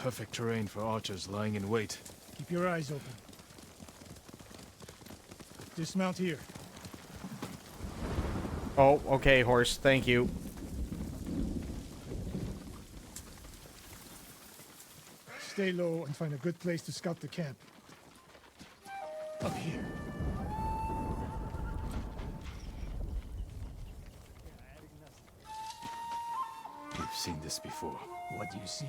Perfect terrain for archers lying in wait. Keep your eyes open. Dismount here. Oh, okay, horse. Thank you. Stay low and find a good place to scout the camp. Up here. We've seen this before. What do you see?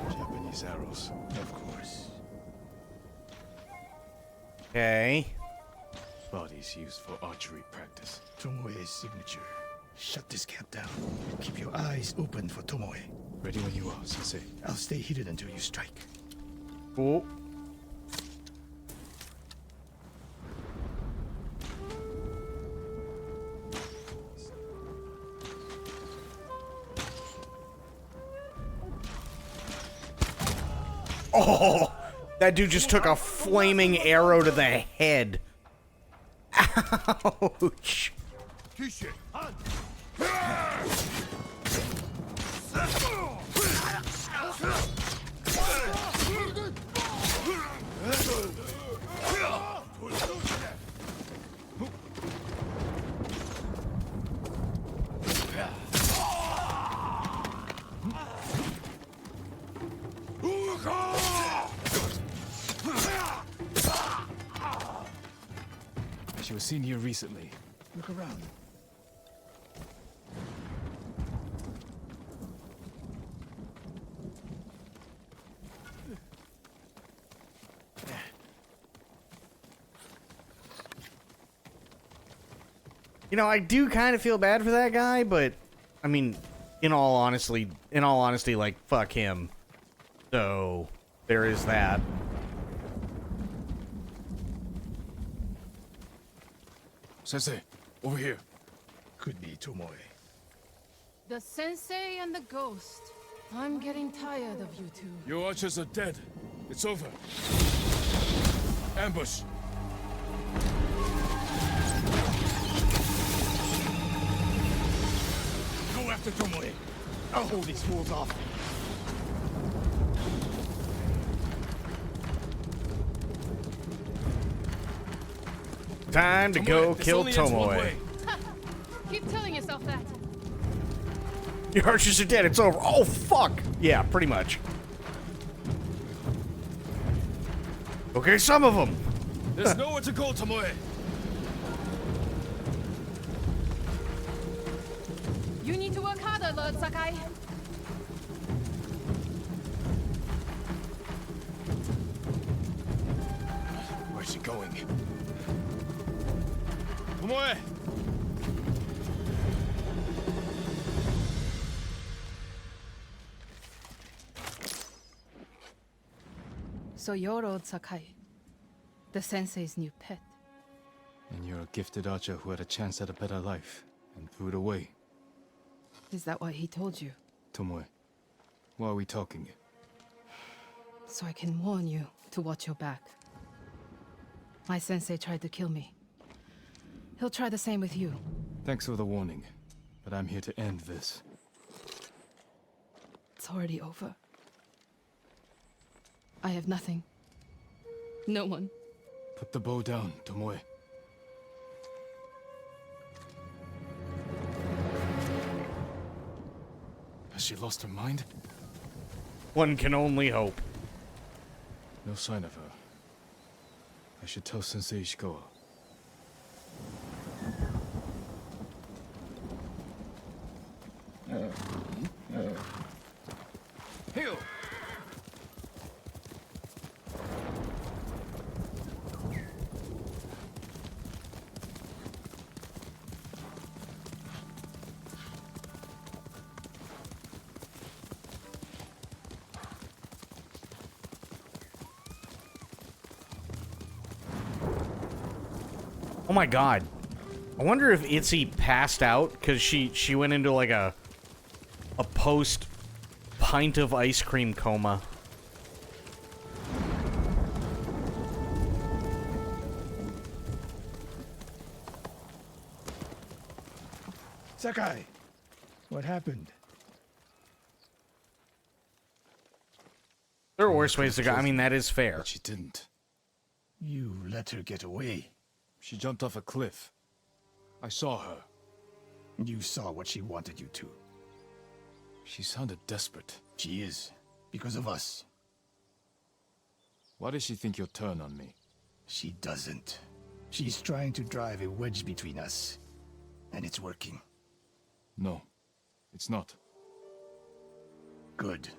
Japanese arrows. Of course. Okay. Bodies used for archery practice. Tomoe's signature. Shut this camp down. Keep your eyes open for Tomoe. Ready when you are, Sensei. I'll stay heated until you strike. Cool. Oh, that dude just took a flaming arrow to the head. Ouch. She was seen here recently. Look around. You know, I do kind of feel bad for that guy, but I mean, in all honesty, like, fuck him. So there is that. Sensei, over here. Could be Tomoe. The sensei and the ghost. I'm getting tired of you two. Your archers are dead. It's over. Ambush. Go after Tomoe. I'll hold these fools off. Time to go kill Tomoe. Keep telling yourself that. Your archers are dead. It's over. Oh, fuck. Yeah, pretty much. Okay, some of them. There's nowhere to go, Tomoe. You need to work harder, Lord Sakai. Tomoe! So you're old Sakai, the sensei's new pet. And you're a gifted archer who had a chance at a better life and threw it away. Is that what he told you? Tomoe, why are we talking? So I can warn you to watch your back. My sensei tried to kill me. He'll try the same with you. Thanks for the warning, but I'm here to end this. It's already over. I have nothing. No one. Put the bow down, Tomoe. Has she lost her mind? One can only hope. No sign of her. I should tell Sensei Ishikawa. Heal! Oh my god. I wonder if Itzy passed out because she went into like a post pint of ice cream coma. Sakai, what happened? There are worse ways to go. I mean, that is fair. But she didn't. You let her get away. She jumped off a cliff. I saw her. You saw what she wanted you to. She sounded desperate. She is. Because of us. Why does she think you'll turn on me? She doesn't. She's trying to drive a wedge between us. And it's working. No, it's not. Good.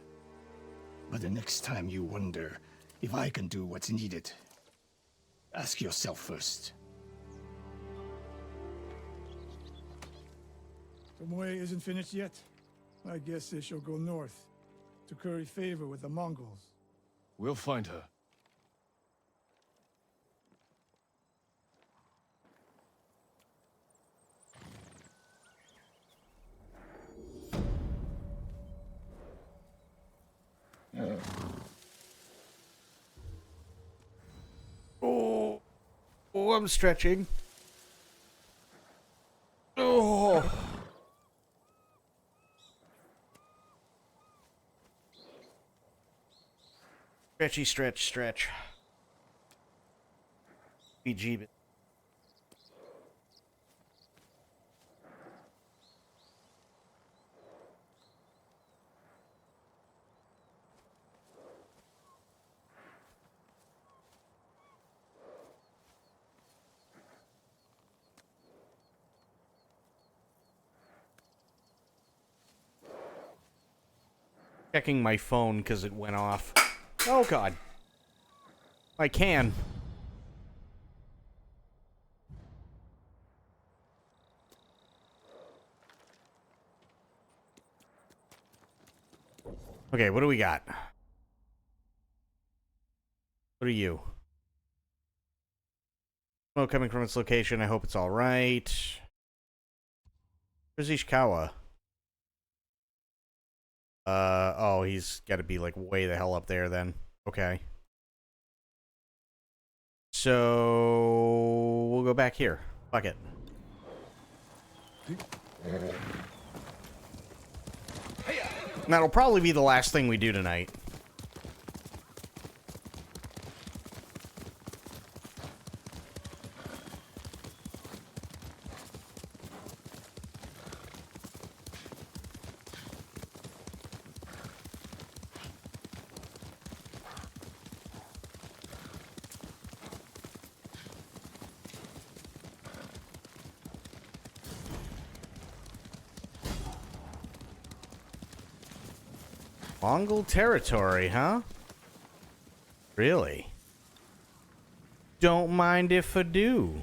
But the next time you wonder if I can do what's needed, ask yourself first. Tomoe isn't finished yet. My guess is she'll go north to curry favor with the Mongols. We'll find her. Oh, I'm stretching. Oh. Stretchy, stretch. BG. Checking my phone because it went off. Oh god. I can. Okay, what do we got? What are you? Smoke coming from its location. I hope it's alright. Where's Ishikawa? Oh, he's got to be, like, way the hell up there, then. Okay. So, we'll go back here. Fuck it. That'll probably be the last thing we do tonight. Mongol territory, huh? Really? Don't mind if I do.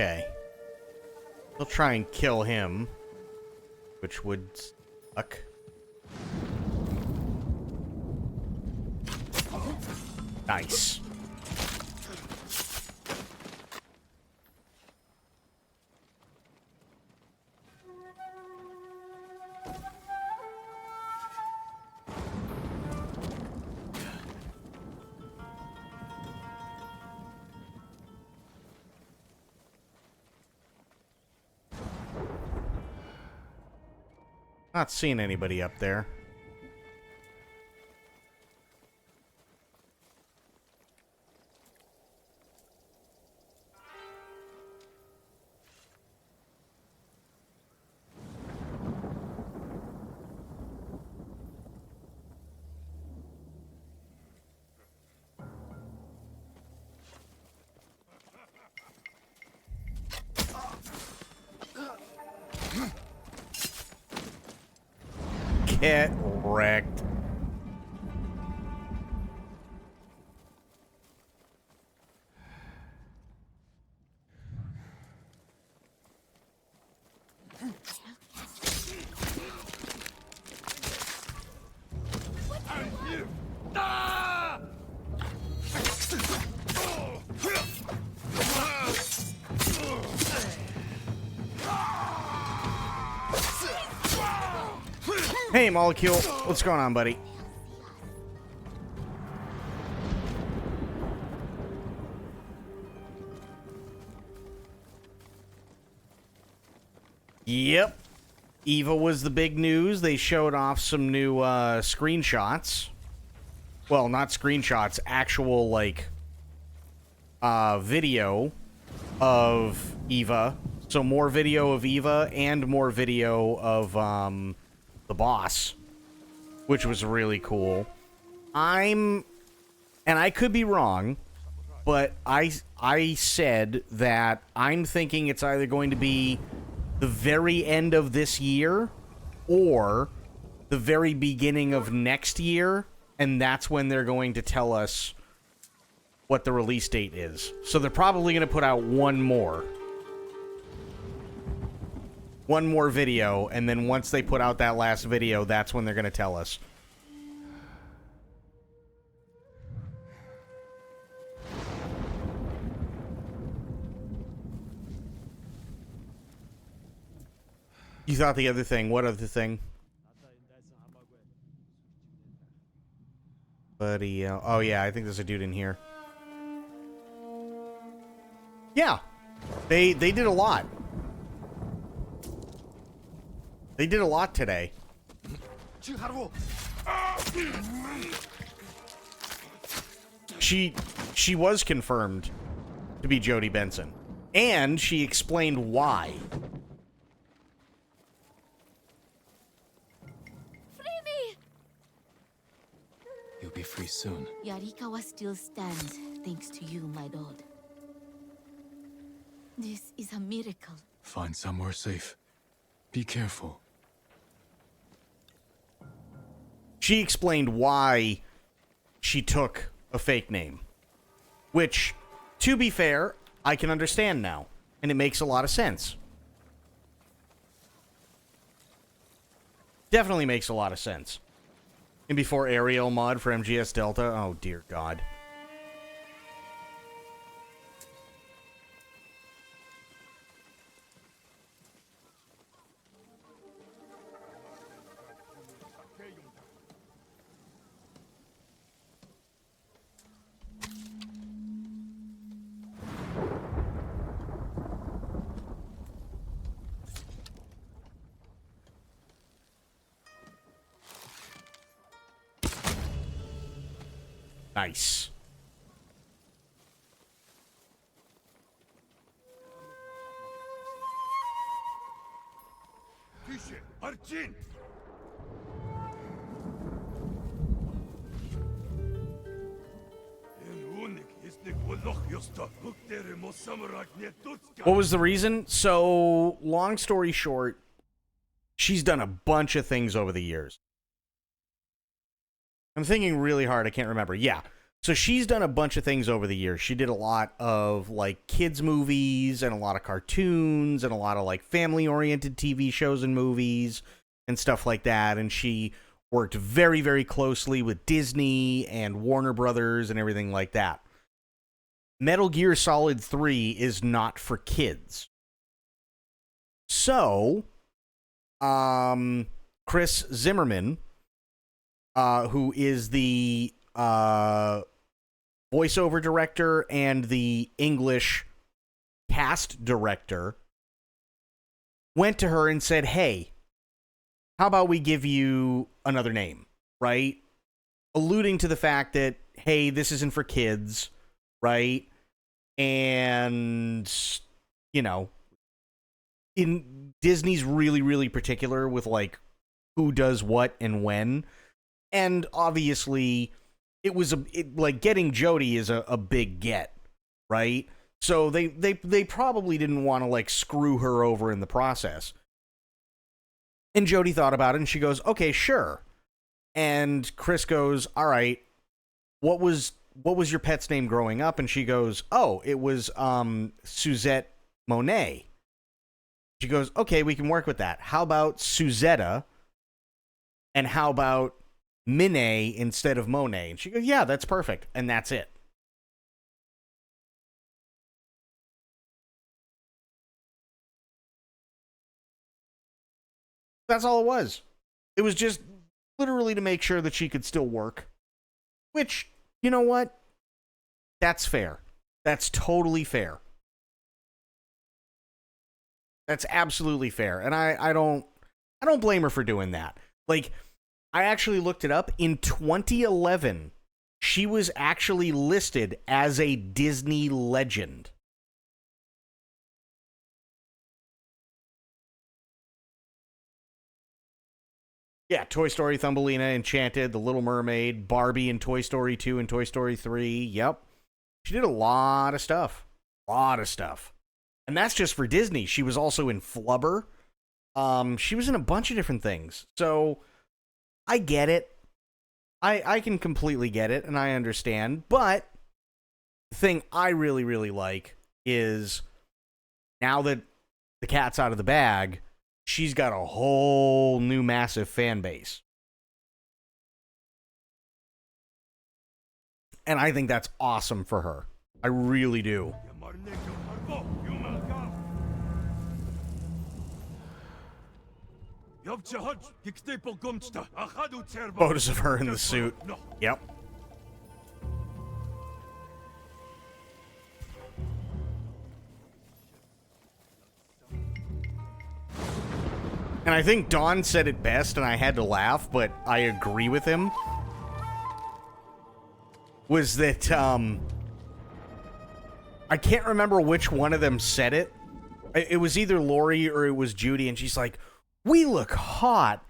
Okay. They'll try and kill him, which would suck. Nice. Not seeing anybody up there. Get wrecked. Hey, Molecule. What's going on, buddy? Yep. Eva was the big news. They showed off some new screenshots. Well, not screenshots, actual, like, video of Eva. So more video of Eva and more video of the boss, which was really cool. And I could be wrong, but I said that I'm thinking it's either going to be the very end of this year or the very beginning of next year, and that's when they're going to tell us what the release date is. So they're probably going to put out one more video, and then once they put out that last video, that's when they're going to tell us. You thought the other thing. What other thing? Buddy, oh yeah, I think there's a dude in here. Yeah. They did a lot. They did a lot today. She was confirmed to be Jodie Benson. And she explained why. You'll be free soon. Yarikawa still stands, thanks to you, my lord. This is a miracle. Find somewhere safe. Be careful. She explained why she took a fake name. Which, to be fair, I can understand now. And it makes a lot of sense. Definitely makes a lot of sense. And before Ariel mod for MGS Delta, oh dear God. Nice. What was the reason? So, long story short, she's done a bunch of things over the years. I'm thinking really hard. I can't remember. Yeah. So she's done a bunch of things over the years. She did a lot of like kids movies and a lot of cartoons and a lot of like family-oriented TV shows and movies and stuff like that. And she worked very, very closely with Disney and Warner Brothers and everything like that. Metal Gear Solid 3 is not for kids. So, Chris Zimmerman, who is the voiceover director and the English cast director, went to her and said, hey, how about we give you another name, right? Alluding to the fact that, hey, this isn't for kids, right? And, you know, in Disney's really, really particular with, like, who does what and when. And obviously, it was like getting Jodie is a big get, right? So they probably didn't want to like screw her over in the process. And Jodie thought about it and she goes, okay, sure. And Chris goes, all right, what was your pet's name growing up? And she goes, oh, it was Suzette Monet. She goes, okay, we can work with that. How about Suzetta? And how about Minet instead of Monet? And she goes, yeah, that's perfect. And that's it. That's all it was. It was just literally to make sure that she could still work. Which, you know what? That's fair. That's totally fair. That's absolutely fair. And I don't blame her for doing that. Like, I actually looked it up. In 2011, she was actually listed as a Disney legend. Yeah, Toy Story, Thumbelina, Enchanted, The Little Mermaid, Barbie, and Toy Story 2 and Toy Story 3. Yep. She did a lot of stuff. And that's just for Disney. She was also in Flubber. She was in a bunch of different things. So, I get it. I can completely get it, and I understand. But the thing I really, really like is now that the cat's out of the bag, she's got a whole new massive fan base. And I think that's awesome for her. I really do. Photos of her in the suit. Yep. And I think Don said it best, and I had to laugh, but I agree with him. Was that, I can't remember which one of them said it. It was either Lori or it was Judy, and she's like, we look hot.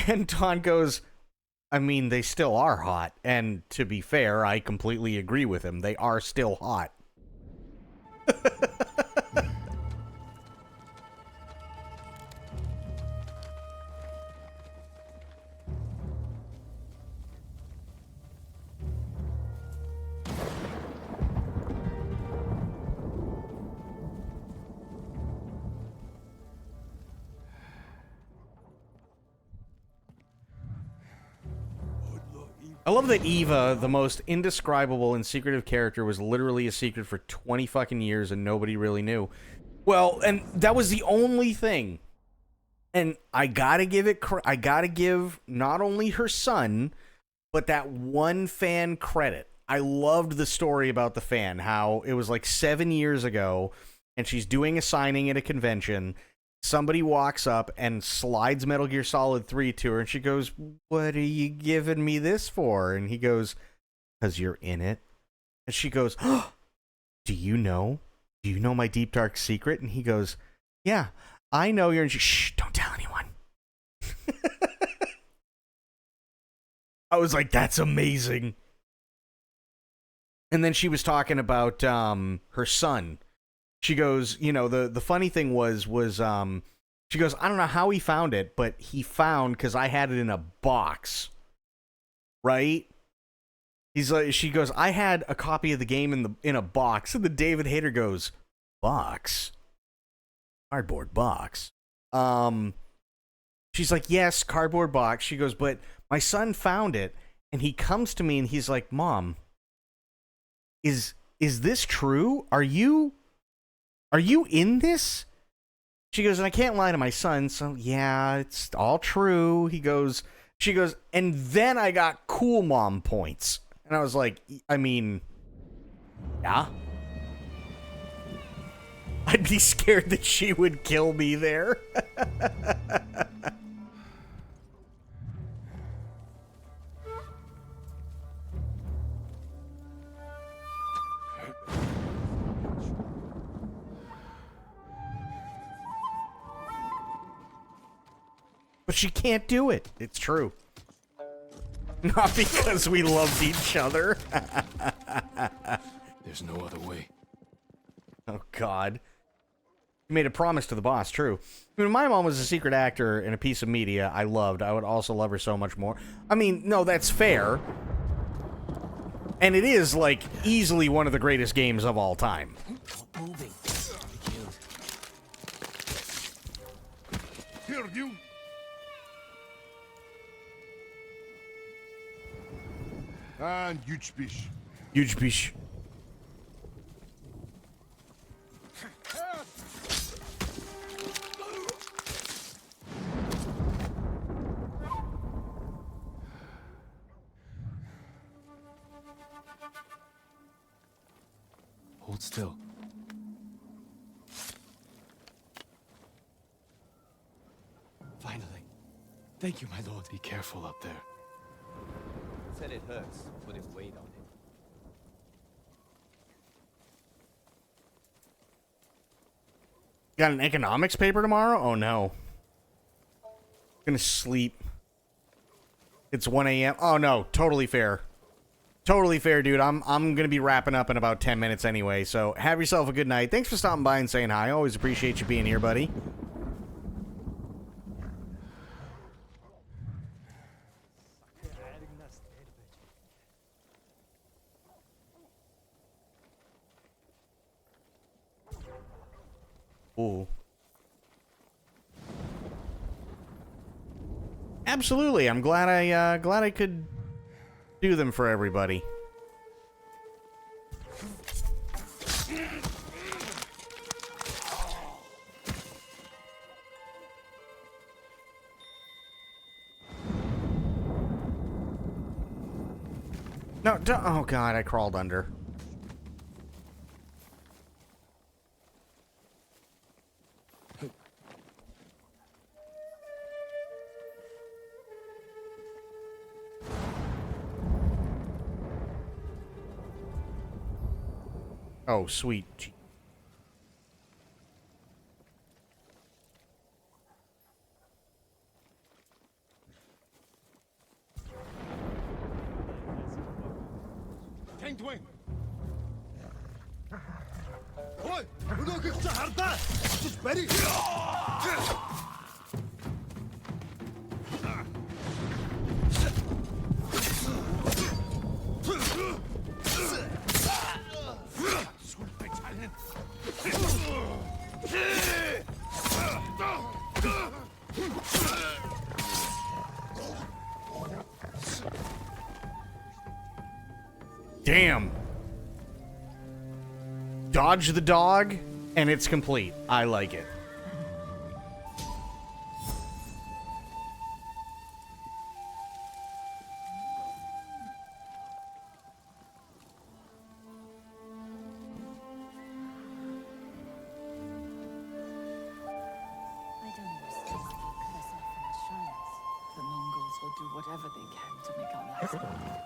And Don goes, I mean, they still are hot. And to be fair, I completely agree with him. They are still hot. I love that Eva, the most indescribable and secretive character, was literally a secret for 20 fucking years and nobody really knew. Well, and that was the only thing. And I gotta give not only her son, but that one fan credit. I loved the story about the fan, how it was like 7 years ago, and she's doing a signing at a convention. Somebody walks up and slides Metal Gear Solid 3 to her, and she goes, what are you giving me this for? And he goes, because you're in it. And she goes, oh, do you know? Do you know my deep, dark secret? And he goes, yeah, I know you're in... Shh, don't tell anyone. I was like, that's amazing. And then she was talking about her son. She goes, you know, the funny thing was she goes, I don't know how he found it, but he found, because I had it in a box, right? He's like, she goes, I had a copy of the game in a box, and the David Hayter goes, box, cardboard box. She's like, yes, cardboard box. She goes, but my son found it, and he comes to me and he's like, Mom, is this true? Are you in this? She goes, and I can't lie to my son, so yeah, it's all true. She goes, and then I got cool mom points. And I was like, I mean, yeah. I'd be scared that she would kill me there. But she can't do it. It's true. Not because we loved each other. There's no other way. Oh, God. You made a promise to the boss, true. I mean, my mom was a secret actor in a piece of media I loved. I would also love her so much more. I mean, no, that's fair. And it is, like, easily one of the greatest games of all time. Moving. Here, you. And huge fish. Huge fish. Hold still. Finally. Thank you, my lord. Be careful up there. Said it hurts. Put his weight on it. Got an economics paper tomorrow? Oh, no. Gonna sleep. It's 1 a.m. Oh, no. Totally fair. Totally fair, dude. I'm gonna be wrapping up in about 10 minutes anyway, so have yourself a good night. Thanks for stopping by and saying hi. I always appreciate you being here, buddy. Ooh. Absolutely. I'm glad I could do them for everybody. No, oh God, I crawled under. Oh, sweet. Wing. Oi! Unogi harda! Just ready! Damn. Dodge the dog, and it's complete. I like it. I don't understand. Cut us off from the shrines. The Mongols will do whatever they can to make our lives more difficult.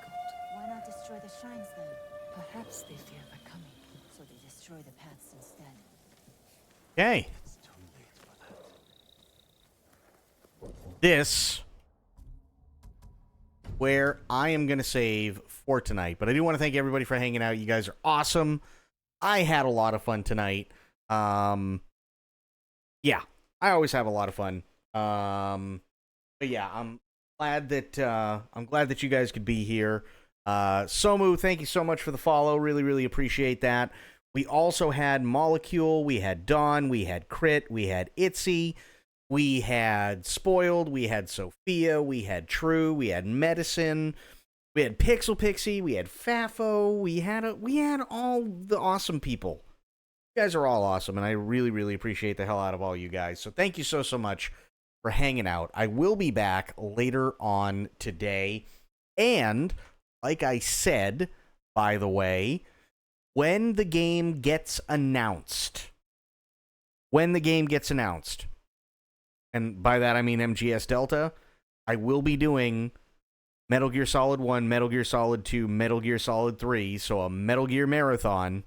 Why not destroy the shrines then? Perhaps they fear the coming, so they destroy the paths instead. Okay. This where I am going to save for tonight. But I do want to thank everybody for hanging out. You guys are awesome. I had a lot of fun tonight. Yeah, I always have a lot of fun. But yeah, I'm glad that you guys could be here. Somu, thank you so much for the follow. Really, really appreciate that. We also had Molecule, we had Dawn, we had Crit, we had Itzy, we had Spoiled, we had Sophia, we had True, we had Medicine, we had Pixel Pixie, we had Fafo, we had all the awesome people. You guys are all awesome, and I really, really appreciate the hell out of all you guys. So thank you so much for hanging out. I will be back later on today, and like I said, by the way, when the game gets announced, and by that I mean MGS Delta, I will be doing Metal Gear Solid 1, Metal Gear Solid 2, Metal Gear Solid 3, so a Metal Gear marathon,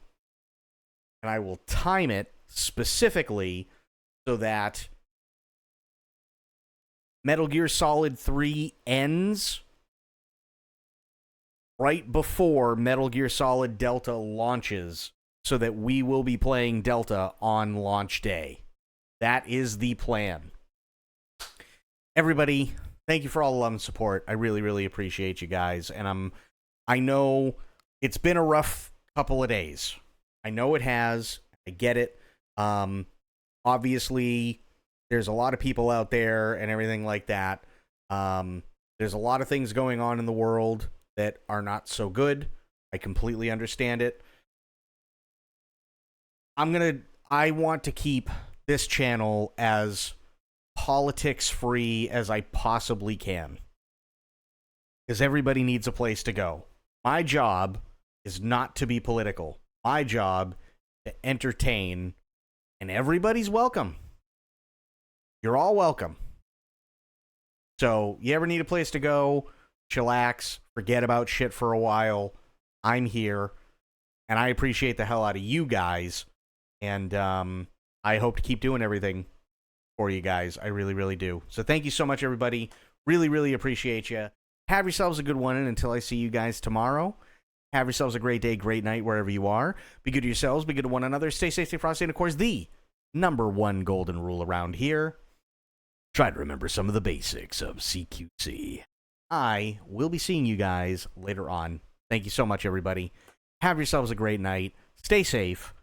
and I will time it specifically so that Metal Gear Solid 3 ends right before Metal Gear Solid Delta launches, so that we will be playing Delta on launch day. That is the plan. Everybody, thank you for all the love and support. I really, really appreciate you guys. And I know it's been a rough couple of days. I know it has. I get it. Obviously, there's a lot of people out there and everything like that. There's a lot of things going on in the world that are not so good. I completely understand it. I want to keep this channel as politics free as I possibly can, because everybody needs a place to go. My job is not to be political. My job is to entertain, and everybody's welcome. You're all welcome. So, you ever need a place to go, chillax, forget about shit for a while, I'm here, and I appreciate the hell out of you guys, and I hope to keep doing everything for you guys. I really, really do. So thank you so much, everybody. Really, really appreciate you. Have yourselves a good one, and until I see you guys tomorrow, have yourselves a great day, great night, wherever you are. Be good to yourselves, be good to one another, stay safe, stay frosty, and of course, the #1 golden rule around here: try to remember some of the basics of CQC. I will be seeing you guys later on. Thank you so much, everybody. Have yourselves a great night. Stay safe.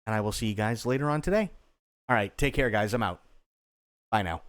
And I will see you guys later on today. All right, take care, guys. I'm out. Bye now.